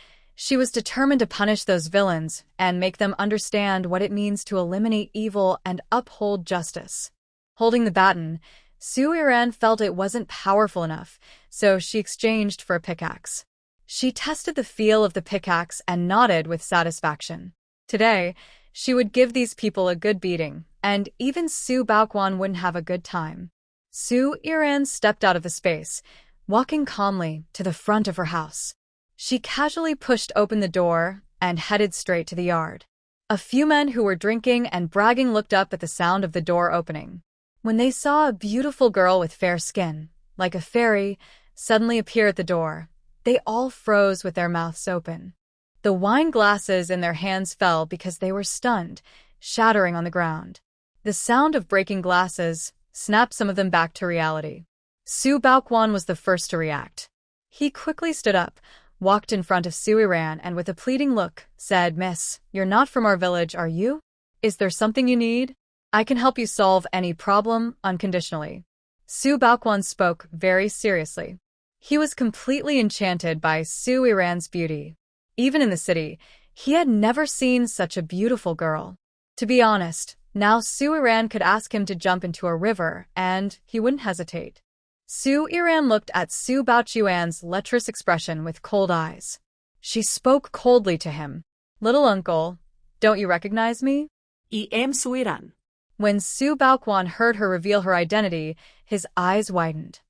She was determined to punish those villains and make them understand what it means to eliminate evil and uphold justice. Holding the baton, Su Iran felt it wasn't powerful enough, so she exchanged for a pickaxe. She tested the feel of the pickaxe and nodded with satisfaction. Today, she would give these people a good beating, and even Su Baoquan wouldn't have a good time. Su Iran stepped out of the space, walking calmly to the front of her house. She casually pushed open the door and headed straight to the yard. A few men who were drinking and bragging looked up at the sound of the door opening. When they saw a beautiful girl with fair skin, like a fairy, suddenly appear at the door, they all froze with their mouths open. The wine glasses in their hands fell because they were stunned, shattering on the ground. The sound of breaking glasses snapped some of them back to reality. Su Baoquan was the first to react. He quickly stood up, walked in front of Su Iran, and with a pleading look, said, "Miss, you're not from our village, are you? Is there something you need? I can help you solve any problem unconditionally." Su Baoquan spoke very seriously. He was completely enchanted by Su Iran's beauty. Even in the city, he had never seen such a beautiful girl. To be honest, now Su Iran could ask him to jump into a river, and he wouldn't hesitate. Su Iran looked at Su Baoquan's lecherous expression with cold eyes. She spoke coldly to him. "Little uncle, don't you recognize me?" I am Su Iran. When Su Baoquan heard her reveal her identity, his eyes widened.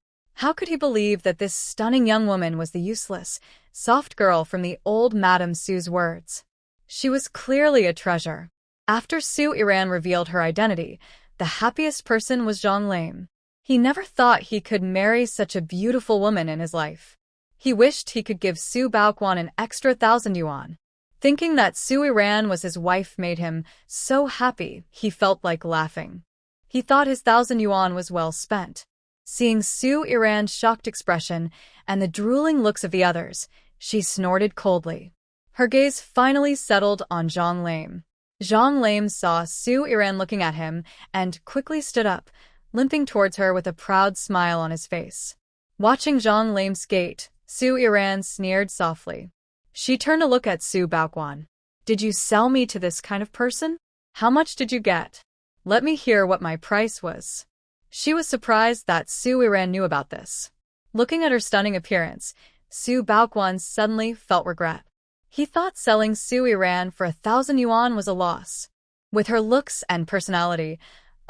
How could he believe that this stunning young woman was the useless, soft girl from the old Madame Su's words? She was clearly a treasure. After Su Iran revealed her identity, the happiest person was Zhang Lame. He never thought he could marry such a beautiful woman in his life. He wished he could give Su Baoquan an extra 1,000 yuan. Thinking that Su Iran was his wife made him so happy he felt like laughing. He thought his 1,000 yuan was well spent. Seeing Su Iran's shocked expression and the drooling looks of the others, she snorted coldly. Her gaze finally settled on Zhang Lame. Zhang Lame saw Su Iran looking at him and quickly stood up, limping towards her with a proud smile on his face. Watching Zhang Lame skate, Su Iran sneered softly. She turned to look at Su Baoquan. "Did you sell me to this kind of person? How much did you get? Let me hear what my price was." She was surprised that Su Iran knew about this. Looking at her stunning appearance, Su Baoquan suddenly felt regret. He thought selling Su Iran for 1,000 yuan was a loss. With her looks and personality,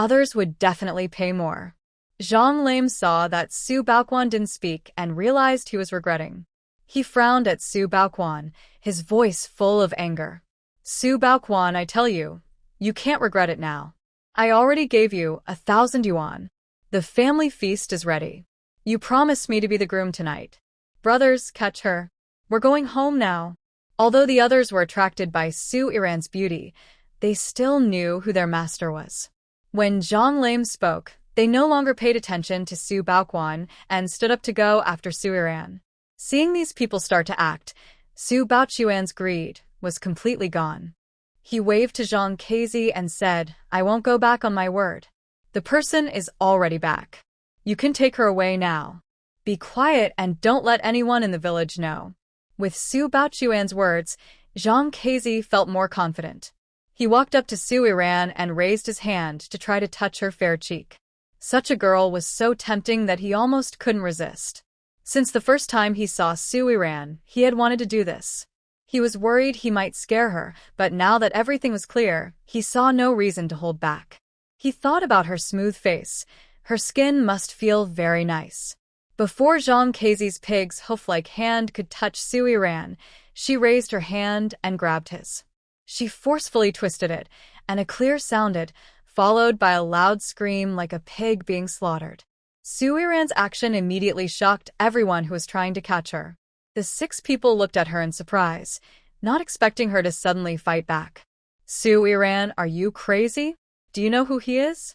others would definitely pay more. Zhang Lame saw that Su Baoquan didn't speak and realized he was regretting. He frowned at Su Baoquan, his voice full of anger. "Su Baoquan, I tell you, you can't regret it now. I already gave you 1,000 yuan. The family feast is ready. You promised me to be the groom tonight. Brothers, catch her. We're going home now." Although the others were attracted by Su Iran's beauty, they still knew who their master was. When Zhang Lame spoke, they no longer paid attention to Su Baoquan and stood up to go after Su Iran. Seeing these people start to act, Su Baoquan's greed was completely gone. He waved to Zhang Kezi and said, "I won't go back on my word. The person is already back. You can take her away now. Be quiet and don't let anyone in the village know." With Su Baoquan's words, Zhang Kezi felt more confident. He walked up to Su Iran and raised his hand to try to touch her fair cheek. Such a girl was so tempting that he almost couldn't resist. Since the first time he saw Su Iran, he had wanted to do this. He was worried he might scare her, but now that everything was clear, he saw no reason to hold back. He thought about her smooth face. Her skin must feel very nice. Before Zhang Kezi's pig's hoof-like hand could touch Su Iran, she raised her hand and grabbed his. She forcefully twisted it, and a clear sounded, followed by a loud scream like a pig being slaughtered. Su Iran's action immediately shocked everyone who was trying to catch her. The 6 people looked at her in surprise, not expecting her to suddenly fight back. "Su Iran, are you crazy? Do you know who he is?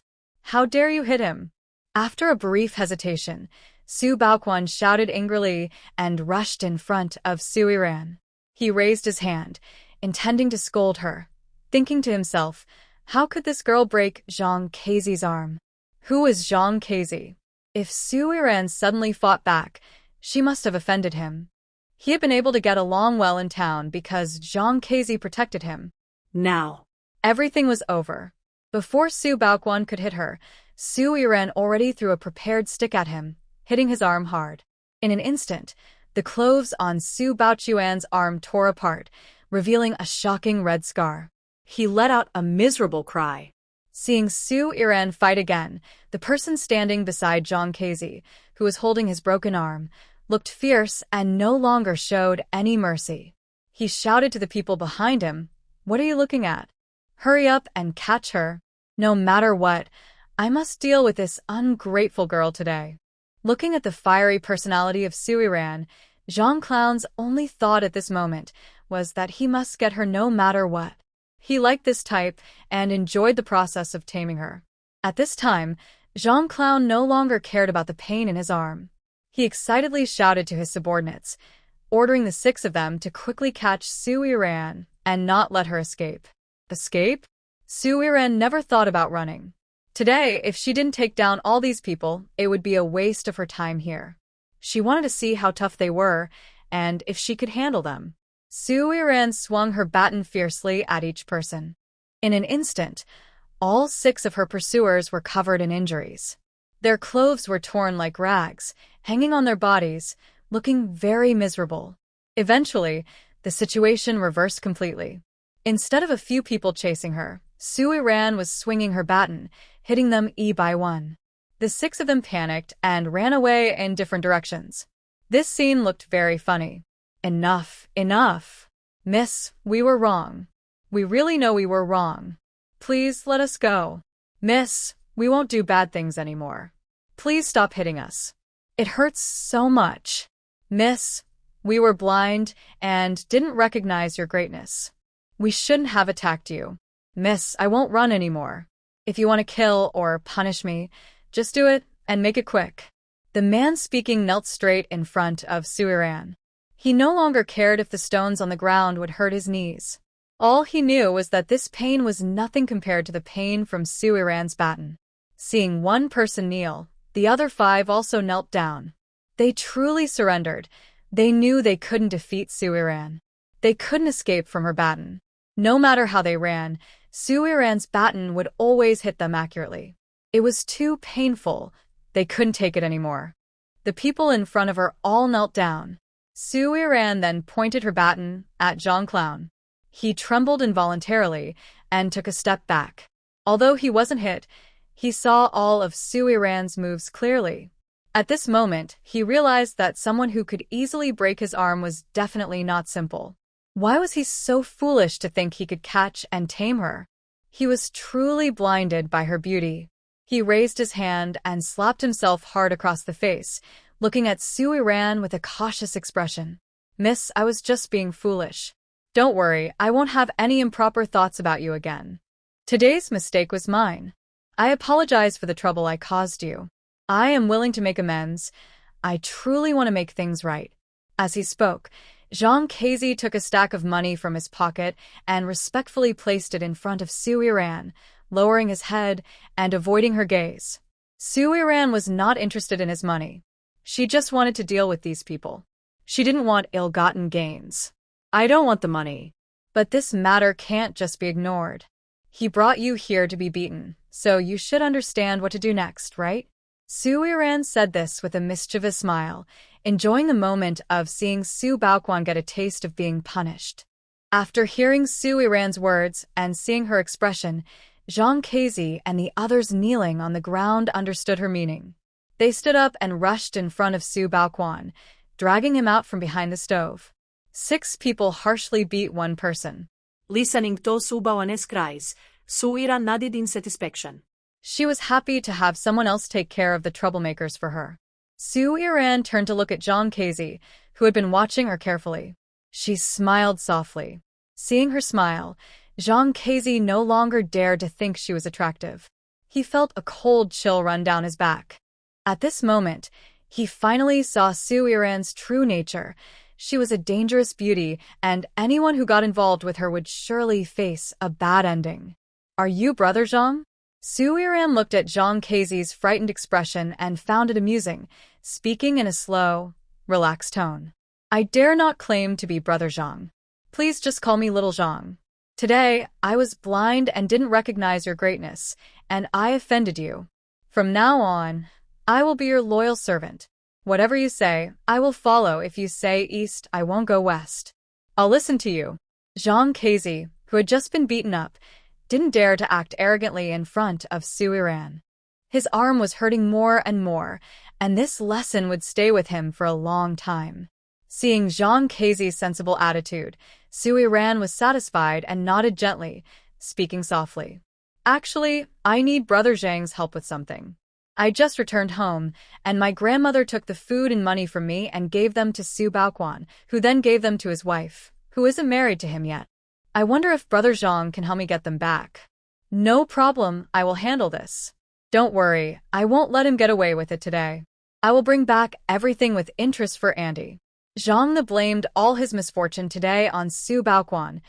How dare you hit him?" After a brief hesitation, Su Baoquan shouted angrily and rushed in front of Su Iran. He raised his hand, intending to scold her, thinking to himself, how could this girl break Zhang Kezi's arm? Who is Zhang Kezi? If Su Iran suddenly fought back, she must have offended him. He had been able to get along well in town because Zhang Kezi protected him. Now. Everything was over. Before Su Baoquan could hit her, Su Yiran already threw a prepared stick at him, hitting his arm hard. In an instant, the clothes on Su Baoquan's arm tore apart, revealing a shocking red scar. He let out a miserable cry. Seeing Su Yiran fight again, the person standing beside Zhang Kezi, who was holding his broken arm, looked fierce and no longer showed any mercy. He shouted to the people behind him, "What are you looking at? Hurry up and catch her. No matter what, I must deal with this ungrateful girl today." Looking at the fiery personality of Su Yiran, Zhang Clown's only thought at this moment was that he must get her no matter what. He liked this type and enjoyed the process of taming her. At this time, Zhang Clown no longer cared about the pain in his arm. He excitedly shouted to his subordinates, ordering the 6 of them to quickly catch Su Yiran and not let her escape. Escape? Su Yiran never thought about running. Today, if she didn't take down all these people, it would be a waste of her time here. She wanted to see how tough they were and if she could handle them. Su Yiran swung her baton fiercely at each person. In an instant, all 6 of her pursuers were covered in injuries. Their clothes were torn like rags, hanging on their bodies, looking very miserable. Eventually, the situation reversed completely. Instead of a few people chasing her, Su Yiran was swinging her baton, hitting them by one. The 6 of them panicked and ran away in different directions. This scene looked very funny. Enough, enough. Miss, we were wrong. We really know we were wrong. Please let us go. Miss, we won't do bad things anymore. Please stop hitting us. It hurts so much. Miss, we were blind and didn't recognize your greatness. We shouldn't have attacked you. Miss, I won't run anymore. If you want to kill or punish me, just do it and make it quick. The man speaking knelt straight in front of Su Yiran. He no longer cared if the stones on the ground would hurt his knees. All he knew was that this pain was nothing compared to the pain from Su Yiran's baton. Seeing one person kneel, the other 5 also knelt down. They truly surrendered. They knew they couldn't defeat Su Yiran. They couldn't escape from her baton. No matter how they ran, Su Yiran's baton would always hit them accurately. It was too painful. They couldn't take it anymore. The people in front of her all knelt down. Su Yiran then pointed her baton at Zhang Clown. He trembled involuntarily and took a step back. Although he wasn't hit, he saw all of Su Yiran's moves clearly. At this moment, he realized that someone who could easily break his arm was definitely not simple. Why was he so foolish to think he could catch and tame her? He was truly blinded by her beauty. He raised his hand and slapped himself hard across the face, looking at Su Yiran with a cautious expression. Miss, I was just being foolish. Don't worry, I won't have any improper thoughts about you again. Today's mistake was mine. I apologize for the trouble I caused you. I am willing to make amends. I truly want to make things right. As he spoke, Zhang Kezi took a stack of money from his pocket and respectfully placed it in front of Su Yiran, lowering his head and avoiding her gaze. Su Yiran was not interested in his money. She just wanted to deal with these people. She didn't want ill-gotten gains. I don't want the money. But this matter can't just be ignored. He brought you here to be beaten, so you should understand what to do next, right? Su Yiran said this with a mischievous smile, enjoying the moment of seeing Su Baoquan get a taste of being punished. After hearing Su Yiran's words and seeing her expression, Zhang Kezi and the others kneeling on the ground understood her meaning. They stood up and rushed in front of Su Baoquan, dragging him out from behind the stove. 6 people harshly beat one person. Listening to Su Baoquan's cries, Su Yiran nodded in satisfaction. She was happy to have someone else take care of the troublemakers for her. Su Yiran turned to look at Zhang Kezi, who had been watching her carefully. She smiled softly. Seeing her smile, Zhang Kezi no longer dared to think she was attractive. He felt a cold chill run down his back. At this moment, he finally saw Su Yiran's true nature. She was a dangerous beauty, and anyone who got involved with her would surely face a bad ending. Are you brother Zhang? Su Yiran looked at Zhang Kezi's frightened expression and found it amusing, speaking in a slow, relaxed tone. I dare not claim to be Brother Zhang. Please just call me Little Zhang. Today, I was blind and didn't recognize your greatness, and I offended you. From now on, I will be your loyal servant. Whatever you say, I will follow. If you say east, I won't go west. I'll listen to you. Zhang Kezi, who had just been beaten up, didn't dare to act arrogantly in front of Su Iran. His arm was hurting more and more, and this lesson would stay with him for a long time. Seeing Zhang Kezi's sensible attitude, Su Iran was satisfied and nodded gently, speaking softly. Actually, I need Brother Zhang's help with something. I just returned home, and my grandmother took the food and money from me and gave them to Su Baoquan, who then gave them to his wife, who isn't married to him yet. I wonder if Brother Zhang can help me get them back. No problem, I will handle this. Don't worry, I won't let him get away with it today. I will bring back everything with interest for Andy. Zhang blamed all his misfortune today on Su Baoquan.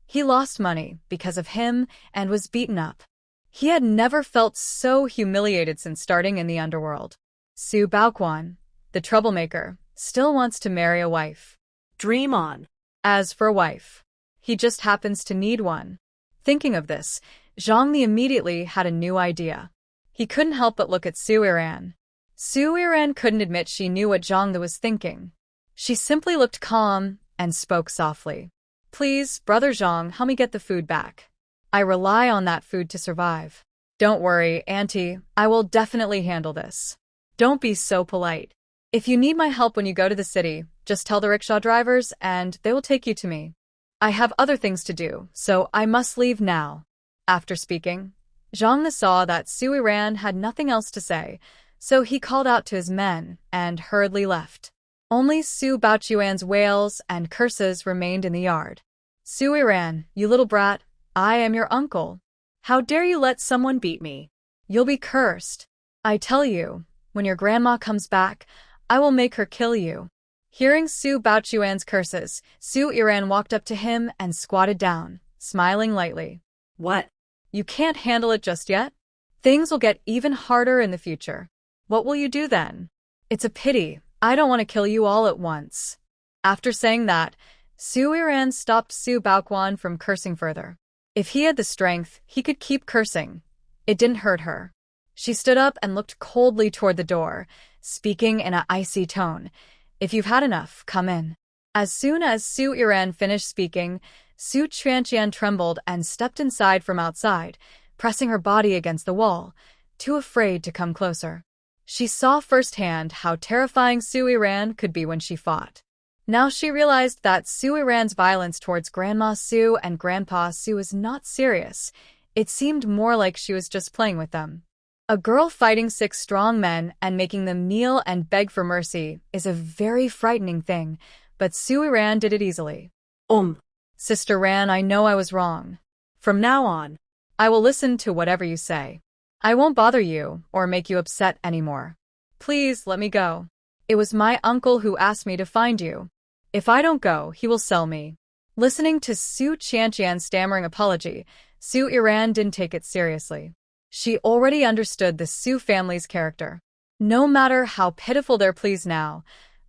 He lost money because of him and was beaten up. He had never felt so humiliated since starting in the underworld. Su Baoquan, the troublemaker, still wants to marry a wife. Dream on. As for a wife, he just happens to need one. Thinking of this, Zhang immediately had a new idea. He couldn't help but look at Su Iran. Su Iran couldn't admit she knew what Zhang was thinking. She simply looked calm and spoke softly. Please, Brother Zhang, help me get the food back. I rely on that food to survive. Don't worry, Auntie, I will definitely handle this. Don't be so polite. If you need my help when you go to the city, just tell the rickshaw drivers and they will take you to me. I have other things to do, so I must leave now. After speaking, Zhang saw that Su Iran had nothing else to say, so he called out to his men and hurriedly left. Only Su Baochuan's wails and curses remained in the yard. Su Iran, you little brat, I am your uncle. How dare you let someone beat me? You'll be cursed. I tell you, when your grandma comes back, I will make her kill you. Hearing Su Baochuan's curses, Su Iran walked up to him and squatted down, smiling lightly. What? You can't handle it just yet? Things will get even harder in the future. What will you do then? It's a pity. I don't want to kill you all at once. After saying that, Su Iran stopped Su Baoquan from cursing further. If he had the strength, he could keep cursing. It didn't hurt her. She stood up and looked coldly toward the door, speaking in an icy tone. If you've had enough, come in. As soon as Su Iran finished speaking, Su Qianqian trembled and stepped inside from outside, pressing her body against the wall, too afraid to come closer. She saw firsthand how terrifying Su Iran could be when she fought. Now she realized that Su Iran's violence towards Grandma Su and Grandpa Su was not serious. It seemed more like she was just playing with them. A girl fighting 6 strong men and making them kneel and beg for mercy is a very frightening thing, but Su Iran did it easily. Sister Ran, I know I was wrong. From now on, I will listen to whatever you say. I won't bother you or make you upset anymore. Please let me go. It was my uncle who asked me to find you. If I don't go, he will sell me. Listening to Su Qianqian's stammering apology, Su Iran didn't take it seriously. She already understood the Su family's character. No matter how pitiful their pleas now,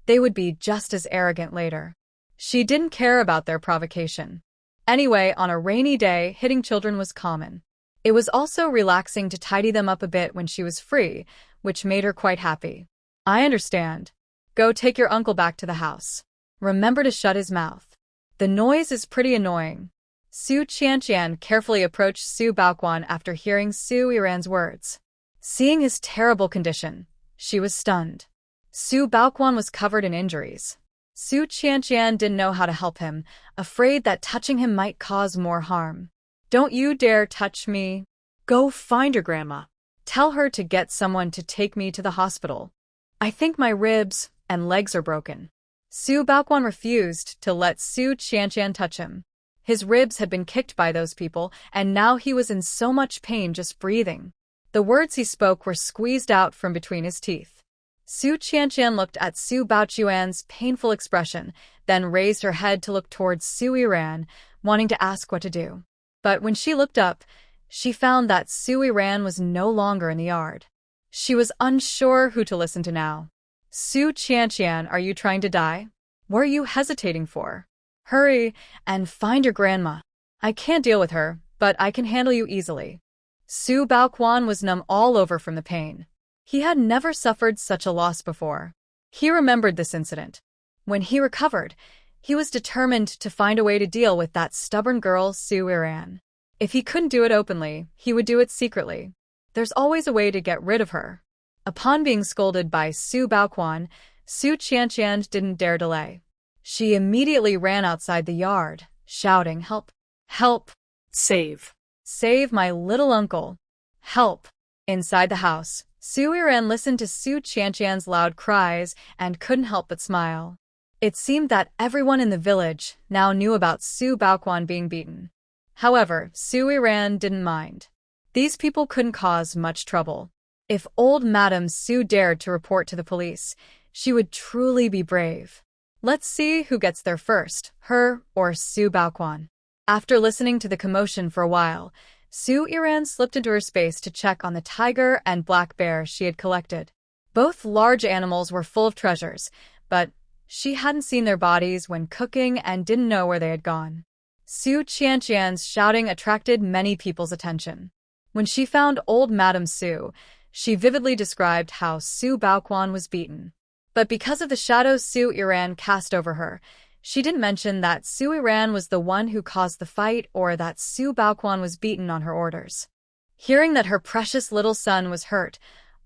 they would be just as arrogant later. She didn't care about their provocation. Anyway, on a rainy day, hitting children was common. It was also relaxing to tidy them up a bit when she was free, which made her quite happy. I understand. Go take your uncle back to the house. Remember to shut his mouth. The noise is pretty annoying. Su Qianqian carefully approached Su Baoquan after hearing Su Iran's words. Seeing his terrible condition, she was stunned. Su Baoquan was covered in injuries. Su Qianqian didn't know how to help him, afraid that touching him might cause more harm. Don't you dare touch me. Go find your grandma. Tell her to get someone to take me to the hospital. I think my ribs and legs are broken. Su Baoquan refused to let Su Qianqian touch him. His ribs had been kicked by those people, and now he was in so much pain just breathing. The words he spoke were squeezed out from between his teeth. Su Qianqian looked at Su Baochuan's painful expression, then raised her head to look towards Su Iran, wanting to ask what to do. But when she looked up, she found that Su Iran was no longer in the yard. She was unsure who to listen to now. Su Qianqian, are you trying to die? What are you hesitating for? Hurry and find your grandma. I can't deal with her, but I can handle you easily. Su Baoquan was numb all over from the pain. He had never suffered such a loss before. He remembered this incident. When he recovered, he was determined to find a way to deal with that stubborn girl Su Iran. If he couldn't do it openly, he would do it secretly. There's always a way to get rid of her. Upon being scolded by Su Baoquan, Su Qianqian didn't dare delay. She immediately ran outside the yard, shouting, "Help! Help! Save! Save my little uncle! Help!" Inside the house, Su Iran listened to Su Qianqian's loud cries and couldn't help but smile. It seemed that everyone in the village now knew about Su Baoquan being beaten. However, Su Iran didn't mind. These people couldn't cause much trouble. If old Madame Su dared to report to the police, she would truly be brave. Let's see who gets there first, her or Su Baoquan. After listening to the commotion for a while, Su Iran slipped into her space to check on the tiger and black bear she had collected. Both large animals were full of treasures, but she hadn't seen their bodies when cooking and didn't know where they had gone. Su Qianqian's shouting attracted many people's attention. When she found old Madame Su, she vividly described how Su Baoquan was beaten. But because of the shadows Su Iran cast over her, she didn't mention that Su Iran was the one who caused the fight or that Su Baoquan was beaten on her orders. Hearing that her precious little son was hurt,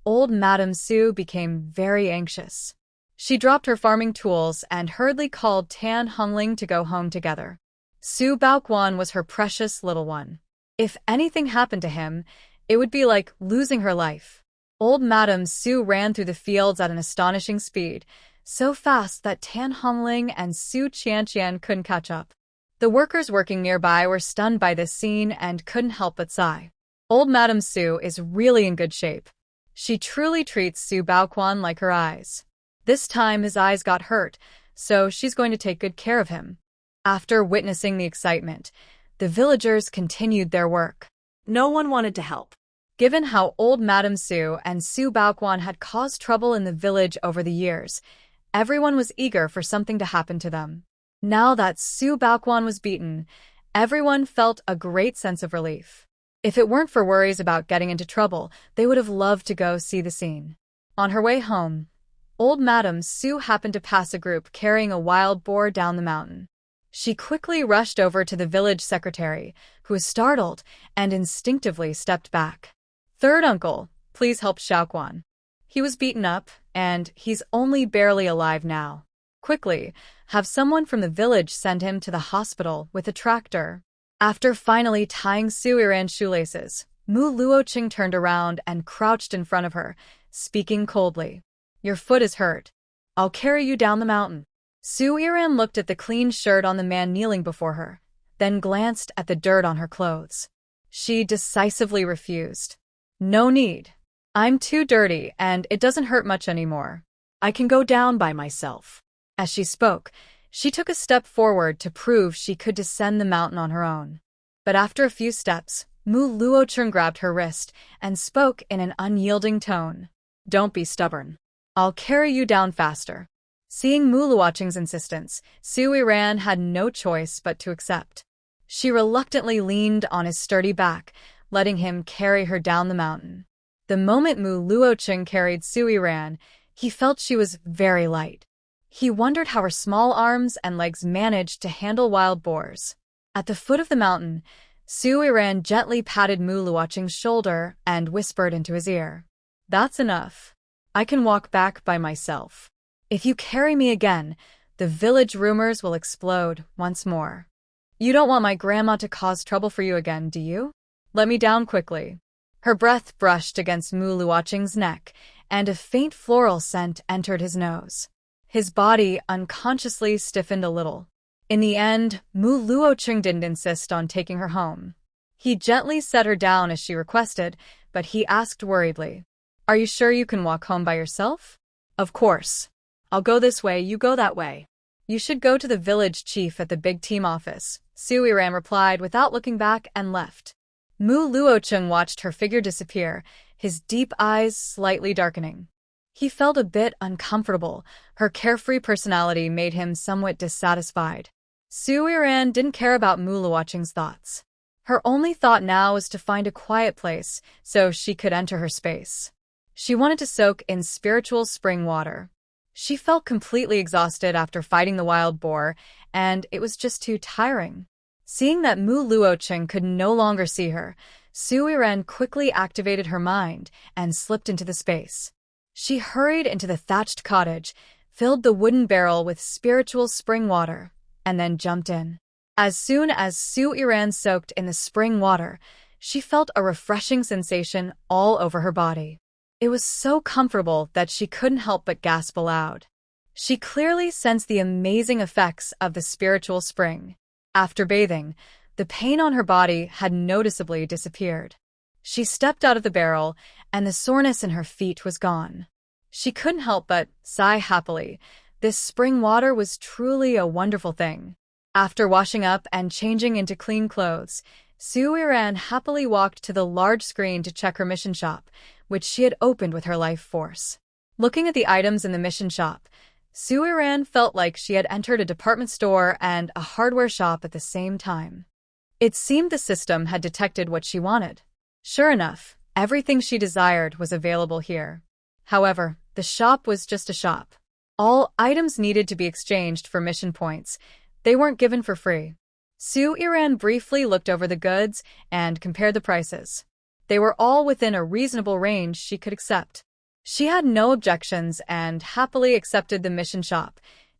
old Madame Su became very anxious. She dropped her farming tools and hurriedly called Tan Hongling to go home together. Su Baoquan was her precious little one. If anything happened to him, it would be like losing her life. Old Madame Su ran through the fields at an astonishing speed, so fast that Tan Hongling and Su Qianqian couldn't catch up. The workers working nearby were stunned by this scene and couldn't help but sigh. Old Madame Su is really in good shape. She truly treats Su Baoquan like her eyes. This time his eyes got hurt, so she's going to take good care of him. After witnessing the excitement, the villagers continued their work. No one wanted to help. Given how old Madame Su and Su Baoquan had caused trouble in the village over the years, everyone was eager for something to happen to them. Now that Su Baoquan was beaten, everyone felt a great sense of relief. If it weren't for worries about getting into trouble, they would have loved to go see the scene. On her way home, old Madame Su happened to pass a group carrying a wild boar down the mountain. She quickly rushed over to the village secretary, who was startled and instinctively stepped back. "Third uncle, please help Xiaoquan. He was beaten up, and he's only barely alive now. Quickly, have someone from the village send him to the hospital with a tractor." After finally tying Su Iran's shoelaces, Mu Luoqing turned around and crouched in front of her, speaking coldly. "Your foot is hurt. I'll carry you down the mountain." Su Iran looked at the clean shirt on the man kneeling before her, then glanced at the dirt on her clothes. She decisively refused. "No need. I'm too dirty, and it doesn't hurt much anymore. I can go down by myself." As she spoke, she took a step forward to prove she could descend the mountain on her own. But after a few steps, Mu Luocheng grabbed her wrist and spoke in an unyielding tone. "Don't be stubborn. I'll carry you down faster." Seeing Mu Luocheng's insistence, Su Iran had no choice but to accept. She reluctantly leaned on his sturdy back, letting him carry her down the mountain. The moment Mu Luocheng carried Su Iran, he felt she was very light. He wondered how her small arms and legs managed to handle wild boars. At the foot of the mountain, Su Iran gently patted Mu Luocheng's shoulder and whispered into his ear. "That's enough. I can walk back by myself. If you carry me again, the village rumors will explode once more. You don't want my grandma to cause trouble for you again, do you? Let me down quickly." Her breath brushed against Mu Luocheng's neck, and a faint floral scent entered his nose. His body unconsciously stiffened a little. In the end, Mu Luocheng didn't insist on taking her home. He gently set her down as she requested, but he asked worriedly, "Are you sure you can walk home by yourself?" "Of course. I'll go this way, you go that way." "You should go to the village chief at the big team office," Su Iran replied without looking back and left. Mu Luocheng watched her figure disappear, his deep eyes slightly darkening. He felt a bit uncomfortable. Her carefree personality made him somewhat dissatisfied. Su Iran didn't care about Muluwaching's thoughts. Her only thought now was to find a quiet place so she could enter her space. She wanted to soak in spiritual spring water. She felt completely exhausted after fighting the wild boar, and it was just too tiring. Seeing that Mu Luocheng could no longer see her, Su Iran quickly activated her mind and slipped into the space. She hurried into the thatched cottage, filled the wooden barrel with spiritual spring water, and then jumped in. As soon as Su Iran soaked in the spring water, she felt a refreshing sensation all over her body. It was so comfortable that she couldn't help but gasp aloud. She clearly sensed the amazing effects of the spiritual spring. After bathing, the pain on her body had noticeably disappeared. She stepped out of the barrel, and the soreness in her feet was gone. She couldn't help but sigh happily. This spring water was truly a wonderful thing. After washing up and changing into clean clothes, Su Iran happily walked to the large screen to check her mission shop, which she had opened with her life force. Looking at the items in the mission shop, Su Iran felt like she had entered a department store and a hardware shop at the same time. It seemed the system had detected what she wanted. Sure enough, everything she desired was available here. However, the shop was just a shop. All items needed to be exchanged for mission points. They weren't given for free. Su Iran briefly looked over the goods and compared the prices. They were all within a reasonable range she could accept. She had no objections and happily accepted the mission shop,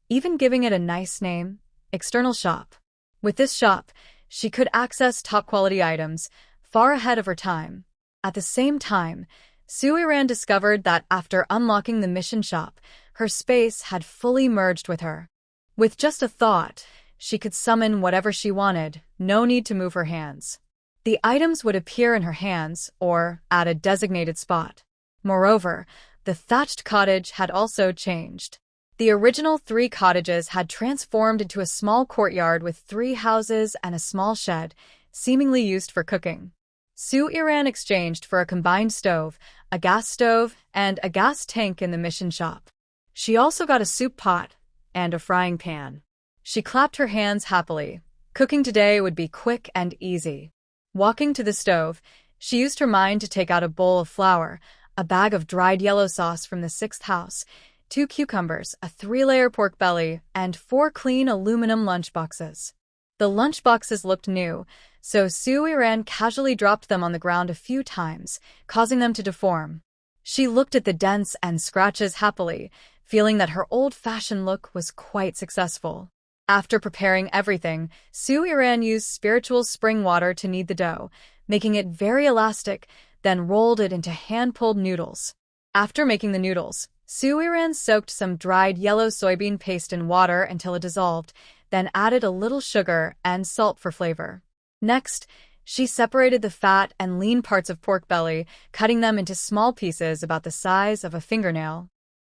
even giving it a nice name, External Shop. With this shop, she could access top-quality items, far ahead of her time. At the same time, Su Iran discovered that after unlocking the mission shop, her space had fully merged with her. With just a thought, she could summon whatever she wanted, no need to move her hands. The items would appear in her hands or at a designated spot. Moreover, the thatched cottage had also changed. The original 3 cottages had transformed into a small courtyard with 3 houses and a small shed, seemingly used for cooking. Su Iran exchanged for a combined stove, a gas stove, and a gas tank in the mission shop. She also got a soup pot and a frying pan. She clapped her hands happily. Cooking today would be quick and easy. Walking to the stove, she used her mind to take out a bowl of flour, a bag of dried yellow sauce from the 6th house, 2 cucumbers, a 3-layer pork belly, and 4 clean aluminum lunchboxes. The lunchboxes looked new, so Su Iran casually dropped them on the ground a few times, causing them to deform. She looked at the dents and scratches happily, feeling that her old-fashioned look was quite successful. After preparing everything, Su Iran used spiritual spring water to knead the dough, making it very elastic, then rolled it into hand-pulled noodles. After making the noodles, Su Iran soaked some dried yellow soybean paste in water until it dissolved, then added a little sugar and salt for flavor. Next, she separated the fat and lean parts of pork belly, cutting them into small pieces about the size of a fingernail.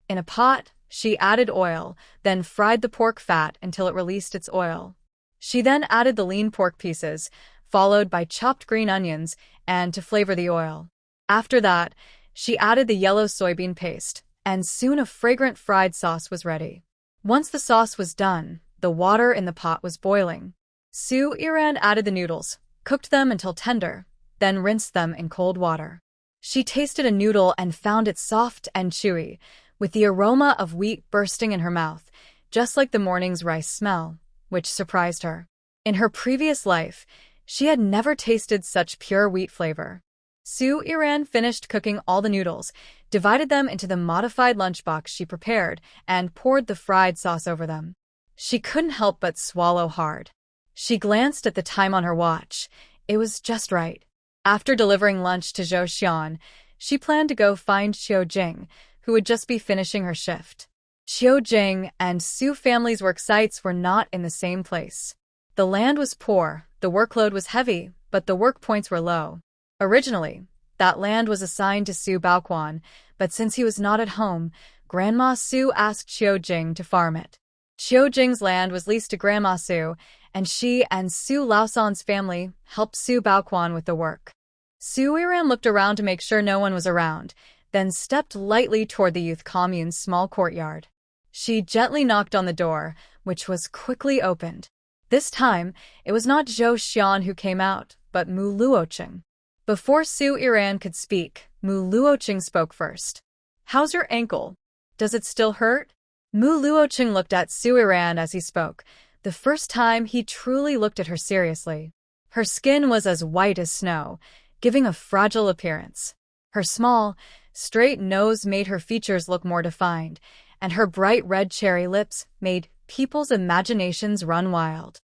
In a pot, she added oil, then fried the pork fat until it released its oil. She then added the lean pork pieces, followed by chopped green onions, and to flavor the oil. After that, she added the yellow soybean paste, and soon a fragrant fried sauce was ready. Once the sauce was done, the water in the pot was boiling. Su Iran added the noodles, cooked them until tender, then rinsed them in cold water. She tasted a noodle and found it soft and chewy, with the aroma of wheat bursting in her mouth, just like the morning's rice smell, which surprised her. In her previous life, she had never tasted such pure wheat flavor. Su Iran finished cooking all the noodles, divided them into the modified lunchbox she prepared, and poured the fried sauce over them. She couldn't help but swallow hard. She glanced at the time on her watch. It was just right. After delivering lunch to Zhou Xian, she planned to go find Qiu Jing, who would just be finishing her shift. Qiu Jing and Su family's work sites were not in the same place. The land was poor, the workload was heavy, but the work points were low. Originally, that land was assigned to Su Baoquan, but since he was not at home, Grandma Su asked Qiu Jing to farm it. Qiu Jing's land was leased to Grandma Su, and she and Su Laosan's family helped Su Baoquan with the work. Su Iran looked around to make sure no one was around, then stepped lightly toward the youth commune's small courtyard. She gently knocked on the door, which was quickly opened. This time, it was not Zhou Xian who came out, but Mu Luocheng. Before Su Yiran could speak, Mu Luocheng spoke first. "How's your ankle? Does it still hurt?" Mu Luocheng looked at Su Yiran as he spoke, the first time he truly looked at her seriously. Her skin was as white as snow, giving a fragile appearance. Her small, straight nose made her features look more defined, and her bright red cherry lips made people's imaginations run wild.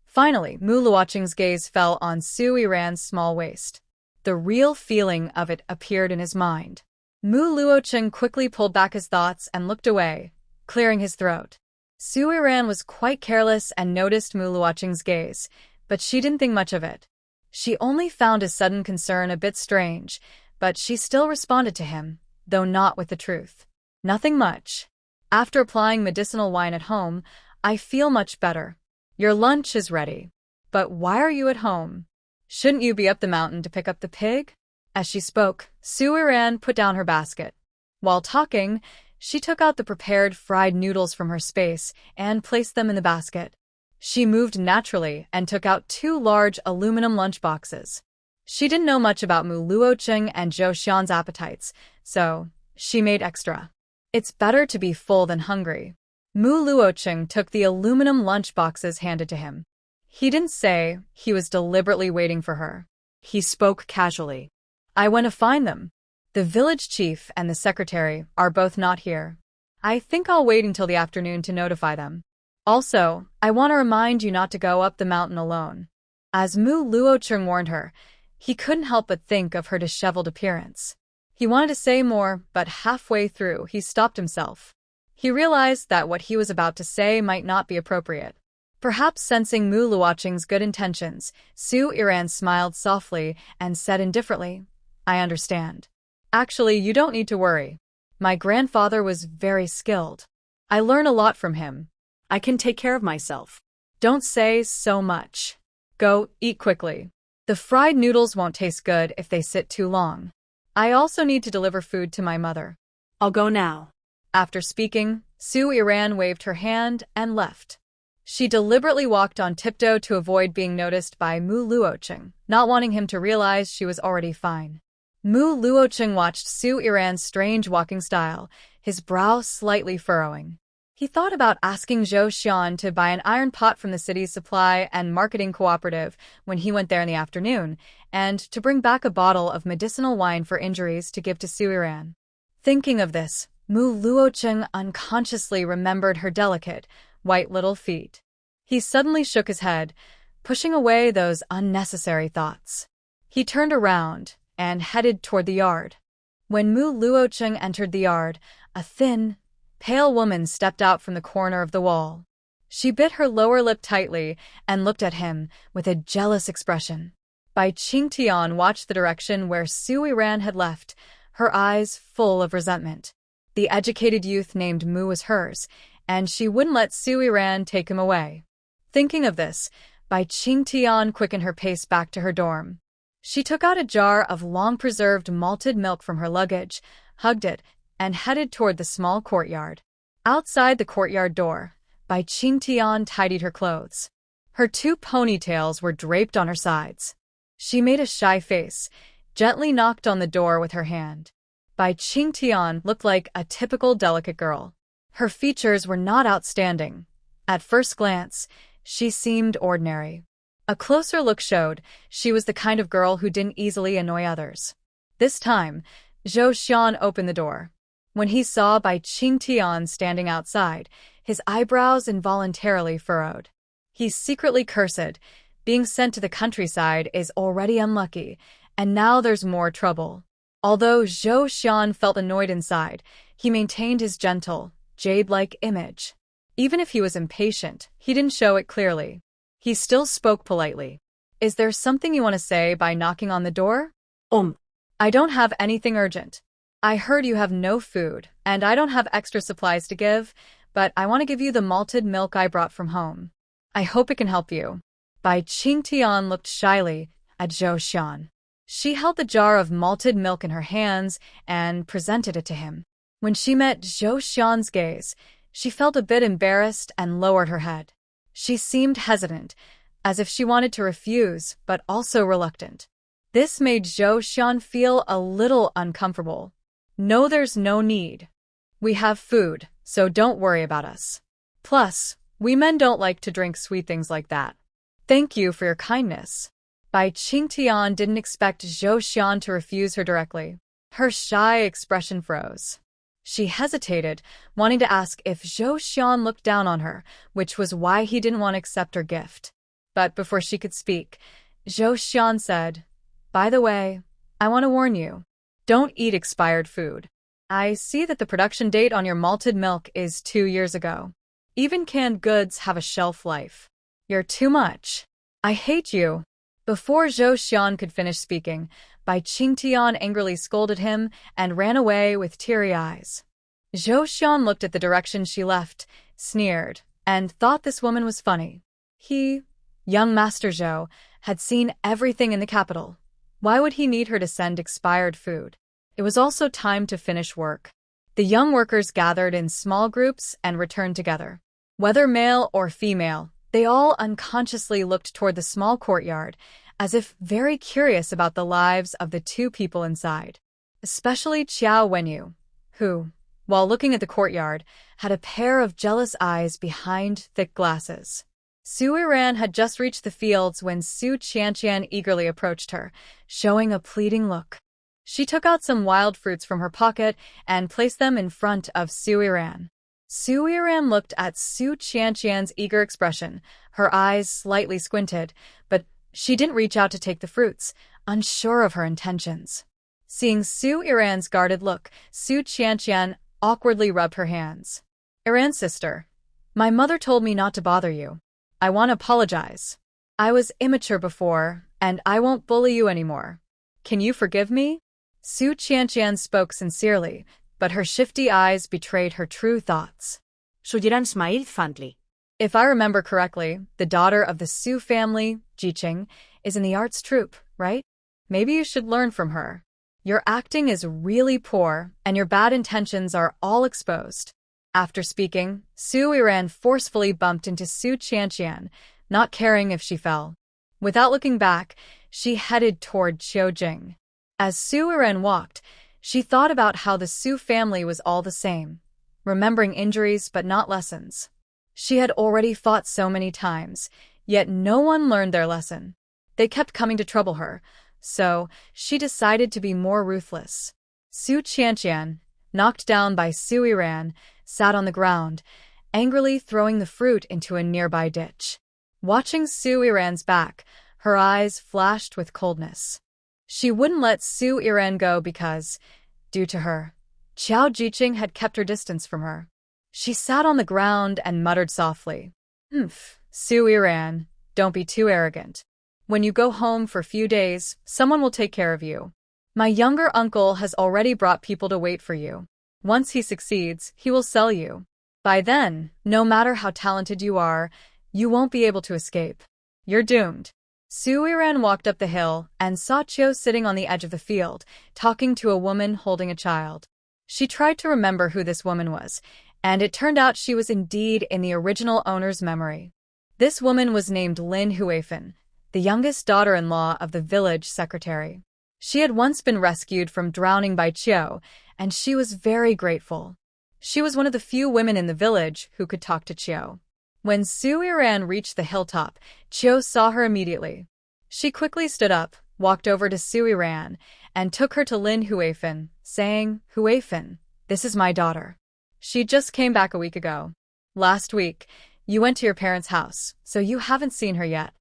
Finally, Mu Luocheng's gaze fell on Su Yiran's small waist. The real feeling of it appeared in his mind. Mu Luocheng quickly pulled back his thoughts and looked away, clearing his throat. Su Yiran was quite careless and noticed Mu Luocheng's gaze, but she didn't think much of it. She only found his sudden concern a bit strange, but she still responded to him, though not with the truth. "Nothing much. After applying medicinal wine at home, I feel much better. Your lunch is ready. But why are you at home? Shouldn't you be up the mountain to pick up the pig?" As she spoke, Su Yiran put down her basket. While talking, she took out the prepared fried noodles from her space and placed them in the basket. She moved naturally and took out 2 large aluminum lunchboxes. She didn't know much about Mu Luocheng and Zhou Xian's appetites, so she made extra. It's better to be full than hungry. Mu Luocheng took the aluminum lunchboxes handed to him. He didn't say he was deliberately waiting for her. He spoke casually. "I went to find them. The village chief and the secretary are both not here. I think I'll wait until the afternoon to notify them. Also, I want to remind you not to go up the mountain alone." As Mu Luocheng warned her, he couldn't help but think of her disheveled appearance. He wanted to say more, but halfway through he stopped himself. He realized that what he was about to say might not be appropriate. Perhaps sensing Mu Luocheng's good intentions, Su Yiran smiled softly and said indifferently, "I understand. Actually, you don't need to worry. My grandfather was very skilled. I learn a lot from him. I can take care of myself." "Don't say so much. Go, eat quickly. The fried noodles won't taste good if they sit too long. I also need to deliver food to my mother." "I'll go now." After speaking, Su Yiran waved her hand and left. She deliberately walked on tiptoe to avoid being noticed by Mu Luocheng, not wanting him to realize she was already fine. Mu Luocheng watched Su Yiran's strange walking style, his brow slightly furrowing. He thought about asking Zhou Xian to buy an iron pot from the city's supply and marketing cooperative when he went there in the afternoon, and to bring back a bottle of medicinal wine for injuries to give to Su Yiran. Thinking of this, Mu Luocheng unconsciously remembered her delicate, white little feet. He suddenly shook his head, pushing away those unnecessary thoughts. He turned around and headed toward the yard. When Mu Luocheng entered the yard, a thin, pale woman stepped out from the corner of the wall. She bit her lower lip tightly and looked at him with a jealous expression. Bai Qingtian watched the direction where Su Yiran had left, her eyes full of resentment. The educated youth named Mu was hers, and she wouldn't let Su Yiran take him away. Thinking of this, Bai Qingtian quickened her pace back to her dorm. She took out a jar of long-preserved malted milk from her luggage, hugged it, and headed toward the small courtyard. Outside the courtyard door, Bai Qingtian tidied her clothes. Her 2 ponytails were draped on her sides. She made a shy face, gently knocked on the door with her hand. Bai Qingtian looked like a typical delicate girl. Her features were not outstanding. At first glance, she seemed ordinary. A closer look showed she was the kind of girl who didn't easily annoy others. This time, Zhou Xian opened the door. When he saw Bai Qingtian standing outside, his eyebrows involuntarily furrowed. He secretly cursed. Being sent to the countryside is already unlucky, and now there's more trouble. Although Zhou Xian felt annoyed inside, he maintained his gentle, jade-like image. Even if he was impatient, he didn't show it clearly. He still spoke politely. "Is there something you want to say by knocking on the door?" "I don't have anything urgent. I heard you have no food, and I don't have extra supplies to give, but I want to give you the malted milk I brought from home. I hope it can help you." Bai Qingtian looked shyly at Zhou Xian. She held the jar of malted milk in her hands and presented it to him. When she met Zhou Xian's gaze, she felt a bit embarrassed and lowered her head. She seemed hesitant, as if she wanted to refuse, but also reluctant. This made Zhou Xian feel a little uncomfortable. No, there's no need. We have food, so don't worry about us. Plus, we men don't like to drink sweet things like that. Thank you for your kindness. Bai Qingtian didn't expect Zhou Xian to refuse her directly. Her shy expression froze. She hesitated, wanting to ask if Zhou Xian looked down on her, which was why he didn't want to accept her gift. But before she could speak, Zhou Xian said, "By the way, I want to warn you. Don't eat expired food. I see that the production date on your malted milk is 2 years ago. Even canned goods have a shelf life. You're too much. I hate you." Before Zhou Xian could finish speaking, Bai Qingtian angrily scolded him and ran away with teary eyes. Zhou Xian looked at the direction she left, sneered, and thought this woman was funny. He, young Master Zhou, had seen everything in the capital. Why would he need her to send expired food? It was also time to finish work. The young workers gathered in small groups and returned together. Whether male or female, they all unconsciously looked toward the small courtyard, as if very curious about the lives of the two people inside. Especially Qiao Wenyu, who, while looking at the courtyard, had a pair of jealous eyes behind thick glasses. Su Yiran had just reached the fields when Su Qianqian eagerly approached her, showing a pleading look. She took out some wild fruits from her pocket and placed them in front of Su Yiran. Su Yiran looked at Su Qianqian's eager expression, her eyes slightly squinted, but she didn't reach out to take the fruits, unsure of her intentions. Seeing Su Yiran's guarded look, Su Qianqian awkwardly rubbed her hands. "Yiran's sister, my mother told me not to bother you. I want to apologize. I was immature before, and I won't bully you anymore. Can you forgive me?" Su Qianqian spoke sincerely, but her shifty eyes betrayed her true thoughts. Su Yiran smiled fondly. "If I remember correctly, the daughter of the Su family, Jiqing, is in the arts troupe, right? Maybe you should learn from her. Your acting is really poor, and your bad intentions are all exposed." After speaking, Su Yiran forcefully bumped into Su Qianqian, not caring if she fell. Without looking back, she headed toward Qiujing. As Su Yiran walked, she thought about how the Su family was all the same, remembering injuries but not lessons. She had already fought so many times, yet no one learned their lesson. They kept coming to trouble her, so she decided to be more ruthless. Su Qianqian, knocked down by Su Yiran, sat on the ground, angrily throwing the fruit into a nearby ditch. Watching Su Yiran's back, her eyes flashed with coldness. She wouldn't let Su Yiran go because, due to her, Qiao Jiqing had kept her distance from her. She sat on the ground and muttered softly, "Su Yiran, don't be too arrogant. When you go home for a few days, someone will take care of you. My younger uncle has already brought people to wait for you. Once he succeeds, he will sell you. By then, no matter how talented you are, you won't be able to escape. You're doomed." Su Yiran walked up the hill and saw Qiu sitting on the edge of the field, talking to a woman holding a child. She tried to remember who this woman was, and it turned out she was indeed in the original owner's memory. This woman was named Lin Huifan, the youngest daughter-in-law of the village secretary. She had once been rescued from drowning by Qiu, and she was very grateful. She was one of the few women in the village who could talk to Qiu. When Su Yiran reached the hilltop, Qiu saw her immediately. She quickly stood up, walked over to Su Yiran, and took her to Lin Huifan, saying, "Huifan, this is my daughter. She just came back a week ago. Last week, you went to your parents' house, so you haven't seen her yet.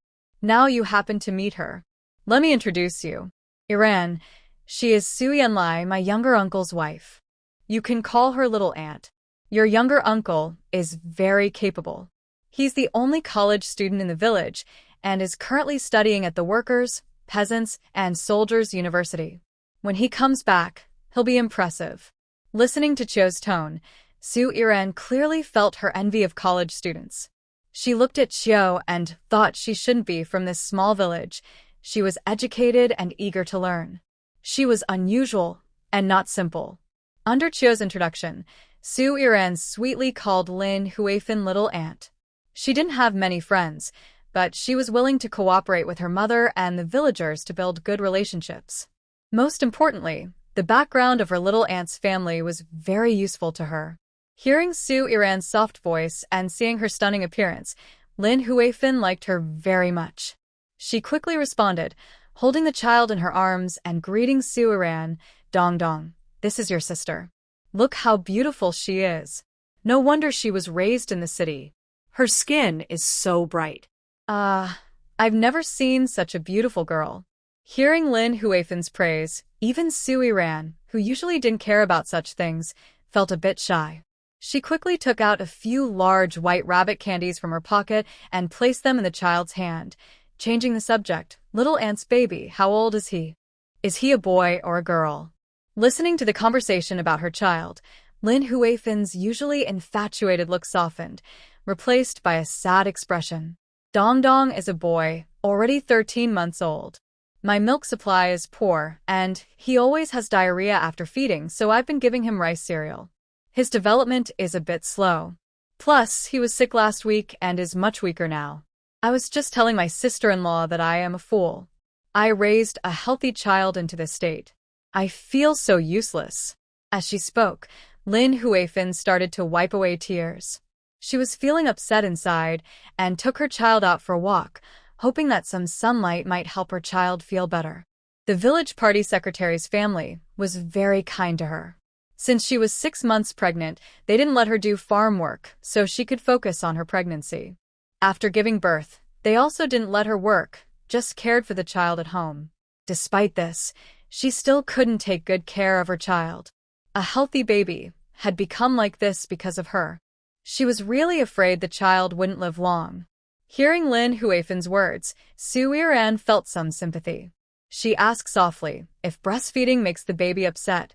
Now you happen to meet her. Let me introduce you. Yiran, she is Su Yanlai, my younger uncle's wife. You can call her little aunt. Your younger uncle is very capable. He's the only college student in the village and is currently studying at the Workers', Peasants, and Soldiers' University. When he comes back, he'll be impressive." Listening to Qiu's tone, Su Yiran clearly felt her envy of college students. She looked at Qiu and thought she shouldn't be from this small village. She was educated and eager to learn. She was unusual and not simple. Under Chio's introduction, Su Iran sweetly called Lin Huifin little aunt. She didn't have many friends, but she was willing to cooperate with her mother and the villagers to build good relationships. Most importantly, the background of her little aunt's family was very useful to her. Hearing Su Iran's soft voice and seeing her stunning appearance, Lin Huifin liked her very much. She quickly responded, holding the child in her arms and greeting Su Iran, "Dong Dong, this is your sister. Look how beautiful she is. No wonder she was raised in the city. Her skin is so bright." I've never seen such a beautiful girl." Hearing Lin Huifin's praise, even Su Iran, who usually didn't care about such things, felt a bit shy. She quickly took out a few large white rabbit candies from her pocket and placed them in the child's hand, changing the subject. "Little aunt's baby, how old is he? Is he a boy or a girl?" Listening to the conversation about her child, Lin Huifin's usually infatuated look softened, replaced by a sad expression. "Dong Dong is a boy, already 13 months old. My milk supply is poor, and he always has diarrhea after feeding, so I've been giving him rice cereal. His development is a bit slow. Plus, he was sick last week and is much weaker now. I was just telling my sister-in-law that I am a fool. I raised a healthy child into this state. I feel so useless." As she spoke, Lin Huifin started to wipe away tears. She was feeling upset inside and took her child out for a walk, hoping that some sunlight might help her child feel better. The village party secretary's family was very kind to her. Since she was 6 months pregnant, they didn't let her do farm work so she could focus on her pregnancy. After giving birth, they also didn't let her work, just cared for the child at home. Despite this, she still couldn't take good care of her child. A healthy baby had become like this because of her. She was really afraid the child wouldn't live long. Hearing Lin Huifin's words, Su Iran felt some sympathy. She asked softly, "If breastfeeding makes the baby upset,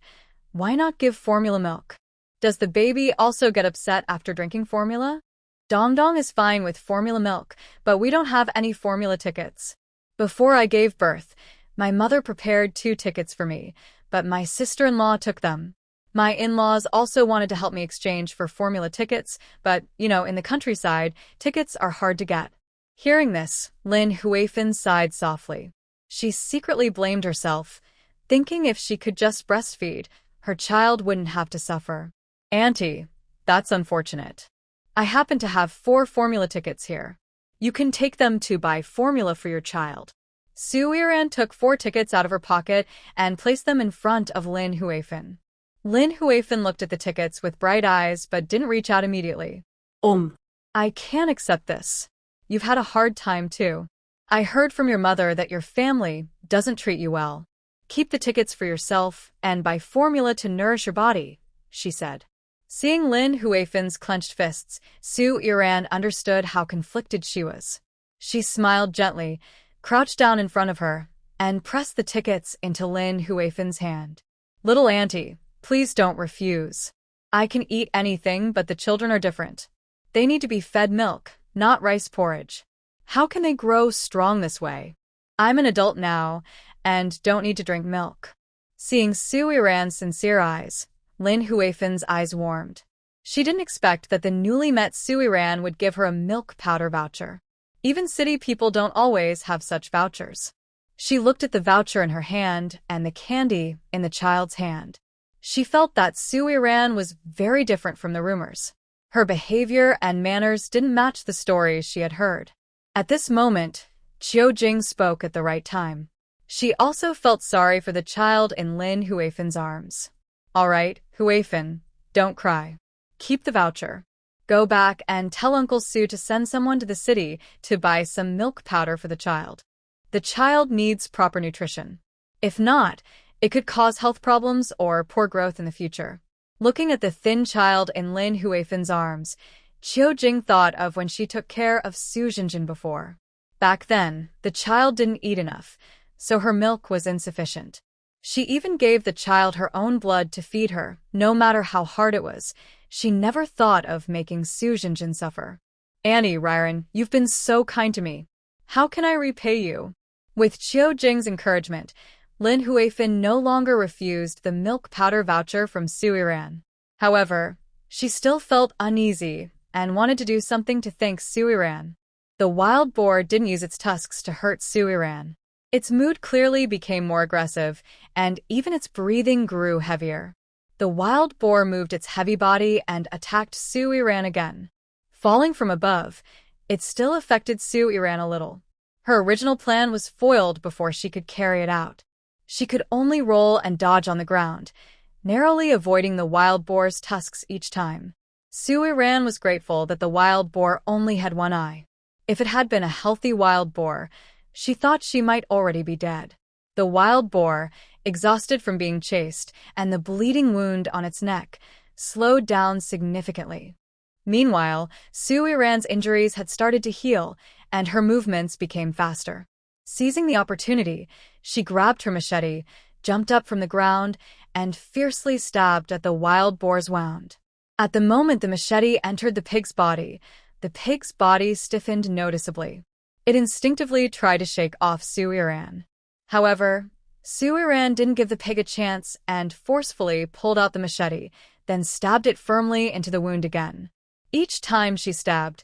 why not give formula milk? Does the baby also get upset after drinking formula?" "Dong Dong is fine with formula milk, but we don't have any formula tickets. Before I gave birth, my mother prepared 2 tickets for me, but my sister-in-law took them. My in-laws also wanted to help me exchange for formula tickets, but, in the countryside, tickets are hard to get." Hearing this, Lin Huifin sighed softly. She secretly blamed herself, thinking if she could just breastfeed, her child wouldn't have to suffer. "Auntie, that's unfortunate. I happen to have 4 formula tickets here. You can take them to buy formula for your child." Su Iran took 4 tickets out of her pocket and placed them in front of Lin Huifin. Lin Huifin looked at the tickets with bright eyes but didn't reach out immediately. "I can't accept this. You've had a hard time too. I heard from your mother that your family doesn't treat you well. Keep the tickets for yourself and buy formula to nourish your body," she said. Seeing Lin Huifin's clenched fists, Su Iran understood how conflicted she was. She smiled gently, crouched down in front of her, and pressed the tickets into Lin Huifin's hand. "Little auntie, please don't refuse. I can eat anything, but the children are different. They need to be fed milk, not rice porridge. How can they grow strong this way? I'm an adult now and don't need to drink milk." Seeing Su Iran's sincere eyes, Lin Huifin's eyes warmed. She didn't expect that the newly met Su Iran would give her a milk powder voucher. Even city people don't always have such vouchers. She looked at the voucher in her hand and the candy in the child's hand. She felt that Su Iran was very different from the rumors. Her behavior and manners didn't match the stories she had heard. At this moment, Qiu Jing spoke at the right time. She also felt sorry for the child in Lin Huifin's arms. "All right, Huifin, don't cry. Keep the voucher. Go back and tell Uncle Su to send someone to the city to buy some milk powder for the child. The child needs proper nutrition. If not, it could cause health problems or poor growth in the future." Looking at the thin child in Lin Huifin's arms, Qiu Jing thought of when she took care of Su Jinjin before. Back then, the child didn't eat enough, so her milk was insufficient. She even gave the child her own blood to feed her, no matter how hard it was. She never thought of making Su Jinjin suffer. "Annie, Ryron, you've been so kind to me. How can I repay you?" With Qiu Jing's encouragement, Lin Huifin no longer refused the milk powder voucher from Suiran. However, she still felt uneasy and wanted to do something to thank Suiran. The wild boar didn't use its tusks to hurt Suiran. Its mood clearly became more aggressive, and even its breathing grew heavier. The wild boar moved its heavy body and attacked Suiran again. Falling from above, it still affected Suiran a little. Her original plan was foiled before she could carry it out. She could only roll and dodge on the ground, narrowly avoiding the wild boar's tusks each time. Suiran was grateful that the wild boar only had one eye. If it had been a healthy wild boar, she thought she might already be dead. The wild boar, exhausted from being chased, and the bleeding wound on its neck, slowed down significantly. Meanwhile, Suiran's injuries had started to heal, and her movements became faster. Seizing the opportunity, she grabbed her machete, jumped up from the ground, and fiercely stabbed at the wild boar's wound. At the moment the machete entered the pig's body stiffened noticeably. It instinctively tried to shake off Suiran. However, Suiran didn't give the pig a chance and forcefully pulled out the machete, then stabbed it firmly into the wound again. Each time she stabbed,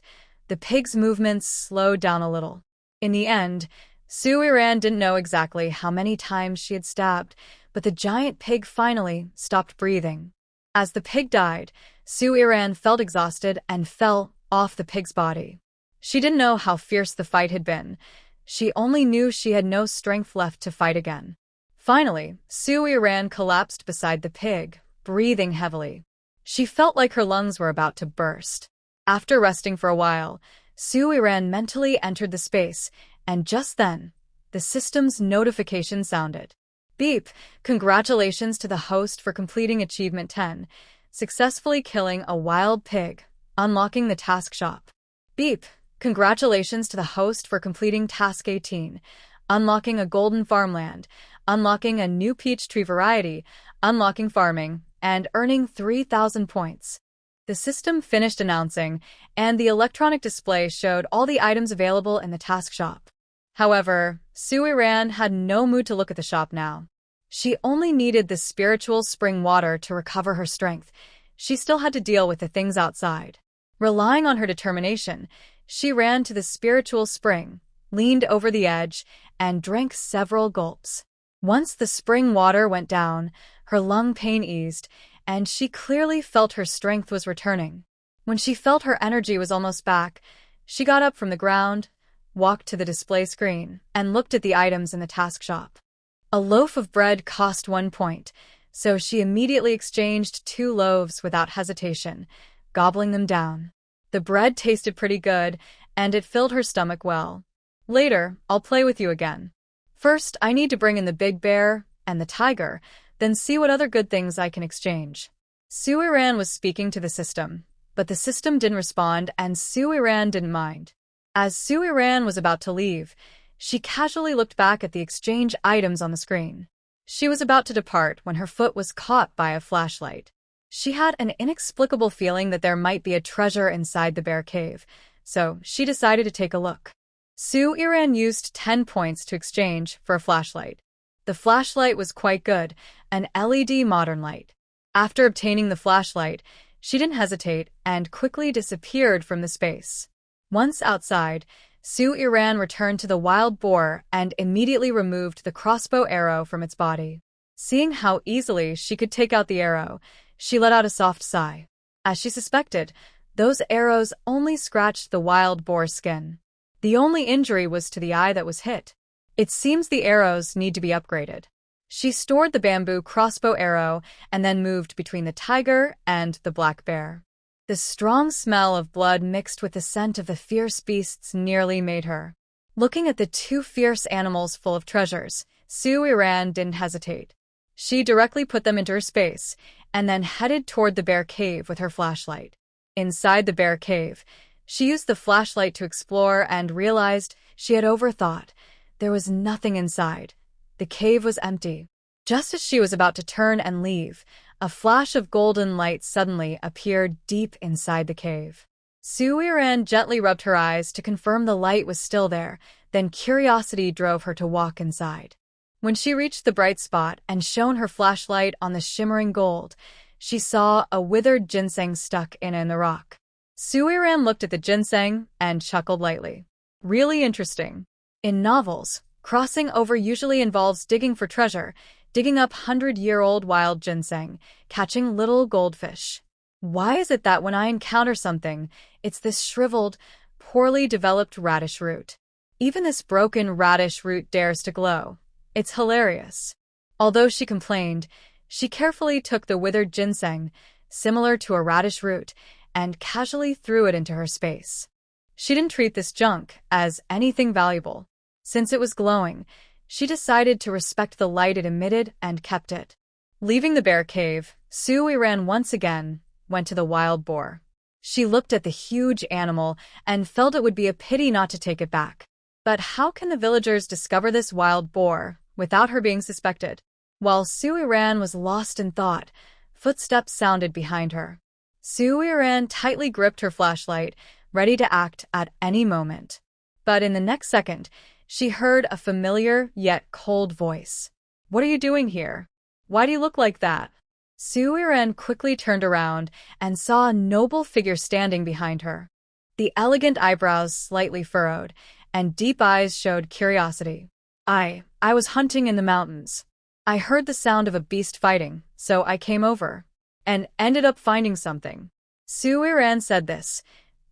the pig's movements slowed down a little. In the end, Suiran didn't know exactly how many times she had stabbed, but the giant pig finally stopped breathing. As the pig died, Suiran felt exhausted and fell off the pig's body. She didn't know how fierce the fight had been. She only knew she had no strength left to fight again. Finally, Suiran collapsed beside the pig, breathing heavily. She felt like her lungs were about to burst. After resting for a while, Suiran mentally entered the space, and just then, the system's notification sounded. Beep! Congratulations to the host for completing Achievement 10, successfully killing a wild pig, unlocking the task shop. Beep! Congratulations to the host for completing Task 18, unlocking a golden farmland, unlocking a new peach tree variety, unlocking farming, and earning 3,000 points. The system finished announcing, and the electronic display showed all the items available in the task shop. However, Suiran had no mood to look at the shop now. She only needed the spiritual spring water to recover her strength. She still had to deal with the things outside. Relying on her determination, she ran to the spiritual spring, leaned over the edge, and drank several gulps. Once the spring water went down, her lung pain eased, and she clearly felt her strength was returning. When she felt her energy was almost back, she got up from the ground, walked to the display screen, and looked at the items in the task shop. A loaf of bread cost 1 point, so she immediately exchanged 2 loaves without hesitation, gobbling them down. The bread tasted pretty good, and it filled her stomach well. Later, I'll play with you again. First, I need to bring in the big bear and the tiger, then see what other good things I can exchange. Suiran was speaking to the system, but the system didn't respond and Suiran didn't mind. As Suiran was about to leave, she casually looked back at the exchange items on the screen. She was about to depart when her foot was caught by a flashlight. She had an inexplicable feeling that there might be a treasure inside the bear cave, so she decided to take a look. Suiran used 10 points to exchange for a flashlight. The flashlight was quite good, an LED modern light. After obtaining the flashlight, she didn't hesitate and quickly disappeared from the space. Once outside, Suiran returned to the wild boar and immediately removed the crossbow arrow from its body. Seeing how easily she could take out the arrow, she let out a soft sigh. As she suspected, those arrows only scratched the wild boar's skin. The only injury was to the eye that was hit. It seems the arrows need to be upgraded. She stored the bamboo crossbow arrow and then moved between the tiger and the black bear. The strong smell of blood mixed with the scent of the fierce beasts nearly made her. Looking at the 2 fierce animals full of treasures, Suiran didn't hesitate. She directly put them into her space and then headed toward the bear cave with her flashlight. Inside the bear cave, she used the flashlight to explore and realized she had overthought. There was nothing inside. The cave was empty. Just as she was about to turn and leave, a flash of golden light suddenly appeared deep inside the cave. Su Yiran gently rubbed her eyes to confirm the light was still there, then curiosity drove her to walk inside. When she reached the bright spot and shone her flashlight on the shimmering gold, she saw a withered ginseng stuck in the rock. Su Yiran looked at the ginseng and chuckled lightly. Really interesting. In novels, crossing over usually involves digging for treasure, digging up 100-year-old wild ginseng, catching little goldfish. Why is it that when I encounter something, it's this shriveled, poorly developed radish root? Even this broken radish root dares to glow. It's hilarious. Although she complained, she carefully took the withered ginseng, similar to a radish root, and casually threw it into her space. She didn't treat this junk as anything valuable. Since it was glowing, she decided to respect the light it emitted and kept it. Leaving the bear cave, Su Yiran once again went to the wild boar. She looked at the huge animal and felt it would be a pity not to take it back. But how can the villagers discover this wild boar without her being suspected? While Su Yiran was lost in thought, footsteps sounded behind her. Su Yiran tightly gripped her flashlight, ready to act at any moment. But in the next second, she heard a familiar yet cold voice. What are you doing here? Why do you look like that? Su Yiran quickly turned around and saw a noble figure standing behind her. The elegant eyebrows slightly furrowed, and deep eyes showed curiosity. I was hunting in the mountains. I heard the sound of a beast fighting, so I came over, and ended up finding something. Su Yiran said this,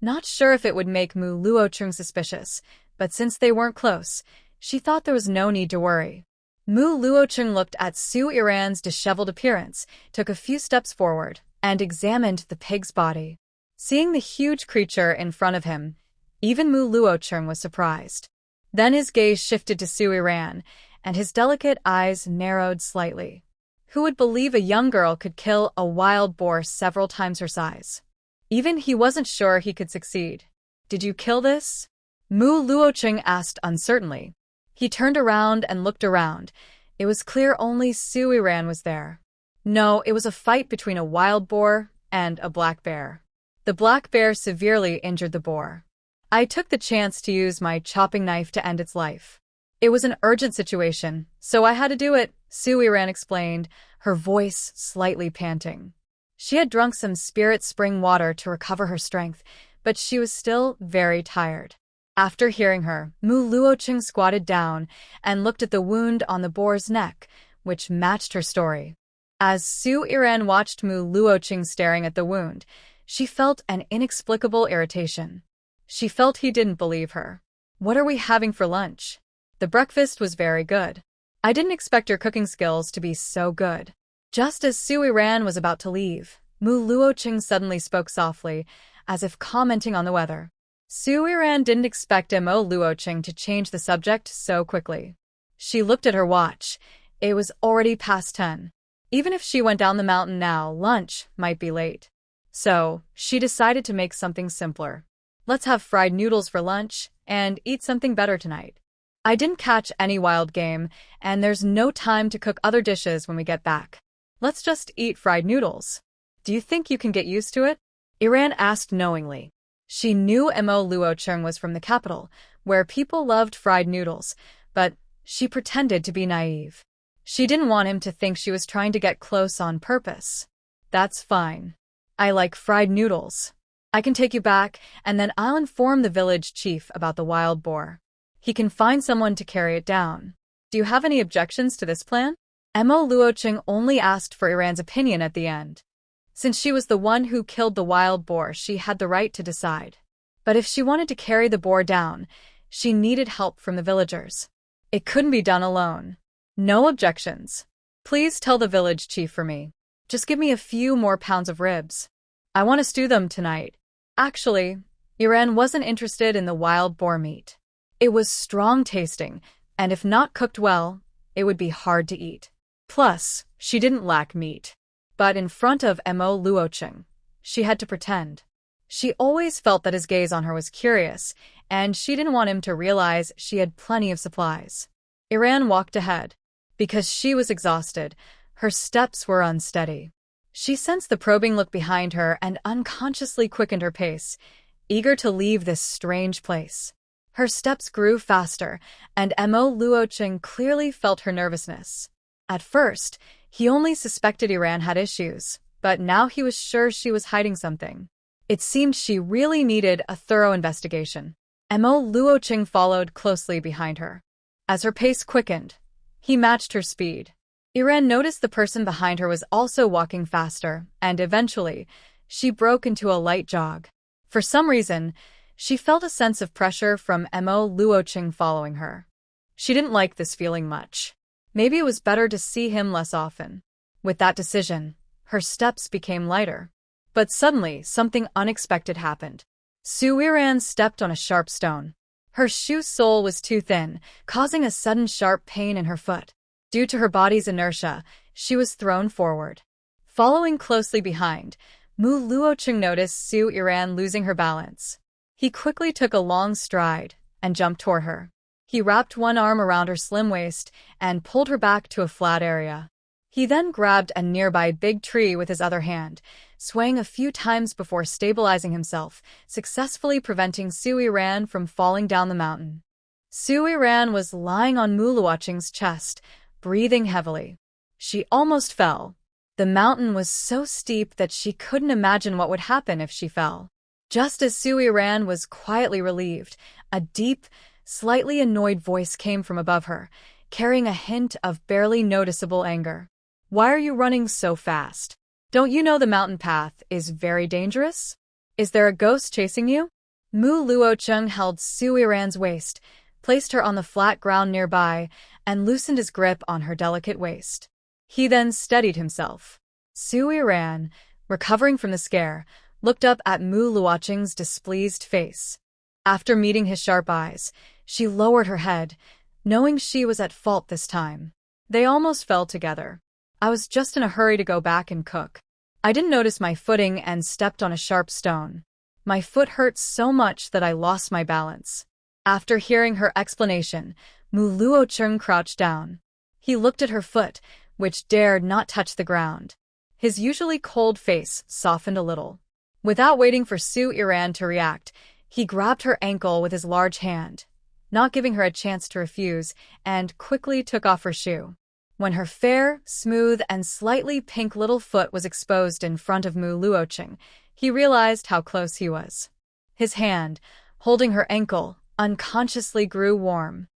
not sure if it would make Mu Luocheng suspicious, but since they weren't close, she thought there was no need to worry. Mu Luocheng looked at Su Yiran's disheveled appearance, took a few steps forward, and examined the pig's body. Seeing the huge creature in front of him, even Mu Luocheng was surprised. Then his gaze shifted to Su Yiran, and his delicate eyes narrowed slightly. Who would believe a young girl could kill a wild boar several times her size? Even he wasn't sure he could succeed. Did you kill this? Mu Luocheng asked uncertainly. He turned around and looked around. It was clear only Su Yiran was there. No, it was a fight between a wild boar and a black bear. The black bear severely injured the boar. I took the chance to use my chopping knife to end its life. It was an urgent situation, so I had to do it, Su Yiran explained, her voice slightly panting. She had drunk some spirit spring water to recover her strength, but she was still very tired. After hearing her, Mu Luocheng squatted down and looked at the wound on the boar's neck, which matched her story. As Su Yiran watched Mu Luocheng staring at the wound, she felt an inexplicable irritation. She felt he didn't believe her. What are we having for lunch? The breakfast was very good. I didn't expect your cooking skills to be so good. Just as Su Yiran was about to leave, Mu Luocheng suddenly spoke softly, as if commenting on the weather. Su Yiran didn't expect Mo Luocheng to change the subject so quickly. She looked at her watch. It was already past 10. Even if she went down the mountain now, lunch might be late. So, she decided to make something simpler. Let's have fried noodles for lunch and eat something better tonight. I didn't catch any wild game, and there's no time to cook other dishes when we get back. Let's just eat fried noodles. Do you think you can get used to it? Yiran asked knowingly. She knew Mo Luocheng was from the capital, where people loved fried noodles, but she pretended to be naive. She didn't want him to think she was trying to get close on purpose. That's fine. I like fried noodles. I can take you back, and then I'll inform the village chief about the wild boar. He can find someone to carry it down. Do you have any objections to this plan? Mo Luocheng only asked for Yiran's opinion at the end. Since she was the one who killed the wild boar, she had the right to decide. But if she wanted to carry the boar down, she needed help from the villagers. It couldn't be done alone. No objections. Please tell the village chief for me. Just give me a few more pounds of ribs. I want to stew them tonight. Actually, Yiran wasn't interested in the wild boar meat. It was strong tasting, and if not cooked well, it would be hard to eat. Plus, she didn't lack meat. But in front of Mo Luocheng, she had to pretend. She always felt that his gaze on her was curious, and she didn't want him to realize she had plenty of supplies. Yiran walked ahead. Because she was exhausted, her steps were unsteady. She sensed the probing look behind her and unconsciously quickened her pace. eager to leave this strange place. Her steps grew faster, and Mo Luocheng clearly felt her nervousness. At first, he only suspected Iran had issues, but now he was sure she was hiding something. It seemed she really needed a thorough investigation. Mo Luocheng followed closely behind her. As her pace quickened, he matched her speed. Iran noticed the person behind her was also walking faster, and eventually, she broke into a light jog. For some reason, she felt a sense of pressure from Mo Luocheng following her. She didn't like this feeling much. Maybe it was better to see him less often. With that decision, her steps became lighter. But suddenly, something unexpected happened. Su Yiran stepped on a sharp stone. Her shoe sole was too thin, causing a sudden sharp pain in her foot. Due to her body's inertia, she was thrown forward. Following closely behind, Mu Luocheng noticed Su Yiran losing her balance. He quickly took a long stride and jumped toward her. He wrapped one arm around her slim waist and pulled her back to a flat area. He then grabbed a nearby big tree with his other hand, swaying a few times before stabilizing himself, successfully preventing Su Yiran from falling down the mountain. Su Yiran was lying on Mu Luocheng's chest, breathing heavily. She almost fell. The mountain was so steep that she couldn't imagine what would happen if she fell. Just as Su Yiran was quietly relieved, a deep, slightly annoyed voice came from above her, carrying a hint of barely noticeable anger. "Why are you running so fast? Don't you know the mountain path is very dangerous? Is there a ghost chasing you?" Mu Luocheng held Su Yiran's waist, placed her on the flat ground nearby, and loosened his grip on her delicate waist. He then steadied himself. Su Yiran, recovering from the scare, looked up at Mu Luocheng's displeased face. After meeting his sharp eyes, she lowered her head, knowing she was at fault this time. They almost fell together. "I was just in a hurry to go back and cook. I didn't notice my footing and stepped on a sharp stone. My foot hurt so much that I lost my balance." After hearing her explanation, Mu Luocheng crouched down. He looked at her foot, which dared not touch the ground. His usually cold face softened a little. Without waiting for Su Yiran to react, he grabbed her ankle with his large hand, not giving her a chance to refuse, and quickly took off her shoe. When her fair, smooth, and slightly pink little foot was exposed in front of Mu Luocheng, he realized how close he was. His hand, holding her ankle, unconsciously grew warm.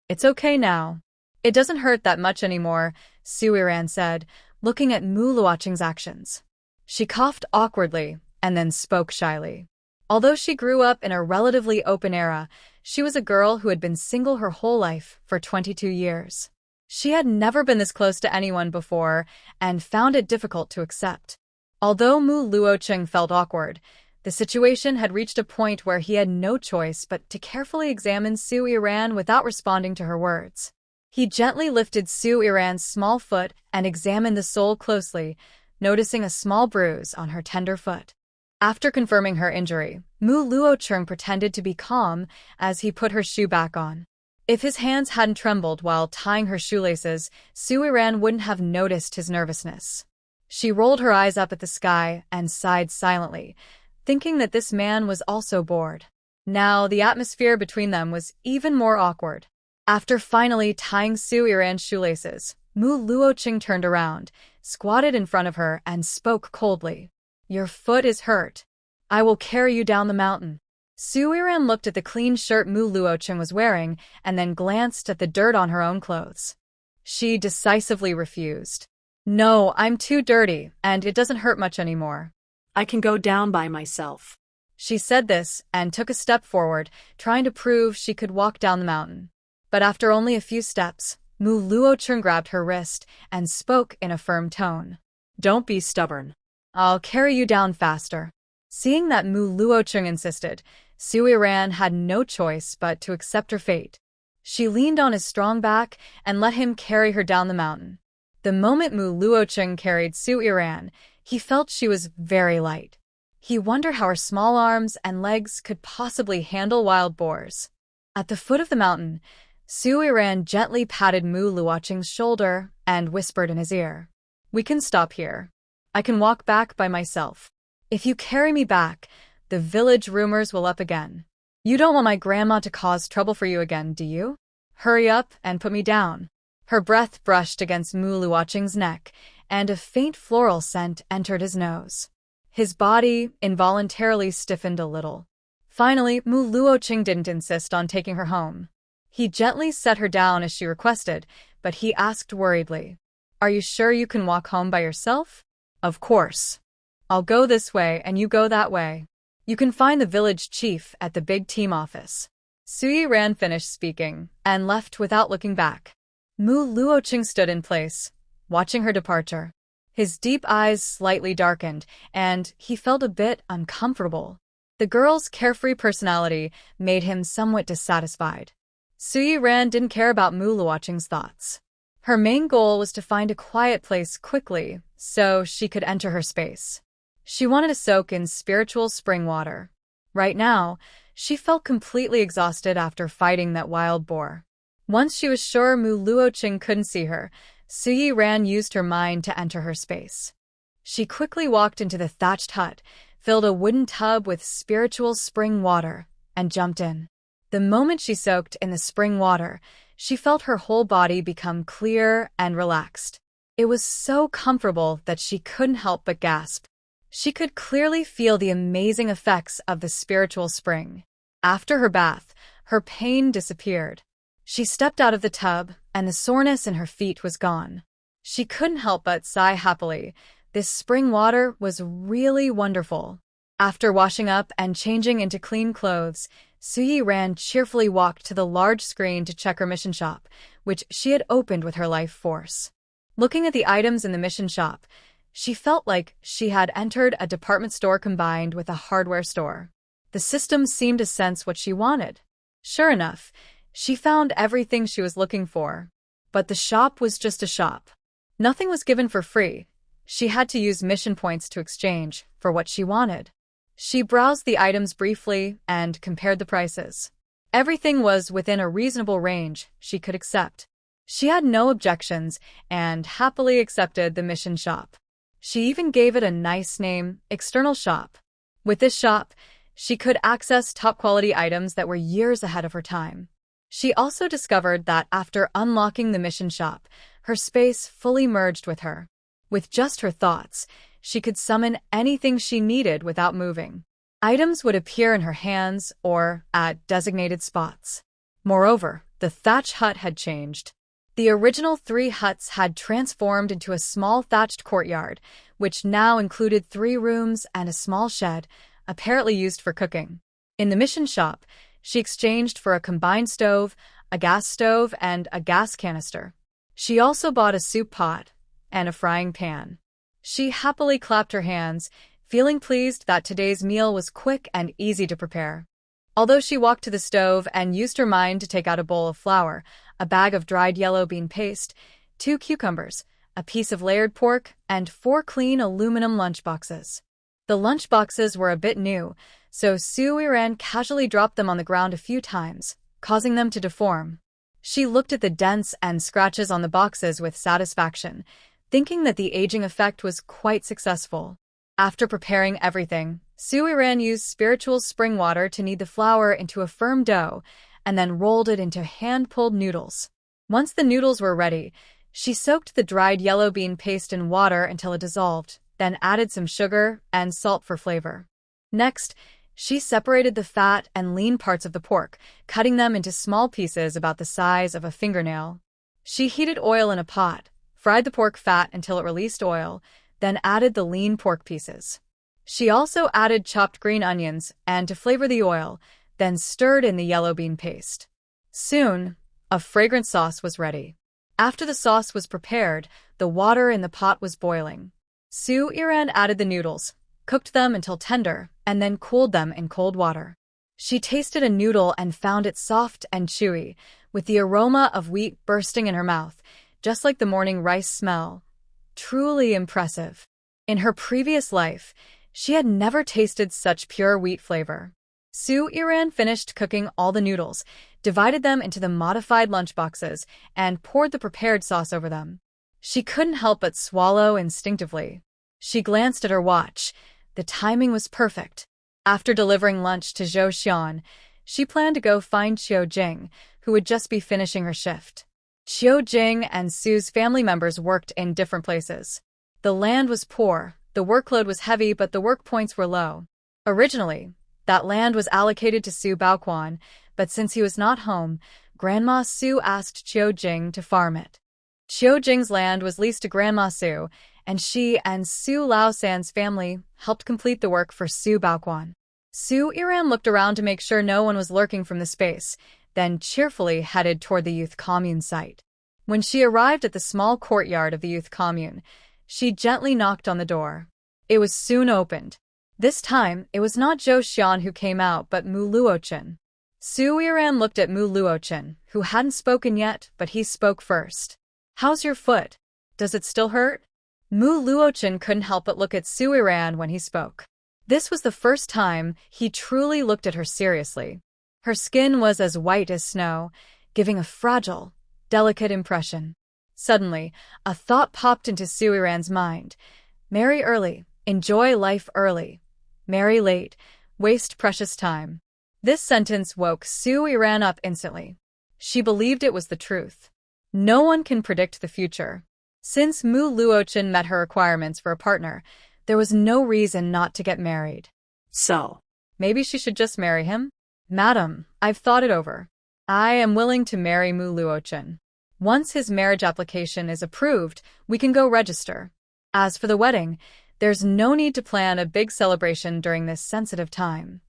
It's okay now. It doesn't hurt that much anymore," Su Yiran said, looking at Mu Luocheng's actions. She coughed awkwardly and then spoke shyly. Although she grew up in a relatively open era, she was a girl who had been single her whole life for 22 years. She had never been this close to anyone before and found it difficult to accept. Although Mu Luocheng felt awkward, the situation had reached a point where he had no choice but to carefully examine Su Yiran without responding to her words. He gently lifted Su Yiran's small foot and examined the sole closely, noticing a small bruise on her tender foot. After confirming her injury, Mu Luocheng pretended to be calm as he put her shoe back on. If his hands hadn't trembled while tying her shoelaces, Su Yiran wouldn't have noticed his nervousness. She rolled her eyes up at the sky and sighed silently, thinking that this man was also bored. Now, the atmosphere between them was even more awkward. After finally tying Su Yiran's shoelaces, Mu Luocheng turned around, squatted in front of her, and spoke coldly. "Your foot is hurt. I will carry you down the mountain." Su Yiran looked at the clean shirt Mu Luocheng was wearing and then glanced at the dirt on her own clothes. She decisively refused. "No, I'm too dirty, and it doesn't hurt much anymore. I can go down by myself." She said this and took a step forward, trying to prove she could walk down the mountain. But after only a few steps, Mu Luocheng grabbed her wrist and spoke in a firm tone. "Don't be stubborn. I'll carry you down faster." Seeing that Mu Luocheng insisted, Su Yiran had no choice but to accept her fate. She leaned on his strong back and let him carry her down the mountain. The moment Mu Luocheng carried Su Yiran, he felt she was very light. He wondered how her small arms and legs could possibly handle wild boars. At the foot of the mountain, Su Yiran gently patted Mu Luocheng's shoulder and whispered in his ear, "We can stop here. I can walk back by myself. If you carry me back, The village rumors will up again. You don't want my grandma to cause trouble for you again, do you? Hurry up and put me down. Her breath brushed against Mu Luoqing's neck, and a faint floral scent entered his nose. His body involuntarily stiffened a little. Finally, Mu Luoqing didn't insist on taking her home. He gently set her down as she requested, but he asked worriedly, "Are you sure you can walk home by yourself?" "Of course. I'll go this way and you go that way. You can find the village chief at the big team office." Sui Ran finished speaking and left without looking back. Mu Luoqing stood in place, watching her departure. His deep eyes slightly darkened, and he felt a bit uncomfortable. The girl's carefree personality made him somewhat dissatisfied. Sui Ran didn't care about Mu Luoqing's thoughts. Her main goal was to find a quiet place quickly so she could enter her space. She wanted to soak in spiritual spring water. Right now, she felt completely exhausted after fighting that wild boar. Once she was sure Mu Luoqing couldn't see her, Sui Ran used her mind to enter her space. She quickly walked into the thatched hut, filled a wooden tub with spiritual spring water, and jumped in. The moment she soaked in the spring water, she felt her whole body become clear and relaxed. It was so comfortable that she couldn't help but gasp. She could clearly feel the amazing effects of the spiritual spring. After her bath, her pain disappeared. She stepped out of the tub, and the soreness in her feet was gone. She couldn't help but sigh happily. This spring water was really wonderful. After washing up and changing into clean clothes, Sui Ran cheerfully walked to the large screen to check her mission shop, which she had opened with her life force. Looking at the items in the mission shop, she felt like she had entered a department store combined with a hardware store. The system seemed to sense what she wanted. Sure enough, she found everything she was looking for. But the shop was just a shop. Nothing was given for free. She had to use mission points to exchange for what she wanted. She browsed the items briefly and compared the prices. Everything was within a reasonable range she could accept. She had no objections and happily accepted the mission shop. She even gave it a nice name, External Shop. With this shop, she could access top-quality items that were years ahead of her time. She also discovered that after unlocking the mission shop, her space fully merged with her. With just her thoughts, she could summon anything she needed without moving. Items would appear in her hands or at designated spots. Moreover, the thatch hut had changed. The original 3 huts had transformed into a small thatched courtyard, which now included 3 rooms and a small shed, apparently used for cooking. In the mission shop, she exchanged for a combined stove, a gas stove, and a gas canister. She also bought a soup pot and a frying pan. She happily clapped her hands, feeling pleased that today's meal was quick and easy to prepare. Although she walked to the stove and used her mind to take out a bowl of flour, a bag of dried yellow bean paste, 2 cucumbers, a piece of layered pork, and 4 clean aluminum lunchboxes. The lunchboxes were a bit new, so Sui Ran casually dropped them on the ground a few times, causing them to deform. She looked at the dents and scratches on the boxes with satisfaction, thinking that the aging effect was quite successful. After preparing everything, Sui Ran used spiritual spring water to knead the flour into a firm dough and then rolled it into hand-pulled noodles. Once the noodles were ready, she soaked the dried yellow bean paste in water until it dissolved, then added some sugar and salt for flavor. Next, she separated the fat and lean parts of the pork, cutting them into small pieces about the size of a fingernail. She heated oil in a pot, fried the pork fat until it released oil, then added the lean pork pieces. She also added chopped green onions and to flavor the oil, then stirred in the yellow bean paste. Soon, a fragrant sauce was ready. After the sauce was prepared, the water in the pot was boiling. Sui Ran added the noodles, cooked them until tender, and then cooled them in cold water. She tasted a noodle and found it soft and chewy, with the aroma of wheat bursting in her mouth, just like the morning rice smell. Truly impressive. In her previous life, she had never tasted such pure wheat flavor. Sui Ran finished cooking all the noodles, divided them into the modified lunchboxes, and poured the prepared sauce over them. She couldn't help but swallow instinctively. She glanced at her watch. The timing was perfect. After delivering lunch to Zhou Xian, she planned to go find Qiu Jing, who would just be finishing her shift. Qiu Jing and Sue's family members worked in different places. The land was poor, the workload was heavy, but the work points were low. Originally, that land was allocated to Su Baoquan, but since he was not home, Grandma Su asked Qiu Jing to farm it. Qiu Jing's land was leased to Grandma Su, and she and Su Laosan's family helped complete the work for Su Baoquan. Su Yiran looked around to make sure no one was lurking from the space, then cheerfully headed toward the youth commune site. When she arrived at the small courtyard of the youth commune, she gently knocked on the door. It was soon opened. This time, it was not Zhou Xian who came out, but Mu Luochen. Su Yiran looked at Mu Luochen, who hadn't spoken yet, but he spoke first. "How's your foot? Does it still hurt?" Mu Luochen couldn't help but look at Su Yiran when he spoke. This was the first time he truly looked at her seriously. Her skin was as white as snow, giving a fragile, delicate impression. Suddenly, a thought popped into Su Yiran's mind. Marry early, enjoy life early. Marry late, waste precious time. This sentence woke Su Yiran up instantly. She believed it was the truth. No one can predict the future. Since Mu Luochen met her requirements for a partner, there was no reason not to get married. So, maybe she should just marry him? "Madam, I've thought it over. I am willing to marry Mu Luochen. Once his marriage application is approved, we can go register. As for the wedding, there's no need to plan a big celebration during this sensitive time.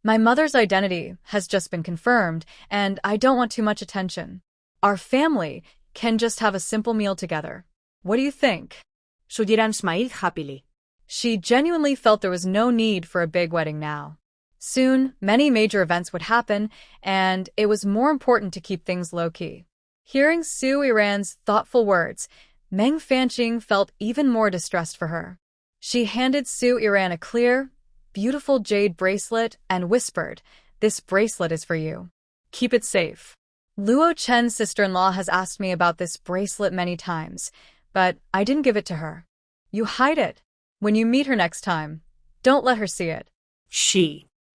My mother's identity has just been confirmed, and I don't want too much attention. Our family can just have a simple meal together. What do you think?" Su Yiran smiled happily. She genuinely felt there was no need for a big wedding now. Soon, many major events would happen, and it was more important to keep things low-key. Hearing Su Yiran's thoughtful words, Meng Fanqing felt even more distressed for her. She handed Su Yiran a clear, beautiful jade bracelet and whispered, "This bracelet is for you. Keep it safe. Luo Chen's sister-in-law has asked me about this bracelet many times, but I didn't give it to her. You hide it. When you meet her next time, don't let her see it."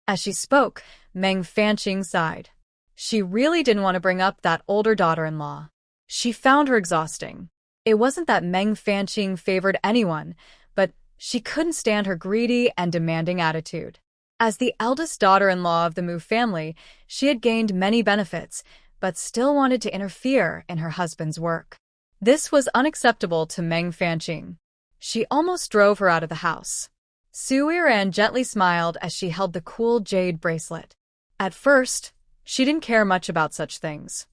As she spoke, Meng Fanqing sighed. She really didn't want to bring up that older daughter-in-law. She found her exhausting. It wasn't that Meng Fanqing favored anyone, but she couldn't stand her greedy and demanding attitude. As the eldest daughter-in-law of the Mu family, she had gained many benefits, but still wanted to interfere in her husband's work. This was unacceptable to Meng Fanqing. She almost drove her out of the house. Su Yiran gently smiled as she held the cool jade bracelet. At first, she didn't care much about such things.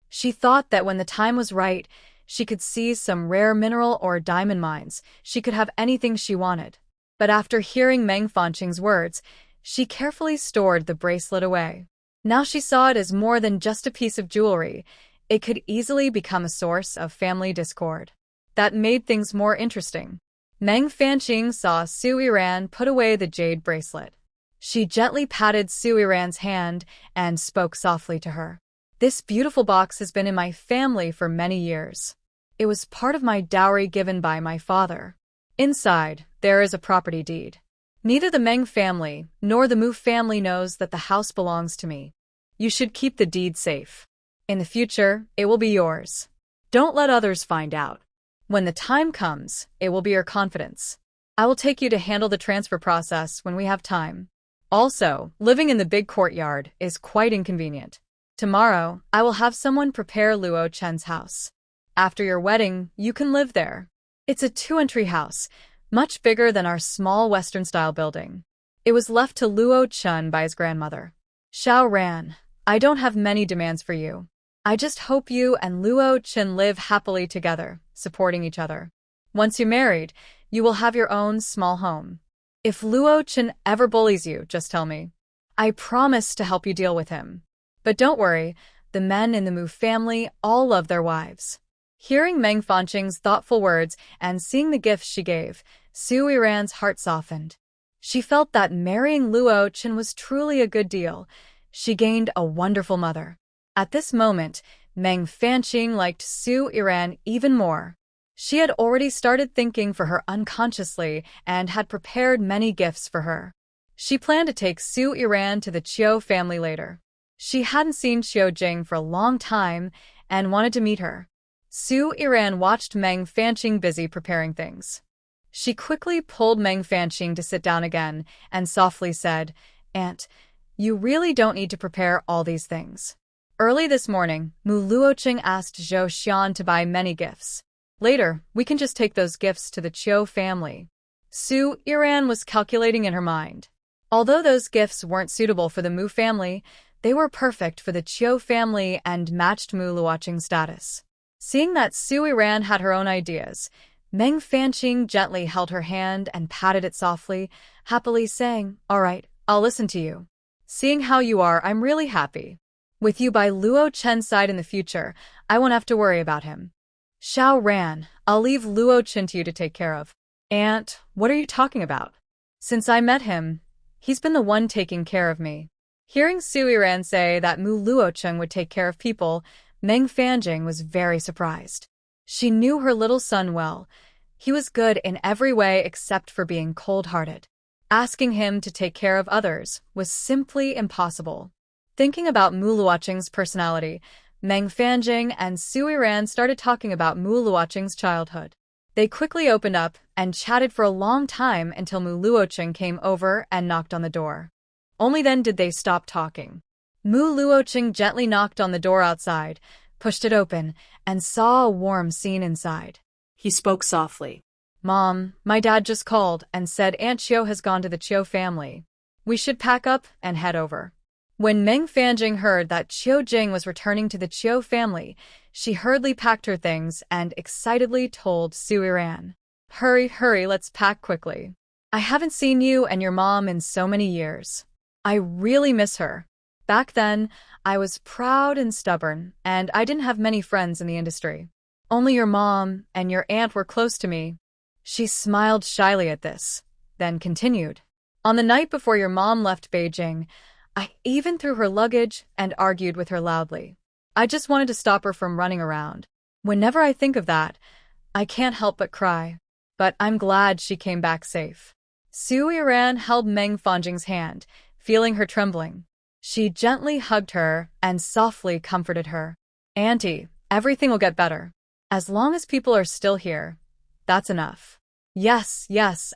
She thought that when the time was right, she could seize some rare mineral or diamond mines. She could have anything she wanted. But after hearing Meng Fanqing's words, she carefully stored the bracelet away. Now she saw it as more than just a piece of jewelry. It could easily become a source of family discord. That made things more interesting. Meng Fanqing saw Su Yiran put away the jade bracelet. She gently patted Su Yiran's hand and spoke softly to her. "This beautiful box has been in my family for many years. It was part of my dowry given by my father. Inside, there is a property deed. Neither the Meng family nor the Mu family knows that the house belongs to me. You should keep the deed safe. In the future, it will be yours. Don't let others find out. When the time comes, it will be your confidence. I will take you to handle the transfer process when we have time. Also, living in the big courtyard is quite inconvenient. Tomorrow, I will have someone prepare Luo Chen's house. After your wedding, you can live there. It's a 2-entry house, much bigger than our small Western-style building. It was left to Luo Chen by his grandmother. Xiao Ran, I don't have many demands for you. I just hope you and Luo Chen live happily together, supporting each other. Once you're married, you will have your own small home. If Luo Chen ever bullies you, just tell me. I promise to help you deal with him. But don't worry, the men in the Mu family all love their wives." Hearing Meng Fanqing's thoughtful words and seeing the gifts she gave, Su Yiran's heart softened. She felt that marrying Luo Chen was truly a good deal. She gained a wonderful mother. At this moment, Meng Fanqing liked Su Yiran even more. She had already started thinking for her unconsciously and had prepared many gifts for her. She planned to take Su Iran to the Chiu family later. She hadn't seen Chiu Jing for a long time and wanted to meet her. Su Iran watched Meng Fanqing busy preparing things. She quickly pulled Meng Fanqing to sit down again and softly said, "Aunt, you really don't need to prepare all these things." Early this morning, Mu Luoqing asked Zhou Xian to buy many gifts. Later, we can just take those gifts to the Chiu family. Su Iran was calculating in her mind. Although those gifts weren't suitable for the Mu family, they were perfect for the Chiu family and matched Mu Luoqing's status. Seeing that Su Iran had her own ideas, Meng Fanqing gently held her hand and patted it softly, happily saying, "All right, I'll listen to you. Seeing how you are, I'm really happy. With you by Luo Chen's side in the future, I won't have to worry about him. Xiao Ran, I'll leave Luo Chen to you to take care of." "Aunt, what are you talking about? Since I met him, he's been the one taking care of me." Hearing Su Iran say that Mu Luocheng would take care of people, Meng Fanqing was very surprised. She knew her little son well. He was good in every way except for being cold-hearted. Asking him to take care of others was simply impossible. Thinking about Mu Luocheng's personality, Meng Fanqing and Su Iran started talking about Mu Luocheng's childhood. They quickly opened up and chatted for a long time until Mu Luocheng came over and knocked on the door. Only then did they stop talking. Mu Luocheng gently knocked on the door outside, pushed it open, and saw a warm scene inside. He spoke softly. "Mom, my dad just called and said Aunt Chiu has gone to the Chiu family. We should pack up and head over." When Meng Fanqing heard that Chiu Jing was returning to the Chiu family, she hurriedly packed her things and excitedly told Su Iran, "Hurry, hurry, let's pack quickly. I haven't seen you and your mom in so many years. I really miss her. Back then, I was proud and stubborn, and I didn't have many friends in the industry. Only your mom and your aunt were close to me." She smiled shyly at this, then continued, "On the night before your mom left Beijing, I even threw her luggage and argued with her loudly. I just wanted to stop her from running around. Whenever I think of that, I can't help but cry. But I'm glad she came back safe." Su Iran held Meng Fanqing's hand, feeling her trembling. She gently hugged her and softly comforted her. "Auntie, everything will get better. As long as people are still here, that's enough." Yes,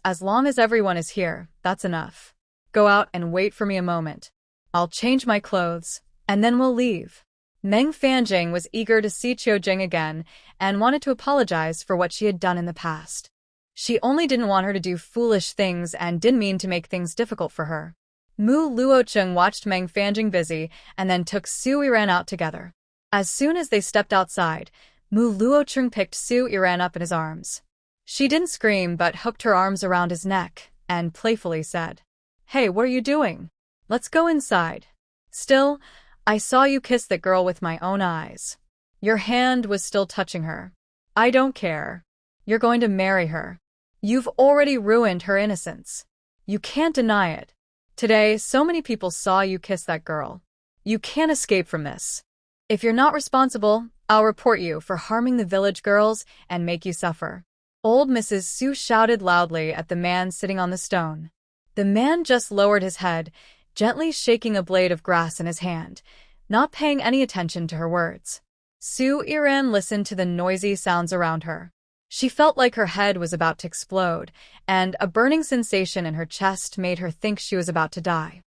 as long as everyone is here, that's enough. Go out and wait for me a moment. I'll change my clothes, and then we'll leave." Meng Fanqing was eager to see Chiu Jing again and wanted to apologize for what she had done in the past. She only didn't want her to do foolish things and didn't mean to make things difficult for her. Mu Luocheng watched Meng Fanqing busy and then took Su Iran out together. As soon as they stepped outside, Mu Luocheng picked Su Iran up in his arms. She didn't scream but hooked her arms around his neck and playfully said, "Hey, what are you doing? Let's go inside. Still, I saw you kiss that girl with my own eyes. Your hand was still touching her. I don't care. You're going to marry her. You've already ruined her innocence. You can't deny it. Today, so many people saw you kiss that girl. You can't escape from this. If you're not responsible, I'll report you for harming the village girls and make you suffer." Old Mrs. Su shouted loudly at the man sitting on the stone. The man just lowered his head, gently shaking a blade of grass in his hand, not paying any attention to her words. Su Iran listened to the noisy sounds around her. She felt like her head was about to explode, and a burning sensation in her chest made her think she was about to die.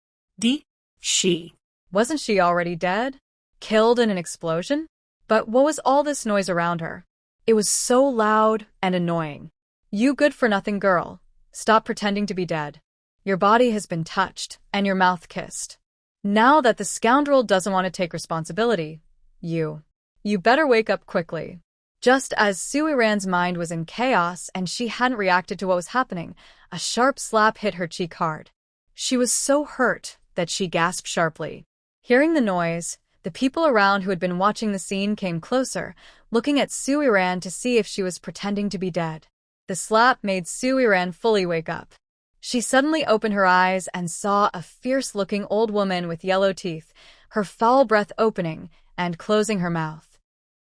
She. Wasn't she already dead? Killed in an explosion? But what was all this noise around her? It was so loud and annoying. "You good-for-nothing girl. Stop pretending to be dead. Your body has been touched, and your mouth kissed. Now that the scoundrel doesn't want to take responsibility, you better wake up quickly." Just as Su Iran's mind was in chaos and she hadn't reacted to what was happening, a sharp slap hit her cheek hard. She was so hurt that she gasped sharply. Hearing the noise, the people around who had been watching the scene came closer, looking at Su Iran to see if she was pretending to be dead. The slap made Su Iran fully wake up. She suddenly opened her eyes and saw a fierce-looking old woman with yellow teeth, her foul breath opening and closing her mouth.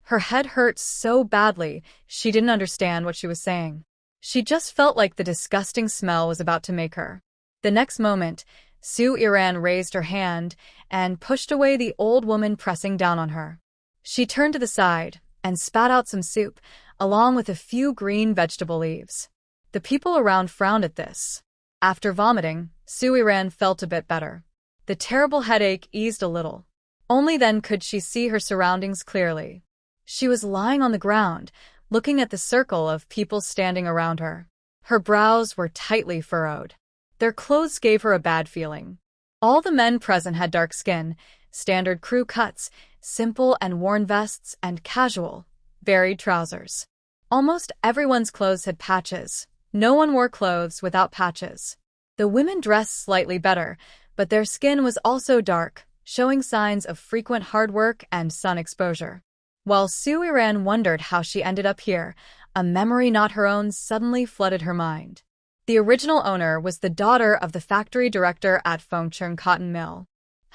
Her head hurt so badly, she didn't understand what she was saying. She just felt like the disgusting smell was about to make her. The next moment, Su Iran raised her hand and pushed away the old woman pressing down on her. She turned to the side and spat out some soup, along with a few green vegetable leaves. The people around frowned at this. After vomiting, Su Iran felt a bit better. The terrible headache eased a little. Only then could she see her surroundings clearly. She was lying on the ground, looking at the circle of people standing around her. Her brows were tightly furrowed. Their clothes gave her a bad feeling. All the men present had dark skin, standard crew cuts, simple and worn vests, and casual, varied trousers. Almost everyone's clothes had patches. No one wore clothes without patches. The women dressed slightly better, but their skin was also dark, showing signs of frequent hard work and sun exposure. While Su Iran wondered how she ended up here, a memory not her own suddenly flooded her mind. The original owner was the daughter of the factory director at Fengcheng Cotton Mill.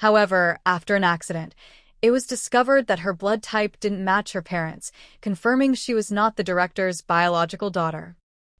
However, after an accident, it was discovered that her blood type didn't match her parents', confirming she was not the director's biological daughter.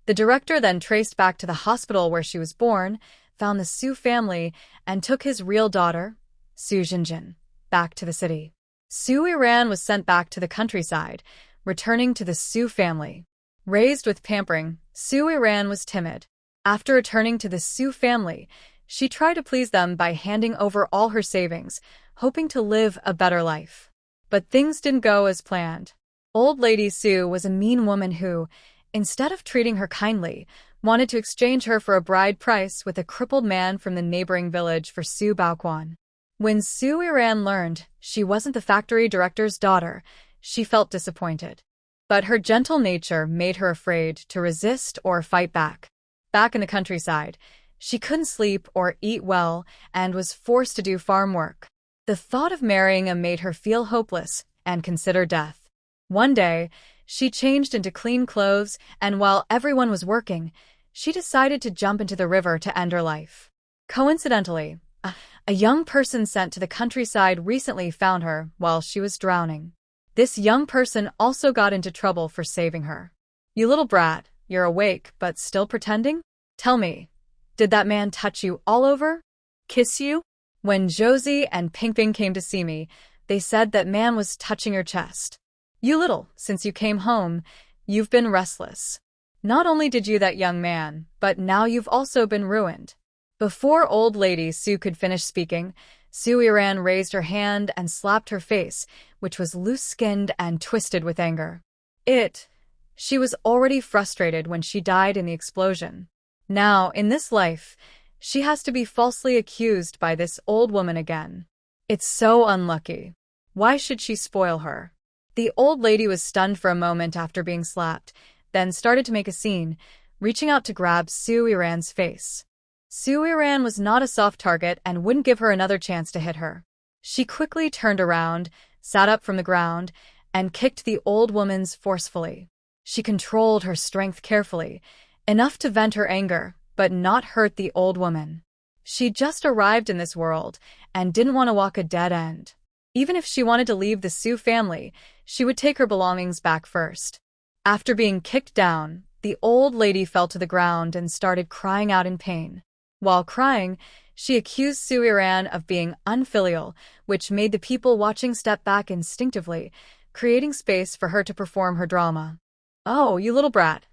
The director then traced back to the hospital where she was born, found the Su family, and took his real daughter, Su Jinjin, back to the city. Su Iran was sent back to the countryside, returning to the Su family. Raised with pampering, Su Iran was timid. After returning to the Su family, she tried to please them by handing over all her savings, hoping to live a better life. But things didn't go as planned. Old Lady Su was a mean woman who, instead of treating her kindly, wanted to exchange her for a bride price with a crippled man from the neighboring village for Su Baoquan. When Su Iran learned she wasn't the factory director's daughter, she felt disappointed. But her gentle nature made her afraid to resist or fight back. Back in the countryside, she couldn't sleep or eat well and was forced to do farm work. The thought of marrying him made her feel hopeless and consider death. One day, she changed into clean clothes, and while everyone was working, she decided to jump into the river to end her life. Coincidentally, a young person sent to the countryside recently found her while she was drowning. This young person also got into trouble for saving her. "You little brat, you're awake but still pretending? Tell me, did that man touch you all over? Kiss you?" When Josie and Ping came to see me, they said that man was touching your chest. "You little, since you came home, you've been restless. Not only did you that young man, but now you've also been ruined." Before old lady Su could finish speaking, Su Iran raised her hand and slapped her face, which was loose-skinned and twisted with anger. She was already frustrated when she died in the explosion. Now, in this life, she has to be falsely accused by this old woman again. It's so unlucky. Why should she spoil her? The old lady was stunned for a moment after being slapped, then started to make a scene, reaching out to grab Su Iran's face. Su Iran was not a soft target and wouldn't give her another chance to hit her. She quickly turned around, sat up from the ground, and kicked the old woman's forcefully. She controlled her strength carefully, enough to vent her anger, but not hurt the old woman. She just arrived in this world and didn't want to walk a dead end. Even if she wanted to leave the Su family, she would take her belongings back first. After being kicked down, the old lady fell to the ground and started crying out in pain. While crying, she accused Su Iran of being unfilial, which made the people watching step back instinctively, creating space for her to perform her drama. "Oh, you little brat.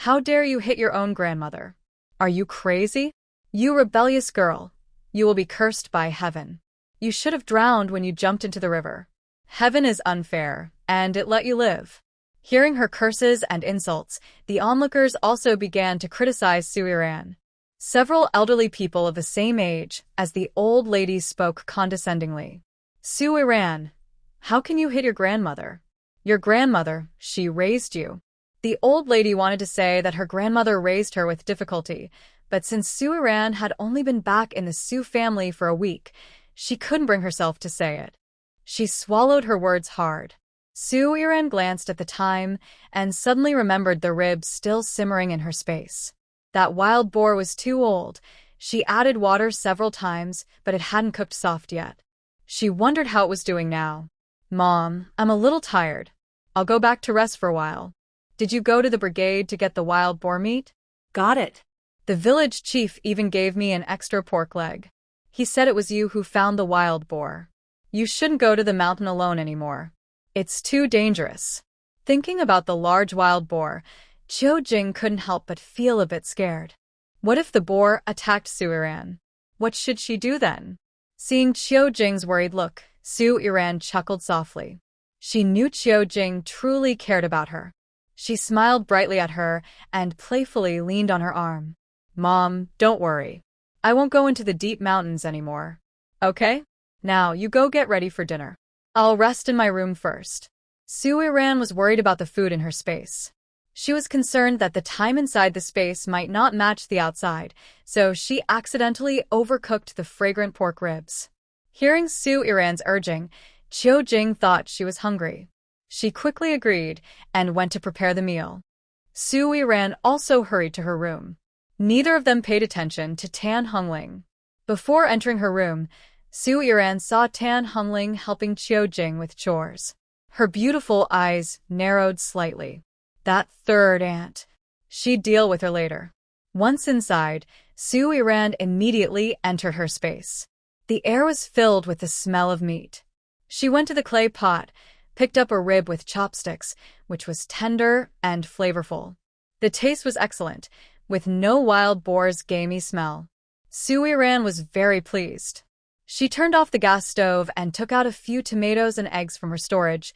How dare you hit your own grandmother? Are you crazy? You rebellious girl. You will be cursed by heaven. You should have drowned when you jumped into the river. Heaven is unfair, and it let you live." Hearing her curses and insults, the onlookers also began to criticize Su Iran. Several elderly people of the same age as the old lady spoke condescendingly. "Su Iran, how can you hit your grandmother? Your grandmother, she raised you." The old lady wanted to say that her grandmother raised her with difficulty, but since Su Iran had only been back in the Su family for a week, she couldn't bring herself to say it. She swallowed her words hard. Su Iran glanced at the time and suddenly remembered the ribs still simmering in her space. That wild boar was too old. She added water several times, but it hadn't cooked soft yet. She wondered how it was doing now. "Mom, I'm a little tired. I'll go back to rest for a while. Did you go to the brigade to get the wild boar meat?" Got it. The village chief even gave me an extra pork leg. He said it was you who found the wild boar. You shouldn't go to the mountain alone anymore. It's too dangerous. Thinking about the large wild boar, Chiu-jing couldn't help but feel a bit scared. What if the boar attacked Su-iran? What should she do then? Seeing Chiu-jing's worried look, Su-iran chuckled softly. She knew Chiu-jing truly cared about her. She smiled brightly at her and playfully leaned on her arm. Mom, don't worry. I won't go into the deep mountains anymore. Okay? Now, you go get ready for dinner. I'll rest in my room first. Su-iran was worried about the food in her space. She was concerned that the time inside the space might not match the outside, so she accidentally overcooked the fragrant pork ribs. Hearing Su-iran's urging, Chiu-jing thought she was hungry. She quickly agreed and went to prepare the meal. Su-iran also hurried to her room. Neither of them paid attention to Tan Hongling. Before entering her room, Su-iran saw Tan Hongling helping Chiu-jing with chores. Her beautiful eyes narrowed slightly. That third aunt. She'd deal with her later. Once inside, Su-iran immediately entered her space. The air was filled with the smell of meat. She went to the clay pot, picked up a rib with chopsticks, which was tender and flavorful. The taste was excellent, with no wild boar's gamey smell. Su-iran was very pleased. She turned off the gas stove and took out a few tomatoes and eggs from her storage,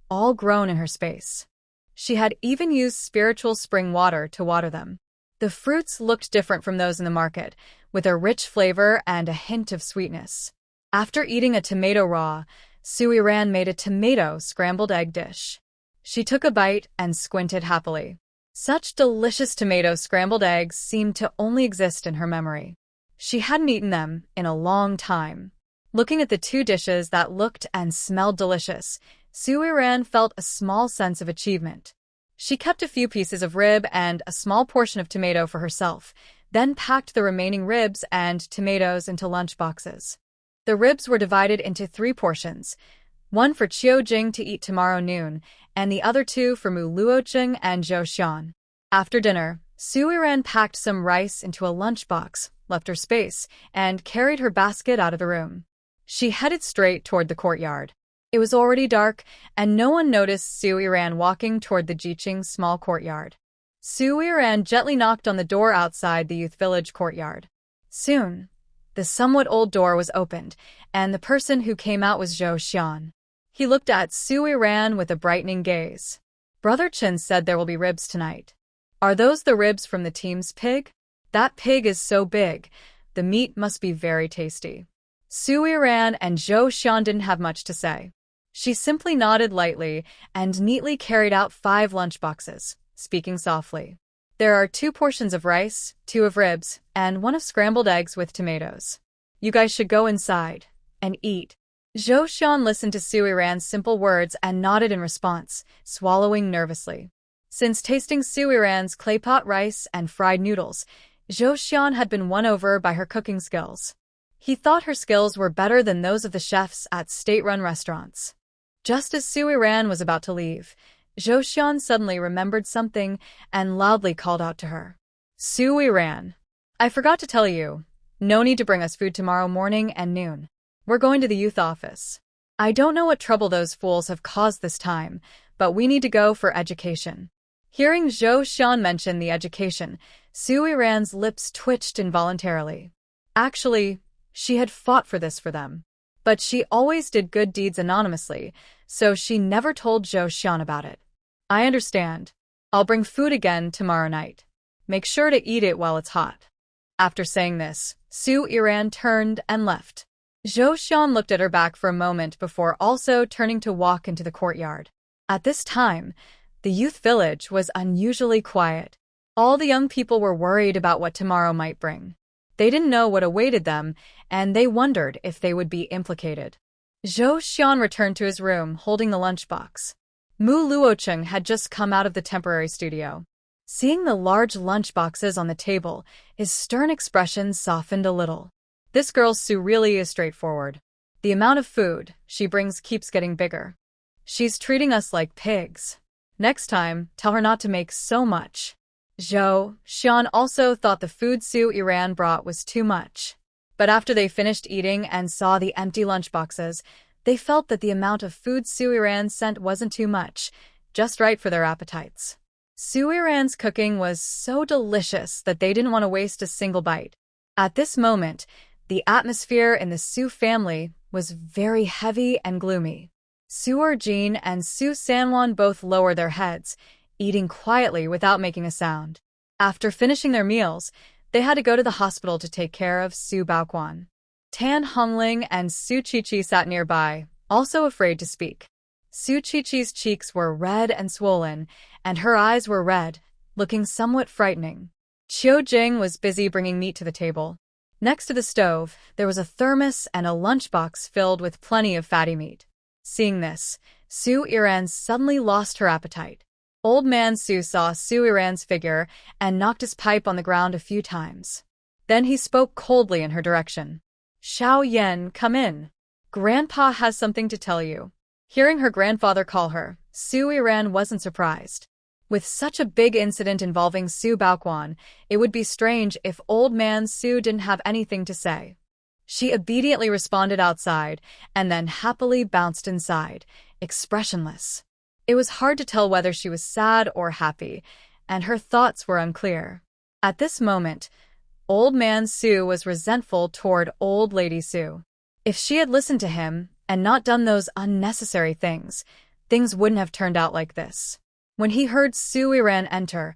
all grown in her space. She had even used spiritual spring water to water them. The fruits looked different from those in the market, with a rich flavor and a hint of sweetness. After eating a tomato raw, Su-iran made a tomato scrambled egg dish. She took a bite and squinted happily. Such delicious tomato scrambled eggs seemed to only exist in her memory. She hadn't eaten them in a long time. Looking at the two dishes that looked and smelled delicious, Su-iran felt a small sense of achievement. She kept a few pieces of rib and a small portion of tomato for herself, then packed the remaining ribs and tomatoes into lunch boxes. The ribs were divided into 3 portions, one for Chiu-jing to eat tomorrow noon, and the other 2 for Mu Luocheng and Zhou Xian. After dinner, Su-iran packed some rice into a lunchbox, left her space, and carried her basket out of the room. She headed straight toward the courtyard. It was already dark, and no one noticed Su-iran walking toward the Jiqing small courtyard. Su-iran gently knocked on the door outside the youth village courtyard. Soon, the somewhat old door was opened, and the person who came out was Zhou Xian. He looked at Su-iran with a brightening gaze. Brother Chen said there will be ribs tonight. Are those the ribs from the team's pig? That pig is so big. The meat must be very tasty. Su-iran and Zhou Xian didn't have much to say. She simply nodded lightly and neatly carried out 5 lunchboxes, speaking softly. There are 2 portions of rice, 2 of ribs, and 1 of scrambled eggs with tomatoes. You guys should go inside and eat. Zhou Xian listened to Su-iran's simple words and nodded in response, swallowing nervously. Since tasting Su-iran's claypot rice and fried noodles, Zhou Xian had been won over by her cooking skills. He thought her skills were better than those of the chefs at state-run restaurants. Just as Su-iran was about to leave, Zhou Xian suddenly remembered something and loudly called out to her. Su-iran, I forgot to tell you, no need to bring us food tomorrow morning and noon. We're going to the youth office. I don't know what trouble those fools have caused this time, but we need to go for education. Hearing Zhou Xian mention the education, Su-iran's lips twitched involuntarily. Actually, she had fought for this for them. But she always did good deeds anonymously, so she never told Zhou Xian about it. I understand. I'll bring food again tomorrow night. Make sure to eat it while it's hot. After saying this, Su-iran turned and left. Zhou Xian looked at her back for a moment before also turning to walk into the courtyard. At this time, the youth village was unusually quiet. All the young people were worried about what tomorrow might bring. They didn't know what awaited them, and they wondered if they would be implicated. Zhou Xian returned to his room, holding the lunchbox. Mu Luocheng had just come out of the temporary studio. Seeing the large lunchboxes on the table, his stern expression softened a little. This girl Su really is straightforward. The amount of food she brings keeps getting bigger. She's treating us like pigs. Next time, tell her not to make so much. Zhou Xian also thought the food Su Iran brought was too much. But after they finished eating and saw the empty lunchboxes, they felt that the amount of food Su Iran sent wasn't too much, just right for their appetites. Su Iran's cooking was so delicious that they didn't want to waste a single bite. At this moment, the atmosphere in the Su family was very heavy and gloomy. Su Erjin and Su Sanwan both lowered their heads, eating quietly without making a sound. After finishing their meals, they had to go to the hospital to take care of Su Baoquan. Tan Hongling and Su Qiqi sat nearby, also afraid to speak. Su Qiqi's cheeks were red and swollen, and her eyes were red, looking somewhat frightening. Qiu Jing was busy bringing meat to the table. Next to the stove, there was a thermos and a lunchbox filled with plenty of fatty meat. Seeing this, Su Iran suddenly lost her appetite. Old man Su saw Su Iran's figure and knocked his pipe on the ground a few times. Then he spoke coldly in her direction. "Xiao Yan, come in. Grandpa has something to tell you." Hearing her grandfather call her, Su Iran wasn't surprised. With such a big incident involving Su Baoquan, it would be strange if old man Su didn't have anything to say. She obediently responded outside and then happily bounced inside, expressionless. It was hard to tell whether she was sad or happy, and her thoughts were unclear. At this moment, old man Su was resentful toward old lady Su. If she had listened to him and not done those unnecessary things wouldn't have turned out like this. When he heard Su Iran enter,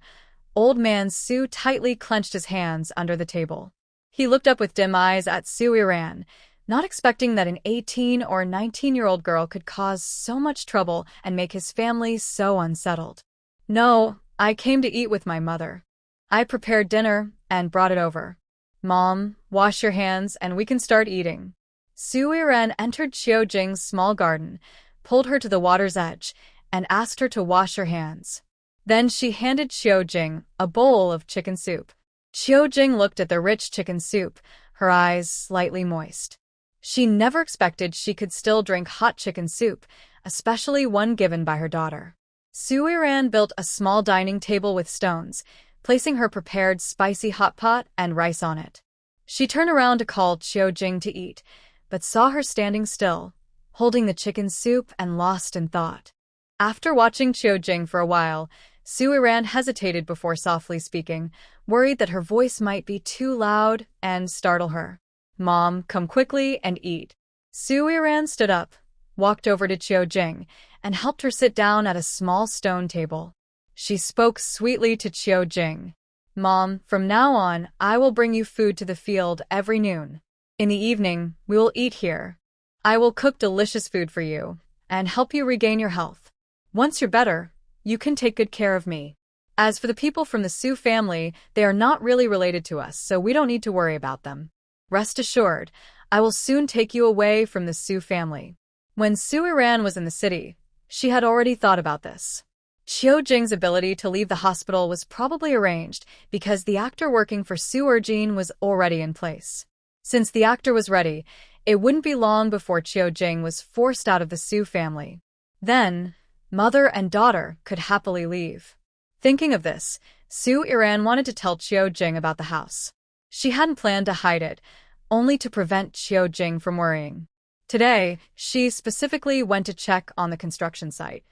old man Su tightly clenched his hands under the table. He looked up with dim eyes at Su Iran, not expecting that an 18 or 19-year-old girl could cause so much trouble and make his family so unsettled. "No, I came to eat with my mother. I prepared dinner and brought it over. Mom, wash your hands and we can start eating." Su Iran entered Qiu Jing's small garden, pulled her to the water's edge, and asked her to wash her hands. Then she handed Qiu Jing a bowl of chicken soup. Qiu Jing looked at the rich chicken soup, her eyes slightly moist. She never expected she could still drink hot chicken soup, especially one given by her daughter. Su Iran built a small dining table with stones, placing her prepared spicy hot pot and rice on it. She turned around to call Qiu Jing to eat, but saw her standing still, holding the chicken soup and lost in thought. After watching Qiu Jing for a while, Su Iran hesitated before softly speaking, worried that her voice might be too loud and startle her. "Mom, come quickly and eat." Su Iran stood up, walked over to Qiu Jing, and helped her sit down at a small stone table. She spoke sweetly to Qiu Jing. "Mom, from now on, I will bring you food to the field every noon. In the evening, we will eat here. I will cook delicious food for you and help you regain your health. Once you're better, you can take good care of me. As for the people from the Su family, they are not really related to us, so we don't need to worry about them. Rest assured, I will soon take you away from the Su family." When Su Iran was in the city, she had already thought about this. Qiu Jing's ability to leave the hospital was probably arranged because the actor working for Su Erjin was already in place. Since the actor was ready, it wouldn't be long before Qiu Jing was forced out of the Su family. Then, mother and daughter could happily leave. Thinking of this, Su Iran wanted to tell Qiu Jing about the house. She hadn't planned to hide it, only to prevent Qiu Jing from worrying. Today, she specifically went to check on the construction site.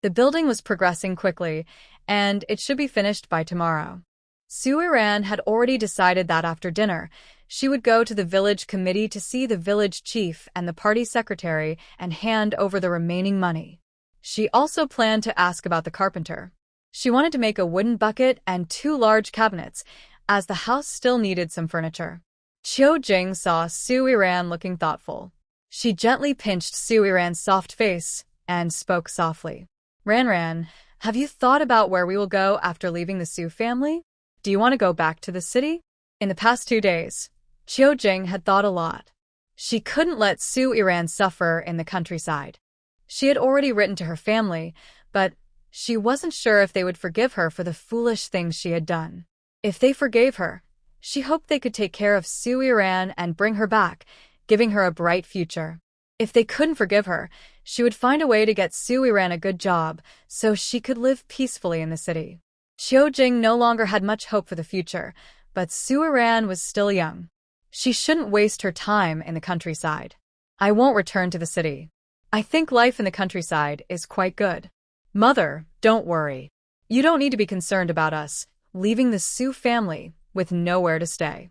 The building was progressing quickly, and it should be finished by tomorrow. Su Iran had already decided that after dinner, she would go to the village committee to see the village chief and the party secretary and hand over the remaining money. She also planned to ask about the carpenter. She wanted to make a wooden bucket and 2 large cabinets, as the house still needed some furniture. Qiu Jing saw Su Iran looking thoughtful. She gently pinched Su Iran's soft face and spoke softly. "Ran, have you thought about where we will go after leaving the Su family? Do you want to go back to the city?" In the past 2 days, Qiu Jing had thought a lot. She couldn't let Su Iran suffer in the countryside. She had already written to her family, but she wasn't sure if they would forgive her for the foolish things she had done. If they forgave her, she hoped they could take care of Su Iran and bring her back, giving her a bright future. If they couldn't forgive her, she would find a way to get Su Iran a good job so she could live peacefully in the city. Qiujing no longer had much hope for the future, but Suiran was still young. She shouldn't waste her time in the countryside. I won't return to the city. I think life in the countryside is quite good. Mother, don't worry. You don't need to be concerned about us leaving the Su family with nowhere to stay.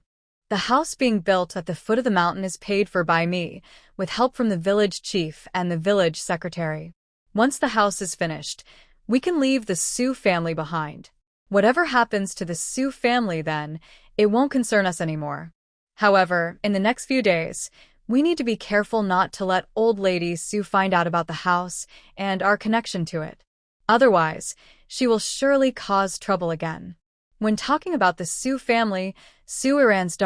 The house being built at the foot of the mountain is paid for by me, with help from the village chief and the village secretary. Once the house is finished, we can leave the Su family behind. Whatever happens to the Su family then, it won't concern us anymore. However, in the next few days, we need to be careful not to let old lady Su find out about the house and our connection to it. Otherwise, she will surely cause trouble again. When talking about the Su family, Suiran's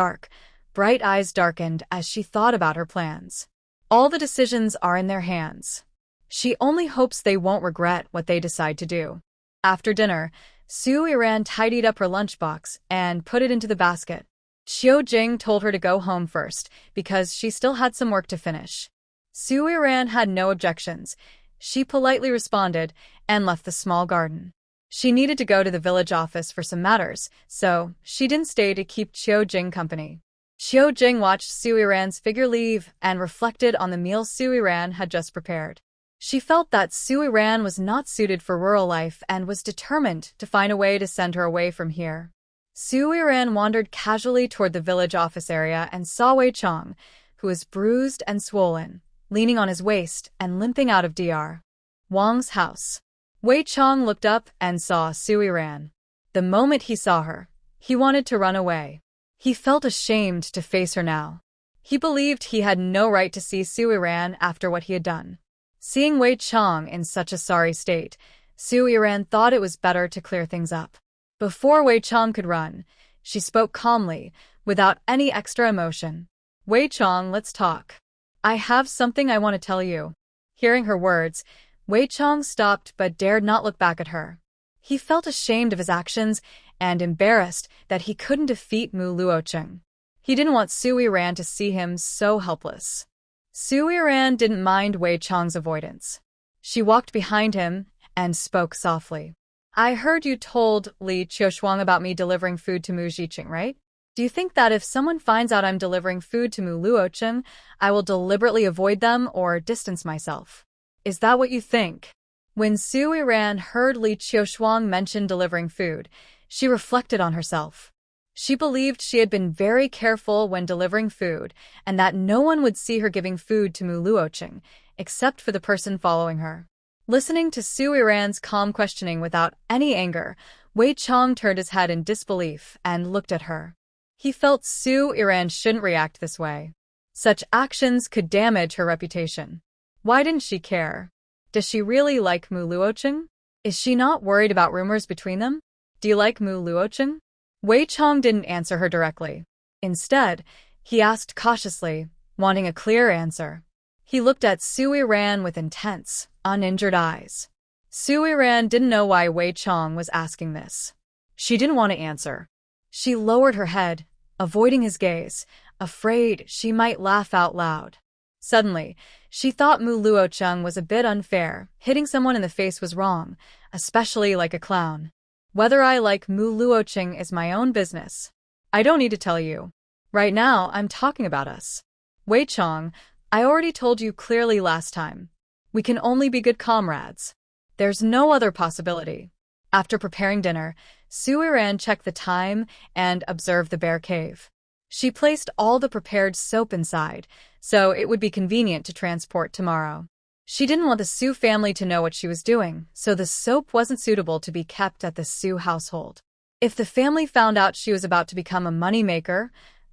bright eyes darkened as she thought about her plans. All the decisions are in their hands. She only hopes they won't regret what they decide to do. After dinner, Suiran tidied up her lunchbox and put it into the basket. Qiujing told her to go home first because she still had some work to finish. Suiran had no objections. She politely responded and left the small garden. She needed to go to the village office for some matters, so she didn't stay to keep Qiujing company. Qiujing watched Suiran's figure leave and reflected on the meal Suiran had just prepared. She felt that Suiran was not suited for rural life and was determined to find a way to send her away from here. Suiran wandered casually toward the village office area and saw Wei Chong, who was bruised and swollen, leaning on his waist and limping out of Dr. Wang's house. Wei Chong looked up and saw Suiran. The moment he saw her, he wanted to run away. He felt ashamed to face her now. He believed he had no right to see Suiran after what he had done. Seeing Wei Chong in such a sorry state, Suiran thought it was better to clear things up. Before Wei Chong could run, she spoke calmly, without any extra emotion. Wei Chong, let's talk. I have something I want to tell you. Hearing her words, Wei Chong stopped but dared not look back at her. He felt ashamed of his actions and embarrassed that he couldn't defeat Mu Luocheng. He didn't want Suiran to see him so helpless. Suiran didn't mind Wei Chong's avoidance. She walked behind him and spoke softly. I heard you told Li Qiushuang about me delivering food to Mu Zhiqing, right? Do you think that if someone finds out I'm delivering food to Mu Luocheng, I will deliberately avoid them or distance myself? Is that what you think? When Suiran heard Li Qiushuang mention delivering food, she reflected on herself. She believed she had been very careful when delivering food and that no one would see her giving food to Mu Luocheng, except for the person following her. Listening to Suiran's calm questioning without any anger, Wei Chong turned his head in disbelief and looked at her. He felt Suiran shouldn't react this way. Such actions could damage her reputation. Why didn't she care? Does she really like Mu Luocheng? Is she not worried about rumors between them? Do you like Mu Luocheng? Wei Chong didn't answer her directly. Instead, he asked cautiously, wanting a clear answer. He looked at Suiran with intense, uninjured eyes. Suiran didn't know why Wei Chong was asking this. She didn't want to answer. She lowered her head, avoiding his gaze, afraid she might laugh out loud. Suddenly, she thought Mu Luocheng was a bit unfair. Hitting someone in the face was wrong, especially like a clown. Whether I like Mu Luocheng is my own business. I don't need to tell you. Right now, I'm talking about us. Wei Chong, I already told you clearly last time. We can only be good comrades. There's no other possibility. After preparing dinner, Suiran checked the time and observed the bear cave. She placed all the prepared soap inside, so it would be convenient to transport tomorrow. She didn't want the Su family to know what she was doing, so the soap wasn't suitable to be kept at the Su household. If the family found out she was about to become a moneymaker,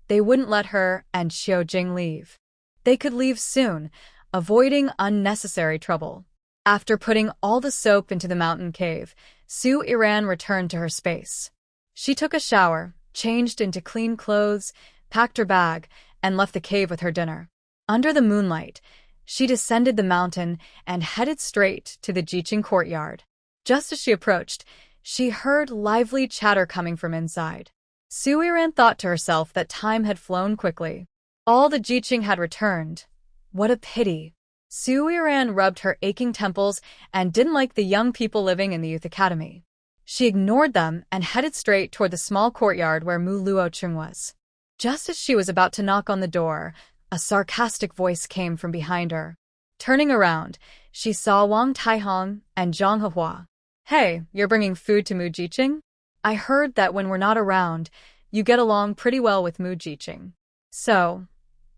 they wouldn't let her and Qiujing leave. They could leave soon, avoiding unnecessary trouble. After putting all the soap into the mountain cave, Suiran returned to her space. She took a shower, changed into clean clothes, packed her bag, and left the cave with her dinner. Under the moonlight, she descended the mountain and headed straight to the Jiqing courtyard. Just as she approached, she heard lively chatter coming from inside. Suiran thought to herself that time had flown quickly. All the Jiqing had returned. What a pity. Suiran rubbed her aching temples and didn't like the young people living in the youth academy. She ignored them and headed straight toward the small courtyard where Mu Luocheng was. Just as she was about to knock on the door, a sarcastic voice came from behind her. Turning around, she saw Wang Taihong and Zhang Hehua. "Hey, you're bringing food to Mu Jiqing? I heard that when we're not around, you get along pretty well with Mu Jiqing. So,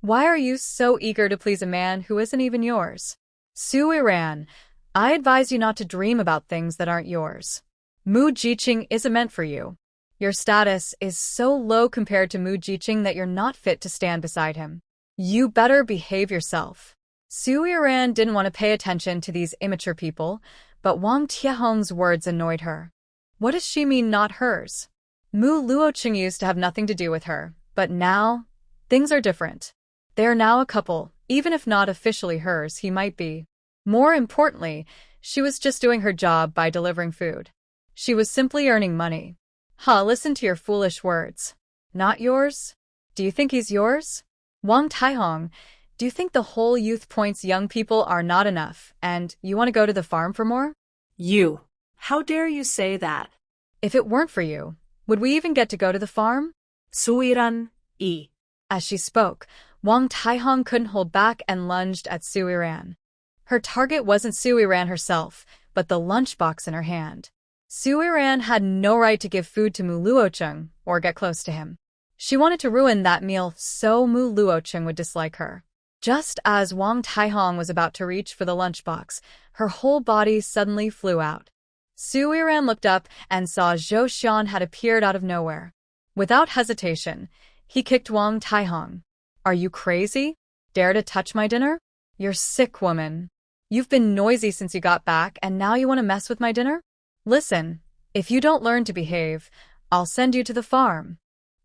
why are you so eager to please a man who isn't even yours? Su Iran, I advise you not to dream about things that aren't yours. Mu Jiqing isn't meant for you. Your status is so low compared to Mu Jiqing that you're not fit to stand beside him. You better behave yourself." Su Iran didn't want to pay attention to these immature people, but Wang Tiehong's words annoyed her. What does she mean not hers? Mu Luocheng used to have nothing to do with her, but now, things are different. They are now a couple, even if not officially hers, he might be. More importantly, she was just doing her job by delivering food. She was simply earning money. Listen to your foolish words. Not yours? Do you think he's yours? Wang Taihong, do you think the whole youth points young people are not enough, and you want to go to the farm for more? You. How dare you say that? If it weren't for you, would we even get to go to the farm? Suiran, As she spoke, Wang Taihong couldn't hold back and lunged at Su Iran. Her target wasn't Su Iran herself, but the lunchbox in her hand. Su Iran had no right to give food to Mu Luocheng or get close to him. She wanted to ruin that meal so Mu Luocheng would dislike her. Just as Wang Taihong was about to reach for the lunchbox, her whole body suddenly flew out. Su Iran looked up and saw Zhou Xian had appeared out of nowhere. Without hesitation, he kicked Wang Taihong. "Are you crazy? Dare to touch my dinner? You're sick, woman. You've been noisy since you got back, and now you want to mess with my dinner? Listen, if you don't learn to behave, I'll send you to the farm."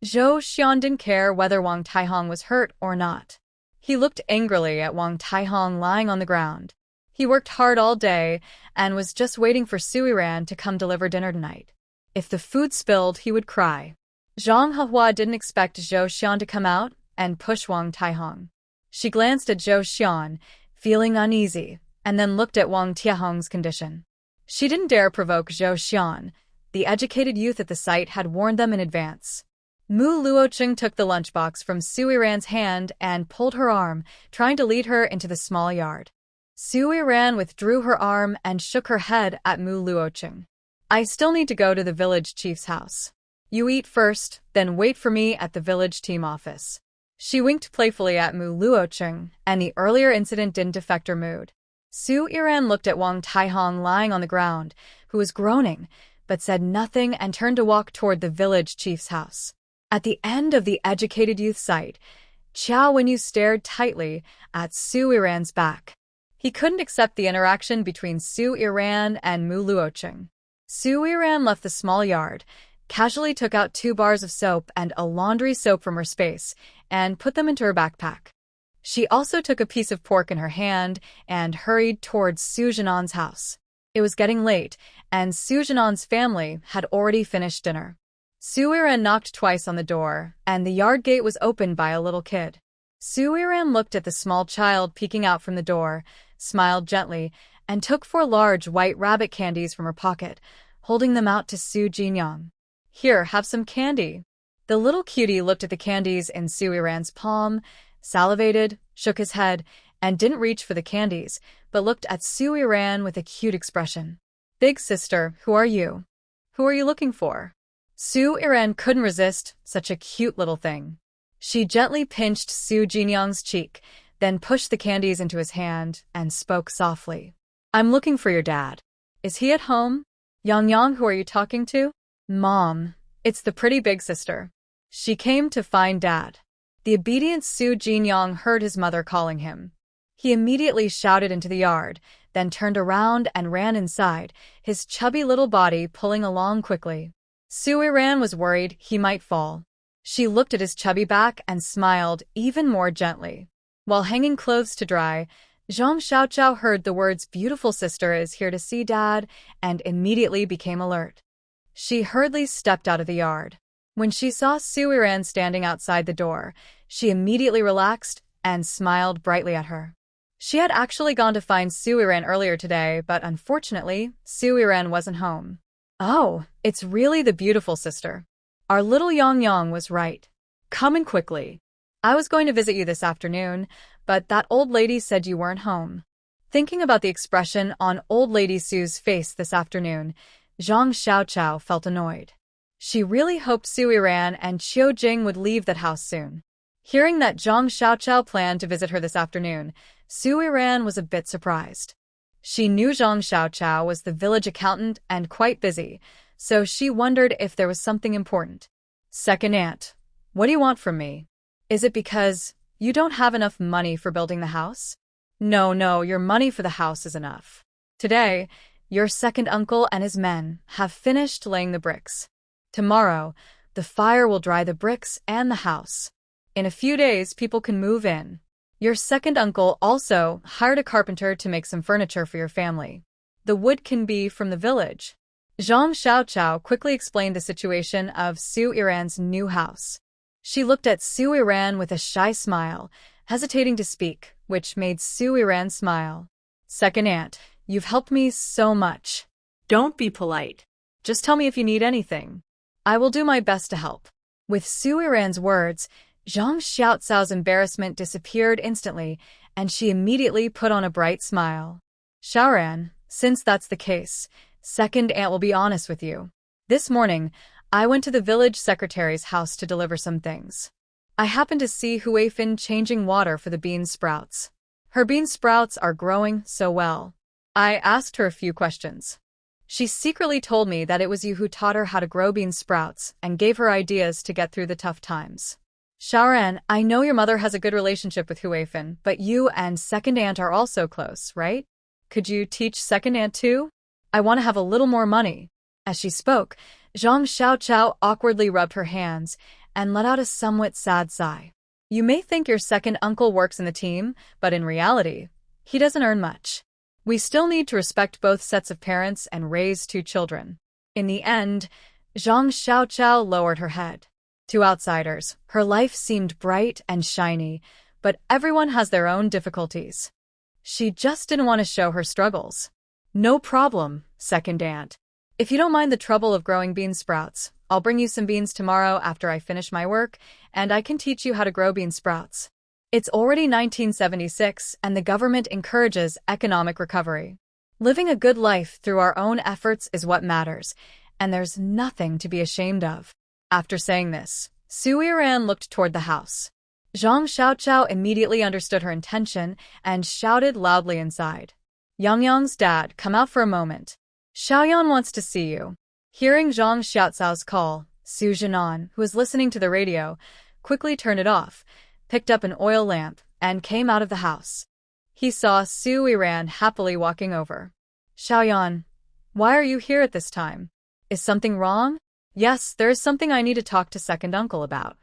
Zhou Xian didn't care whether Wang Taihong was hurt or not. He looked angrily at Wang Taihong lying on the ground. He worked hard all day and was just waiting for Su Iran to come deliver dinner tonight. If the food spilled, he would cry. Zhang Hehua didn't expect Zhou Xian to come out and push Wang Taihong. She glanced at Zhou Xian, feeling uneasy, and then looked at Wang Tiehong's condition. She didn't dare provoke Zhou Xian. The educated youth at the site had warned them in advance. Mu Luocheng took the lunchbox from Su Iran's hand and pulled her arm, trying to lead her into the small yard. Su Iran withdrew her arm and shook her head at Mu Luocheng. "I still need to go to the village chief's house. You eat first, then wait for me at the village team office." She winked playfully at Mu Luocheng, and the earlier incident didn't affect her mood. Su Iran looked at Wang Taihong lying on the ground, who was groaning, but said nothing and turned to walk toward the village chief's house. At the end of the educated youth site, Qiao Wenyu stared tightly at Su Iran's back. He couldn't accept the interaction between Su Iran and Mu Luocheng. Su Iran left the small yard, casually took out 2 bars of soap and a laundry soap from her space, and put them into her backpack. She also took a piece of pork in her hand and hurried towards Su Zhanan's house. It was getting late, and Su Zhanan's family had already finished dinner. Su Iran knocked twice on the door, and the yard gate was opened by a little kid. Su Iran looked at the small child peeking out from the door, smiled gently, and took 4 large white rabbit candies from her pocket, holding them out to Su Jinyang. "Here, have some candy." The little cutie looked at the candies in Su Iran's palm, salivated, shook his head, and didn't reach for the candies, but looked at Su Iran with a cute expression. "Big sister, who are you? Who are you looking for?" Su Iran couldn't resist such a cute little thing. She gently pinched Su Jinyang's cheek, then pushed the candies into his hand and spoke softly. "I'm looking for your dad. Is he at home? Yang, who are you talking to?" "Mom, it's the pretty big sister. She came to find Dad." The obedient Su Jinyang heard his mother calling him. He immediately shouted into the yard, then turned around and ran inside, his chubby little body pulling along quickly. Su Iran was worried he might fall. She looked at his chubby back and smiled even more gently. While hanging clothes to dry, Zhang Xiaoqiao heard the words "beautiful sister is here to see Dad" and immediately became alert. She hurriedly stepped out of the yard. When she saw Su Iran standing outside the door, she immediately relaxed and smiled brightly at her. She had actually gone to find Su Iran earlier today, but unfortunately, Su Iran wasn't home. Oh, it's really the beautiful sister. Our little Yang Yang was right. Come in quickly. I was going to visit you this afternoon, but that old lady said you weren't home. Thinking about the expression on old lady Sue's face this afternoon, Zhang Xiaochao felt annoyed. She really hoped Su Yiran and Qiu Jing would leave that house soon. Hearing that Zhang Xiaochao planned to visit her this afternoon, Su Yiran was a bit surprised. She knew Zhang Xiaochao was the village accountant and quite busy, so she wondered if there was something important. Second aunt, what do you want from me? Is it because you don't have enough money for building the house? No, your money for the house is enough. Today, your second uncle and his men have finished laying the bricks. Tomorrow, the fire will dry the bricks and the house. In a few days, people can move in. Your second uncle also hired a carpenter to make some furniture for your family. The wood can be from the village. Zhang Xiaochao quickly explained the situation of Su Yiran's new house. She looked at Su Yiran with a shy smile, hesitating to speak, which made Su Yiran smile. Second aunt, you've helped me so much. Don't be polite. Just tell me if you need anything. I will do my best to help. With Su Yiran's words, Zhang Xiaocao's embarrassment disappeared instantly, and she immediately put on a bright smile. Xiaoran, since that's the case, second aunt will be honest with you. This morning, I went to the village secretary's house to deliver some things. I happened to see Huifin changing water for the bean sprouts. Her bean sprouts are growing so well. I asked her a few questions. She secretly told me that it was you who taught her how to grow bean sprouts and gave her ideas to get through the tough times. Xiaoran, I know your mother has a good relationship with Huifin, but you and second aunt are also close, right? Could you teach second aunt too? I want to have a little more money. As she spoke, Zhang Xiaochao awkwardly rubbed her hands and let out a somewhat sad sigh. You may think your second uncle works in the team, but in reality, he doesn't earn much. We still need to respect both sets of parents and raise two children. In the end, Zhang Xiaochao lowered her head. To outsiders, her life seemed bright and shiny, but everyone has their own difficulties. She just didn't want to show her struggles. No problem, second aunt. If you don't mind the trouble of growing bean sprouts, I'll bring you some beans tomorrow after I finish my work, and I can teach you how to grow bean sprouts. It's already 1976, and the government encourages economic recovery. Living a good life through our own efforts is what matters, and there's nothing to be ashamed of. After saying this, Su Yiran looked toward the house. Zhang Xiaochao immediately understood her intention and shouted loudly inside. Yang Yang's dad, come out for a moment. Xiaoyan wants to see you. Hearing Zhang Xiaocao's call, Su Jinan, who was listening to the radio, quickly turned it off, picked up an oil lamp, and came out of the house. He saw Su Yiran happily walking over. Xiaoyan, why are you here at this time? Is something wrong? Yes, there is something I need to talk to second uncle about.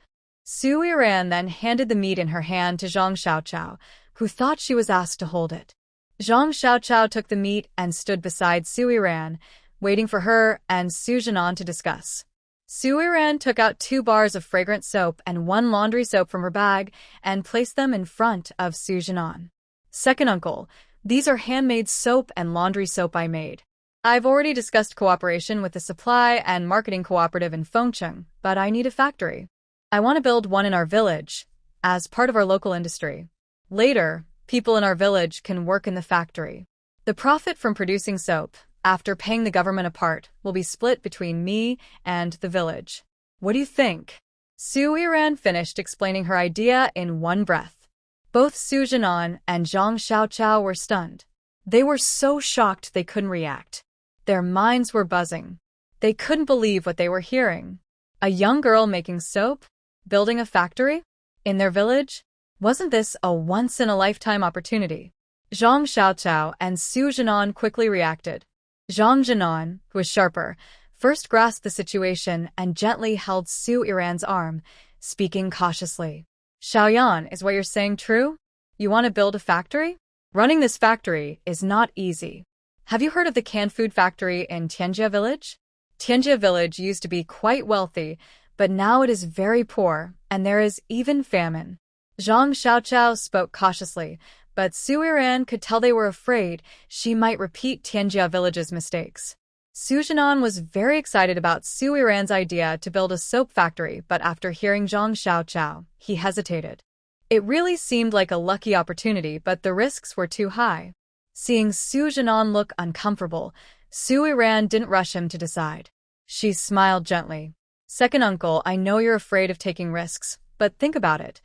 Su Yiran then handed the meat in her hand to Zhang Xiaochao, who thought she was asked to hold it. Zhang Xiaochao took the meat and stood beside Su Yiran, waiting for her and Su Jinan to discuss. Su Yiran took out 2 bars of fragrant soap and 1 laundry soap from her bag and placed them in front of Su Jinan. Second uncle, these are handmade soap and laundry soap I made. I've already discussed cooperation with the supply and marketing cooperative in Fengcheng, but I need a factory. I want to build one in our village, as part of our local industry. Later, people in our village can work in the factory. The profit from producing soap, after paying the government a part, will be split between me and the village. What do you think? Su Yiran finished explaining her idea in one breath. Both Su Jinan and Zhang Xiaochao were stunned. They were so shocked they couldn't react. Their minds were buzzing. They couldn't believe what they were hearing. A young girl making soap? Building a factory? In their village? Wasn't this a once-in-a-lifetime opportunity? Zhang Xiaochao and Su Jinan quickly reacted. Zhang Jinan, who was sharper, first grasped the situation and gently held Su Yiran's arm, speaking cautiously. Xiaoyan, is what you're saying true? You want to build a factory? Running this factory is not easy. Have you heard of the canned food factory in Tianjia village? Tianjia village used to be quite wealthy, but now it is very poor, and there is even famine. Zhang Xiaochao spoke cautiously, but Su Yiran could tell they were afraid she might repeat Tianjia village's mistakes. Su Jinan was very excited about Su Yiran's idea to build a soap factory, but after hearing Zhang Xiaochao, he hesitated. It really seemed like a lucky opportunity, but the risks were too high. Seeing Su Jinan look uncomfortable, Su Yiran didn't rush him to decide. She smiled gently. Second uncle, I know you're afraid of taking risks, but think about it.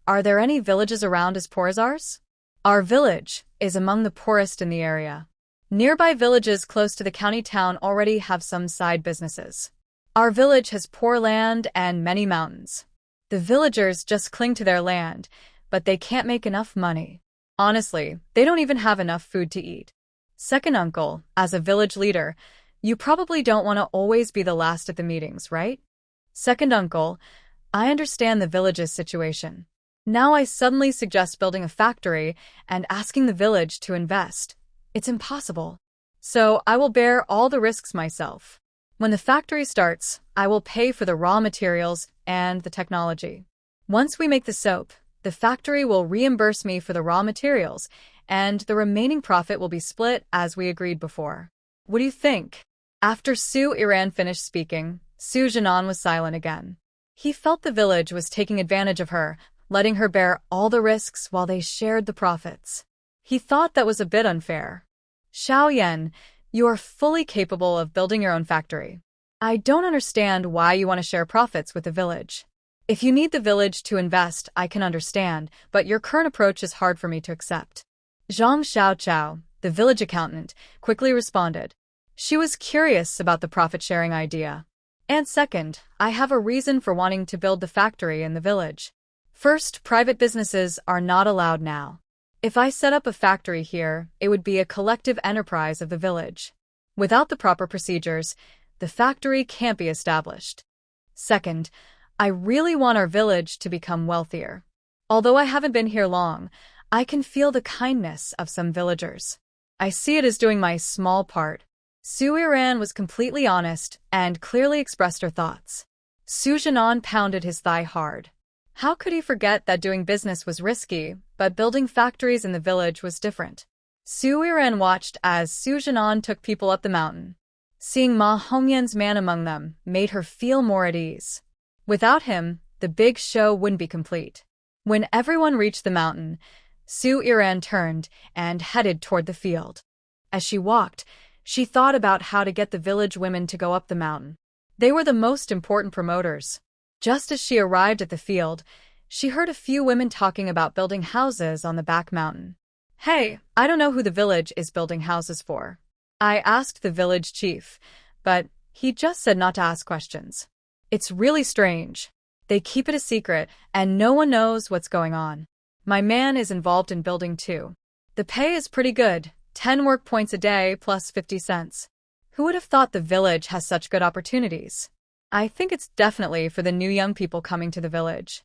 Are there any villages around as poor as ours? Our village is among the poorest in the area. Nearby villages close to the county town already have some side businesses. Our village has poor land and many mountains. The villagers just cling to their land, but they can't make enough money. Honestly, they don't even have enough food to eat. Second uncle, as a village leader, you probably don't want to always be the last at the meetings, right? Second uncle, I understand the village's situation. Now I suddenly suggest building a factory and asking the village to invest. It's impossible. So I will bear all the risks myself. When the factory starts, I will pay for the raw materials and the technology. Once we make the soap, the factory will reimburse me for the raw materials, and the remaining profit will be split as we agreed before. What do you think? After Su Yiran finished speaking, Su Jinan was silent again. He felt the village was taking advantage of her, letting her bear all the risks while they shared the profits. He thought that was a bit unfair. Xiaoyan, you are fully capable of building your own factory. I don't understand why you want to share profits with the village. If you need the village to invest, I can understand, but your current approach is hard for me to accept. Zhang Xiaochao, the village accountant, quickly responded. She was curious about the profit-sharing idea. And second, I have a reason for wanting to build the factory in the village. First, private businesses are not allowed now. If I set up a factory here, it would be a collective enterprise of the village. Without the proper procedures, the factory can't be established. Second, I really want our village to become wealthier. Although I haven't been here long, I can feel the kindness of some villagers. I see it as doing my small part. Su Yiran was completely honest and clearly expressed her thoughts. Su Jinan pounded his thigh hard. How could he forget that doing business was risky, but building factories in the village was different? Su Yiran watched as Su Jinan took people up the mountain. Seeing Ma Hongyan's man among them made her feel more at ease. Without him, the big show wouldn't be complete. When everyone reached the mountain, Su Yiran turned and headed toward the field. As she walked, she thought about how to get the village women to go up the mountain. They were the most important promoters. Just as she arrived at the field, she heard a few women talking about building houses on the back mountain. Hey, I don't know who the village is building houses for. I asked the village chief, but he just said not to ask questions. It's really strange. They keep it a secret, and no one knows what's going on. My man is involved in building too. The pay is pretty good, 10 work points a day plus 50 cents. Who would have thought the village has such good opportunities? I think it's definitely for the new young people coming to the village.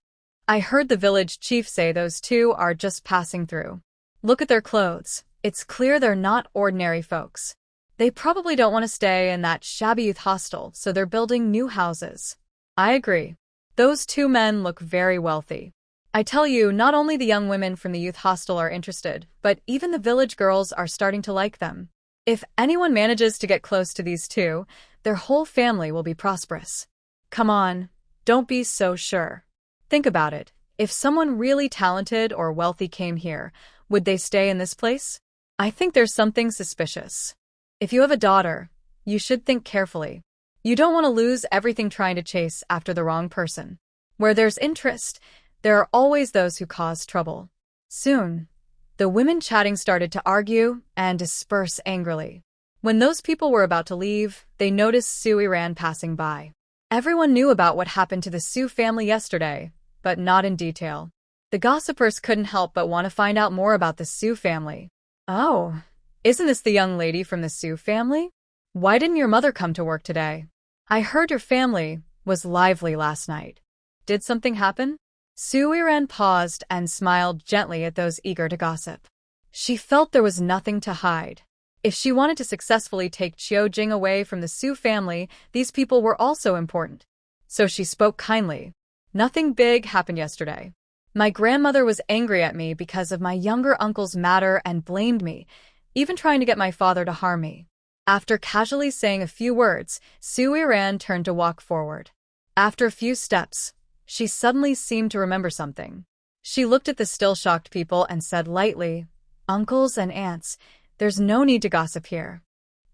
I heard the village chief say those two are just passing through. Look at their clothes. It's clear they're not ordinary folks. They probably don't want to stay in that shabby youth hostel, so they're building new houses. I agree. Those two men look very wealthy. I tell you, not only the young women from the youth hostel are interested, but even the village girls are starting to like them. If anyone manages to get close to these two, their whole family will be prosperous. Come on, don't be so sure. Think about it. If someone really talented or wealthy came here, would they stay in this place? I think there's something suspicious. If you have a daughter, you should think carefully. You don't want to lose everything trying to chase after the wrong person. Where there's interest, there are always those who cause trouble. Soon, the women chatting started to argue and disperse angrily. When those people were about to leave, they noticed Su Yiran passing by. Everyone knew about what happened to the Su family yesterday, but not in detail. The gossipers couldn't help but want to find out more about the Su family. Oh, isn't this the young lady from the Su family? Why didn't your mother come to work today? I heard your family was lively last night. Did something happen? Su Yiran paused and smiled gently at those eager to gossip. She felt there was nothing to hide. If she wanted to successfully take Qiujing away from the Su family, these people were also important. So she spoke kindly. Nothing big happened yesterday. My grandmother was angry at me because of my younger uncle's matter and blamed me, even trying to get my father to harm me. After casually saying a few words, Sui Ran turned to walk forward. After a few steps, she suddenly seemed to remember something. She looked at the still shocked people and said lightly, "Uncles and aunts, there's no need to gossip here.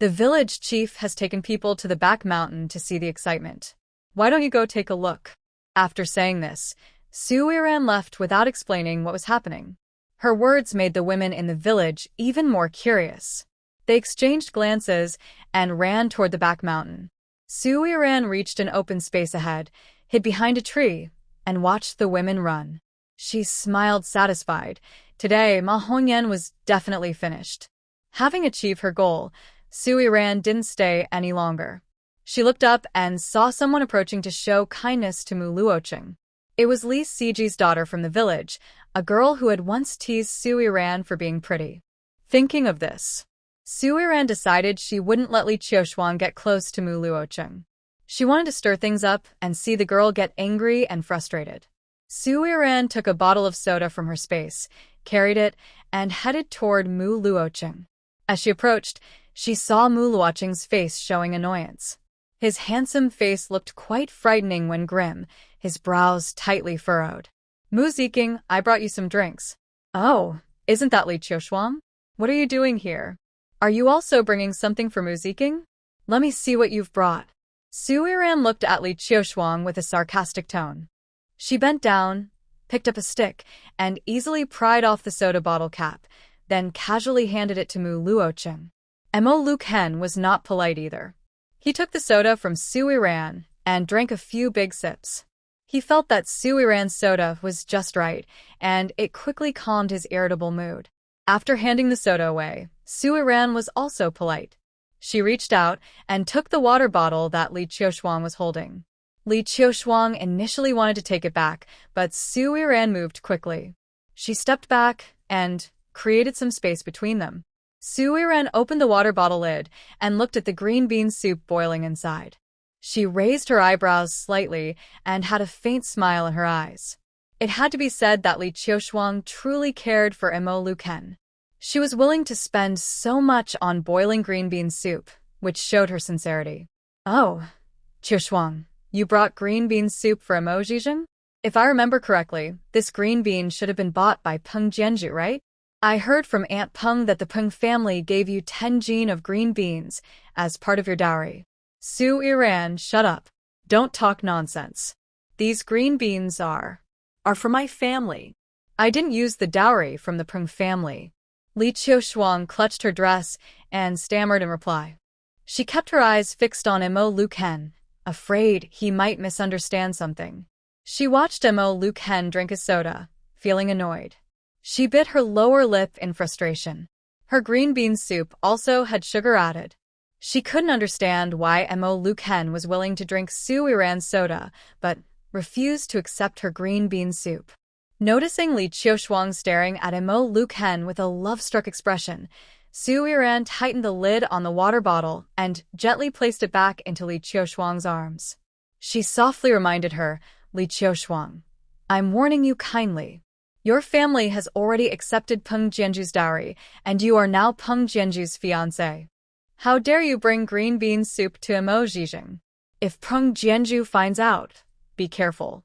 The village chief has taken people to the back mountain to see the excitement. Why don't you go take a look?" After saying this, Sui Ran left without explaining what was happening. Her words made the women in the village even more curious. They exchanged glances and ran toward the back mountain. Sui Ran reached an open space ahead, hid behind a tree, and watched the women run. She smiled satisfied. Today, Ma Hongyan was definitely finished. Having achieved her goal, Sui Ran didn't stay any longer. She looked up and saw someone approaching to show kindness to Mu Luocheng. It was Li Siji's daughter from the village, a girl who had once teased Sui Ran for being pretty. Thinking of this, Sui Ran decided she wouldn't let Li Qiushuang get close to Mu Luocheng. She wanted to stir things up and see the girl get angry and frustrated. Sui Ran took a bottle of soda from her space, carried it, and headed toward Mu Luocheng. As she approached, she saw Mu Luocheng's face showing annoyance. His handsome face looked quite frightening when grim, his brows tightly furrowed. "Mu Ziking, I brought you some drinks." "Oh, isn't that Li Qiushuang? What are you doing here? Are you also bringing something for Mu Ziking? Let me see what you've brought." Sui Ran looked at Li Qiushuang with a sarcastic tone. She bent down, picked up a stick, and easily pried off the soda bottle cap, then casually handed it to Mu Luocheng. Mo Luken was not polite either. He took the soda from Sui Ran and drank a few big sips. He felt that Sui Ran's soda was just right, and it quickly calmed his irritable mood. After handing the soda away, Sui Ran was also polite. She reached out and took the water bottle that Li Qiushuang was holding. Li Qiushuang initially wanted to take it back, but Sui Ran moved quickly. She stepped back and created some space between them. Sui Ran opened the water bottle lid and looked at the green bean soup boiling inside. She raised her eyebrows slightly and had a faint smile in her eyes. It had to be said that Li Qiushuang truly cared for Mo Luken. She was willing to spend so much on boiling green bean soup, which showed her sincerity. "Oh, Qiushuang, you brought green bean soup for Mo Zizheng? If I remember correctly, this green bean should have been bought by Peng Jianju, right? I heard from Aunt Peng that the Peng family gave you 10 jin of green beans as part of your dowry." Sui Ran, shut up. Don't talk nonsense. These green beans are for my family. I didn't use the dowry from the Peng family. Li Qiushuang clutched her dress and stammered in reply. She kept her eyes fixed on Mo Luken, afraid he might misunderstand something. She watched Mo Luken drink a soda, feeling annoyed. She bit her lower lip in frustration. Her green bean soup also had sugar added. She couldn't understand why Mo Luken was willing to drink Sui Ran's soda, but refused to accept her green bean soup. Noticing Li Qiushuang staring at Mo Luken with a love-struck expression, Sui Ran tightened the lid on the water bottle and gently placed it back into Li Qiushuang's arms. She softly reminded her, "Li Qiushuang, I'm warning you kindly. Your family has already accepted Peng Jianju's dowry, and you are now Peng Jianju's fiancé. How dare you bring green bean soup to Mo Zizheng? If Peng Jianju finds out, be careful."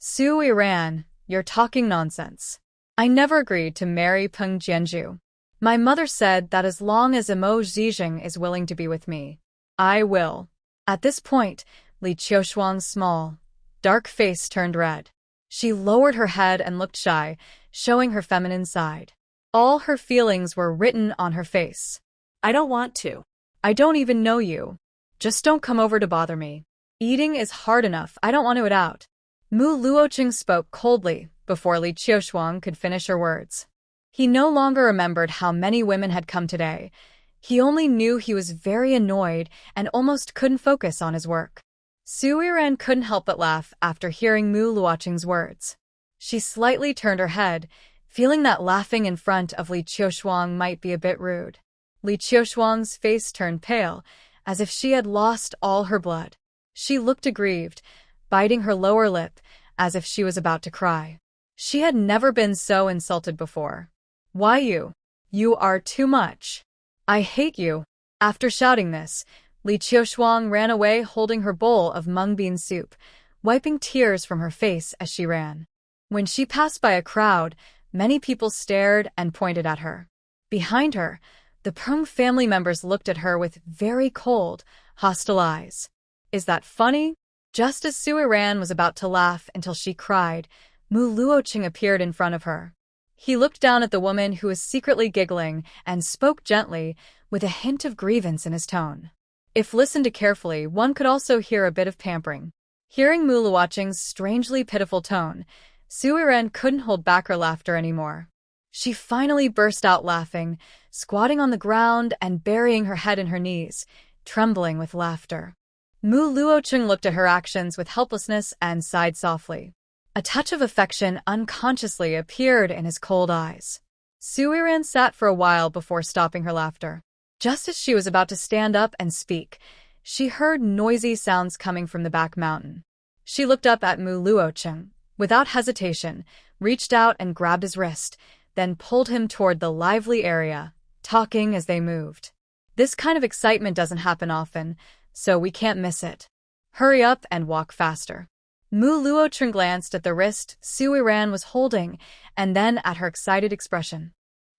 Sui Ran, you're talking nonsense. I never agreed to marry Peng Jianju. My mother said that as long as Mo Zizheng is willing to be with me, I will. At this point, Li Qiushuang's small, dark face turned red. She lowered her head and looked shy, showing her feminine side. All her feelings were written on her face. I don't want to. I don't even know you. Just don't come over to bother me. Eating is hard enough, I don't want to eat out. Mu Luocheng spoke coldly before Li Qiushuang could finish her words. He no longer remembered how many women had come today. He only knew he was very annoyed and almost couldn't focus on his work. Sui Ran couldn't help but laugh after hearing Mu Luocheng's words. She slightly turned her head, feeling that laughing in front of Li Qiushuang might be a bit rude. Li Qiushuang's face turned pale, as if she had lost all her blood. She looked aggrieved, biting her lower lip, as if she was about to cry. She had never been so insulted before. "Why you? You are too much. I hate you." After shouting this, Li Qiushuang ran away holding her bowl of mung bean soup, wiping tears from her face as she ran. When she passed by a crowd, many people stared and pointed at her. Behind her, the Prung family members looked at her with very cold, hostile eyes. Is that funny? Just as Sui Ran was about to laugh until she cried, Mu Luoqing appeared in front of her. He looked down at the woman who was secretly giggling and spoke gently, with a hint of grievance in his tone. If listened to carefully, one could also hear a bit of pampering. Hearing Mu Luoqing's strangely pitiful tone, Sui Ran couldn't hold back her laughter anymore. She finally burst out laughing, squatting on the ground and burying her head in her knees, trembling with laughter. Mu Luoqing looked at her actions with helplessness and sighed softly. A touch of affection unconsciously appeared in his cold eyes. Sui Ran sat for a while before stopping her laughter. Just as she was about to stand up and speak, she heard noisy sounds coming from the back mountain. She looked up at Mu Luoqing, without hesitation, reached out and grabbed his wrist, then pulled him toward the lively area, talking as they moved. This kind of excitement doesn't happen often, so we can't miss it. Hurry up and walk faster. Mu Luoqing glanced at the wrist Sui Ran was holding, and then at her excited expression.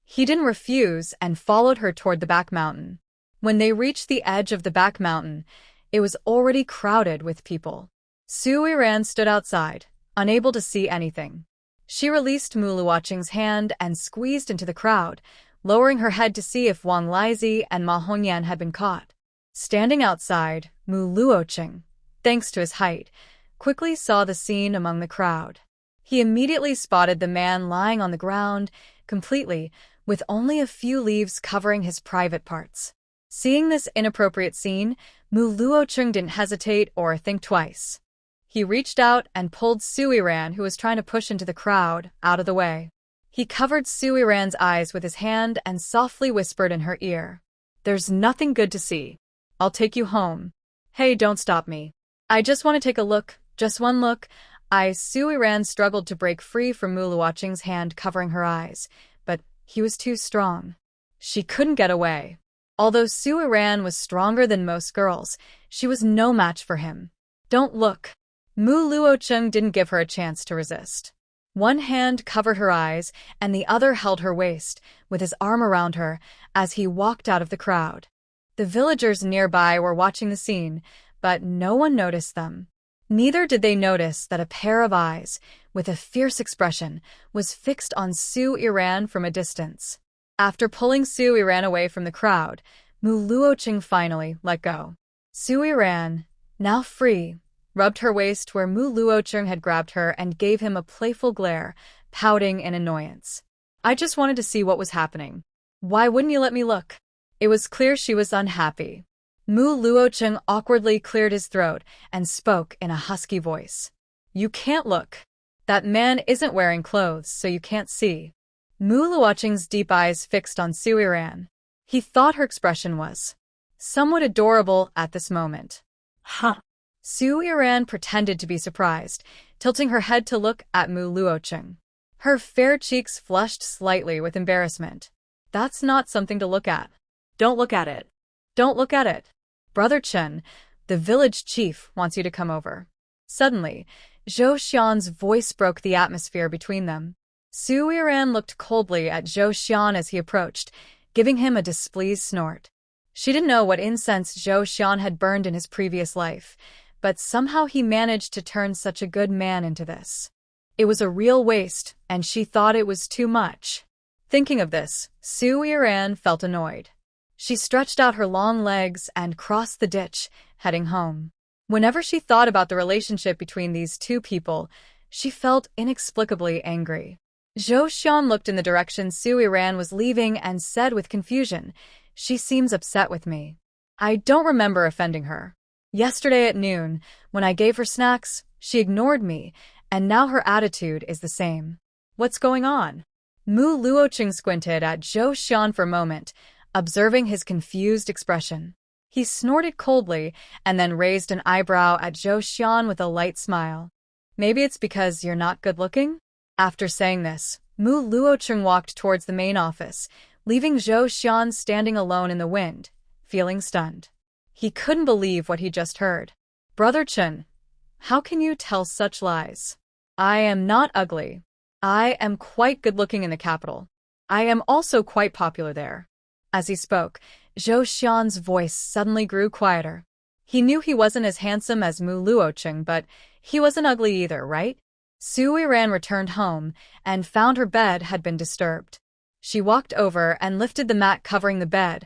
He didn't refuse and followed her toward the back mountain. When they reached the edge of the back mountain, it was already crowded with people. Sui Ran stood outside, unable to see anything. She released Mu Luoqing's hand and squeezed into the crowd, lowering her head to see if Wang Lizi and Ma Hongyan had been caught. Standing outside, Mu Luoqing, thanks to his height, quickly saw the scene among the crowd. He immediately spotted the man lying on the ground, completely, with only a few leaves covering his private parts. Seeing this inappropriate scene, Mu Luoqing didn't hesitate or think twice. He reached out and pulled Sui Ran, who was trying to push into the crowd, out of the way. He covered Sui Ran's eyes with his hand and softly whispered in her ear, "There's nothing good to see. I'll take you home. Hey, don't stop me. I just want to take a look, just one look." Sui Ran struggled to break free from Mu Luoqing's hand covering her eyes, but he was too strong. She couldn't get away. Although Sui Ran was stronger than most girls, she was no match for him. "Don't look." Mu Luoqing didn't give her a chance to resist. One hand covered her eyes, and the other held her waist, with his arm around her, as he walked out of the crowd. The villagers nearby were watching the scene, but no one noticed them. Neither did they notice that a pair of eyes, with a fierce expression, was fixed on Sui Ran from a distance. After pulling Sui Ran away from the crowd, Mu Luoqing finally let go. Sui Ran, now free, rubbed her waist where Mu Luoqing had grabbed her and gave him a playful glare, pouting in annoyance. "I just wanted to see what was happening. Why wouldn't you let me look?" It was clear she was unhappy. Mu Luoqing awkwardly cleared his throat and spoke in a husky voice. "You can't look. That man isn't wearing clothes, so you can't see." Mu Luoqing's deep eyes fixed on Sui Ran. He thought her expression was somewhat adorable at this moment. Huh. Sui Ran pretended to be surprised, tilting her head to look at Mu Luoqing. Her fair cheeks flushed slightly with embarrassment. "That's not something to look at." Don't look at it. "Don't look at it. Brother Chen, the village chief, wants you to come over." Suddenly, Zhou Xian's voice broke the atmosphere between them. Sui Ran looked coldly at Zhou Xian as he approached, giving him a displeased snort. She didn't know what incense Zhou Xian had burned in his previous life, but somehow he managed to turn such a good man into this. It was a real waste, and she thought it was too much. Thinking of this, Sui Ran felt annoyed. She stretched out her long legs and crossed the ditch, heading home. Whenever she thought about the relationship between these two people, she felt inexplicably angry. Zhou Xian looked in the direction Sui Ran was leaving and said with confusion, "She seems upset with me. I don't remember offending her. Yesterday at noon, when I gave her snacks, she ignored me, and now her attitude is the same. What's going on?" Mu Luoqing squinted at Zhou Xian for a moment, observing his confused expression. He snorted coldly and then raised an eyebrow at Zhou Xian with a light smile. "Maybe it's because you're not good-looking?" After saying this, Mu Luoqing walked towards the main office, leaving Zhou Xian standing alone in the wind, feeling stunned. He couldn't believe what he just heard. Brother Chun, how can you tell such lies? I am not ugly. I am quite good-looking in the capital. I am also quite popular there. As he spoke, Zhou Xian's voice suddenly grew quieter. He knew he wasn't as handsome as Mu Luocheng, but he wasn't ugly either, right? Su Yiran returned home and found her bed had been disturbed. She walked over and lifted the mat covering the bed,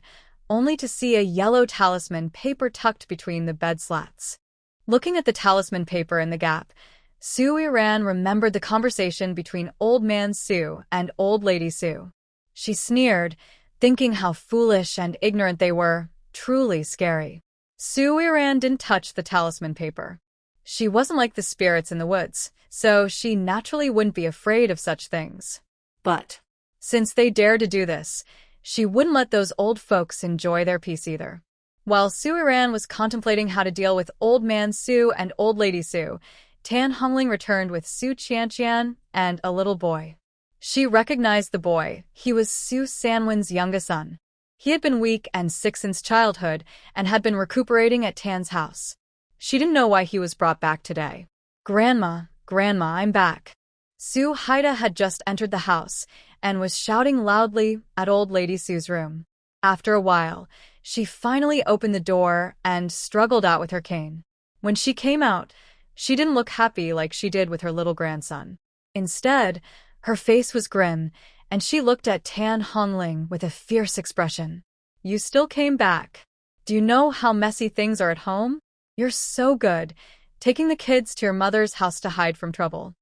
only to see a yellow talisman paper tucked between the bed slats. Looking at the talisman paper in the gap, Su Yiran remembered the conversation between Old Man Su and Old Lady Su. She sneered, thinking how foolish and ignorant they were, truly scary. Su Yiran didn't touch the talisman paper. She wasn't like the spirits in the woods, so she naturally wouldn't be afraid of such things. But since they dared to do this, she wouldn't let those old folks enjoy their peace either. While Su Yiran was contemplating how to deal with Old Man Su and Old Lady Su, Tan Hongling returned with Su Qianqian and a little boy. She recognized the boy. He was Su Sanwen's youngest son. He had been weak and sick since childhood and had been recuperating at Tan's house. She didn't know why he was brought back today. Grandma, I'm back. Su Haida had just entered the house and was shouting loudly at Old Lady Su's room. After a while, she finally opened the door and struggled out with her cane. When she came out, she didn't look happy like she did with her little grandson. Instead, her face was grim, and she looked at Tan Hongling with a fierce expression. You still came back. Do you know how messy things are at home? You're so good, taking the kids to your mother's house to hide from trouble.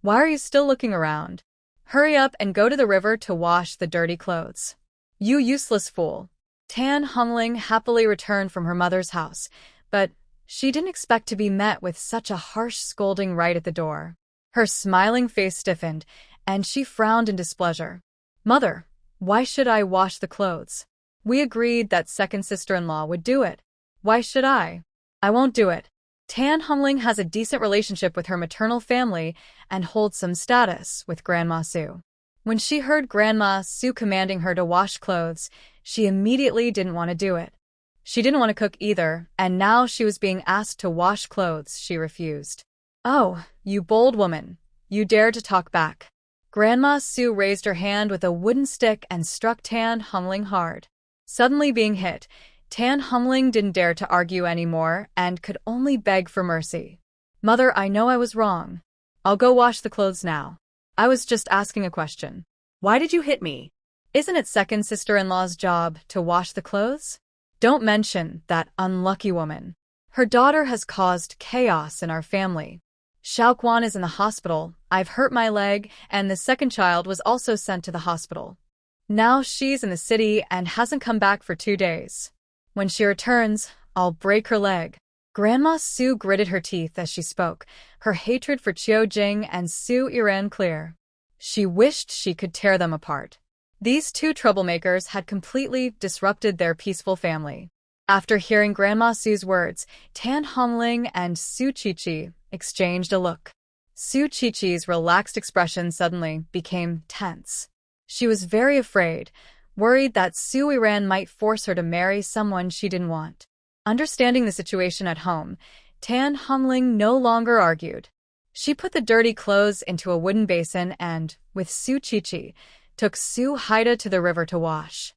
Why are you still looking around? Hurry up and go to the river to wash the dirty clothes. You useless fool. Tan Hongling happily returned from her mother's house, but she didn't expect to be met with such a harsh scolding right at the door. Her smiling face stiffened, and she frowned in displeasure. Mother, why should I wash the clothes? We agreed that second sister-in-law would do it. Why should I? I won't do it. Tan Hongling has a decent relationship with her maternal family and holds some status with Grandma Su. When she heard Grandma Su commanding her to wash clothes, she immediately didn't want to do it. She didn't want to cook either, and now she was being asked to wash clothes she refused. Oh, you bold woman. You dared to talk back. Grandma Su raised her hand with a wooden stick and struck Tan Hongling hard. Suddenly being hit, Tan Hongling didn't dare to argue anymore and could only beg for mercy. Mother, I know I was wrong. I'll go wash the clothes now. I was just asking a question. Why did you hit me? Isn't it second sister-in-law's job to wash the clothes? Don't mention that unlucky woman. Her daughter has caused chaos in our family. Xiaoquan is in the hospital, I've hurt my leg, and the second child was also sent to the hospital. Now she's in the city and hasn't come back for 2 days. When she returns, I'll break her leg. Grandma Su gritted her teeth as she spoke, her hatred for Qiu Jing and Su Yiran clear. She wished she could tear them apart. These two troublemakers had completely disrupted their peaceful family. After hearing Grandma Su's words, Tan Hongling and Su Qiqi exchanged a look. Su Qiqi's relaxed expression suddenly became tense. She was very afraid, worried that Su Yiran might force her to marry someone she didn't want. Understanding the situation at home, Tan Hongling no longer argued. She put the dirty clothes into a wooden basin and, with Su Qiqi, took Su Haida to the river to wash.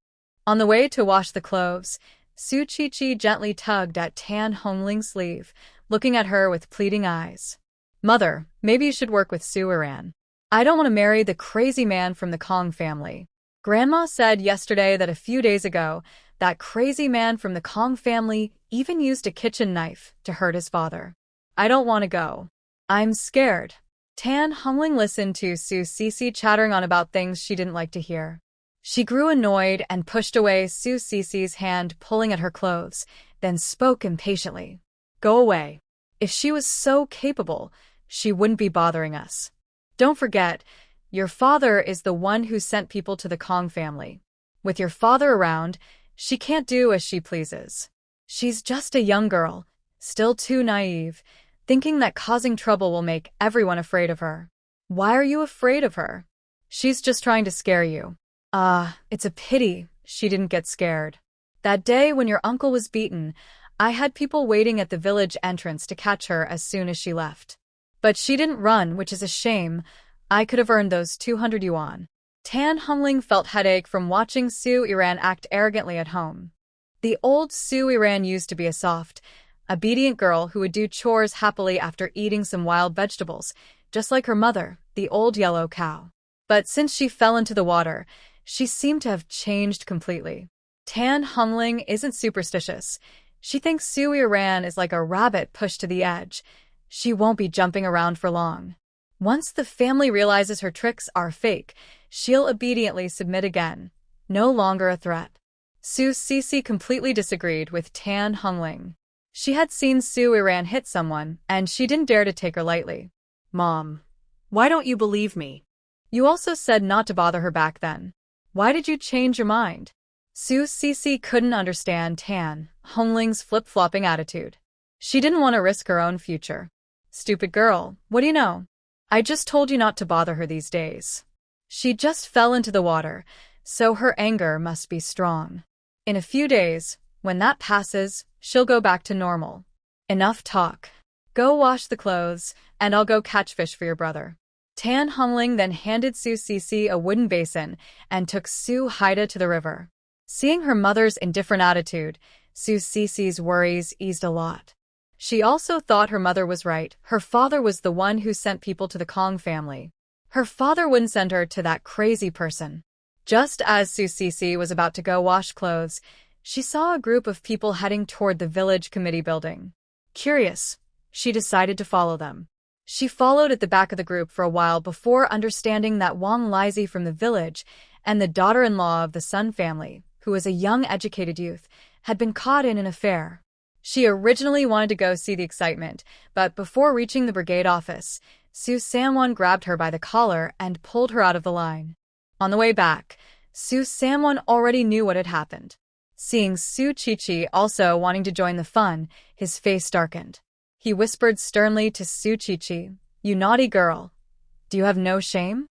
On the way to wash the clothes, Su Qiqi gently tugged at Tan Hongling's sleeve, looking at her with pleading eyes. Mother, maybe you should work with Su Yiran. I don't want to marry the crazy man from the Kong family. Grandma said yesterday that a few days ago, that crazy man from the Kong family even used a kitchen knife to hurt his father. I don't want to go. I'm scared. Tan Hongling listened to Su Cici chattering on about things she didn't like to hear. She grew annoyed and pushed away Su Cici's hand pulling at her clothes, then spoke impatiently. Go away. If she was so capable, she wouldn't be bothering us. Don't forget, your father is the one who sent people to the Kong family. With your father around, she can't do as she pleases. She's just a young girl, still too naive, thinking that causing trouble will make everyone afraid of her. Why are you afraid of her? She's just trying to scare you. It's a pity she didn't get scared. That day when your uncle was beaten, I had people waiting at the village entrance to catch her as soon as she left. But she didn't run, which is a shame. I could have earned those 200 yuan. Tan Hongling felt headache from watching Su Iran act arrogantly at home. The old Su Iran used to be a soft, obedient girl who would do chores happily after eating some wild vegetables, just like her mother, the old yellow cow. But since she fell into the water, she seemed to have changed completely. Tan Hongling isn't superstitious. She thinks Su Iran is like a rabbit pushed to the edge. She won't be jumping around for long. Once the family realizes her tricks are fake, she'll obediently submit again. No longer a threat. Su Cece completely disagreed with Tan Hongling. She had seen Su Iran hit someone, and she didn't dare to take her lightly. Mom, why don't you believe me? You also said not to bother her back then. Why did you change your mind? Su Cece couldn't understand Tan Hongling's flip-flopping attitude. She didn't want to risk her own future. Stupid girl, what do you know? I just told you not to bother her these days. She just fell into the water, so her anger must be strong. In a few days, when that passes, she'll go back to normal. Enough talk. Go wash the clothes, and I'll go catch fish for your brother. Tan Hongling then handed Su Cece a wooden basin and took Su Haida to the river. Seeing her mother's indifferent attitude, Su Cece's worries eased a lot. She also thought her mother was right. Her father was the one who sent people to the Kong family. Her father wouldn't send her to that crazy person. Just as Su Cece was about to go wash clothes, she saw a group of people heading toward the village committee building. Curious, she decided to follow them. She followed at the back of the group for a while before understanding that Wang Lizi from the village and the daughter-in-law of the Sun family, who was a young educated youth, had been caught in an affair. She originally wanted to go see the excitement, but before reaching the brigade office, Su Samwon grabbed her by the collar and pulled her out of the line. On the way back, Su Samwon already knew what had happened. Seeing Su Qiqi also wanting to join the fun, his face darkened. He whispered sternly to Su Qiqi, "You naughty girl. Do you have no shame?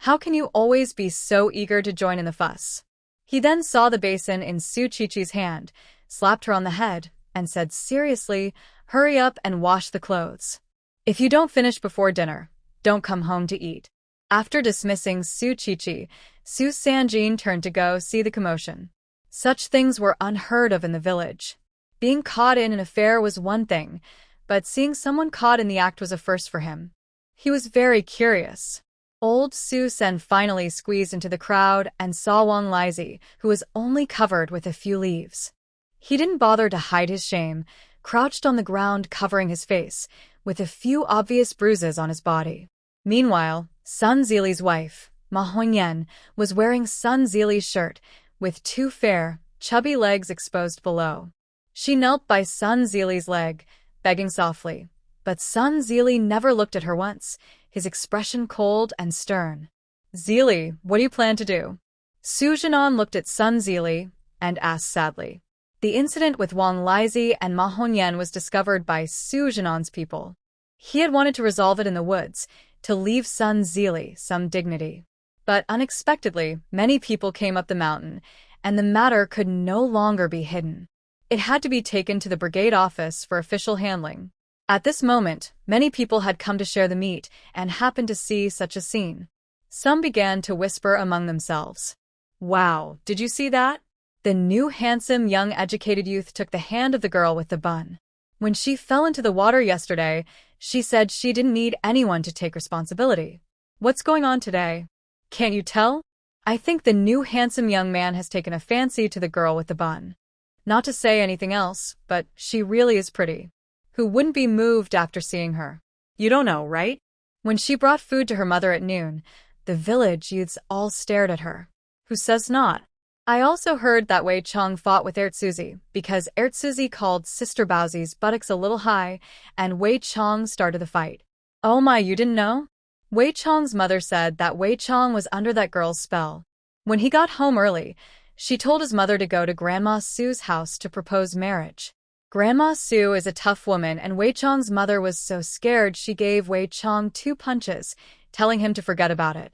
How can you always be so eager to join in the fuss?" He then saw the basin in Su Qiqi's hand, slapped her on the head, and said seriously, "Hurry up and wash the clothes. If you don't finish before dinner, don't come home to eat." After dismissing Su Qiqi, Su Sanjin turned to go see the commotion. Such things were unheard of in the village. Being caught in an affair was one thing, but seeing someone caught in the act was a first for him. He was very curious. Old Su Sen finally squeezed into the crowd and saw Wang Lizi, who was only covered with a few leaves. He didn't bother to hide his shame, crouched on the ground covering his face, with a few obvious bruises on his body. Meanwhile, Sun Zili's wife, Ma Hongyan, was wearing Sun Zili's shirt, with two fair, chubby legs exposed below. She knelt by Sun Zili's leg, begging softly, but Sun Zili never looked at her once, his expression cold and stern. "Zili, what do you plan to do?" Su Jinan looked at Sun Zili and asked sadly. The incident with Wang Lizi and Ma Hongyan was discovered by Su Jinan's people. He had wanted to resolve it in the woods, to leave Sun Zili some dignity. But unexpectedly, many people came up the mountain, and the matter could no longer be hidden. It had to be taken to the brigade office for official handling. At this moment, many people had come to share the meat and happened to see such a scene. Some began to whisper among themselves. "Wow, did you see that?" The new handsome young educated youth took the hand of the girl with the bun. When she fell into the water yesterday, she said she didn't need anyone to take responsibility. What's going on today? Can't you tell? I think the new handsome young man has taken a fancy to the girl with the bun. Not to say anything else, but she really is pretty. Who wouldn't be moved after seeing her? You don't know, right? When she brought food to her mother at noon, the village youths all stared at her. Who says not? I also heard that Wei Chong fought with Ertsuzi because Ertsuzi called Sister Baozi's buttocks a little high, and Wei Chong started the fight. Oh my, you didn't know? Wei Chong's mother said that Wei Chong was under that girl's spell. When he got home early, she told his mother to go to Grandma Sue's house to propose marriage. Grandma Sue is a tough woman, and Wei Chong's mother was so scared she gave Wei Chong 2 punches, telling him to forget about it.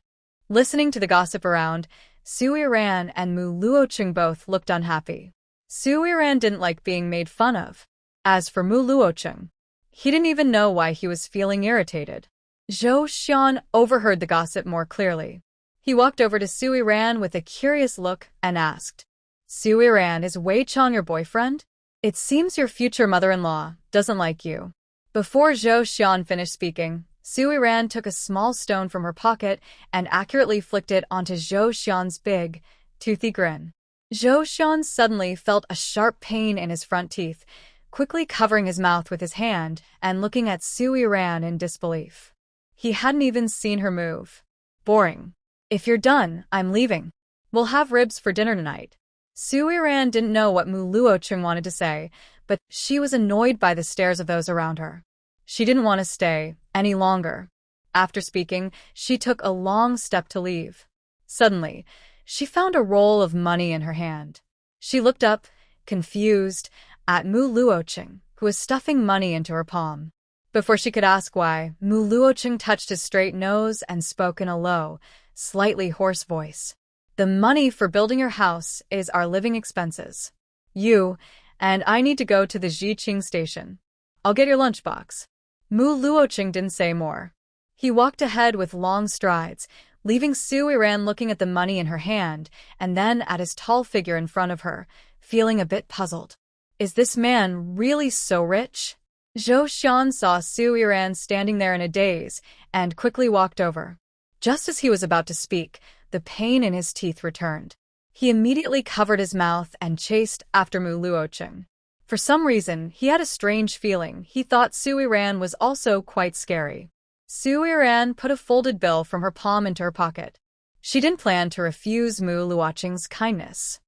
Listening to the gossip around, Su Iran and Mu Luocheng both looked unhappy. Su Yiran didn't like being made fun of. As for Mu Luocheng, he didn't even know why he was feeling irritated. Zhou Xian overheard the gossip more clearly. He walked over to Su Yiran with a curious look and asked, Su Yiran, is Wei Chong your boyfriend? It seems your future mother-in-law doesn't like you. Before Zhou Xian finished speaking, Su Yiran took a small stone from her pocket and accurately flicked it onto Zhou Xian's big, toothy grin. Zhou Xian suddenly felt a sharp pain in his front teeth, quickly covering his mouth with his hand and looking at Su Yiran in disbelief. He hadn't even seen her move. Boring. If you're done, I'm leaving. We'll have ribs for dinner tonight. Su Yiran didn't know what Mu Luocheng wanted to say, but she was annoyed by the stares of those around her. She didn't want to stay any longer. After speaking, she took a long step to leave. Suddenly, she found a roll of money in her hand. She looked up, confused, at Mu Luocheng, who was stuffing money into her palm. Before she could ask why, Mu Luocheng touched his straight nose and spoke in a low, slightly hoarse voice. The money for building your house is our living expenses. You and I need to go to the Jiqing station. I'll get your lunchbox. Mu Luocheng didn't say more. He walked ahead with long strides, leaving Su Yiran looking at the money in her hand and then at his tall figure in front of her, feeling a bit puzzled. Is this man really so rich? Zhou Xian saw Su Yiran standing there in a daze and quickly walked over. Just as he was about to speak, the pain in his teeth returned. He immediately covered his mouth and chased after Mu Luocheng. For some reason, he had a strange feeling. He thought Su Yiran was also quite scary. Su Yiran put a folded bill from her palm into her pocket. She didn't plan to refuse Mu Luocheng's kindness.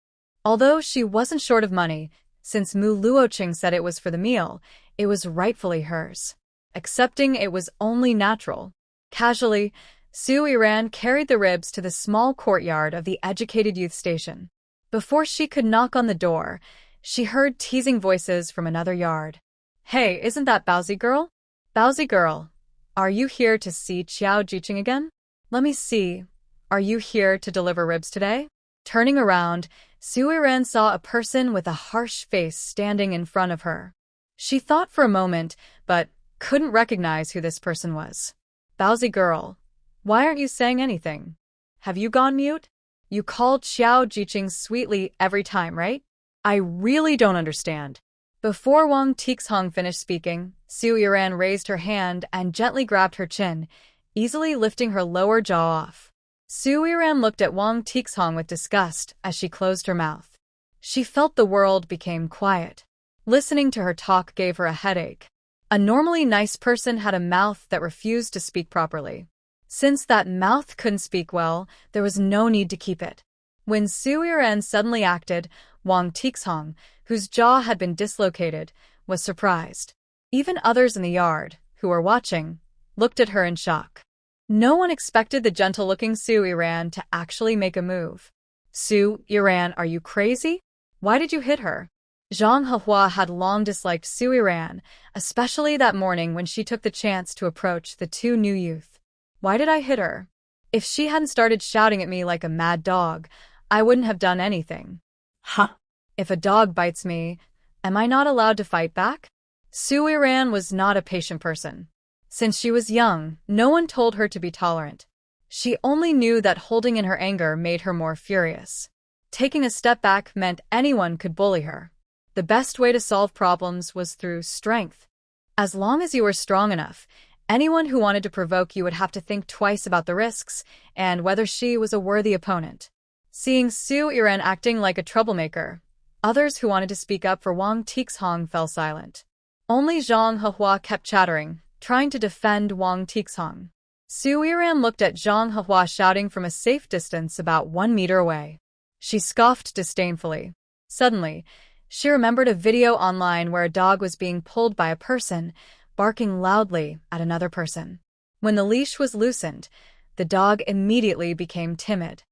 Although she wasn't short of money, since Mu Luocheng said it was for the meal, it was rightfully hers. Accepting it was only natural. Casually, Su Yiran carried the ribs to the small courtyard of the Educated Youth Station. Before she could knock on the door, she heard teasing voices from another yard. Hey, isn't that Baozi girl? Baozi girl, are you here to see Qiao Jiqing again? Let me see. Are you here to deliver ribs today? Turning around, Su Yiran saw a person with a harsh face standing in front of her. She thought for a moment, but couldn't recognize who this person was. Baozi girl, why aren't you saying anything? Have you gone mute? You called Qiao Jiqing sweetly every time, right? I really don't understand. Before Wang Tixhong finished speaking, Su Yiran raised her hand and gently grabbed her chin, easily lifting her lower jaw off. Su Yiran looked at Wang Tixhong with disgust as she closed her mouth. She felt the world became quiet. Listening to her talk gave her a headache. A normally nice person had a mouth that refused to speak properly. Since that mouth couldn't speak well, there was no need to keep it. When Su Yiran suddenly acted, Wang Tixhong, whose jaw had been dislocated, was surprised. Even others in the yard, who were watching, looked at her in shock. No one expected the gentle-looking Su Yiran to actually make a move. Su Yiran, are you crazy? Why did you hit her? Zhang Hehua had long disliked Su Yiran, especially that morning when she took the chance to approach the two new youth. Why did I hit her? If she hadn't started shouting at me like a mad dog, I wouldn't have done anything. Huh? If a dog bites me, am I not allowed to fight back? Su Yiran was not a patient person. Since she was young, no one told her to be tolerant. She only knew that holding in her anger made her more furious. Taking a step back meant anyone could bully her. The best way to solve problems was through strength. As long as you were strong enough, anyone who wanted to provoke you would have to think twice about the risks and whether she was a worthy opponent. Seeing Su Yiran acting like a troublemaker, others who wanted to speak up for Wang Tixhong fell silent. Only Zhang Hehua kept chattering, trying to defend Wang Tixhong. Su Yiran looked at Zhang Hehua shouting from a safe distance about 1 meter away. She scoffed disdainfully. Suddenly, she remembered a video online where a dog was being pulled by a person, barking loudly at another person. When the leash was loosened, the dog immediately became timid.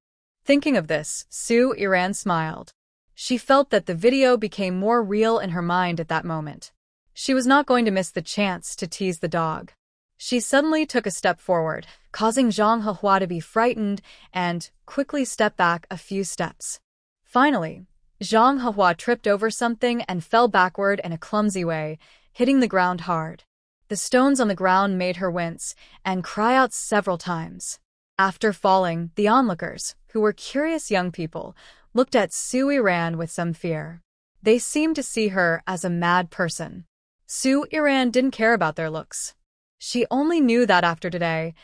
Thinking of this, Su Yiran smiled. She felt that the video became more real in her mind at that moment. She was not going to miss the chance to tease the dog. She suddenly took a step forward, causing Zhang Hehua to be frightened and quickly step back a few steps. Finally, Zhang Hehua tripped over something and fell backward in a clumsy way, hitting the ground hard. The stones on the ground made her wince and cry out several times. After falling, the onlookers, who were curious young people, looked at Su Yiran with some fear. They seemed to see her as a mad person. Su Yiran didn't care about their looks. She only knew that after today,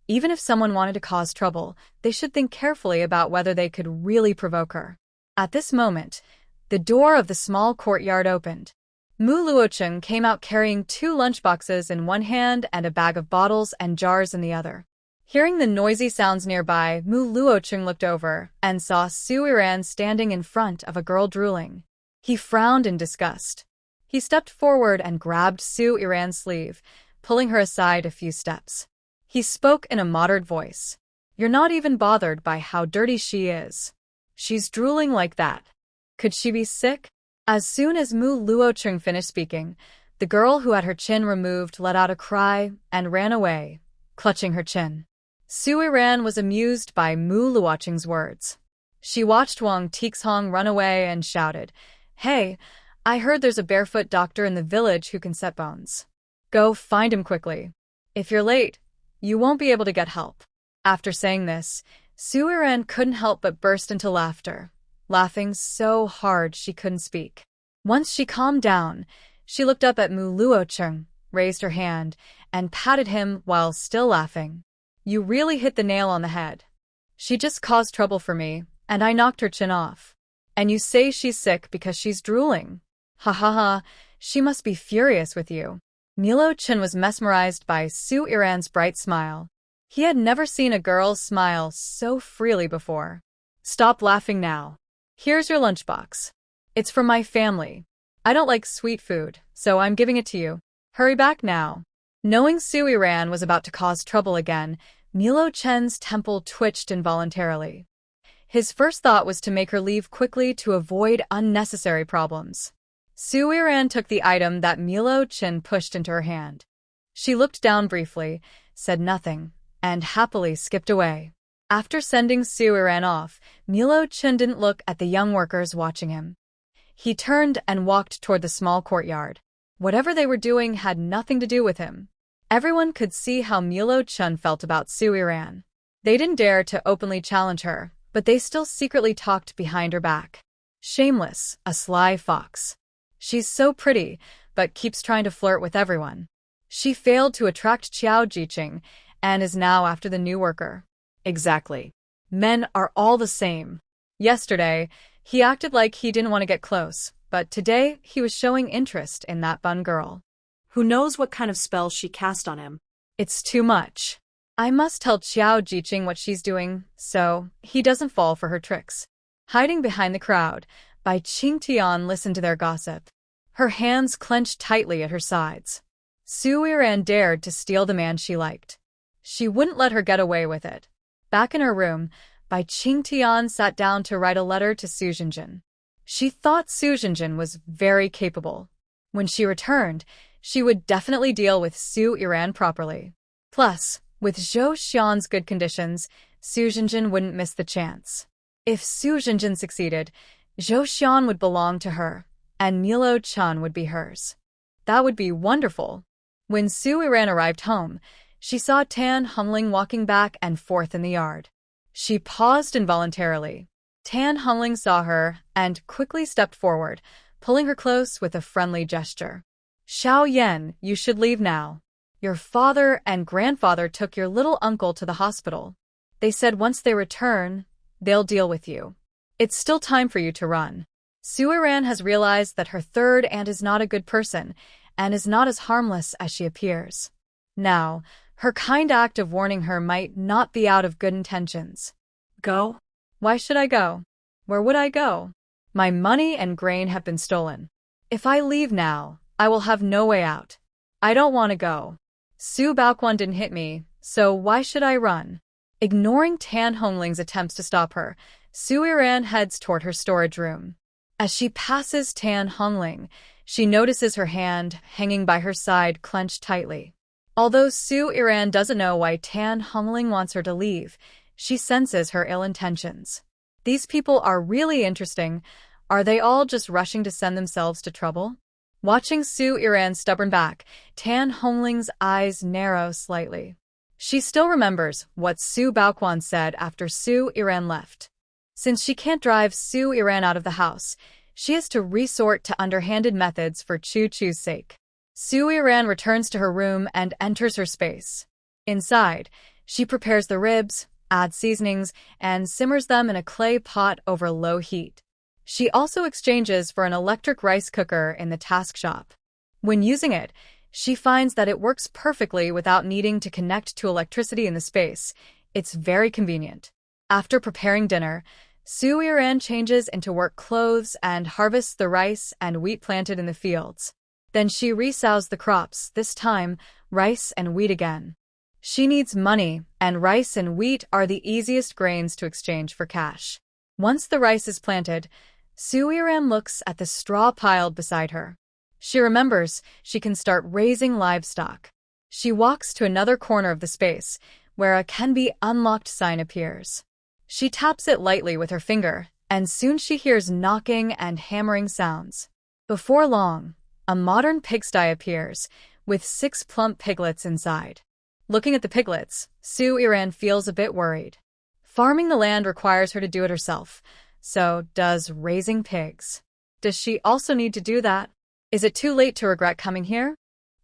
even if someone wanted to cause trouble, they should think carefully about whether they could really provoke her. At this moment, the door of the small courtyard opened. Mu Luocheng came out carrying 2 lunchboxes in one hand and a bag of bottles and jars in the other. Hearing the noisy sounds nearby, Mu Luocheng looked over and saw Su Yiran standing in front of a girl drooling. He frowned in disgust. He stepped forward and grabbed Su Yiran's sleeve, pulling her aside a few steps. He spoke in a moderate voice. "You're not even bothered by how dirty she is. She's drooling like that. Could she be sick?" As soon as Mu Luocheng finished speaking, the girl who had her chin removed let out a cry and ran away, clutching her chin. Su Yiran was amused by Mu Luocheng's words. She watched Wang Tixhong run away and shouted, "Hey, I heard there's a barefoot doctor in the village who can set bones. Go find him quickly. If you're late, you won't be able to get help." After saying this, Su Yiran couldn't help but burst into laughter, laughing so hard she couldn't speak. Once she calmed down, she looked up at Mu Luocheng, raised her hand, and patted him while still laughing. "You really hit the nail on the head. She just caused trouble for me, and I knocked her chin off. And you say she's sick because she's drooling. Ha ha ha, she must be furious with you." Milo Chen was mesmerized by Su Yiran's bright smile. He had never seen a girl smile so freely before. "Stop laughing now. Here's your lunchbox. It's from my family. I don't like sweet food, so I'm giving it to you. Hurry back now." Knowing Su Yiran was about to cause trouble again, Milo Chen's temple twitched involuntarily. His first thought was to make her leave quickly to avoid unnecessary problems. Su Yiran took the item that Milo Chen pushed into her hand. She looked down briefly, said nothing, and happily skipped away. After sending Su Yiran off, Milo Chen didn't look at the young workers watching him. He turned and walked toward the small courtyard. Whatever they were doing had nothing to do with him. Everyone could see how Milo Chen felt about Su Yiran. They didn't dare to openly challenge her, but they still secretly talked behind her back. Shameless, a sly fox. She's so pretty, but keeps trying to flirt with everyone. She failed to attract Qiao Jiqing and is now after the new worker. Exactly. Men are all the same. Yesterday, he acted like he didn't want to get close, but today he was showing interest in that bun girl. Who knows what kind of spell she cast on him? It's too much. I must tell Qiao Jiqing what she's doing, so he doesn't fall for her tricks. Hiding behind the crowd, Bai Qingtian listened to their gossip. Her hands clenched tightly at her sides. Su Yiran dared to steal the man she liked. She wouldn't let her get away with it. Back in her room, Bai Qingtian sat down to write a letter to Su Jinjin. She thought Su Jinjin was very capable. When she returned, she would definitely deal with Su Yiran properly. Plus, with Zhou Xian's good conditions, Su Jinjin wouldn't miss the chance. If Su Jinjin succeeded, Zhou Xian would belong to her, and Milo Chen would be hers. That would be wonderful. When Su Yiran arrived home, she saw Tan Hongling walking back and forth in the yard. She paused involuntarily. Tan Hongling saw her and quickly stepped forward, pulling her close with a friendly gesture. "Xiao Yan, you should leave now. Your father and grandfather took your little uncle to the hospital. They said once they return, they'll deal with you. It's still time for you to run." Su Yiran has realized that her third aunt is not a good person and is not as harmless as she appears. Now, her kind act of warning her might not be out of good intentions. Go? Why should I go? Where would I go? My money and grain have been stolen. If I leave now, I will have no way out. I don't want to go. Su Baoquan didn't hit me, so why should I run? Ignoring Tan Hongling's attempts to stop her, Su Yiran heads toward her storage room. As she passes Tan Hongling, she notices her hand hanging by her side clenched tightly. Although Su Yiran doesn't know why Tan Hongling wants her to leave, she senses her ill intentions. These people are really interesting. Are they all just rushing to send themselves to trouble? Watching Su Iran's stubborn back, Tan Hongling's eyes narrow slightly. She still remembers what Su Baoquan said after Su Iran left. Since she can't drive Su Iran out of the house, she has to resort to underhanded methods for Chu Chu's sake. Su Iran returns to her room and enters her space. Inside, she prepares the ribs, adds seasonings, and simmers them in a clay pot over low heat. She also exchanges for an electric rice cooker in the task shop. When using it, she finds that it works perfectly without needing to connect to electricity in the space. It's very convenient. After preparing dinner, Su Iran changes into work clothes and harvests the rice and wheat planted in the fields. Then she resows the crops, this time rice and wheat again. She needs money, and rice and wheat are the easiest grains to exchange for cash. Once the rice is planted, Su Iran looks at the straw piled beside her. She remembers she can start raising livestock. She walks to another corner of the space, where a "can be unlocked" sign appears. She taps it lightly with her finger, and soon she hears knocking and hammering sounds. Before long, a modern pigsty appears, with 6 plump piglets inside. Looking at the piglets, Su Iran feels a bit worried. Farming the land requires her to do it herself, so does raising pigs. Does she also need to do that? Is it too late to regret coming here?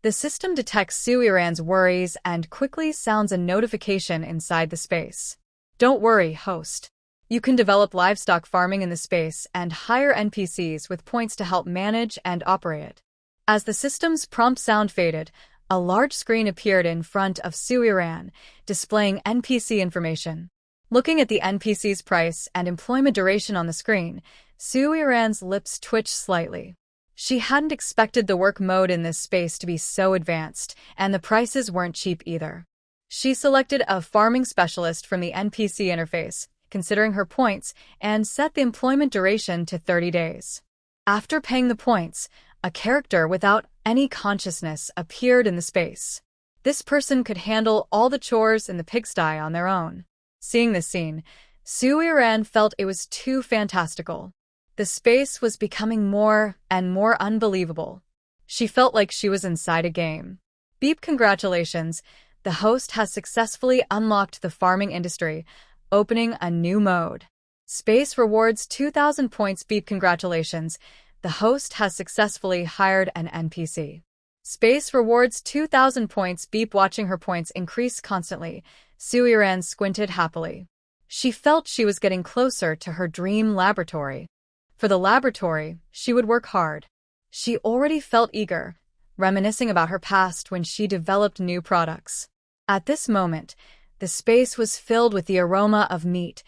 The system detects Su Iran's worries and quickly sounds a notification inside the space. Don't worry, host. You can develop livestock farming in the space and hire NPCs with points to help manage and operate it. As the system's prompt sound faded, a large screen appeared in front of Su Iran, displaying NPC information. Looking at the NPC's price and employment duration on the screen, Su Iran's lips twitched slightly. She hadn't expected the work mode in this space to be so advanced, and the prices weren't cheap either. She selected a farming specialist from the NPC interface, considering her points, and set the employment duration to 30 days. After paying the points, a character without any consciousness appeared in the space. This person could handle all the chores in the pigsty on their own. Seeing this scene, Su Iran felt it was too fantastical. The space was becoming more and more unbelievable. She felt like she was inside a game. Beep, congratulations! The host has successfully unlocked the farming industry, opening a new mode. Space rewards 2,000 points. Beep, congratulations! The host has successfully hired an NPC. Space rewards 2,000 points. Beep, watching her points increase constantly, Su Iran squinted happily. She felt she was getting closer to her dream laboratory. For the laboratory, she would work hard. She already felt eager, reminiscing about her past when she developed new products. At this moment, the space was filled with the aroma of meat,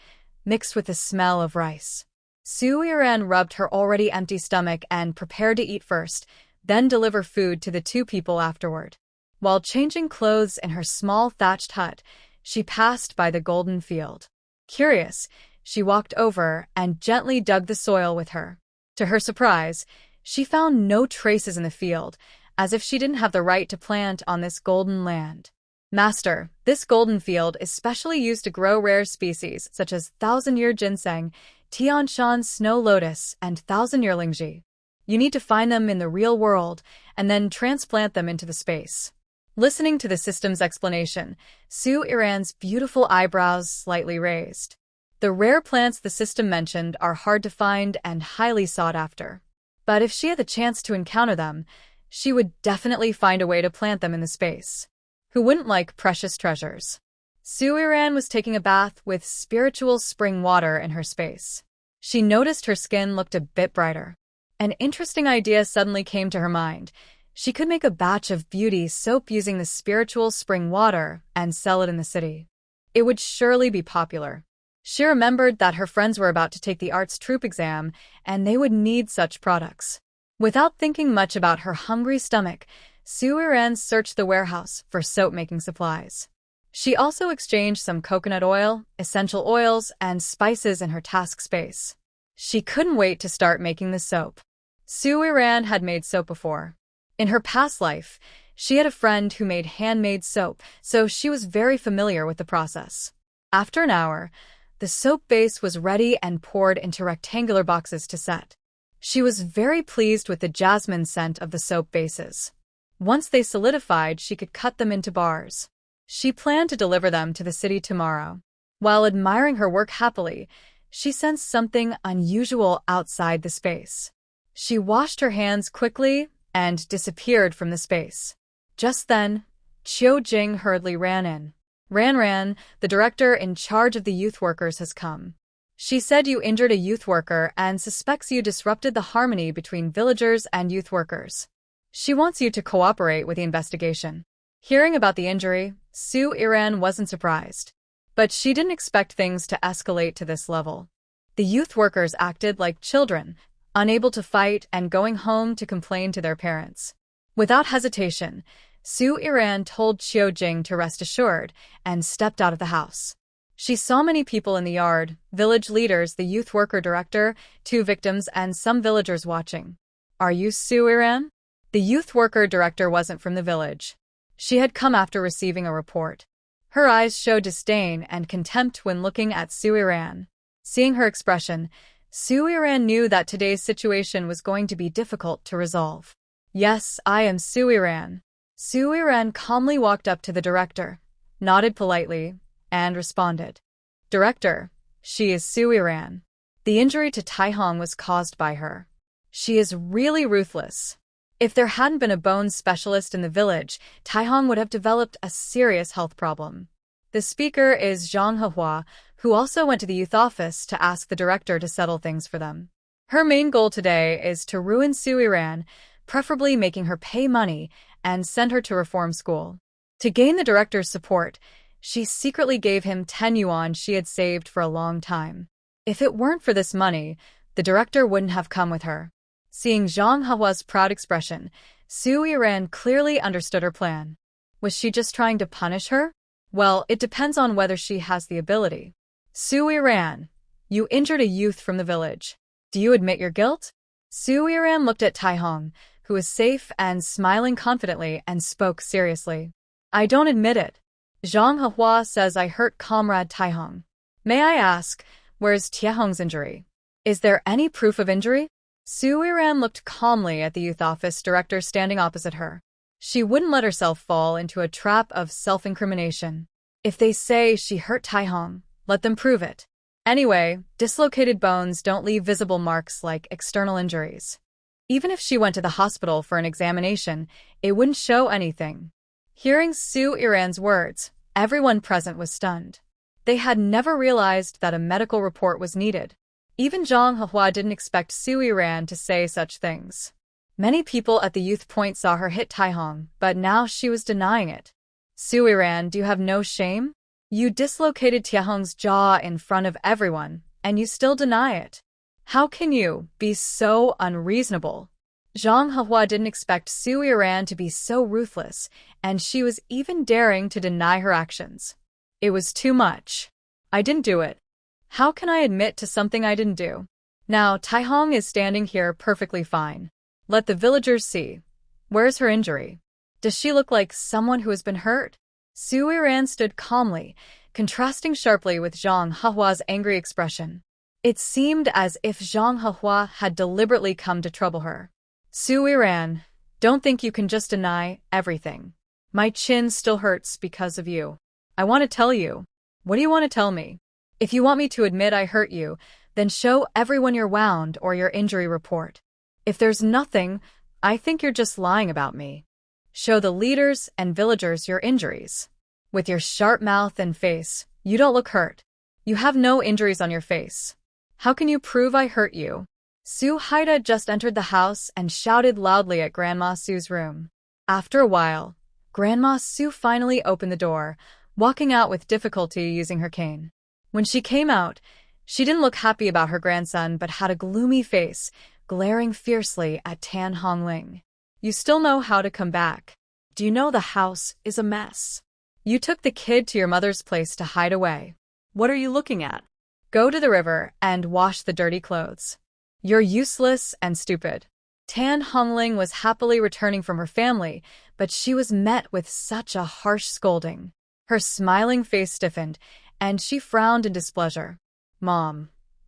mixed with the smell of rice. Su Iran rubbed her already empty stomach and prepared to eat first, then deliver food to the 2 people afterward. While changing clothes in her small thatched hut, she passed by the golden field. Curious, she walked over and gently dug the soil with her. To her surprise, she found no traces in the field, as if she didn't have the right to plant on this golden land. Master, this golden field is specially used to grow rare species such as thousand-year ginseng, Tianshan snow lotus, and thousand-year lingji. You need to find them in the real world and then transplant them into the space. Listening to the system's explanation, Su Iran's beautiful eyebrows slightly raised. The rare plants the system mentioned are hard to find and highly sought after. But if she had the chance to encounter them, she would definitely find a way to plant them in the space. Who wouldn't like precious treasures? Su Iran was taking a bath with spiritual spring water in her space. She noticed her skin looked a bit brighter. An interesting idea suddenly came to her mind. She could make a batch of beauty soap using the spiritual spring water and sell it in the city. It would surely be popular. She remembered that her friends were about to take the arts troupe exam, and they would need such products. Without thinking much about her hungry stomach, Su Iran searched the warehouse for soap-making supplies. She also exchanged some coconut oil, essential oils, and spices in her task space. She couldn't wait to start making the soap. Su Iran had made soap before. In her past life, she had a friend who made handmade soap, so she was very familiar with the process. After an hour, the soap base was ready and poured into rectangular boxes to set. She was very pleased with the jasmine scent of the soap bases. Once they solidified, she could cut them into bars. She planned to deliver them to the city tomorrow. While admiring her work happily, she sensed something unusual outside the space. She washed her hands quickly and disappeared from the space. Just then, Qiu Jing hurriedly ran in. Ran, the director in charge of the youth workers has come. She said you injured a youth worker and suspects you disrupted the harmony between villagers and youth workers. She wants you to cooperate with the investigation. Hearing about the injury, Su Iran wasn't surprised. But she didn't expect things to escalate to this level. The youth workers acted like children, unable to fight and going home to complain to their parents. Without hesitation, Su Iran told Qiu Jing to rest assured and stepped out of the house. She saw many people in the yard, village leaders, the youth worker director, 2 victims, and some villagers watching. Are you Su Iran? The youth worker director wasn't from the village. She had come after receiving a report. Her eyes showed disdain and contempt when looking at Su Iran. Seeing her expression, Su Iran knew that today's situation was going to be difficult to resolve. Yes, I am Su Iran. Su Iran calmly walked up to the director, nodded politely, and responded. Director, she is Su Iran. The injury to Taihong was caused by her. She is really ruthless. If there hadn't been a bones specialist in the village, Taihong would have developed a serious health problem. The speaker is Zhang Hehua, who also went to the youth office to ask the director to settle things for them. Her main goal today is to ruin Su Iran, preferably making her pay money and send her to reform school. To gain the director's support, she secretly gave him 10 yuan she had saved for a long time. If it weren't for this money, the director wouldn't have come with her. Seeing Zhang Hehua's proud expression, Su Iran clearly understood her plan. Was she just trying to punish her? Well, it depends on whether she has the ability. Su Iran, you injured a youth from the village. Do you admit your guilt? Su Iran looked at Taihong, who was safe and smiling confidently, and spoke seriously. I don't admit it. Zhang Hehua says I hurt comrade Taihong. May I ask, where's Taihong's injury? Is there any proof of injury? Su Iran looked calmly at the youth office director standing opposite her. She wouldn't let herself fall into a trap of self-incrimination. If they say she hurt Taihong, let them prove it. Anyway, dislocated bones don't leave visible marks like external injuries. Even if she went to the hospital for an examination, it wouldn't show anything. Hearing Su Iran's words, everyone present was stunned. They had never realized that a medical report was needed. Even Zhang Hehua didn't expect Su Iran to say such things. Many people at the youth point saw her hit Taihong, but now she was denying it. Su Iran, do you have no shame? You dislocated Taihong's jaw in front of everyone, and you still deny it. How can you be so unreasonable? Zhang Hehua didn't expect Su Iran to be so ruthless, and she was even daring to deny her actions. It was too much. I didn't do it. How can I admit to something I didn't do? Now, Taihong is standing here perfectly fine. Let the villagers see. Where's her injury? Does she look like someone who has been hurt? Su Iran stood calmly, contrasting sharply with Zhang Hehua's angry expression. It seemed as if Zhang Hehua had deliberately come to trouble her. Su Iran, don't think you can just deny everything. My chin still hurts because of you. I want to tell you. What do you want to tell me? If you want me to admit I hurt you, then show everyone your wound or your injury report. If there's nothing, I think you're just lying about me. Show the leaders and villagers your injuries. With your sharp mouth and face, you don't look hurt. You have no injuries on your face. How can you prove I hurt you? Su Haida just entered the house and shouted loudly at Grandma Su's room. After a while, Grandma Su finally opened the door, walking out with difficulty using her cane. When she came out, she didn't look happy about her grandson but had a gloomy face, glaring fiercely at Tan Hongling. You still know how to come back. Do you know the house is a mess? You took the kid to your mother's place to hide away. What are you looking at? Go to the river and wash the dirty clothes. You're useless and stupid. Tan Hongling was happily returning from her family, but she was met with such a harsh scolding. Her smiling face stiffened, and she frowned in displeasure. Mom,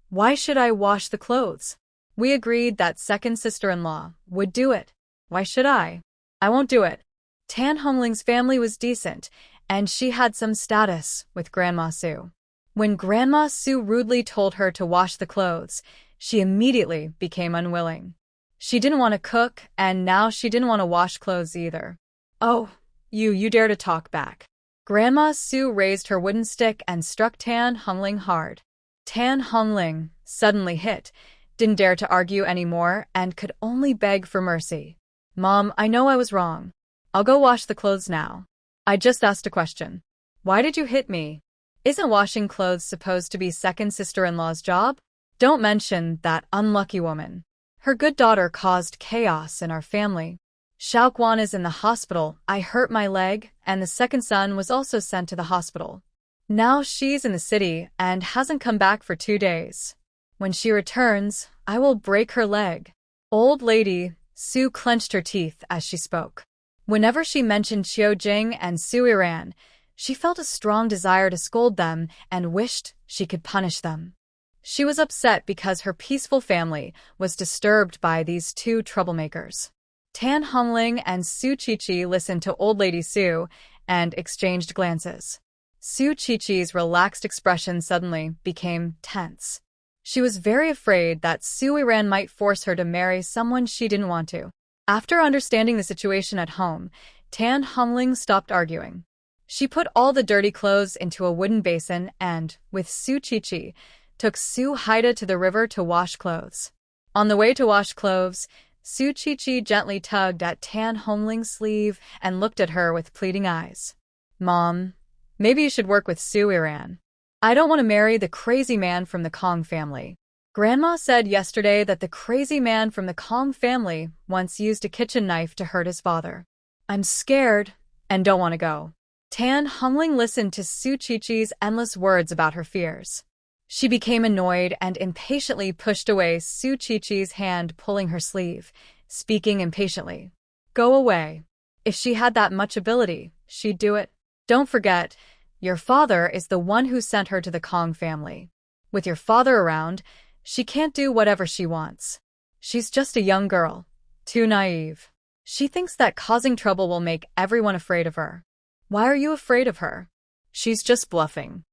why should I wash the clothes? We agreed that second sister-in-law would do it. Why should I? I won't do it. Tan Hongling's family was decent, and she had some status with Grandma Sue. When Grandma Sue rudely told her to wash the clothes, she immediately became unwilling. She didn't want to cook, and now she didn't want to wash clothes either. Oh, you dare to talk back. Grandma Sue raised her wooden stick and struck Tan Hongling hard. Tan Hongling, suddenly hit, didn't dare to argue anymore and could only beg for mercy. Mom, I know I was wrong. I'll go wash the clothes now. I just asked a question. Why did you hit me? Isn't washing clothes supposed to be second sister-in-law's job? Don't mention that unlucky woman. Her good daughter caused chaos in our family. Xiaoguan is in the hospital. I hurt my leg, and the second son was also sent to the hospital. Now she's in the city and hasn't come back for 2 days. When she returns, I will break her leg. Old lady, Sue clenched her teeth as she spoke. Whenever she mentioned Qiu Jing and Su Iran, she felt a strong desire to scold them and wished she could punish them. She was upset because her peaceful family was disturbed by these two troublemakers. Tan Hongling and Su Qiqi listened to Old Lady Su and exchanged glances. Su Qiqi's relaxed expression suddenly became tense. She was very afraid that Su Iran might force her to marry someone she didn't want to. After understanding the situation at home, Tan Hongling stopped arguing. She put all the dirty clothes into a wooden basin and, with Su Qiqi, took Su Haida to the river to wash clothes. On the way to wash clothes, Su Qiqi gently tugged at Tan Hongling's sleeve and looked at her with pleading eyes. Mom, maybe you should work with Su Iran. I don't want to marry the crazy man from the Kong family. Grandma said yesterday that the crazy man from the Kong family once used a kitchen knife to hurt his father. I'm scared and don't want to go. Tan Hongling listened to Su Qiqi's endless words about her fears. She became annoyed and impatiently pushed away Su Qiqi's hand, pulling her sleeve, speaking impatiently. Go away. If she had that much ability, she'd do it. Don't forget, your father is the one who sent her to the Kong family. With your father around, she can't do whatever she wants. She's just a young girl, too naive. She thinks that causing trouble will make everyone afraid of her. Why are you afraid of her? She's just bluffing.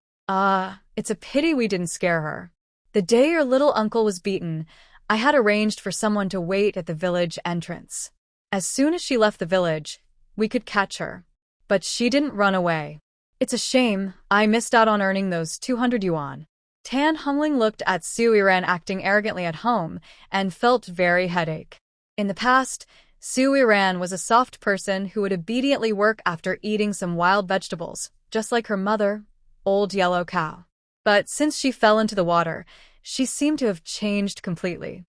It's a pity we didn't scare her. The day your little uncle was beaten, I had arranged for someone to wait at the village entrance. As soon as she left the village, we could catch her. But she didn't run away. It's a shame I missed out on earning those 200 yuan. Tan Hongling looked at Su Iran acting arrogantly at home and felt very headache. In the past, Su Iran was a soft person who would obediently work after eating some wild vegetables, just like her mother, Old Yellow Cow. But since she fell into the water, she seemed to have changed completely.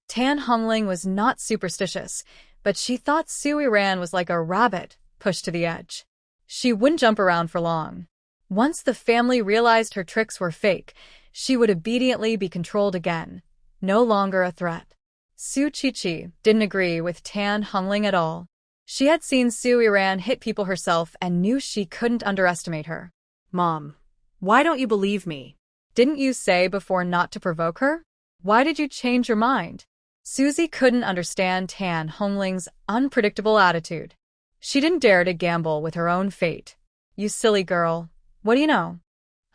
Tan Hongling was not superstitious, but she thought Su Iran was like a rabbit pushed to the edge. She wouldn't jump around for long. Once the family realized her tricks were fake, she would obediently be controlled again, no longer a threat. Su Qiqi didn't agree with Tan Hongling at all. She had seen Su Iran hit people herself and knew she couldn't underestimate her. Mom, why don't you believe me? Didn't you say before not to provoke her? Why did you change your mind? Susie couldn't understand Tan Hongling's unpredictable attitude. She didn't dare to gamble with her own fate. You silly girl, what do you know?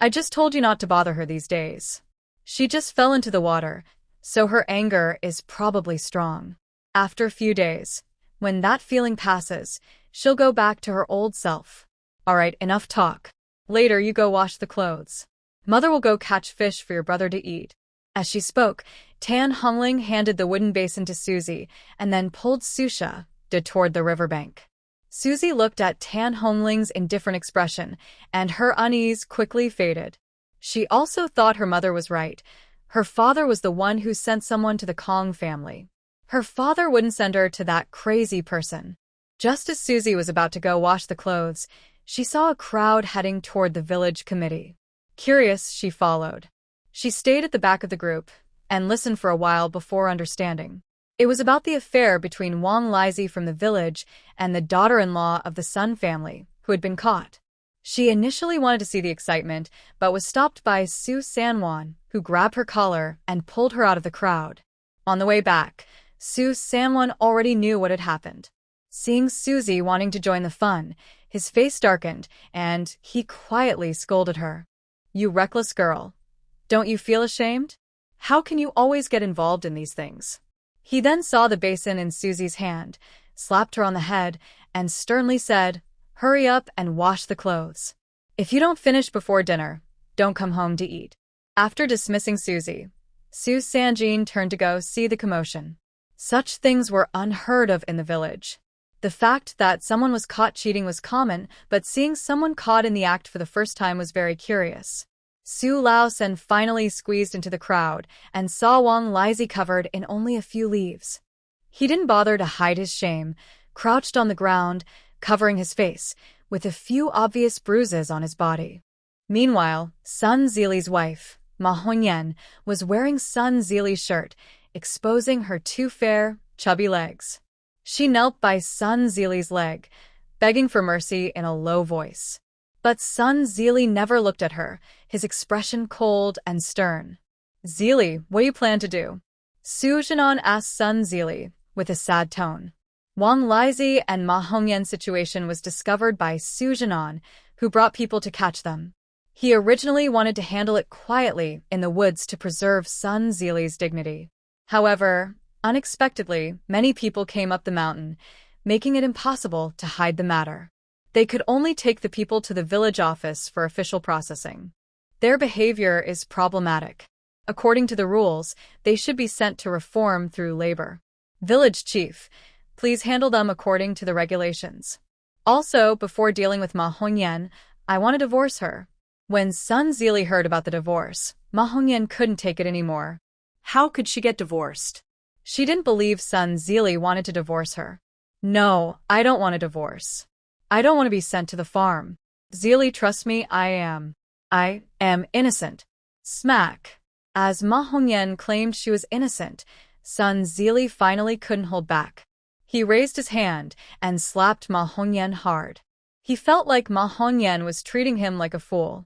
I just told you not to bother her these days. She just fell into the water, so her anger is probably strong. After a few days, when that feeling passes, she'll go back to her old self. All right, enough talk. Later you go wash the clothes. Mother will go catch fish for your brother to eat. As she spoke, Tan Hongling handed the wooden basin to Susie and then pulled Susha toward the riverbank. Susie looked at Tan Hongling's indifferent expression, and her unease quickly faded. She also thought her mother was right. Her father was the one who sent someone to the Kong family. Her father wouldn't send her to that crazy person. Just as Susie was about to go wash the clothes, she saw a crowd heading toward the village committee. Curious, she followed. She stayed at the back of the group and listened for a while before understanding. It was about the affair between Wang Lizi from the village and the daughter-in-law of the Sun family, who had been caught. She initially wanted to see the excitement, but was stopped by Su Sanwan, who grabbed her collar and pulled her out of the crowd. On the way back, Soo Samwon already knew what had happened. Seeing Suzy wanting to join the fun, his face darkened, and he quietly scolded her. "You reckless girl. Don't you feel ashamed? How can you always get involved in these things?" He then saw the basin in Suzy's hand, slapped her on the head, and sternly said, "Hurry up and wash the clothes. If you don't finish before dinner, don't come home to eat." After dismissing Suzy, Soo Sanjin turned to go see the commotion. Such things were unheard of in the village. The fact that someone was caught cheating was common, but seeing someone caught in the act for the first time was very curious. Su Laosen finally squeezed into the crowd and saw Wang Lizi covered in only a few leaves. He didn't bother to hide his shame, crouched on the ground, covering his face, with a few obvious bruises on his body. Meanwhile, Sun Zili's wife, Ma Hongyan, was wearing Sun Zili's shirt, exposing her two fair, chubby legs. She knelt by Sun Zili's leg, begging for mercy in a low voice. But Sun Zili never looked at her, his expression cold and stern. "Zili, what do you plan to do?" Su Jinan asked Sun Zili, with a sad tone. Wang Lizi and Ma Hongyan's situation was discovered by Su Jinan, who brought people to catch them. He originally wanted to handle it quietly in the woods to preserve Sun Zili's dignity. However, unexpectedly, many people came up the mountain, making it impossible to hide the matter. They could only take the people to the village office for official processing. Their behavior is problematic. According to the rules, they should be sent to reform through labor. Village chief, please handle them according to the regulations. Also, before dealing with Ma Hongyan, I want to divorce her. When Sun Zili heard about the divorce, Ma Hongyan couldn't take it anymore. How could she get divorced? She didn't believe Sun Zili wanted to divorce her. "No, I don't want a divorce. I don't want to be sent to the farm. Zili, trust me, I am innocent." Smack. As Ma Hongyan claimed she was innocent, Sun Zili finally couldn't hold back. He raised his hand and slapped Ma Hongyan hard. He felt like Ma Hongyan was treating him like a fool.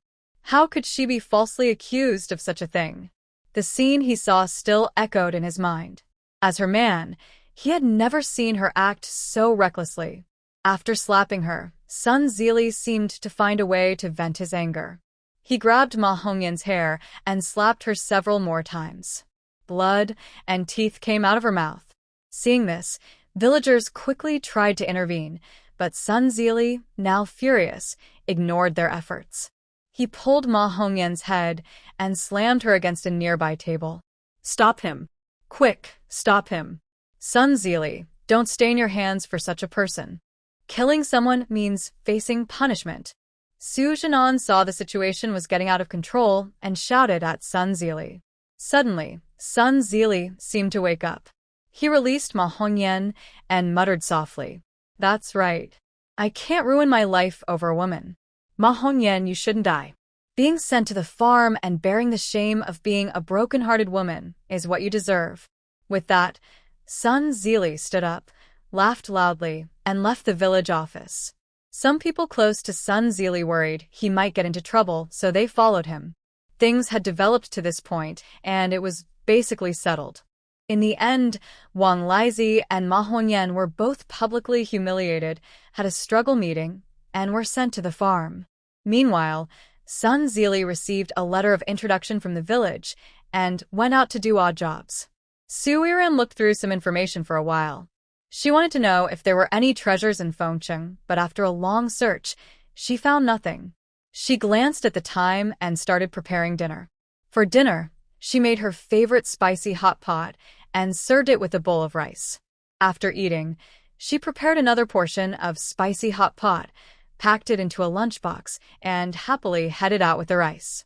How could she be falsely accused of such a thing? The scene he saw still echoed in his mind. As her man, he had never seen her act so recklessly. After slapping her, Sun Zili seemed to find a way to vent his anger. He grabbed Ma Hongyan's hair and slapped her several more times. Blood and teeth came out of her mouth. Seeing this, villagers quickly tried to intervene, but Sun Zili, now furious, ignored their efforts. He pulled Ma Hongyan's head and slammed her against a nearby table. "Stop him. Quick, stop him. Sun Zili, don't stain your hands for such a person. Killing someone means facing punishment." Su Jinan saw the situation was getting out of control and shouted at Sun Zili. Suddenly, Sun Zili seemed to wake up. He released Ma Hongyan and muttered softly, "That's right. I can't ruin my life over a woman. Ma Hongyan, you shouldn't die. Being sent to the farm and bearing the shame of being a broken-hearted woman is what you deserve." With that, Sun Zili stood up, laughed loudly, and left the village office. Some people close to Sun Zili worried he might get into trouble, so they followed him. Things had developed to this point, and it was basically settled. In the end, Wang Lizi and Ma Hongyan were both publicly humiliated, had a struggle meeting, and were sent to the farm. Meanwhile, Sun Zili received a letter of introduction from the village and went out to do odd jobs. Su Yiran looked through some information for a while. She wanted to know if there were any treasures in Fengcheng, but after a long search, she found nothing. She glanced at the time and started preparing dinner. For dinner, she made her favorite spicy hot pot and served it with a bowl of rice. After eating, she prepared another portion of spicy hot pot, packed it into a lunchbox, and happily headed out with the rice.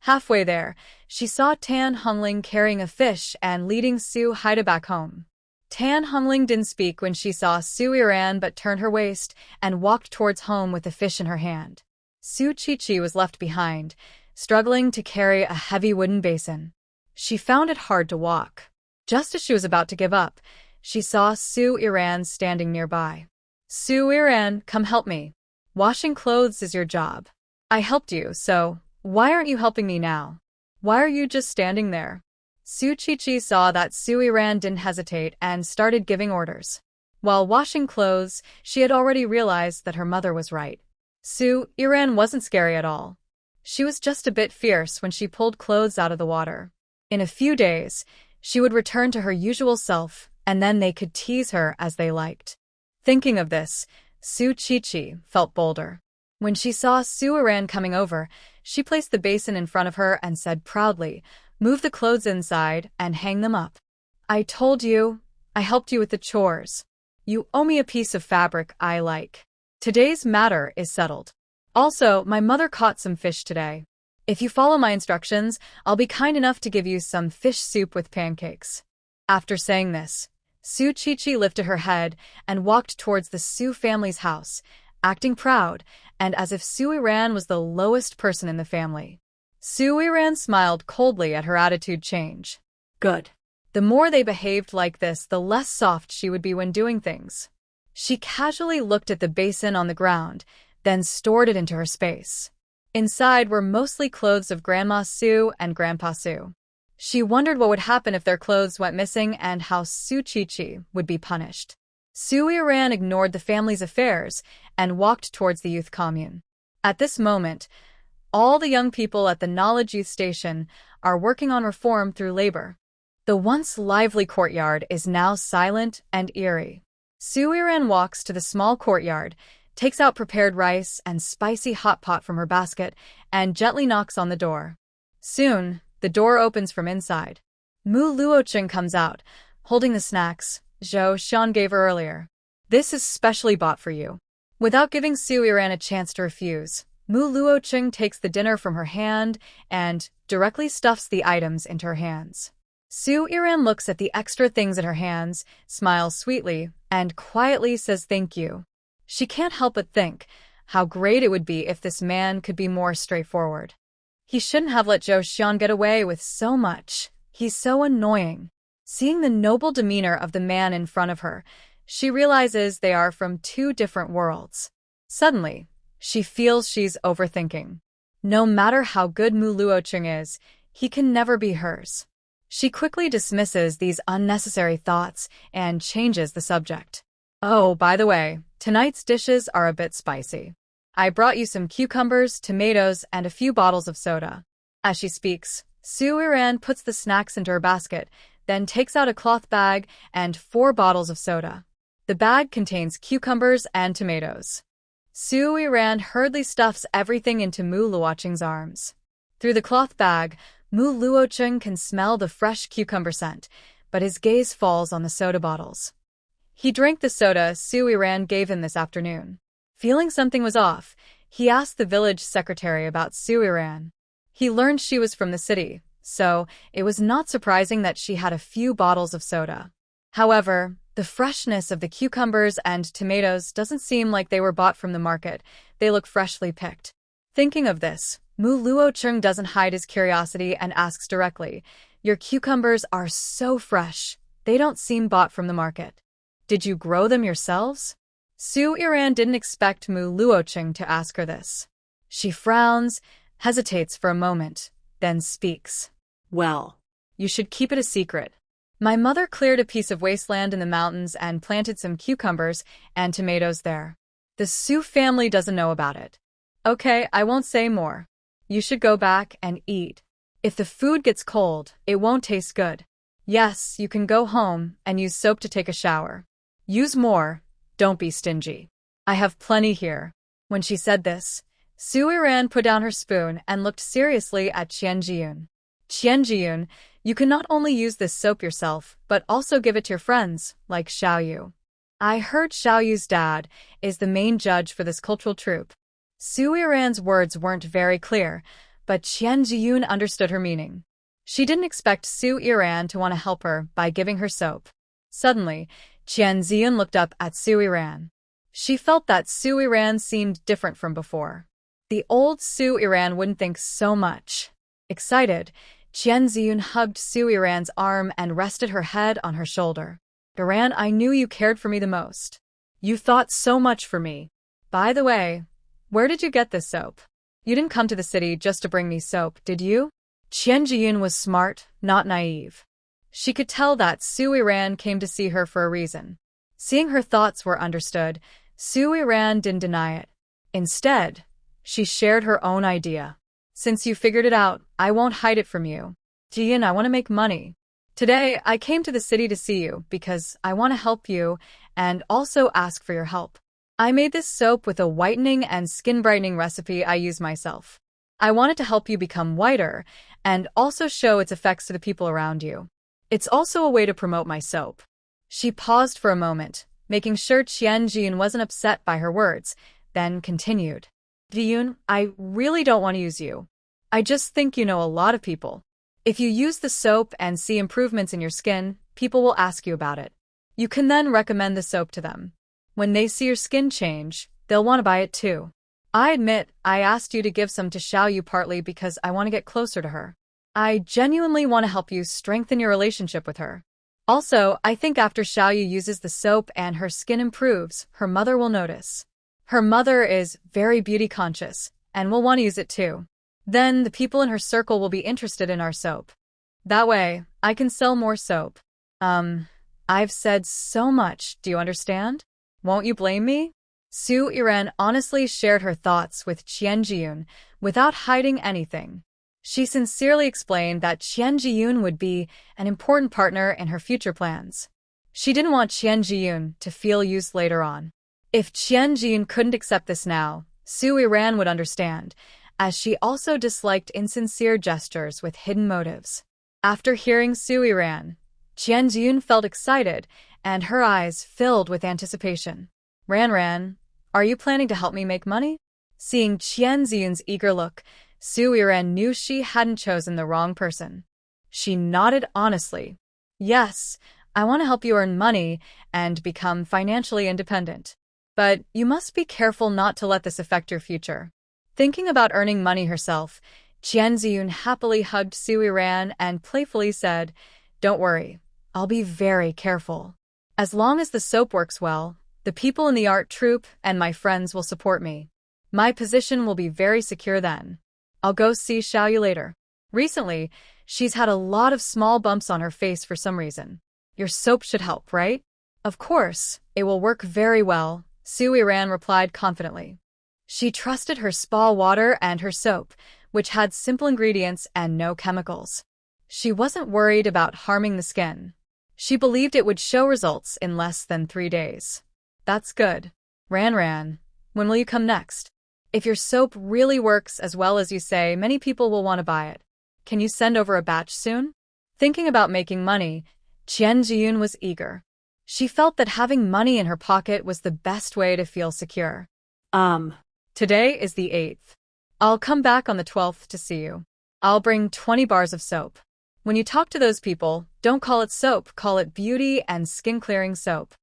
Halfway there, she saw Tan Hongling carrying a fish and leading Su Haida back home. Tan Hongling didn't speak when she saw Su Yiran but turned her waist and walked towards home with the fish in her hand. Su Qiqi was left behind, struggling to carry a heavy wooden basin. She found it hard to walk. Just as she was about to give up, she saw Su Yiran standing nearby. "Su Yiran, come help me. Washing clothes is your job. I helped you, so why aren't you helping me now? Why are you just standing there?" Su Qiqi saw that Su Yiran didn't hesitate and started giving orders. While washing clothes, she had already realized that her mother was right. Su Yiran wasn't scary at all. She was just a bit fierce when she pulled clothes out of the water. In a few days, she would return to her usual self, and then they could tease her as they liked. Thinking of this, Su Qiqi felt bolder. When she saw Su Yiran coming over, she placed the basin in front of her and said proudly, "Move the clothes inside and hang them up. I told you, I helped you with the chores. You owe me a piece of fabric I like. Today's matter is settled. Also, my mother caught some fish today. If you follow my instructions, I'll be kind enough to give you some fish soup with pancakes." After saying this, Su Qiqi lifted her head and walked towards the Su family's house, acting proud and as if Su Yiran was the lowest person in the family. Su Yiran smiled coldly at her attitude change. Good. The more they behaved like this, the less soft she would be when doing things. She casually looked at the basin on the ground, then stored it into her space. Inside were mostly clothes of Grandma Su and Grandpa Su. She wondered what would happen if their clothes went missing and how Su Qiqi would be punished. Su Yiran ignored the family's affairs and walked towards the youth commune. At this moment, all the young people at the Knowledge Youth Station are working on reform through labor. The once lively courtyard is now silent and eerie. Su Yiran walks to the small courtyard, takes out prepared rice and spicy hot pot from her basket, and gently knocks on the door. Soon, the door opens from inside. Mu Luocheng comes out, holding the snacks Zhou Xian gave her earlier. "This is specially bought for you." Without giving Su Yiran a chance to refuse, Mu Luocheng takes the dinner from her hand and directly stuffs the items into her hands. Su Yiran looks at the extra things in her hands, smiles sweetly, and quietly says thank you. She can't help but think how great it would be if this man could be more straightforward. He shouldn't have let Zhou Xian get away with so much. He's so annoying. Seeing the noble demeanor of the man in front of her, she realizes they are from two different worlds. Suddenly, she feels she's overthinking. No matter how good Mu Luocheng is, he can never be hers. She quickly dismisses these unnecessary thoughts and changes the subject. "Oh, by the way, tonight's dishes are a bit spicy. I brought you some cucumbers, tomatoes, and a few bottles of soda." As she speaks, Su Yiran puts the snacks into her basket, then takes out a cloth bag and 4 bottles of soda. The bag contains cucumbers and tomatoes. Su Yiran hurriedly stuffs everything into Mu Luocheng's arms. Through the cloth bag, Mu Luocheng can smell the fresh cucumber scent, but his gaze falls on the soda bottles. He drank the soda Su Yiran gave him this afternoon. Feeling something was off, he asked the village secretary about Su Yiran. He learned she was from the city, so it was not surprising that she had a few bottles of soda. However, the freshness of the cucumbers and tomatoes doesn't seem like they were bought from the market. They look freshly picked. Thinking of this, Mu Luocheng doesn't hide his curiosity and asks directly, "Your cucumbers are so fresh. They don't seem bought from the market. Did you grow them yourselves?" Su Yiran didn't expect Mu Luocheng to ask her this. She frowns, hesitates for a moment, then speaks. "Well, you should keep it a secret. My mother cleared a piece of wasteland in the mountains and planted some cucumbers and tomatoes there. The Su family doesn't know about it. Okay, I won't say more. You should go back and eat. If the food gets cold, it won't taste good. Yes, you can go home and use soap to take a shower. Use more, don't be stingy. I have plenty here." When she said this, Su Yiran put down her spoon and looked seriously at Qian Jiyun. "Qian Jiyun, you can not only use this soap yourself, but also give it to your friends, like Xiaoyu. I heard Xiaoyu's dad is the main judge for this cultural troupe." Su Yiran's words weren't very clear, but Qian Jiyun understood her meaning. She didn't expect Su Yiran to want to help her by giving her soap. Suddenly, Qian Jiyun looked up at Su Yiran. She felt that Su Yiran seemed different from before. The old Su Yiran wouldn't think so much. Excited, Qian Jiyun hugged Su Yiran's arm and rested her head on her shoulder. "Yiran, I knew you cared for me the most. You thought so much for me. By the way, where did you get this soap? You didn't come to the city just to bring me soap, did you?" Qian Jiyun was smart, not naive. She could tell that Su Yiran came to see her for a reason. Seeing her thoughts were understood, Su Yiran didn't deny it. Instead, she shared her own idea. Since you figured it out, I won't hide it from you. Jian, I want to make money. Today, I came to the city to see you because I want to help you and also ask for your help. I made this soap with a whitening and skin brightening recipe I use myself. I wanted to help you become whiter and also show its effects to the people around you. It's also a way to promote my soap. She paused for a moment, making sure Qian Jiyun wasn't upset by her words, then continued. Jiyun, I really don't want to use you. I just think you know a lot of people. If you use the soap and see improvements in your skin, people will ask you about it. You can then recommend the soap to them. When they see your skin change, they'll want to buy it too. I admit, I asked you to give some to Xiaoyu partly because I want to get closer to her. I genuinely want to help you strengthen your relationship with her. Also, I think after Xiaoyu uses the soap and her skin improves, her mother will notice. Her mother is very beauty conscious and will want to use it too. Then the people in her circle will be interested in our soap. That way, I can sell more soap. I've said so much, do you understand? Won't you blame me? Su Yiran honestly shared her thoughts with Qian Jiyun without hiding anything. She sincerely explained that Qian Jiyun would be an important partner in her future plans. She didn't want Qian Jiyun to feel used later on. If Qian Jiyun couldn't accept this now, Su Yiran would understand, as she also disliked insincere gestures with hidden motives. After hearing Su Yiran, Qian Jiyun felt excited, and her eyes filled with anticipation. Ran, are you planning to help me make money? Seeing Qian Jiyun's eager look, Su Yiran knew she hadn't chosen the wrong person. She nodded honestly. Yes, I want to help you earn money and become financially independent. But you must be careful not to let this affect your future. Thinking about earning money herself, Qian Jiyun happily hugged Su Yiran and playfully said, Don't worry, I'll be very careful. As long as the soap works well, the people in the art troupe and my friends will support me. My position will be very secure then. I'll go see Xiaoyu later. Recently, she's had a lot of small bumps on her face for some reason. Your soap should help, right? Of course, it will work very well, Su Yiran replied confidently. She trusted her spa water and her soap, which had simple ingredients and no chemicals. She wasn't worried about harming the skin. She believed it would show results in less than 3 days. That's good. Ran, when will you come next? If your soap really works as well as you say, many people will want to buy it. Can you send over a batch soon? Thinking about making money, Qian Jiyun was eager. She felt that having money in her pocket was the best way to feel secure. Today is the 8th. I'll come back on the 12th to see you. I'll bring 20 bars of soap. When you talk to those people, don't call it soap, call it beauty and skin clearing soap.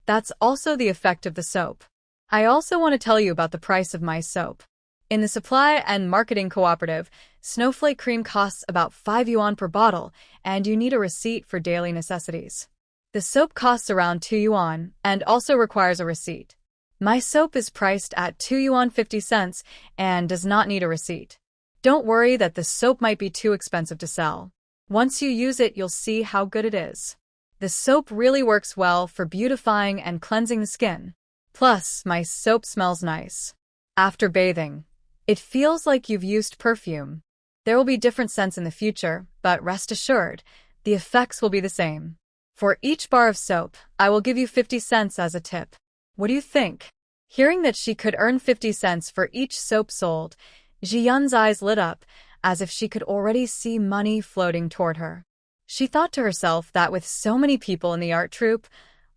That's also the effect of the soap. I also want to tell you about the price of my soap. In the supply and marketing cooperative, Snowflake cream costs about 5 yuan per bottle, and you need a receipt for daily necessities. The soap costs around 2 yuan and also requires a receipt. My soap is priced at 2 yuan 50 cents and does not need a receipt. Don't worry that the soap might be too expensive to sell. Once you use it, you'll see how good it is. The soap really works well for beautifying and cleansing the skin. Plus, my soap smells nice. After bathing, it feels like you've used perfume. There will be different scents in the future, but rest assured, the effects will be the same. For each bar of soap, I will give you 50 cents as a tip. What do you think? Hearing that she could earn 50 cents for each soap sold, Jiyun's eyes lit up, as if she could already see money floating toward her. She thought to herself that with so many people in the art troupe,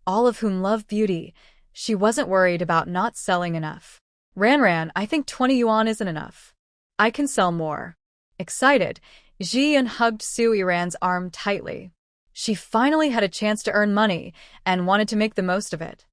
all of whom love beauty, she wasn't worried about not selling enough. Ran, I think 20 yuan isn't enough. I can sell more. Excited, Jiyun hugged Su Yiran's arm tightly. She finally had a chance to earn money and wanted to make the most of it.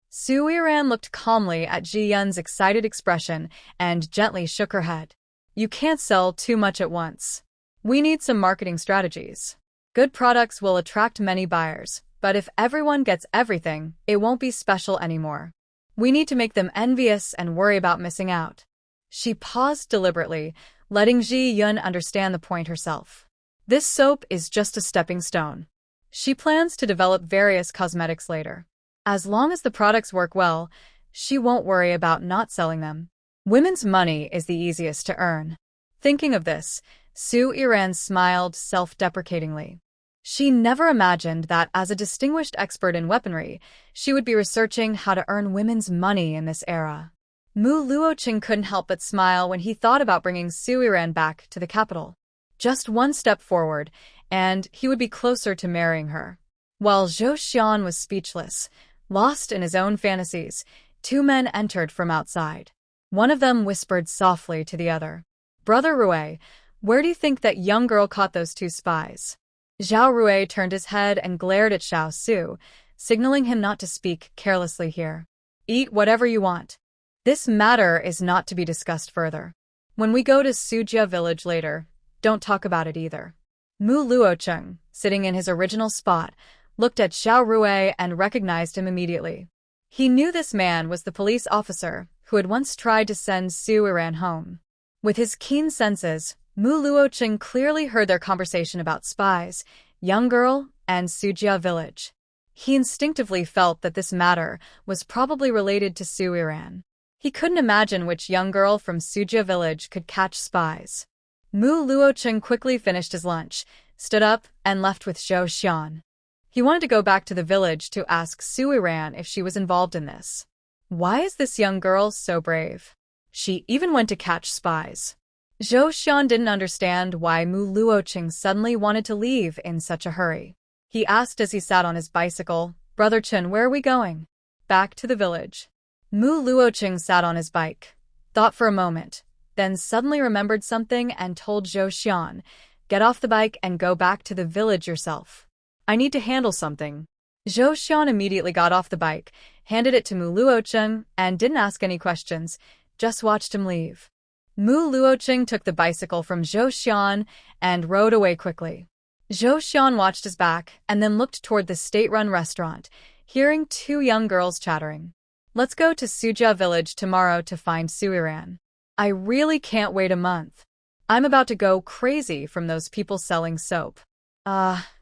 Su Yiran looked calmly at Jiyun's excited expression and gently shook her head. You can't sell too much at once. We need some marketing strategies. Good products will attract many buyers, but if everyone gets everything, it won't be special anymore. We need to make them envious and worry about missing out. She paused deliberately, letting Ji Yun understand the point herself. This soap is just a stepping stone. She plans to develop various cosmetics later. As long as the products work well, she won't worry about not selling them. Women's money is the easiest to earn. Thinking of this, Su Iran smiled self-deprecatingly. She never imagined that as a distinguished expert in weaponry, she would be researching how to earn women's money in this era. Mu Luoqing couldn't help but smile when he thought about bringing Su Iran back to the capital. Just one step forward, and he would be closer to marrying her. While Zhou Xian was speechless, lost in his own fantasies, two men entered from outside. One of them whispered softly to the other, "Brother Rui, where do you think that young girl caught those two spies?" Zhao Rui turned his head and glared at Xiao Su, signaling him not to speak carelessly here. "Eat whatever you want. This matter is not to be discussed further. When we go to Sujia village later, don't talk about it either." Mu Luocheng, sitting in his original spot, looked at Xiao Rui and recognized him immediately. He knew this man was the police officer who had once tried to send Su Iran home. With his keen senses, Mu Luocheng clearly heard their conversation about spies, young girl, and Sujia village. He instinctively felt that this matter was probably related to Su Iran. He couldn't imagine which young girl from Sujia village could catch spies. Mu Luocheng quickly finished his lunch, stood up, and left with Zhou Xian. He wanted to go back to the village to ask Su Iran if she was involved in this. Why is this young girl so brave? She even went to catch spies. Zhou Xian didn't understand why Mu Luocheng suddenly wanted to leave in such a hurry. He asked as he sat on his bicycle, "Brother Chen, where are we going?" "Back to the village." Mu Luocheng sat on his bike, thought for a moment, then suddenly remembered something and told Zhou Xian, "Get off the bike and go back to the village yourself. I need to handle something." Zhou Xian immediately got off the bike, handed it to Mu Luocheng, and didn't ask any questions, just watched him leave. Mu Luocheng took the bicycle from Zhou Xian and rode away quickly. Zhou Xian watched his back and then looked toward the state-run restaurant, hearing two young girls chattering. "Let's go to Sujia village tomorrow to find Su Iran. I really can't wait a month. I'm about to go crazy from those people selling soap."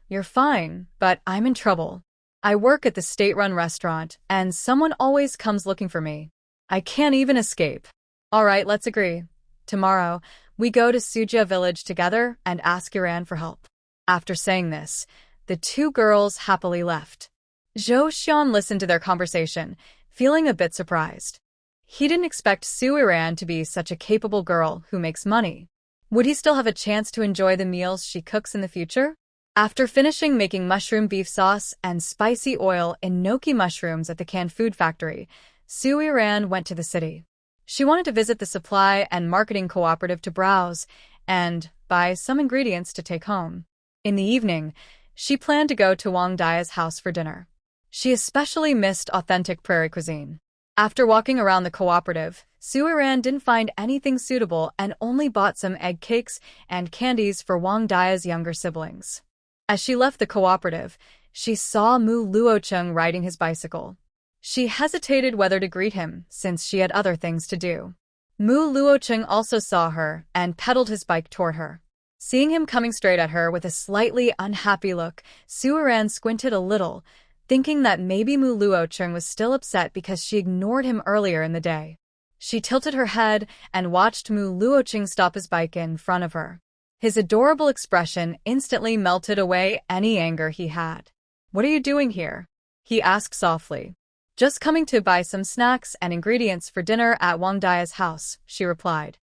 You're fine, but I'm in trouble. I work at the state-run restaurant, and someone always comes looking for me. I can't even escape." "All right, let's agree. Tomorrow, we go to Sujia village together and ask Iran for help." After saying this, the two girls happily left. Zhou Xian listened to their conversation, feeling a bit surprised. He didn't expect Su Iran to be such a capable girl who makes money. Would he still have a chance to enjoy the meals she cooks in the future? After finishing making mushroom beef sauce and spicy oil in gnocchi mushrooms at the canned food factory, Su Iran went to the city. She wanted to visit the supply and marketing cooperative to browse and buy some ingredients to take home. In the evening, she planned to go to Wang Dia's house for dinner. She especially missed authentic prairie cuisine. After walking around the cooperative, Su Iran didn't find anything suitable and only bought some egg cakes and candies for Wang Dia's younger siblings. As she left the cooperative, she saw Mu Luocheng riding his bicycle. She hesitated whether to greet him, since she had other things to do. Mu Luocheng also saw her and pedaled his bike toward her. Seeing him coming straight at her with a slightly unhappy look, Su Iran squinted a little, thinking that maybe Mu Luocheng was still upset because she ignored him earlier in the day. She tilted her head and watched Mu Luocheng stop his bike in front of her. His adorable expression instantly melted away any anger he had. "What are you doing here?" he asked softly. "Just coming to buy some snacks and ingredients for dinner at Wang Dia's house," she replied.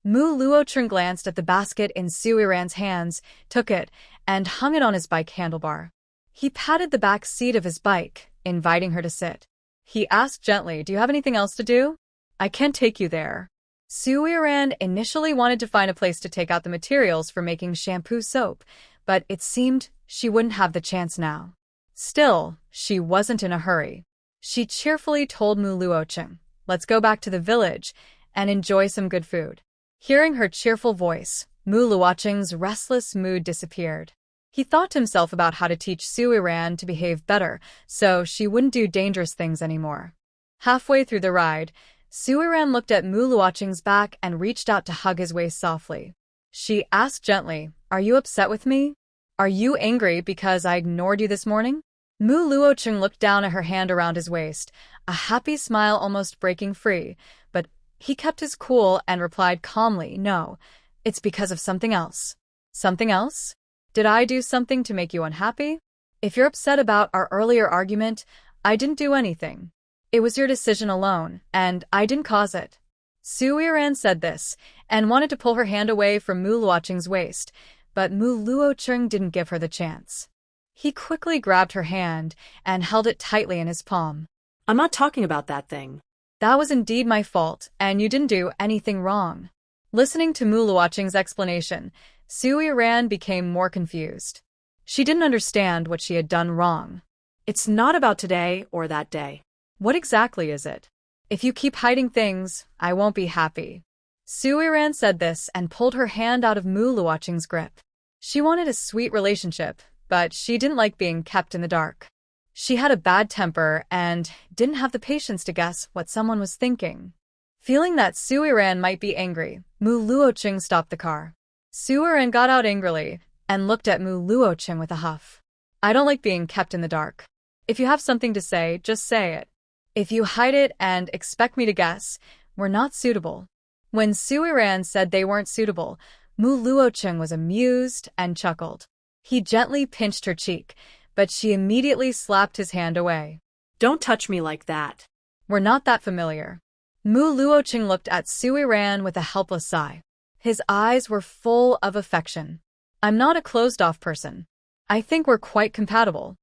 Mu Luocheng glanced at the basket in Su Iran's hands, took it, and hung it on his bike handlebar. He patted the back seat of his bike, inviting her to sit. He asked gently, "Do you have anything else to do? I can't take you there." Su Iran initially wanted to find a place to take out the materials for making shampoo soap, but it seemed she wouldn't have the chance now. Still, she wasn't in a hurry. She cheerfully told Mu Luocheng, "Let's go back to the village and enjoy some good food." Hearing her cheerful voice, Mu Luocheng's restless mood disappeared. He thought to himself about how to teach Su Iran to behave better so she wouldn't do dangerous things anymore. Halfway through the ride, Suiran looked at Mu Luoqing's back and reached out to hug his waist softly. She asked gently, "Are you upset with me? Are you angry because I ignored you this morning?" Mu Luoqing looked down at her hand around his waist, a happy smile almost breaking free, but he kept his cool and replied calmly, "No, it's because of something else." "Something else? Did I do something to make you unhappy? If you're upset about our earlier argument, I didn't do anything. It was your decision alone, and I didn't cause it." Suiran said this, and wanted to pull her hand away from Mu Luoqing's waist, but Mu Luoqing didn't give her the chance. He quickly grabbed her hand and held it tightly in his palm. "I'm not talking about that thing." "That was indeed my fault, and you didn't do anything wrong." Listening to Mu Luoqing's explanation, Suiran became more confused. She didn't understand what she had done wrong. "It's not about today or that day." "What exactly is it? If you keep hiding things, I won't be happy." Suiran said this and pulled her hand out of Mu Luoqing's grip. She wanted a sweet relationship, but she didn't like being kept in the dark. She had a bad temper and didn't have the patience to guess what someone was thinking. Feeling that Suiran might be angry, Mu Luoqing stopped the car. Suiran got out angrily and looked at Mu Luoqing with a huff. "I don't like being kept in the dark. If you have something to say, just say it. If you hide it and expect me to guess, we're not suitable." When Suiran said they weren't suitable, Mu Luoqing was amused and chuckled. He gently pinched her cheek, but she immediately slapped his hand away. "Don't touch me like that." "We're not that familiar." Mu Luoqing looked at Suiran with a helpless sigh. His eyes were full of affection. "I'm not a closed-off person. I think we're quite compatible.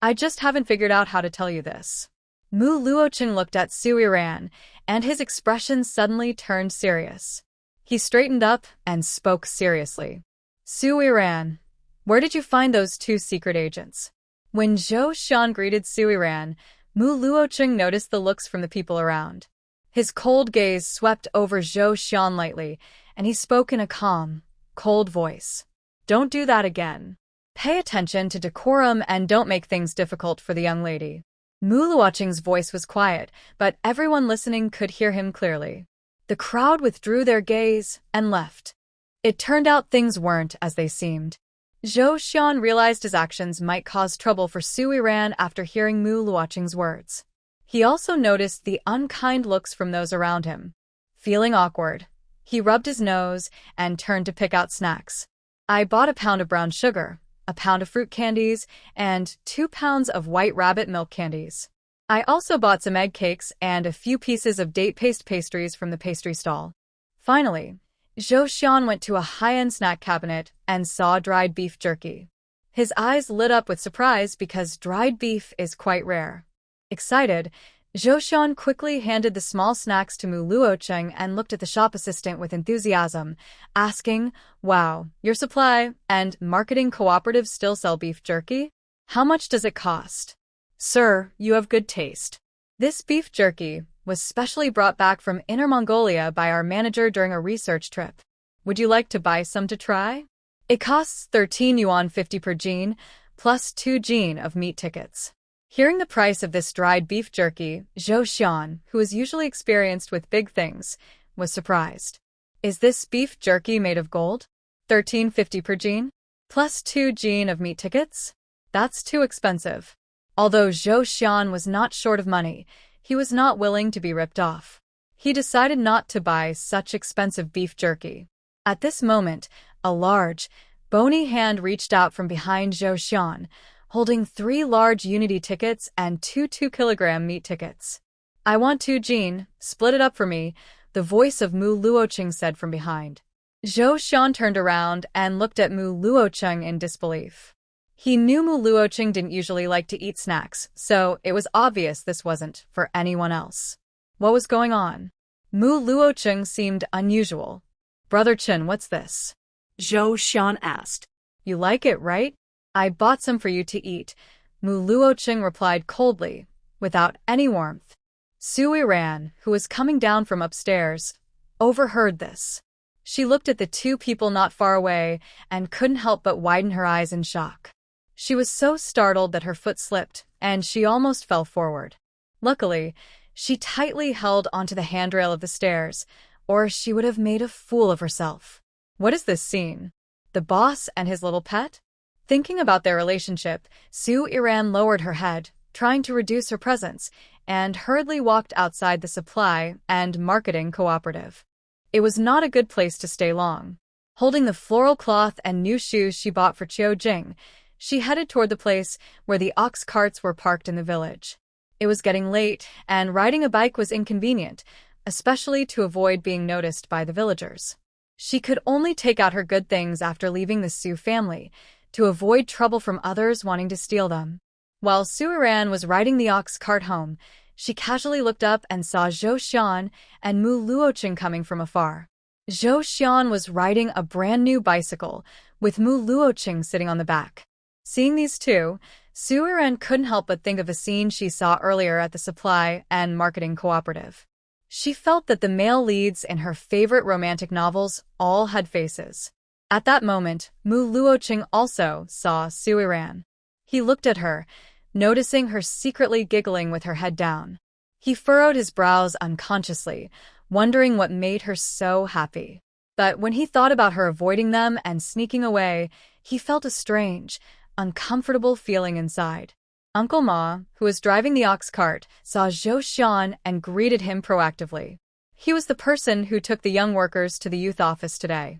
I just haven't figured out how to tell you this." Mu Luoqing looked at Suiran, and his expression suddenly turned serious. He straightened up and spoke seriously. "Suiran, where did you find those two secret agents?" When Zhou Xian greeted Suiran, Mu Luoqing noticed the looks from the people around. His cold gaze swept over Zhou Xian lightly, and he spoke in a calm, cold voice. "Don't do that again. Pay attention to decorum and don't make things difficult for the young lady." Mu Luoqing's voice was quiet, but everyone listening could hear him clearly. The crowd withdrew their gaze and left. It turned out things weren't as they seemed. Zhou Xian realized his actions might cause trouble for Suiran after hearing Mu Luoqing's words. He also noticed the unkind looks from those around him. Feeling awkward, he rubbed his nose and turned to pick out snacks. "I bought a pound of brown sugar, a pound of fruit candies, and 2 pounds of white rabbit milk candies. I also bought some egg cakes and a few pieces of date paste pastries from the pastry stall." Finally, Zhou Xian went to a high-end snack cabinet and saw dried beef jerky. His eyes lit up with surprise because dried beef is quite rare. Excited, Zhou Xian quickly handed the small snacks to Mu Luoqing and looked at the shop assistant with enthusiasm, asking, "Wow, your supply and marketing cooperatives still sell beef jerky? How much does it cost?" "Sir, you have good taste. This beef jerky was specially brought back from Inner Mongolia by our manager during a research trip. Would you like to buy some to try? It costs 13 yuan 50 per jean, plus 2 jean of meat tickets." Hearing the price of this dried beef jerky, Zhou Xian, who is usually experienced with big things, was surprised. "Is this beef jerky made of gold? 13.50 per jean? Plus 2 jean of meat tickets? That's too expensive." Although Zhou Xian was not short of money, he was not willing to be ripped off. He decided not to buy such expensive beef jerky. At this moment, a large, bony hand reached out from behind Zhou Xian, holding 3 large Unity tickets and 2 2-kilogram meat tickets. "I want 2 jean, split it up for me," the voice of Mu Luoqing said from behind. Zhou Xian turned around and looked at Mu Luoqing in disbelief. He knew Mu Luoqing didn't usually like to eat snacks, so it was obvious this wasn't for anyone else. What was going on? Mu Luoqing seemed unusual. "Brother Chen, what's this?" Zhou Xian asked. "You like it, right? I bought some for you to eat," Mu Luoqing replied coldly, without any warmth. Suiran, who was coming down from upstairs, overheard this. She looked at the 2 people not far away and couldn't help but widen her eyes in shock. She was so startled that her foot slipped, and she almost fell forward. Luckily, She tightly held onto the handrail of the stairs, or she would have made a fool of herself. What is this scene? The boss and his little pet? Thinking about their relationship, Su Iran lowered her head, trying to reduce her presence, and hurriedly walked outside the supply and marketing cooperative. It was not a good place to stay long. Holding the floral cloth and new shoes she bought for Chiu Jing, she headed toward the place where the ox carts were parked in the village. It was getting late, and riding a bike was inconvenient, especially to avoid being noticed by the villagers. She could only take out her good things after leaving the Su family, to avoid trouble from others wanting to steal them. While Su Iran was riding the ox cart home, she casually looked up and saw Zhou Xian and Mu Luoqing coming from afar. Zhou Xian was riding a brand new bicycle, with Mu Luoqing sitting on the back. Seeing these two, Su Iran couldn't help but think of a scene she saw earlier at the supply and marketing cooperative. She felt that the male leads in her favorite romantic novels all had faces. At that moment, Mu Luoqing also saw Su Iran. He looked at her, noticing her secretly giggling with her head down. He furrowed his brows unconsciously, wondering what made her so happy. But when he thought about her avoiding them and sneaking away, he felt a strange, uncomfortable feeling inside. Uncle Ma, who was driving the ox cart, saw Zhou Xian and greeted him proactively. He was the person who took the young workers to the youth office today.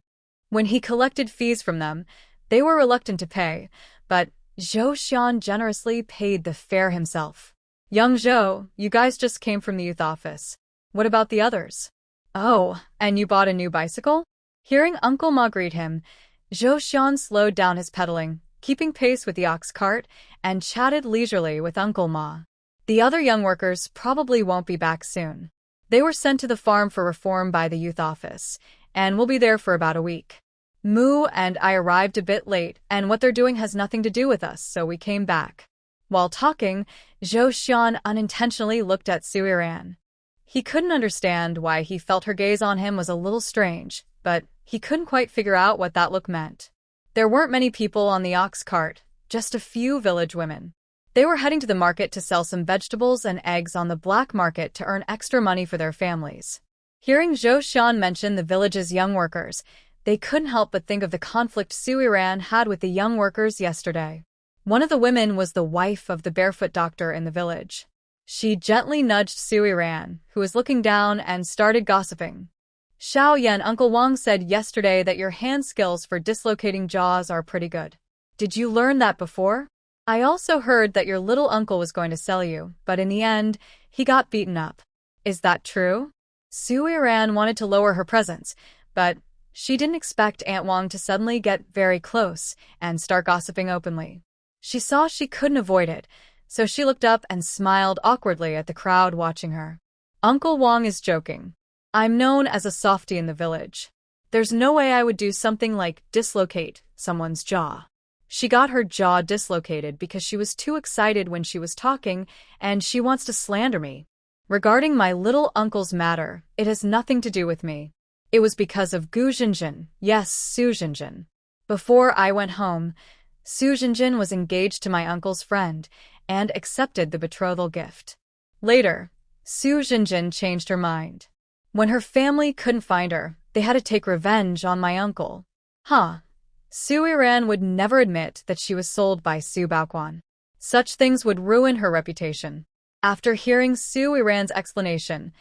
When he collected fees from them, they were reluctant to pay, but Zhou Xian generously paid the fare himself. Young Zhou, you guys just came from the youth office. What about the others? Oh, and you bought a new bicycle? Hearing Uncle Ma greet him, Zhou Xian slowed down his pedaling, keeping pace with the ox cart, and chatted leisurely with Uncle Ma. The other young workers probably won't be back soon. They were sent to the farm for reform by the youth office, and will be there for about a week. Mu and I arrived a bit late, and what they're doing has nothing to do with us, so we came back. While talking, Zhou Xian unintentionally looked at Su Iran. He couldn't understand why he felt her gaze on him was a little strange, but he couldn't quite figure out what that look meant. There weren't many people on the ox cart, just a few village women. They were heading to the market to sell some vegetables and eggs on the black market to earn extra money for their families. Hearing Zhou Xian mention the village's young workers, they couldn't help but think of the conflict Su Iran had with the young workers yesterday. One of the women was the wife of the barefoot doctor in the village. She gently nudged Su Iran, who was looking down, and started gossiping. Xiao Yan, Uncle Wang said yesterday that your hand skills for dislocating jaws are pretty good. Did you learn that before? I also heard that your little uncle was going to sell you, but in the end, he got beaten up. Is that true? Su Iran wanted to lower her presence, but she didn't expect Aunt Wang to suddenly get very close and start gossiping openly. She saw she couldn't avoid it, so she looked up and smiled awkwardly at the crowd watching her. Uncle Wang is joking. I'm known as a softie in the village. There's no way I would do something like dislocate someone's jaw. She got her jaw dislocated because she was too excited when she was talking, and she wants to slander me. Regarding my little uncle's matter, it has nothing to do with me. It was because of Gu Jinjin, yes, Su Jinjin. Before I went home, Su Jinjin was engaged to my uncle's friend and accepted the betrothal gift. Later, Su Jinjin changed her mind. When her family couldn't find her, they had to take revenge on my uncle. Su Iran would never admit that she was sold by Su Baoquan. Such things would ruin her reputation. After hearing Su Iran's explanation,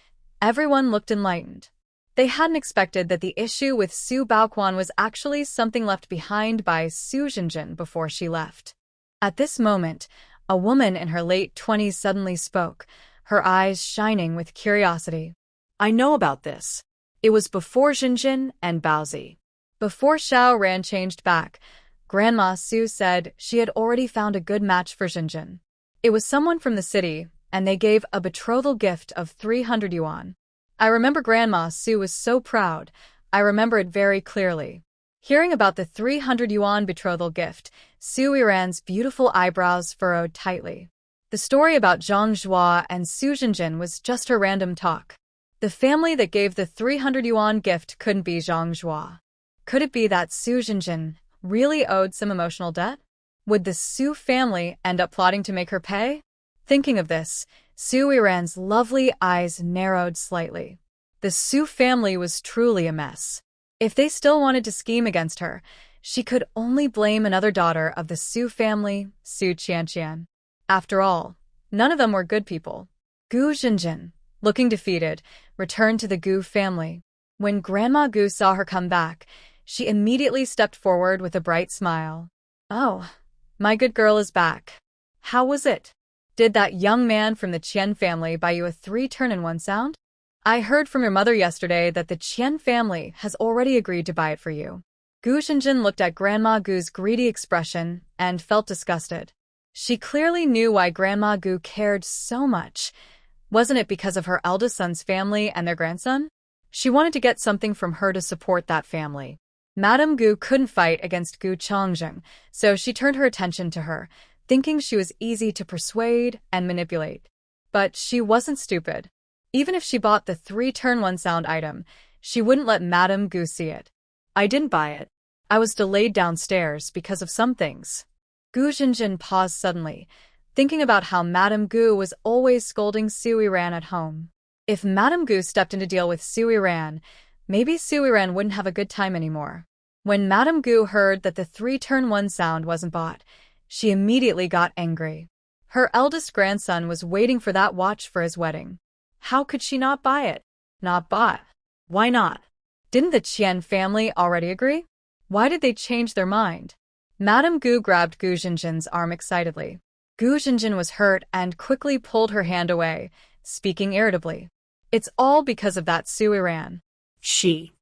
everyone looked enlightened. They hadn't expected that the issue with Su Baoquan was actually something left behind by Su Jinjin before she left. At this moment, a woman in her late 20s suddenly spoke, her eyes shining with curiosity. I know about this. It was before Jinjin and Baozi. Before Xiao Ran changed back, Grandma Su said she had already found a good match for Jinjin. It was someone from the city, and they gave a betrothal gift of 300 yuan. I remember Grandma Su was so proud. I remember it very clearly. Hearing about the 300 yuan betrothal gift, Su Iran's beautiful eyebrows furrowed tightly. The story about Zhang Zhua and Su Jinjin was just her random talk. The family that gave the 300 yuan gift couldn't be Zhang Zhua. Could it be that Su Jinjin really owed some emotional debt? Would the Su family end up plotting to make her pay? Thinking of this, Su Yiran's lovely eyes narrowed slightly. The Su family was truly a mess. If they still wanted to scheme against her, she could only blame another daughter of the Su family, Su Qianqian. After all, none of them were good people. Gu Zhenjin, looking defeated, returned to the Gu family. When Grandma Gu saw her come back, she immediately stepped forward with a bright smile. "Oh, my good girl is back. How was it? Did that young man from the Qian family buy you a 3-turn-in-1 sound? I heard from your mother yesterday that the Qian family has already agreed to buy it for you." Gu Zhenjin looked at Grandma Gu's greedy expression and felt disgusted. She clearly knew why Grandma Gu cared so much. Wasn't it because of her eldest son's family and their grandson? She wanted to get something from her to support that family. Madame Gu couldn't fight against Gu Chongjing, so she turned her attention to her, thinking she was easy to persuade and manipulate. But she wasn't stupid. Even if she bought the 3-turn-1 sound item, she wouldn't let Madame Gu see it. "I didn't buy it. I was delayed downstairs because of some things." Gu Zhenjin paused suddenly, thinking about how Madame Gu was always scolding Su Yiran at home. If Madame Gu stepped in to deal with Su Yiran, maybe Su Yiran wouldn't have a good time anymore. When Madame Gu heard that the 3-turn-1 sound wasn't bought, she immediately got angry. Her eldest grandson was waiting for that watch for his wedding. How could she not buy it? Not bought? Why not? Didn't the Qian family already agree? Why did they change their mind? Madame Gu grabbed Gu Zhenjin's arm excitedly. Gu Zhenjin was hurt and quickly pulled her hand away, speaking irritably. "It's all because of that Su Yiran. She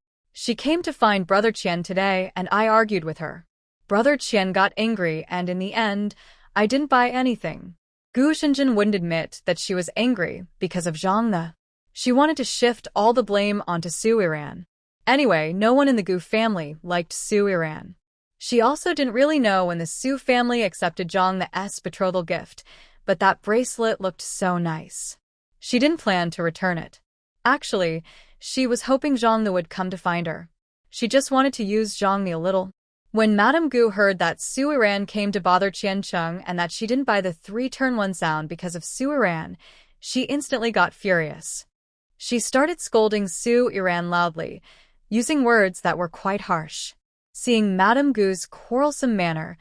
came to find Brother Qian today and I argued with her. Brother Qian got angry and in the end, I didn't buy anything." Gu Zhenjin wouldn't admit that she was angry because of Zhang Ne. She wanted to shift all the blame onto Su Yiran. Anyway, no one in the Gu family liked Su Yiran. She also didn't really know when the Su family accepted Zhang Ne's betrothal gift, but that bracelet looked so nice. She didn't plan to return it. Actually, she was hoping Zhang Ne would come to find her. She just wanted to use Zhang Ne a little. When Madame Gu heard that Su Yiran came to bother Qian Cheng and that she didn't buy the 3-turn-1 sound because of Su Yiran, she instantly got furious. She started scolding Su Yiran loudly, using words that were quite harsh. Seeing Madame Gu's quarrelsome manner,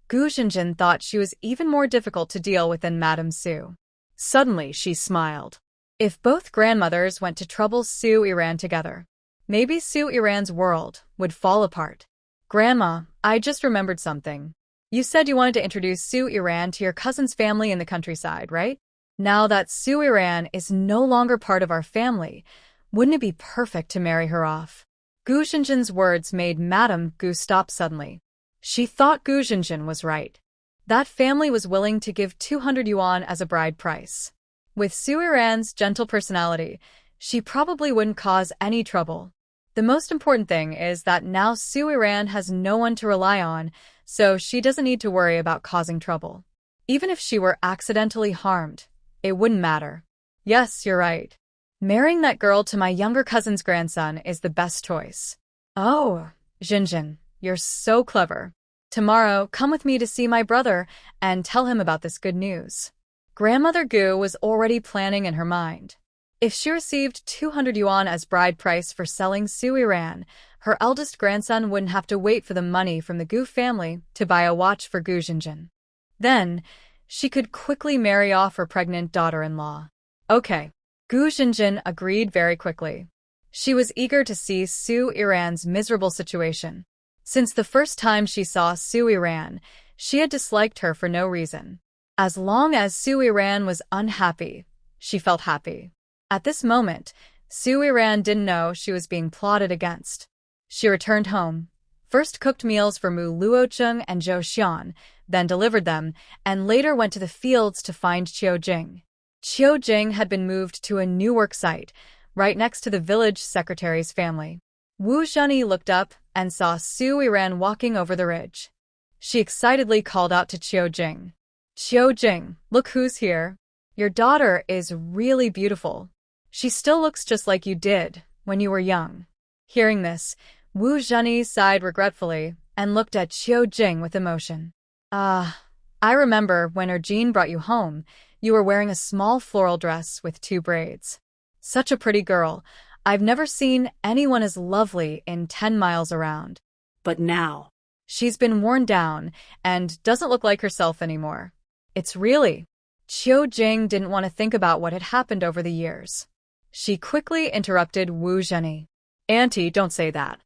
Gu Zhenjin thought she was even more difficult to deal with than Madame Su. Suddenly, she smiled. If both grandmothers went to trouble Su Yiran together, maybe Su Yiran's world would fall apart. "Grandma, I just remembered something. You said you wanted to introduce Su Yiran to your cousin's family in the countryside, right? Now that Su Yiran is no longer part of our family, wouldn't it be perfect to marry her off?" Gu Zhenjin's words made Madame Gu stop suddenly. She thought Gu Zhenjin was right. That family was willing to give 200 yuan as a bride price. With Su Yiran's gentle personality, she probably wouldn't cause any trouble. The most important thing is that now Su Yiran has no one to rely on, so she doesn't need to worry about causing trouble. Even if she were accidentally harmed, it wouldn't matter. Yes, you're right. Marrying that girl to my younger cousin's grandson is the best choice. Oh, Zhenjin, you're so clever. Tomorrow, come with me to see my brother and tell him about this good news. Grandmother Gu was already planning in her mind. If she received 200 yuan as bride price for selling Su Yiran, her eldest grandson wouldn't have to wait for the money from the Gu family to buy a watch for Gu Zhenjin. Then, she could quickly marry off her pregnant daughter-in-law. Okay. Gu Zhenjin agreed very quickly. She was eager to see Su Yiran's miserable situation. Since the first time she saw Su Yiran, she had disliked her for no reason. As long as Su Yiran was unhappy, she felt happy. At this moment, Su Yiran didn't know she was being plotted against. She returned home, first cooked meals for Mu Luocheng and Zhou Xian, then delivered them, and later went to the fields to find Qiu Jing. Qiu Jing had been moved to a new work site, right next to the village secretary's family. Wu Zheni looked up and saw Su Yiran walking over the ridge. She excitedly called out to Qiu Jing. "Qiu Jing, look who's here. Your daughter is really beautiful. She still looks just like you did when you were young." Hearing this, Wu Zheni sighed regretfully and looked at Qiu Jing with emotion. I remember when Erjin brought you home, You were wearing a small floral dress with 2 braids. Such a pretty girl. I've never seen anyone as lovely in 10 miles around. But now, She's been worn down and doesn't look like herself anymore. It's really. Qiu Jing didn't want to think about what had happened over the years. She quickly interrupted Wu Zhenyi. Auntie, don't say that.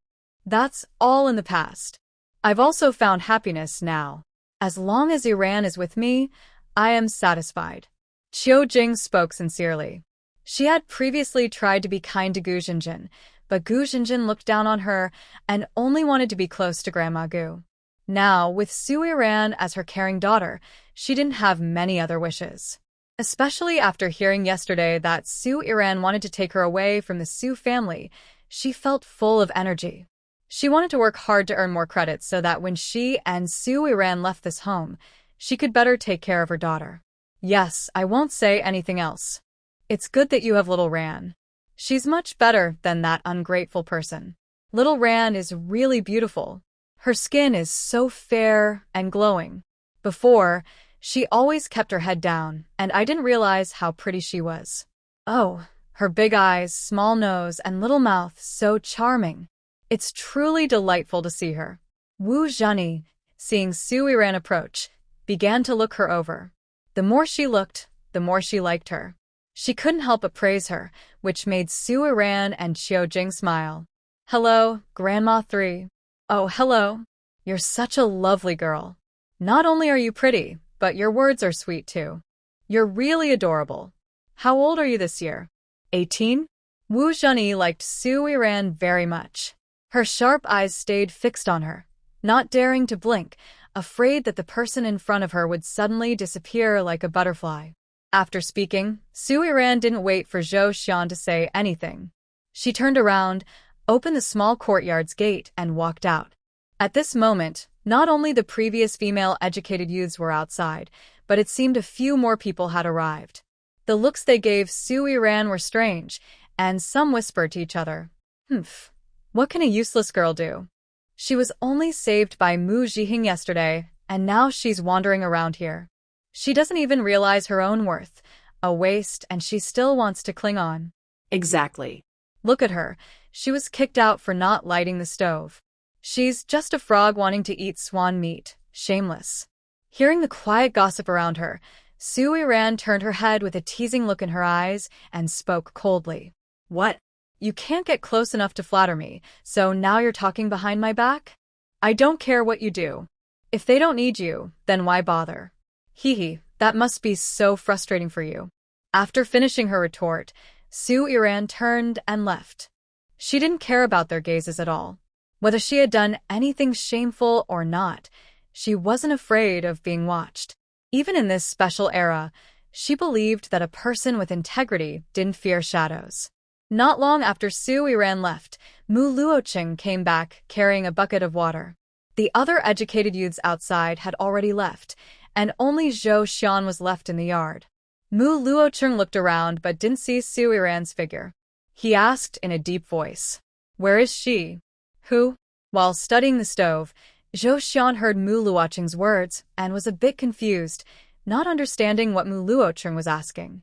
That's all in the past. I've also found happiness now. As long as Iran is with me, I am satisfied. Qiu Jing spoke sincerely. She had previously tried to be kind to Gu Zhenjin, but Gu Zhenjin looked down on her and only wanted to be close to Grandma Gu. Now, with Su Iran as her caring daughter, she didn't have many other wishes. Especially after hearing yesterday that Su Iran wanted to take her away from the Su family, she felt full of energy. She wanted to work hard to earn more credits so that when she and Su Iran left this home, she could better take care of her daughter. Yes, I won't say anything else. It's good that you have little Ran. She's much better than that ungrateful person. Little Ran is really beautiful. Her skin is so fair and glowing. Before, she always kept her head down, and I didn't realize how pretty she was. Oh, her big eyes, small nose, and little mouth, so charming. It's truly delightful to see her. Wu Zhenyi, seeing Su Iran approach, began to look her over. The more she looked, the more she liked her. She couldn't help but praise her, which made Su Iran and Qiu Jing smile. Hello, Grandma 3. Oh, hello. You're such a lovely girl. Not only are you pretty, but your words are sweet too. You're really adorable. How old are you this year? 18? Wu Zhenyi liked Su Iran very much. Her sharp eyes stayed fixed on her, not daring to blink, afraid that the person in front of her would suddenly disappear like a butterfly. After speaking, Su Iran didn't wait for Zhou Xian to say anything. She turned around, opened the small courtyard's gate, and walked out. At this moment, not only the previous female-educated youths were outside, but it seemed a few more people had arrived. The looks they gave Su Iran were strange, and some whispered to each other, "Humph, what can a useless girl do? She was only saved by Mu Zhihing yesterday, and now she's wandering around here. She doesn't even realize her own worth, a waste, and she still wants to cling on." exactly. Look at her. She was kicked out for not lighting the stove. She's just a frog wanting to eat swan meat. Shameless. Hearing the quiet gossip around her, Su Iran turned her head with a teasing look in her eyes and spoke coldly. What? You can't get close enough to flatter me, so now you're talking behind my back? I don't care what you do. If they don't need you, then why bother? Hee, that must be so frustrating for you. After finishing her retort, Su Iran turned and left. She didn't care about their gazes at all. Whether she had done anything shameful or not, she wasn't afraid of being watched. Even in this special era, she believed that a person with integrity didn't fear shadows. Not long after Su Iran left, Mu Luoqing came back carrying a bucket of water. The other educated youths outside had already left, and only Zhou Xian was left in the yard. Mu Luoqing looked around but didn't see Su Iran's figure. He asked in a deep voice, "Where is she?" "Who?" While studying the stove, Zhou Xian heard Mu Luoqing's words and was a bit confused, not understanding what Mu Luoqing was asking.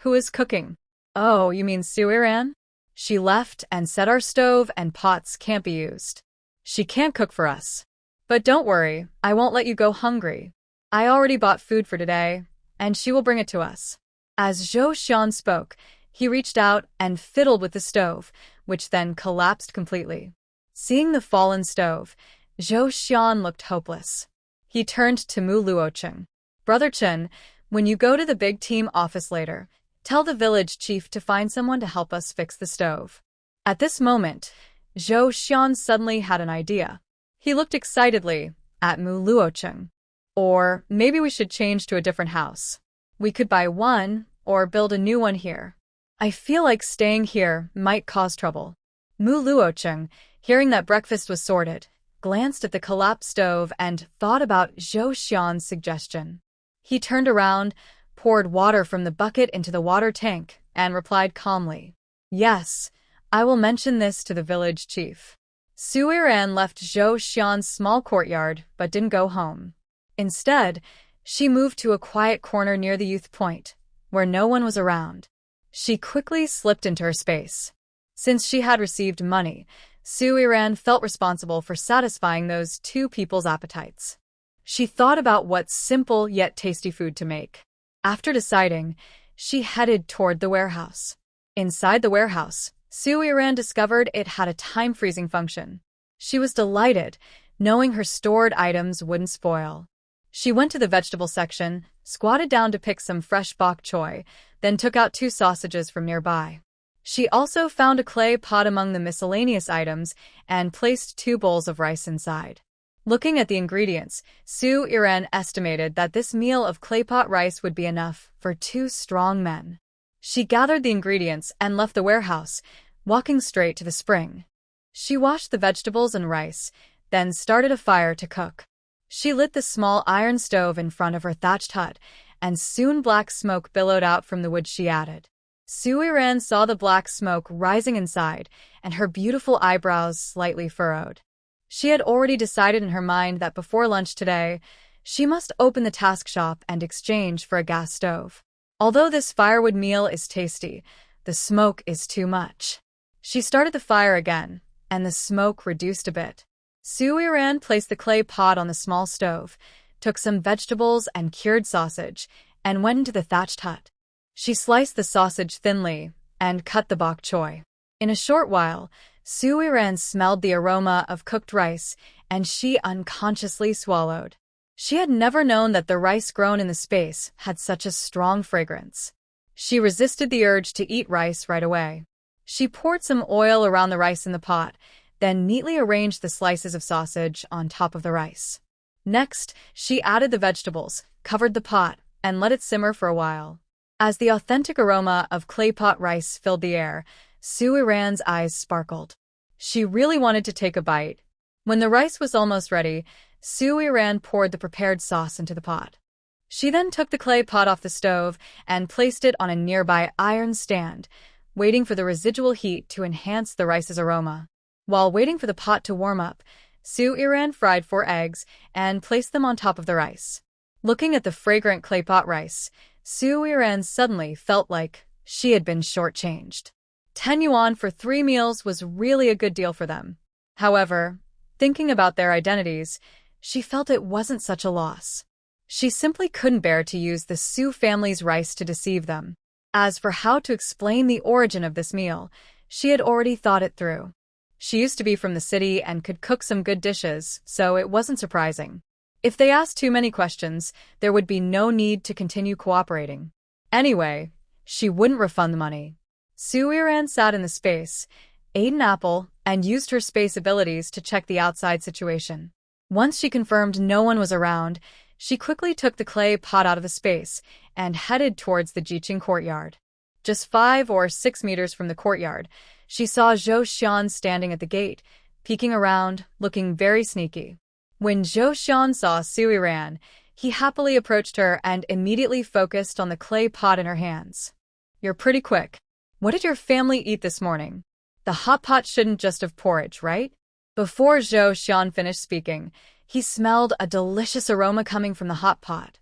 "Who is cooking?" "Oh, you mean Su Iran? She left and said our stove and pots can't be used. She can't cook for us. But don't worry, I won't let you go hungry. I already bought food for today, and she will bring it to us." As Zhou Xian spoke, he reached out and fiddled with the stove, which then collapsed completely. Seeing the fallen stove, Zhou Xian looked hopeless. He turned to Mu Luoqing. "Brother Chen, when you go to the big team office later, tell the village chief to find someone to help us fix the stove." At this moment, Zhou Xian suddenly had an idea. He looked excitedly at Mu Luoqing. "Or maybe we should change to a different house. We could buy one or build a new one here. I feel like staying here might cause trouble." Mu Luoqing, hearing that breakfast was sorted, glanced at the collapsed stove and thought about Zhou Xian's suggestion. He turned around, poured water from the bucket into the water tank, and replied calmly, "Yes, I will mention this to the village chief." Su Iran left Zhou Xian's small courtyard but didn't go home. Instead, She moved to a quiet corner near the youth point, where no one was around. She quickly slipped into her space. Since she had received money, Su Iran felt responsible for satisfying those two people's appetites. She thought about what simple yet tasty food to make. After deciding, she headed toward the warehouse. Inside the warehouse, Su Iran discovered it had a time-freezing function. She was delighted, knowing her stored items wouldn't spoil. She went to the vegetable section, squatted down to pick some fresh bok choy, then took out 2 sausages from nearby. She also found a clay pot among the miscellaneous items and placed 2 bowls of rice inside. Looking at the ingredients, Su Iran estimated that this meal of clay pot rice would be enough for 2 strong men. She gathered the ingredients and left the warehouse, walking straight to the spring. She washed the vegetables and rice, then started a fire to cook. She lit the small iron stove in front of her thatched hut, and soon black smoke billowed out from the wood she added. Su Iran saw the black smoke rising inside, and her beautiful eyebrows slightly furrowed. She had already decided in her mind that before lunch today, she must open the task shop and exchange for a gas stove. Although this firewood meal is tasty, the smoke is too much. She started the fire again, and the smoke reduced a bit. Su Iran placed the clay pot on the small stove, took some vegetables and cured sausage, and went into the thatched hut. She sliced the sausage thinly and cut the bok choy. In a short while, Su Iran smelled the aroma of cooked rice, and she unconsciously swallowed. She had never known that the rice grown in the space had such a strong fragrance. She resisted the urge to eat rice right away. She poured some oil around the rice in the pot, then neatly arranged the slices of sausage on top of the rice. Next, she added the vegetables, covered the pot, and let it simmer for a while. As the authentic aroma of clay pot rice filled the air, Su Iran's eyes sparkled. She really wanted to take a bite. When the rice was almost ready, Su Iran poured the prepared sauce into the pot. She then took the clay pot off the stove and placed it on a nearby iron stand, waiting for the residual heat to enhance the rice's aroma. While waiting for the pot to warm up, Su Iran fried 4 eggs and placed them on top of the rice. Looking at the fragrant clay pot rice, Su Iran suddenly felt like she had been shortchanged. 10 yuan for 3 meals was really a good deal for them. However, thinking about their identities, she felt it wasn't such a loss. She simply couldn't bear to use the Su family's rice to deceive them. As for how to explain the origin of this meal, she had already thought it through. She used to be from the city and could cook some good dishes, so it wasn't surprising. If they asked too many questions, there would be no need to continue cooperating. Anyway, she wouldn't refund the money. Su Iran sat in the space, ate an apple, and used her space abilities to check the outside situation. Once she confirmed no one was around, she quickly took the clay pot out of the space and headed towards the Jiqing courtyard. Just 5 or 6 meters from the courtyard, she saw Zhou Xian standing at the gate, peeking around, looking very sneaky. When Zhou Xian saw Su Iran, he happily approached her and immediately focused on the clay pot in her hands. "You're pretty quick. What did your family eat this morning? The hot pot shouldn't just have porridge, right?" Before Zhou Xian finished speaking, he smelled a delicious aroma coming from the hot pot.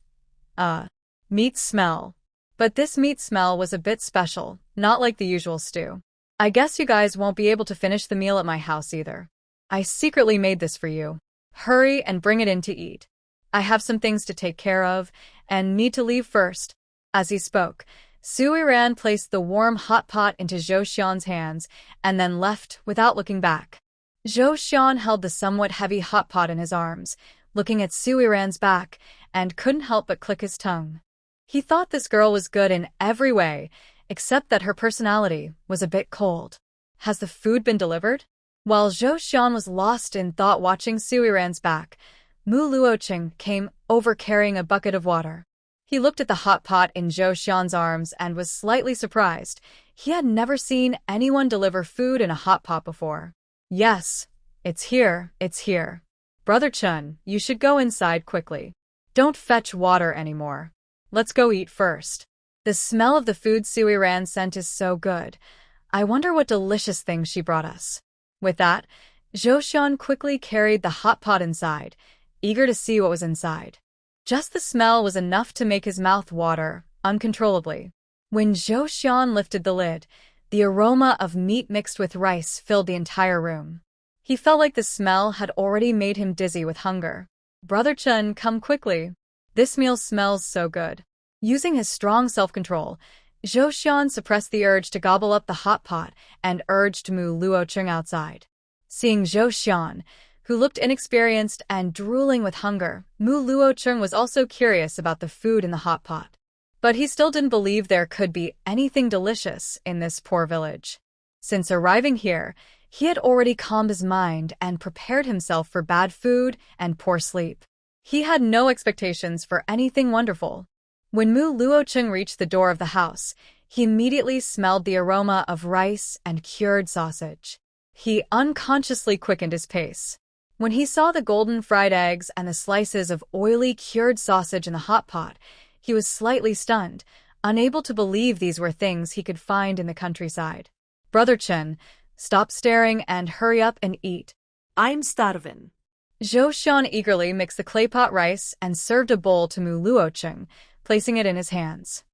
Meat smell. But this meat smell was a bit special, not like the usual stew. "I guess you guys won't be able to finish the meal at my house either. I secretly made this for you. Hurry and bring it in to eat. I have some things to take care of and need to leave first." As he spoke, Su Iran placed the warm hot pot into Zhou Xian's hands and then left without looking back. Zhou Xian held the somewhat heavy hot pot in his arms, looking at Su Iran's back, and couldn't help but click his tongue. He thought this girl was good in every way, except that her personality was a bit cold. Has the food been delivered? While Zhou Xian was lost in thought watching Su Iran's back, Mu Luoqing came over carrying a bucket of water. He looked at the hot pot in Zhou Xian's arms and was slightly surprised. He had never seen anyone deliver food in a hot pot before. "Yes, it's here, it's here. Brother Chun, you should go inside quickly. Don't fetch water anymore. Let's go eat first. The smell of the food Su Iran sent is so good. I wonder what delicious things she brought us." With that, Zhou Xian quickly carried the hot pot inside, eager to see what was inside. Just the smell was enough to make his mouth water uncontrollably. When Zhou Xian lifted the lid, the aroma of meat mixed with rice filled the entire room. He felt like the smell had already made him dizzy with hunger. "Brother Chen, come quickly. This meal smells so good." Using his strong self-control, Zhou Xian suppressed the urge to gobble up the hot pot and urged Mu Luocheng outside. Seeing Zhou Xian, who looked inexperienced and drooling with hunger, Mu Luocheng was also curious about the food in the hot pot. But he still didn't believe there could be anything delicious in this poor village. Since arriving here, he had already calmed his mind and prepared himself for bad food and poor sleep. He had no expectations for anything wonderful. When Mu Luocheng reached the door of the house, he immediately smelled the aroma of rice and cured sausage. He unconsciously quickened his pace. When he saw the golden fried eggs and the slices of oily cured sausage in the hot pot, he was slightly stunned, unable to believe these were things he could find in the countryside. "Brother Chen, stop staring and hurry up and eat." "I'm starving." Zhou Xian eagerly mixed the clay pot rice and served a bowl to Mu Luocheng, placing it in his hands.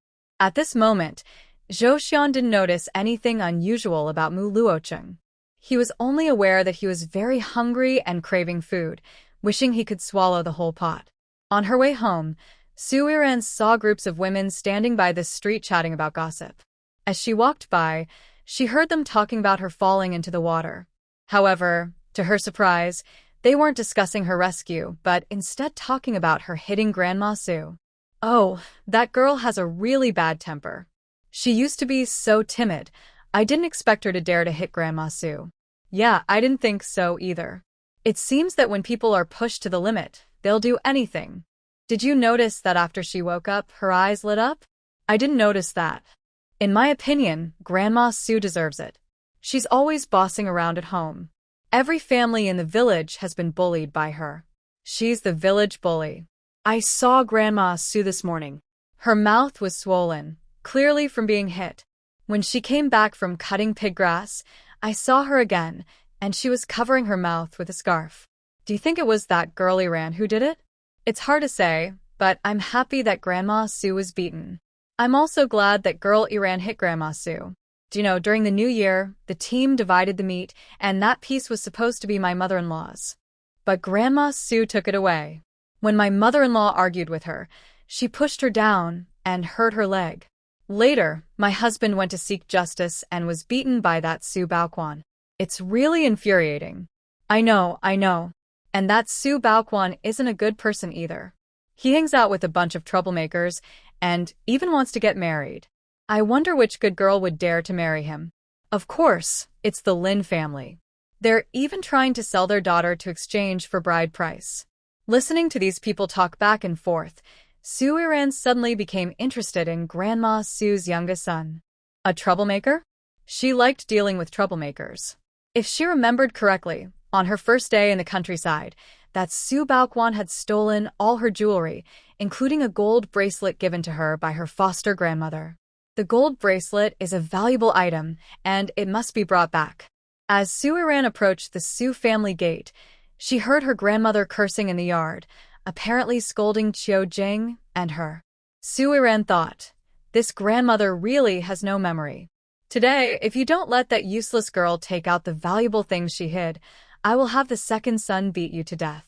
At this moment, Zhou Xian didn't notice anything unusual about Mu Luocheng. He was only aware that he was very hungry and craving food, wishing he could swallow the whole pot. On her way home, Su Yiran saw groups of women standing by the street chatting about gossip. As she walked by, she heard them talking about her falling into the water. However, to her surprise, they weren't discussing her rescue, but instead talking about her hitting Grandma Su. "Oh, that girl has a really bad temper. She used to be so timid. I didn't expect her to dare to hit Grandma Su." "Yeah, I didn't think so either. It seems that when people are pushed to the limit, they'll do anything. Did you notice that after she woke up, her eyes lit up?" "I didn't notice that. In my opinion, Grandma Su deserves it. She's always bossing around at home. Every family in the village has been bullied by her. She's the village bully." "I saw Grandma Su this morning." Her mouth was swollen, clearly from being hit. "When she came back from cutting pig grass, I saw her again, and she was covering her mouth with a scarf." "Do you think it was that girl Iran who did it?" "It's hard to say, but I'm happy that Grandma Su was beaten. I'm also glad that girl Iran hit Grandma Su. Do you know, during the New Year, the team divided the meat, and that piece was supposed to be my mother-in-law's. But Grandma Su took it away. When my mother-in-law argued with her, she pushed her down and hurt her leg. Later, my husband went to seek justice and was beaten by that Su Baoquan. It's really infuriating." I know. And that Su Baoquan isn't a good person either. He hangs out with a bunch of troublemakers and even wants to get married. I wonder which good girl would dare to marry him. Of course, it's the Lin family. They're even trying to sell their daughter to exchange for bride price." Listening to these people talk back and forth, Su Yiran suddenly became interested in Grandma Su's youngest son. A troublemaker? She liked dealing with troublemakers. If she remembered correctly, on her first day in the countryside, that Su Baoquan had stolen all her jewelry, including a gold bracelet given to her by her foster grandmother. The gold bracelet is a valuable item, and it must be brought back. As Su Yiran approached the Su family gate, she heard her grandmother cursing in the yard, apparently scolding Qiu Jing and her. Su Yiran thought, this grandmother really has no memory. Today, if you don't let that useless girl take out the valuable things she hid, I will have the second son beat you to death.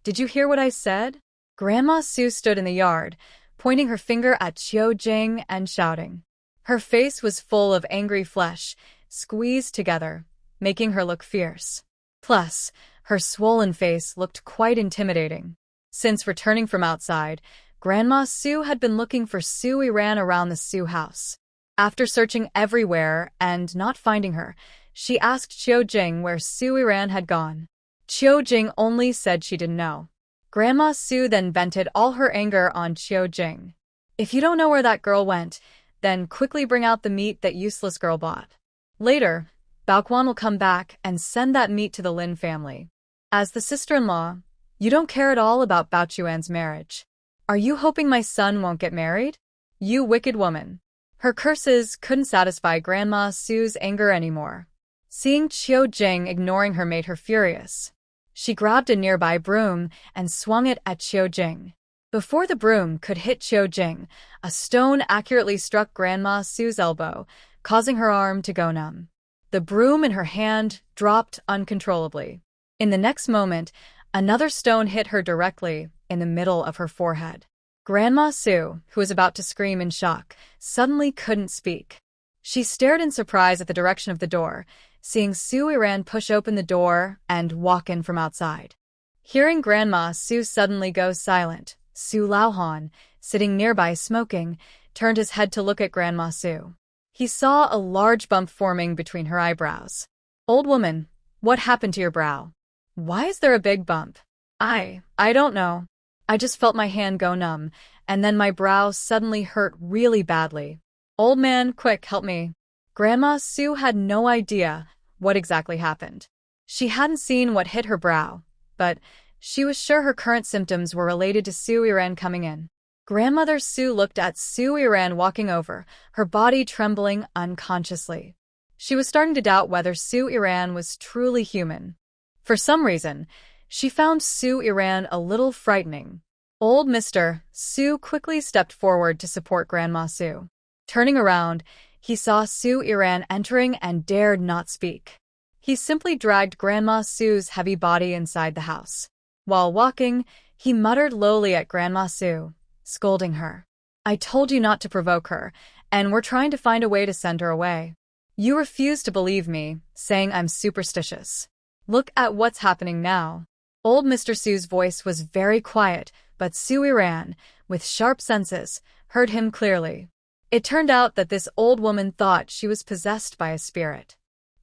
Did you hear what I said? Grandma Su stood in the yard, pointing her finger at Qiu Jing and shouting. Her face was full of angry flesh, squeezed together, making her look fierce. Plus, her swollen face looked quite intimidating. Since returning from outside, Grandma Su had been looking for Su Yiran around the Su house. After searching everywhere and not finding her, she asked Qiu Jing where Su Yiran had gone. Qiu Jing only said she didn't know. Grandma Su then vented all her anger on Qiu Jing. If you don't know where that girl went, then quickly bring out the meat that useless girl bought. Later, Baoquan will come back and send that meat to the Lin family. As the sister-in-law, you don't care at all about Bao Chuan's marriage. Are you hoping my son won't get married? You wicked woman. Her curses couldn't satisfy Grandma Su's anger anymore. Seeing Qiu Jing ignoring her made her furious. She grabbed a nearby broom and swung it at Qiu Jing. Before the broom could hit Chiu Jing, a stone accurately struck Grandma Sue's elbow, causing her arm to go numb. The broom in her hand dropped uncontrollably. In the next moment, another stone hit her directly in the middle of her forehead. Grandma Sue, who was about to scream in shock, suddenly couldn't speak. She stared in surprise at the direction of the door, seeing Su Yiran push open the door and walk in from outside. Hearing Grandma Sue suddenly go silent, Su Laohan, sitting nearby smoking, turned his head to look at Grandma Sue. He saw a large bump forming between her eyebrows. "Old woman, what happened to your brow? Why is there a big bump?" I don't know. I just felt my hand go numb, and then my brow suddenly hurt really badly. Old man, quick, help me." Grandma Sue had no idea what exactly happened. She hadn't seen what hit her brow, but she was sure her current symptoms were related to Su Yiran coming in. Grandmother Sue looked at Su Yiran walking over, her body trembling unconsciously. She was starting to doubt whether Su Yiran was truly human. For some reason, she found Su Yiran a little frightening. Old Mr. Sue quickly stepped forward to support Grandma Sue. Turning around, he saw Su Yiran entering and dared not speak. He simply dragged Grandma Sue's heavy body inside the house. While walking, he muttered lowly at Grandma Sue, scolding her. "I told you not to provoke her, and we're trying to find a way to send her away. You refuse to believe me, saying I'm superstitious. Look at what's happening now." Old Mr. Sue's voice was very quiet, but Su Yiran, with sharp senses, heard him clearly. It turned out that this old woman thought she was possessed by a spirit.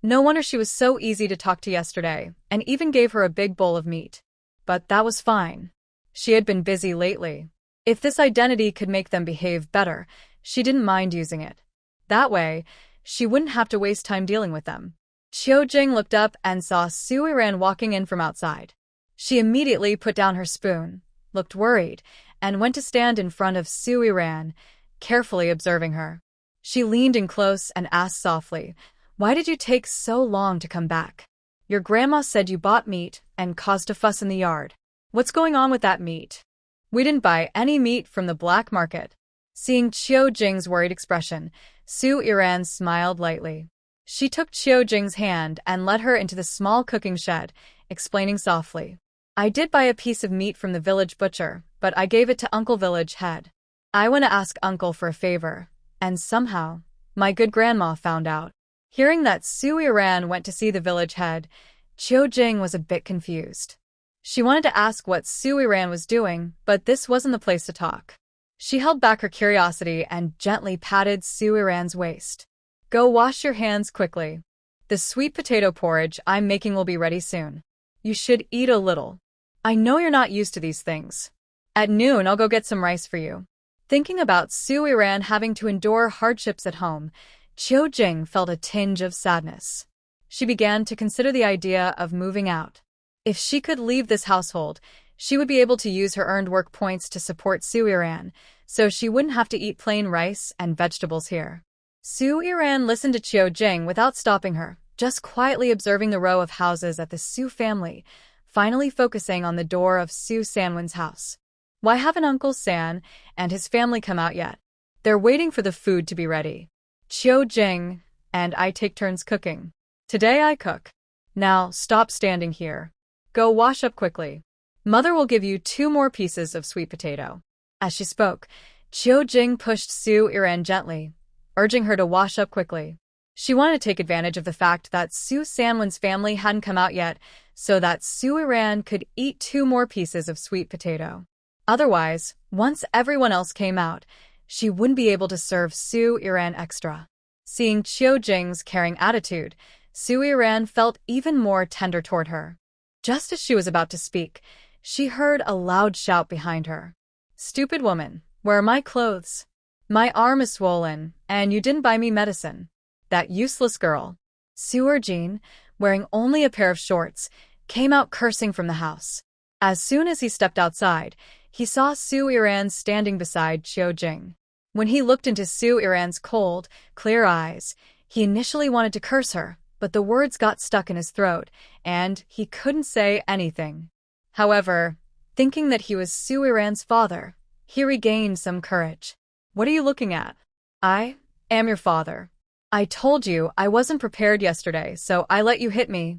No wonder she was so easy to talk to yesterday, and even gave her a big bowl of meat. But that was fine. She had been busy lately. If this identity could make them behave better, she didn't mind using it. That way, she wouldn't have to waste time dealing with them. Chiu Jing looked up and saw Su Yiran walking in from outside. She immediately put down her spoon, looked worried, and went to stand in front of Su Yiran, carefully observing her. She leaned in close and asked softly, "Why did you take so long to come back? Your grandma said you bought meat and caused a fuss in the yard. What's going on with that meat?" "We didn't buy any meat from the black market." Seeing Chiu Jing's worried expression, Su Yiran smiled lightly. She took Chiu Jing's hand and led her into the small cooking shed, explaining softly, "I did buy a piece of meat from the village butcher, but I gave it to Uncle Village Head. I want to ask Uncle for a favor, and somehow, my good grandma found out." Hearing that Su Yiran went to see the village head, Chiu Jing was a bit confused. She wanted to ask what Su Yiran was doing, but this wasn't the place to talk. She held back her curiosity and gently patted Su Yiran's waist. "Go wash your hands quickly. The sweet potato porridge I'm making will be ready soon. You should eat a little. I know you're not used to these things. At noon I'll go get some rice for you." Thinking about Su Yiran having to endure hardships at home, Chiu Jing felt a tinge of sadness. She began to consider the idea of moving out. If she could leave this household, she would be able to use her earned work points to support Su Yiran, so she wouldn't have to eat plain rice and vegetables here. Su Yiran listened to Chiu Jing without stopping her, just quietly observing the row of houses at the Su family, finally focusing on the door of Su Sanwen's house. Why haven't Uncle San and his family come out yet? They're waiting for the food to be ready. Chiu Jing and I take turns cooking. Today I cook. Now stop standing here. Go wash up quickly. Mother will give you 2 more pieces of sweet potato." As she spoke, Chiu Jing pushed Su Yiran gently, urging her to wash up quickly. She wanted to take advantage of the fact that Su Sanwen's family hadn't come out yet, so that Su Yiran could eat 2 more pieces of sweet potato. Otherwise, once everyone else came out, she wouldn't be able to serve Su Yiran extra. Seeing Chiu Jing's caring attitude, Su Yiran felt even more tender toward her. Just as she was about to speak, she heard a loud shout behind her. "Stupid woman, where are my clothes? My arm is swollen, and you didn't buy me medicine. That useless girl." Su Erjin, wearing only a pair of shorts, came out cursing from the house. As soon as he stepped outside, he saw Su Yiran standing beside Chiu Jing. When he looked into Su Yiran's cold, clear eyes, he initially wanted to curse her, but the words got stuck in his throat, and he couldn't say anything. However, thinking that he was Su Yiran's father, He regained some courage. What are you looking at? I am your father. I told you I wasn't prepared yesterday, so I let you hit me.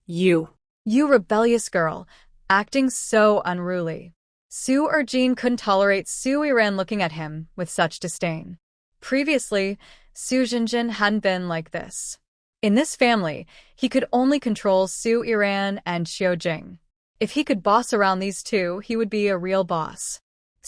You. You rebellious girl, acting so unruly. Su Erjin couldn't tolerate Su Iran looking at him with such disdain. Previously, Su Jinjin hadn't been like this. In this family, he could only control Su Iran and Xiao Jing. If he could boss around these two, he would be a real boss.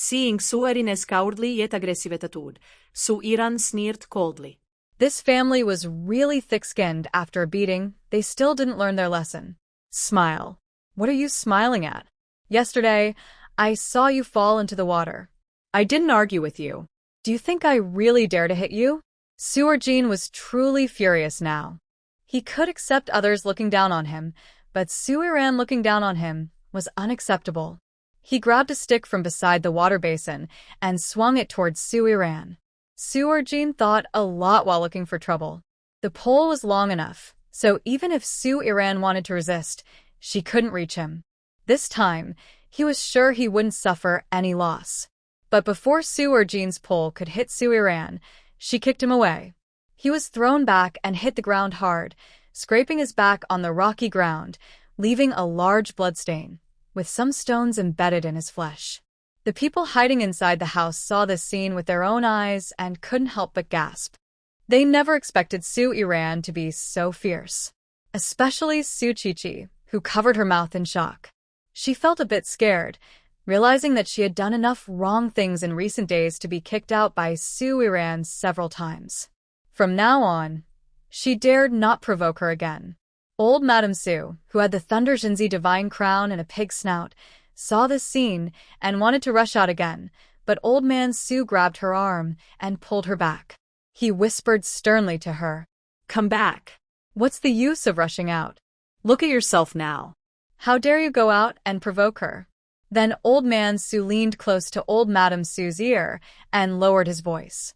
Seeing Su Erin's cowardly yet aggressive attitude, Su Iran sneered coldly. This family was really thick-skinned after a beating. They still didn't learn their lesson. Smile. What are you smiling at? Yesterday, I saw you fall into the water. I didn't argue with you. Do you think I really dare to hit you? Su Erjin was truly furious now. He could accept others looking down on him, but Su Iran looking down on him was unacceptable. He grabbed a stick from beside the water basin and swung it towards Su Iran. Su Erjin thought a lot while looking for trouble. The pole was long enough, so even if Su Iran wanted to resist, she couldn't reach him. This time, he was sure he wouldn't suffer any loss. But before Su Erjin's pole could hit Su Iran, she kicked him away. He was thrown back and hit the ground hard, scraping his back on the rocky ground, leaving a large bloodstain, with some stones embedded in his flesh. The people hiding inside the house saw this scene with their own eyes and couldn't help but gasp. They never expected Su Iran to be so fierce. Especially Su Qiqi, who covered her mouth in shock. She felt a bit scared, realizing that she had done enough wrong things in recent days to be kicked out by Su Iran several times. From now on, she dared not provoke her again. Old Madame Su, who had the Thunder Jinzi divine crown and a pig snout, saw this scene and wanted to rush out again, but Old Man Su grabbed her arm and pulled her back. He whispered sternly to her, Come back. What's the use of rushing out? Look at yourself now. How dare you go out and provoke her? Then Old Man Su leaned close to Old Madame Su's ear and lowered his voice.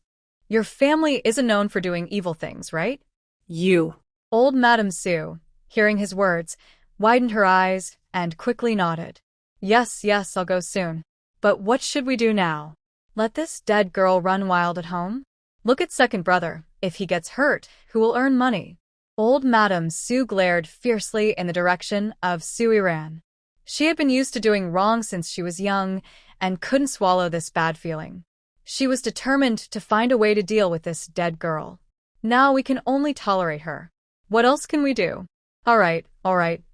Your family isn't known for doing evil things, right? You. Old Madame Su, hearing his words, widened her eyes and quickly nodded. Yes, I'll go soon. But what should we do now? Let this dead girl run wild at home? Look at second brother. If he gets hurt, who will earn money? Old Madame Su glared fiercely in the direction of Su Iran. She had been used to doing wrong since she was young and couldn't swallow this bad feeling. She was determined to find a way to deal with this dead girl. Now we can only tolerate her. What else can we do? All right,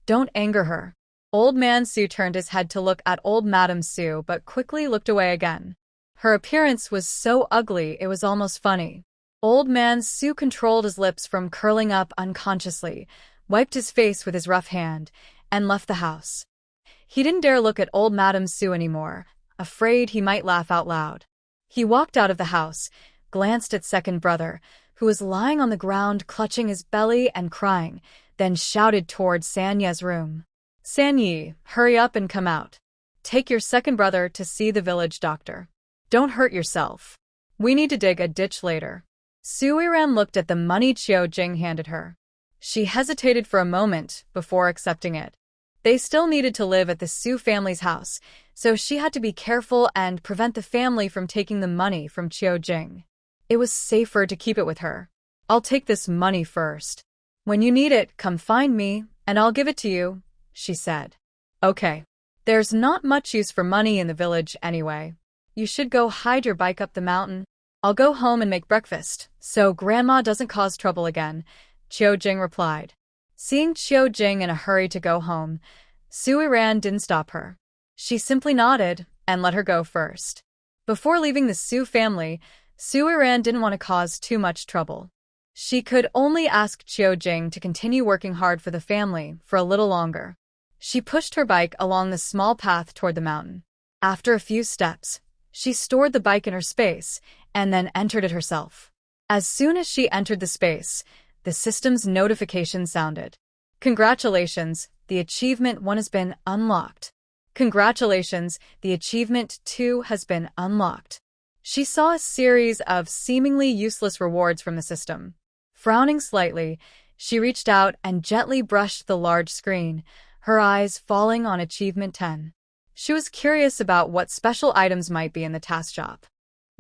don't anger her. Old Man Su turned his head to look at Old Madame Su but quickly looked away again. Her appearance was so ugly it was almost funny. Old Man Su controlled his lips from curling up unconsciously, wiped his face with his rough hand, and left the house. He didn't dare look at Old Madame Su anymore, afraid he might laugh out loud. He walked out of the house, glanced at second brother, who was lying on the ground clutching his belly and crying, then shouted towards Sanye's room. Sanye, hurry up and come out. Take your second brother to see the village doctor. Don't hurt yourself. We need to dig a ditch later. Su Iran looked at the money Qiao Jing handed her. She hesitated for a moment before accepting it. They still needed to live at the Su family's house, so she had to be careful and prevent the family from taking the money from Qiao Jing. It was safer to keep it with her. I'll take this money first. When you need it, come find me, and I'll give it to you, she said. Okay. There's not much use for money in the village anyway. You should go hide your bike up the mountain. I'll go home and make breakfast, so Grandma doesn't cause trouble again, Qiao Jing replied. Seeing Qiao Jing in a hurry to go home, Su Iran didn't stop her. She simply nodded and let her go first. Before leaving the Su family, Su Iran didn't want to cause too much trouble. She could only ask Qiao Jing to continue working hard for the family for a little longer. She pushed her bike along the small path toward the mountain. After a few steps, she stored the bike in her space and then entered it herself. As soon as she entered the space, the system's notification sounded. Congratulations, the achievement 1 has been unlocked. Congratulations, the achievement 2 has been unlocked. She saw a series of seemingly useless rewards from the system. Frowning slightly, she reached out and gently brushed the large screen, her eyes falling on achievement 10. She was curious about what special items might be in the task shop.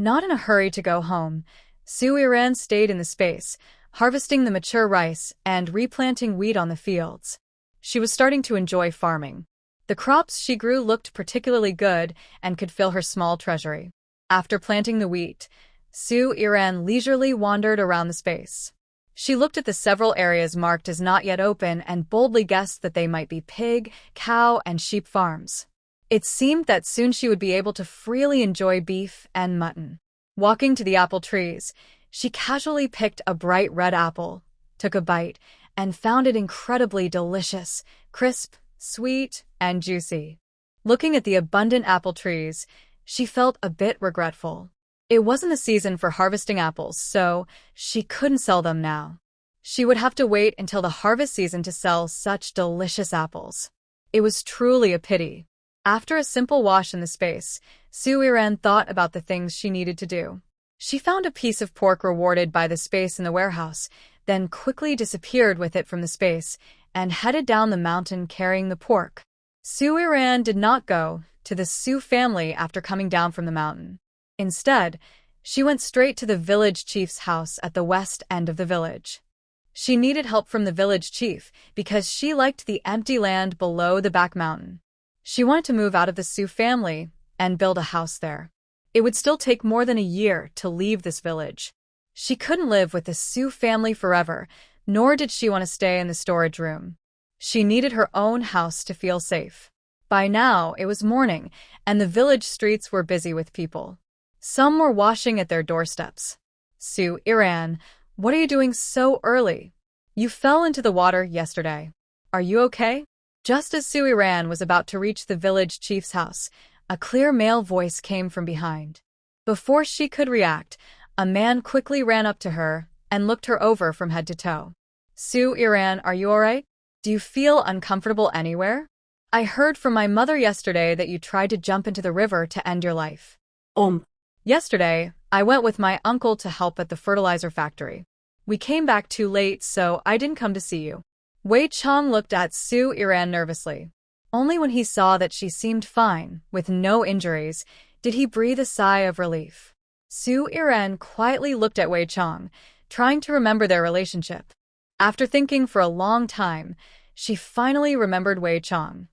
Not in a hurry to go home, Su Iran stayed in the space, harvesting the mature rice and replanting wheat on the fields. She was starting to enjoy farming. The crops she grew looked particularly good and could fill her small treasury. After planting the wheat, Su Iran leisurely wandered around the space. She looked at the several areas marked as not yet open and boldly guessed that they might be pig, cow, and sheep farms. It seemed that soon she would be able to freely enjoy beef and mutton. Walking to the apple trees, she casually picked a bright red apple, took a bite, and found it incredibly delicious, crisp, sweet, and juicy. Looking at the abundant apple trees, she felt a bit regretful. It wasn't the season for harvesting apples, so she couldn't sell them now. She would have to wait until the harvest season to sell such delicious apples. It was truly a pity. After a simple wash in the space, Su Iran thought about the things she needed to do. She found a piece of pork rewarded by the space in the warehouse, then quickly disappeared with it from the space and headed down the mountain carrying the pork. Su Iran did not go to the Su family after coming down from the mountain. Instead, she went straight to the village chief's house at the west end of the village. She needed help from the village chief because she liked the empty land below the back mountain. She wanted to move out of the Su family and build a house there. It would still take more than a year to leave this village. She couldn't live with the Su family forever, nor did she want to stay in the storage room. She needed her own house to feel safe. By now, it was morning, and the village streets were busy with people. Some were washing at their doorsteps. Su Iran, what are you doing so early? You fell into the water yesterday. Are you okay? Just as Su Iran was about to reach the village chief's house, a clear male voice came from behind. Before she could react, a man quickly ran up to her and looked her over from head to toe. Su Iran, are you alright? Do you feel uncomfortable anywhere? I heard from my mother yesterday that you tried to jump into the river to end your life. Yesterday, I went with my uncle to help at the fertilizer factory. We came back too late, so I didn't come to see you. Wei Chong looked at Su Iran nervously. Only when he saw that she seemed fine, with no injuries, did he breathe a sigh of relief. Su Iran quietly looked at Wei Chong, trying to remember their relationship. After thinking for a long time, she finally remembered Wei Chong.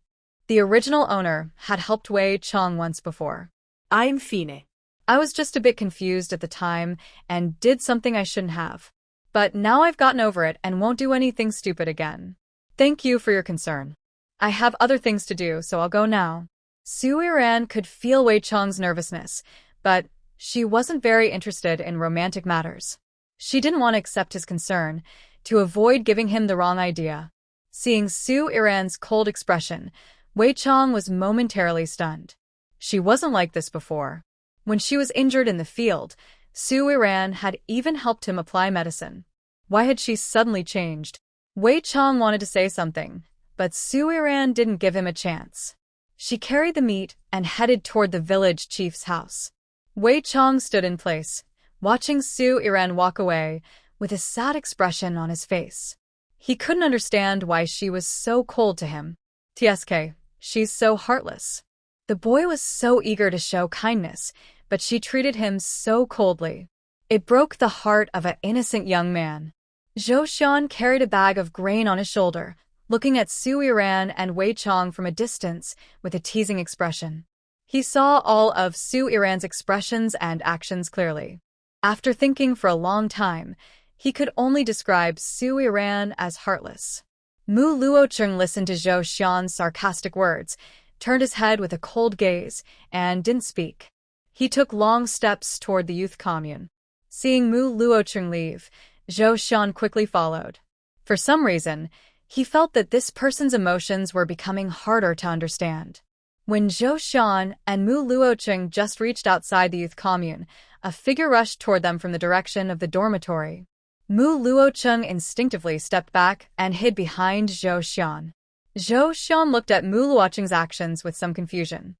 The original owner had helped Wei Chong once before. I'm fine. I was just a bit confused at the time and did something I shouldn't have. But now I've gotten over it and won't do anything stupid again. Thank you for your concern. I have other things to do, so I'll go now. Su Iran could feel Wei Chong's nervousness, but she wasn't very interested in romantic matters. She didn't want to accept his concern, to avoid giving him the wrong idea. Seeing Su Iran's cold expression, Wei Chong was momentarily stunned. She wasn't like this before. When she was injured in the field, Su Iran had even helped him apply medicine. Why had she suddenly changed? Wei Chong wanted to say something, but Su Iran didn't give him a chance. She carried the meat and headed toward the village chief's house. Wei Chong stood in place, watching Su Iran walk away with a sad expression on his face. He couldn't understand why she was so cold to him. TSK, she's so heartless. The boy was so eager to show kindness, but she treated him so coldly. It broke the heart of an innocent young man. Zhou Xian carried a bag of grain on his shoulder, looking at Su Iran and Wei Chong from a distance with a teasing expression. He saw all of Su Iran's expressions and actions clearly. After thinking for a long time, he could only describe Su Iran as heartless. Mu Luocheng listened to Zhou Xian's sarcastic words, turned his head with a cold gaze, and didn't speak. He took long steps toward the youth commune. Seeing Mu Luocheng leave, Zhou Xian quickly followed. For some reason, he felt that this person's emotions were becoming harder to understand. When Zhou Xian and Mu Luocheng just reached outside the youth commune, a figure rushed toward them from the direction of the dormitory. Mu Luocheng instinctively stepped back and hid behind Zhou Xian. Zhou Xian looked at Mu Luocheng's actions with some confusion.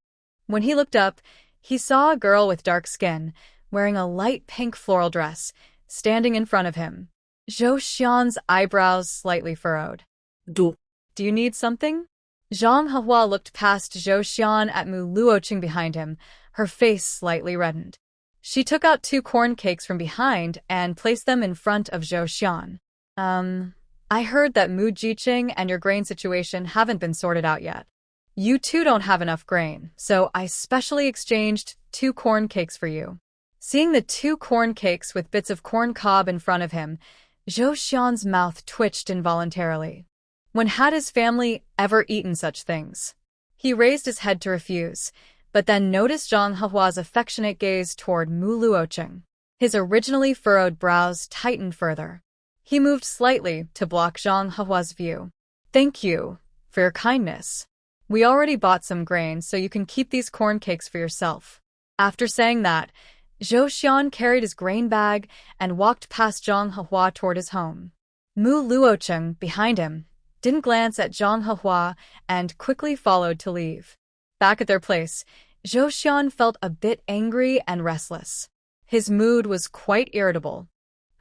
When he looked up, he saw a girl with dark skin, wearing a light pink floral dress, standing in front of him. Zhou Xian's eyebrows slightly furrowed. Do you need something? Zhang Hehua looked past Zhou Xian at Mu Luoqing behind him, her face slightly reddened. She took out 2 corn cakes from behind and placed them in front of Zhou Xian. I heard that Mu Jiqing and your grain situation haven't been sorted out yet. You too don't have enough grain, so I specially exchanged 2 corn cakes for you. Seeing the 2 corn cakes with bits of corn cob in front of him, Zhou Xian's mouth twitched involuntarily. When had his family ever eaten such things? He raised his head to refuse, but then noticed Zhang Hehua's affectionate gaze toward Mu Luoqing. His originally furrowed brows tightened further. He moved slightly to block Zhang Hehua's view. Thank you for your kindness. We already bought some grain, so you can keep these corn cakes for yourself. After saying that, Zhou Xian carried his grain bag and walked past Zhang Hehua toward his home. Mu Luoqing, behind him, didn't glance at Zhang Hehua and quickly followed to leave. Back at their place, Zhou Xian felt a bit angry and restless. His mood was quite irritable.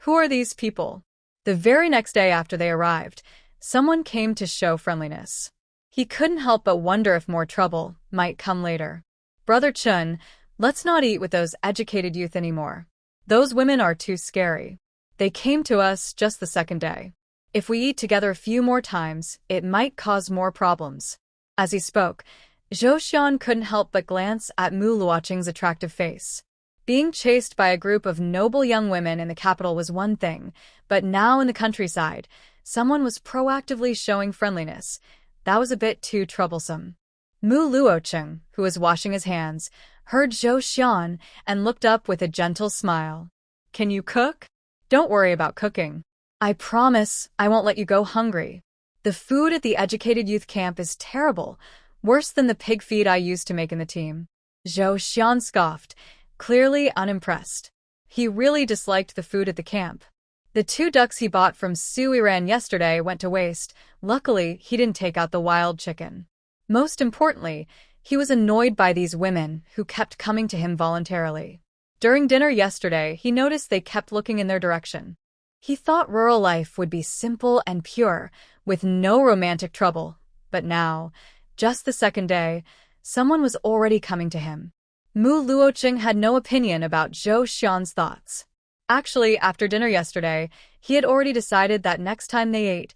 Who are these people? The very next day after they arrived, someone came to show friendliness. He couldn't help but wonder if more trouble might come later. Brother Chun, let's not eat with those educated youth anymore. Those women are too scary. They came to us just the second day. If we eat together a few more times, it might cause more problems. As he spoke, Zhou Xian couldn't help but glance at Mu Luoqing's attractive face. Being chased by a group of noble young women in the capital was one thing, but now in the countryside, someone was proactively showing friendliness. That was a bit too troublesome. Mu Luoqing, who was washing his hands, heard Zhou Xian and looked up with a gentle smile. Can you cook? Don't worry about cooking. I promise I won't let you go hungry. The food at the educated youth camp is terrible, worse than the pig feed I used to make in the team. Zhou Xian scoffed, clearly unimpressed. He really disliked the food at the camp. The 2 ducks he bought from Su Yiran yesterday went to waste. Luckily, he didn't take out the wild chicken. Most importantly, he was annoyed by these women who kept coming to him voluntarily. During dinner yesterday, he noticed they kept looking in their direction. He thought rural life would be simple and pure, with no romantic trouble, but now, just the second day, someone was already coming to him. Mu Luoqing had no opinion about Zhou Xian's thoughts. Actually, after dinner yesterday, he had already decided that next time they ate,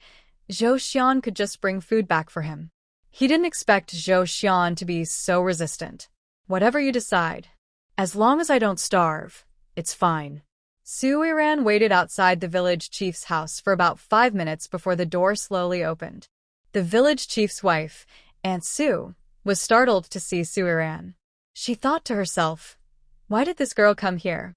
Zhou Xian could just bring food back for him. He didn't expect Zhou Xian to be so resistant. Whatever you decide. As long as I don't starve, it's fine. Su Yiran waited outside the village chief's house for about 5 minutes before the door slowly opened. The village chief's wife, Aunt Su, was startled to see Su Yiran. She thought to herself, why did this girl come here?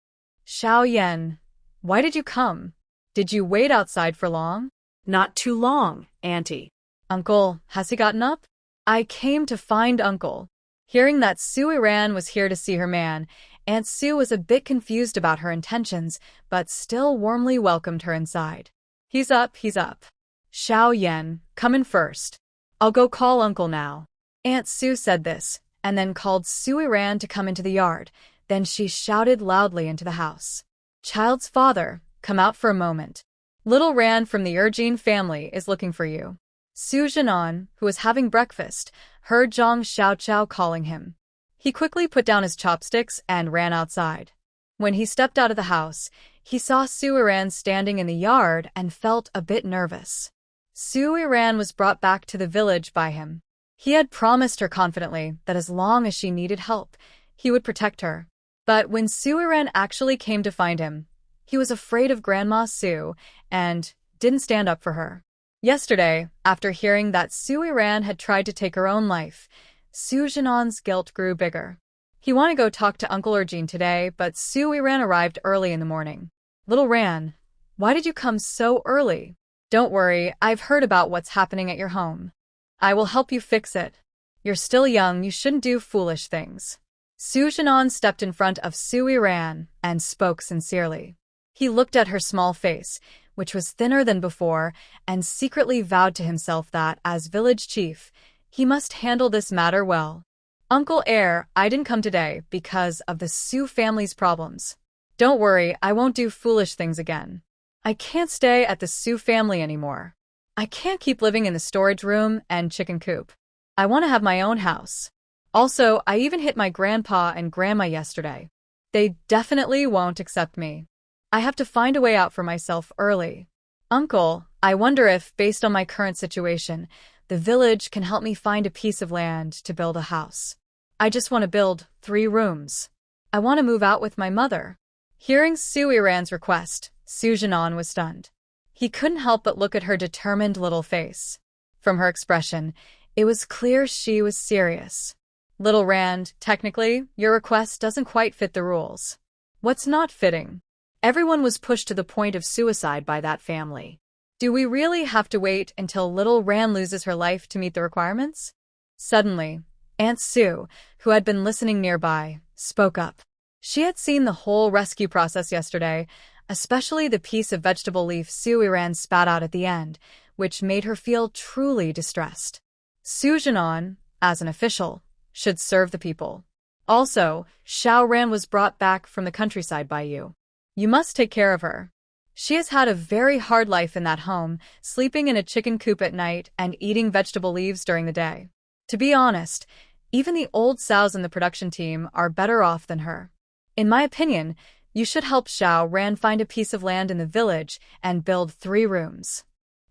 Xiao Yan, why did you come? Did you wait outside for long? Not too long, Auntie. Uncle, has he gotten up? I came to find Uncle. Hearing that Su Yiran was here to see her man, Aunt Su was a bit confused about her intentions, but still warmly welcomed her inside. He's up, he's up. Xiao Yan, come in first. I'll go call Uncle now. Aunt Su said this, and then called Su Yiran to come into the yard. Then she shouted loudly into the house. Child's father, come out for a moment. Little Ran from the Urjin family is looking for you. Su Jinan, who was having breakfast, heard Zhang Xiaoqiao calling him. He quickly put down his chopsticks and ran outside. When he stepped out of the house, he saw Su Yiran standing in the yard and felt a bit nervous. Su Yiran was brought back to the village by him. He had promised her confidently that as long as she needed help, he would protect her. But when Su Yiran actually came to find him, he was afraid of Grandma Su and didn't stand up for her. Yesterday, after hearing that Su Yiran had tried to take her own life, Su Jinan's guilt grew bigger. He wanted to go talk to Uncle Urjin today, but Su Yiran arrived early in the morning. Little Ran, why did you come so early? Don't worry, I've heard about what's happening at your home. I will help you fix it. You're still young, you shouldn't do foolish things. Su Jinan stepped in front of Su Yiran and spoke sincerely. He looked at her small face, which was thinner than before, and secretly vowed to himself that, as village chief, he must handle this matter well. Uncle Heir, I didn't come today because of the Su family's problems. Don't worry, I won't do foolish things again. I can't stay at the Su family anymore. I can't keep living in the storage room and chicken coop. I want to have my own house. Also, I even hit my grandpa and grandma yesterday. They definitely won't accept me. I have to find a way out for myself early. Uncle, I wonder if, based on my current situation, the village can help me find a piece of land to build a house. I just want to build 3 rooms. I want to move out with my mother. Hearing Su Iran's request, Su Jinan was stunned. He couldn't help but look at her determined little face. From her expression, it was clear she was serious. Little Rand, technically, your request doesn't quite fit the rules. What's not fitting? Everyone was pushed to the point of suicide by that family. Do we really have to wait until little Rand loses her life to meet the requirements? Suddenly, Aunt Sue, who had been listening nearby, spoke up. She had seen the whole rescue process yesterday, especially the piece of vegetable leaf Su Iran spat out at the end, which made her feel truly distressed. Su Jinan, as an official, should serve the people. Also, Xiao Ran was brought back from the countryside by you. You must take care of her. She has had a very hard life in that home, sleeping in a chicken coop at night and eating vegetable leaves during the day. To be honest, even the old sows in the production team are better off than her. In my opinion, you should help Xiao Ran find a piece of land in the village and build 3 rooms.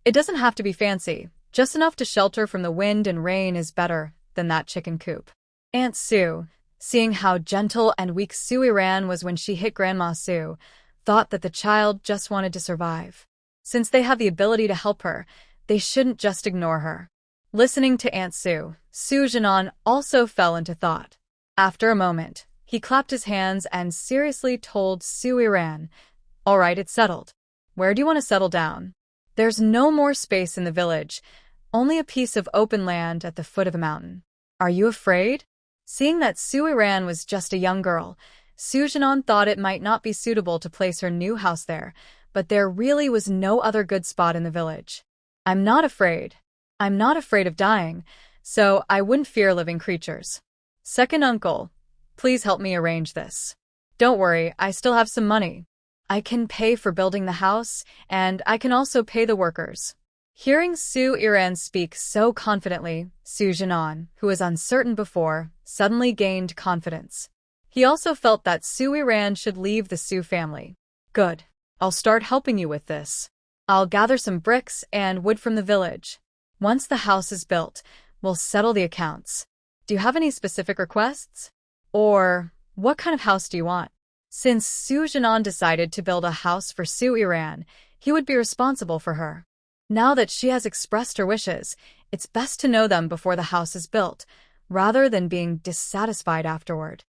It doesn't have to be fancy, just enough to shelter from the wind and rain is better than that chicken coop. Aunt Sue, seeing how gentle and weak Su Iran was when she hit Grandma Sue, thought that the child just wanted to survive. Since they have the ability to help her, they shouldn't just ignore her. Listening to Aunt Sue, Su Jinan also fell into thought. After a moment, he clapped his hands and seriously told Su Iran, "All right, it's settled. Where do you want to settle down? There's no more space in the village, only a piece of open land at the foot of the mountain. Are you afraid?" Seeing that Su Iran was just a young girl, Su Jinan thought it might not be suitable to place her new house there, but there really was no other good spot in the village. I'm not afraid. I'm not afraid of dying, so I wouldn't fear living creatures. Second uncle, please help me arrange this. Don't worry, I still have some money. I can pay for building the house, and I can also pay the workers. Hearing Su Iran speak so confidently, Su Jinan, who was uncertain before, suddenly gained confidence. He also felt that Su Iran should leave the Su family. Good. I'll start helping you with this. I'll gather some bricks and wood from the village. Once the house is built, we'll settle the accounts. Do you have any specific requests? Or, what kind of house do you want? Since Su Jinan decided to build a house for Su Iran, he would be responsible for her. Now that she has expressed her wishes, it's best to know them before the house is built, rather than being dissatisfied afterward.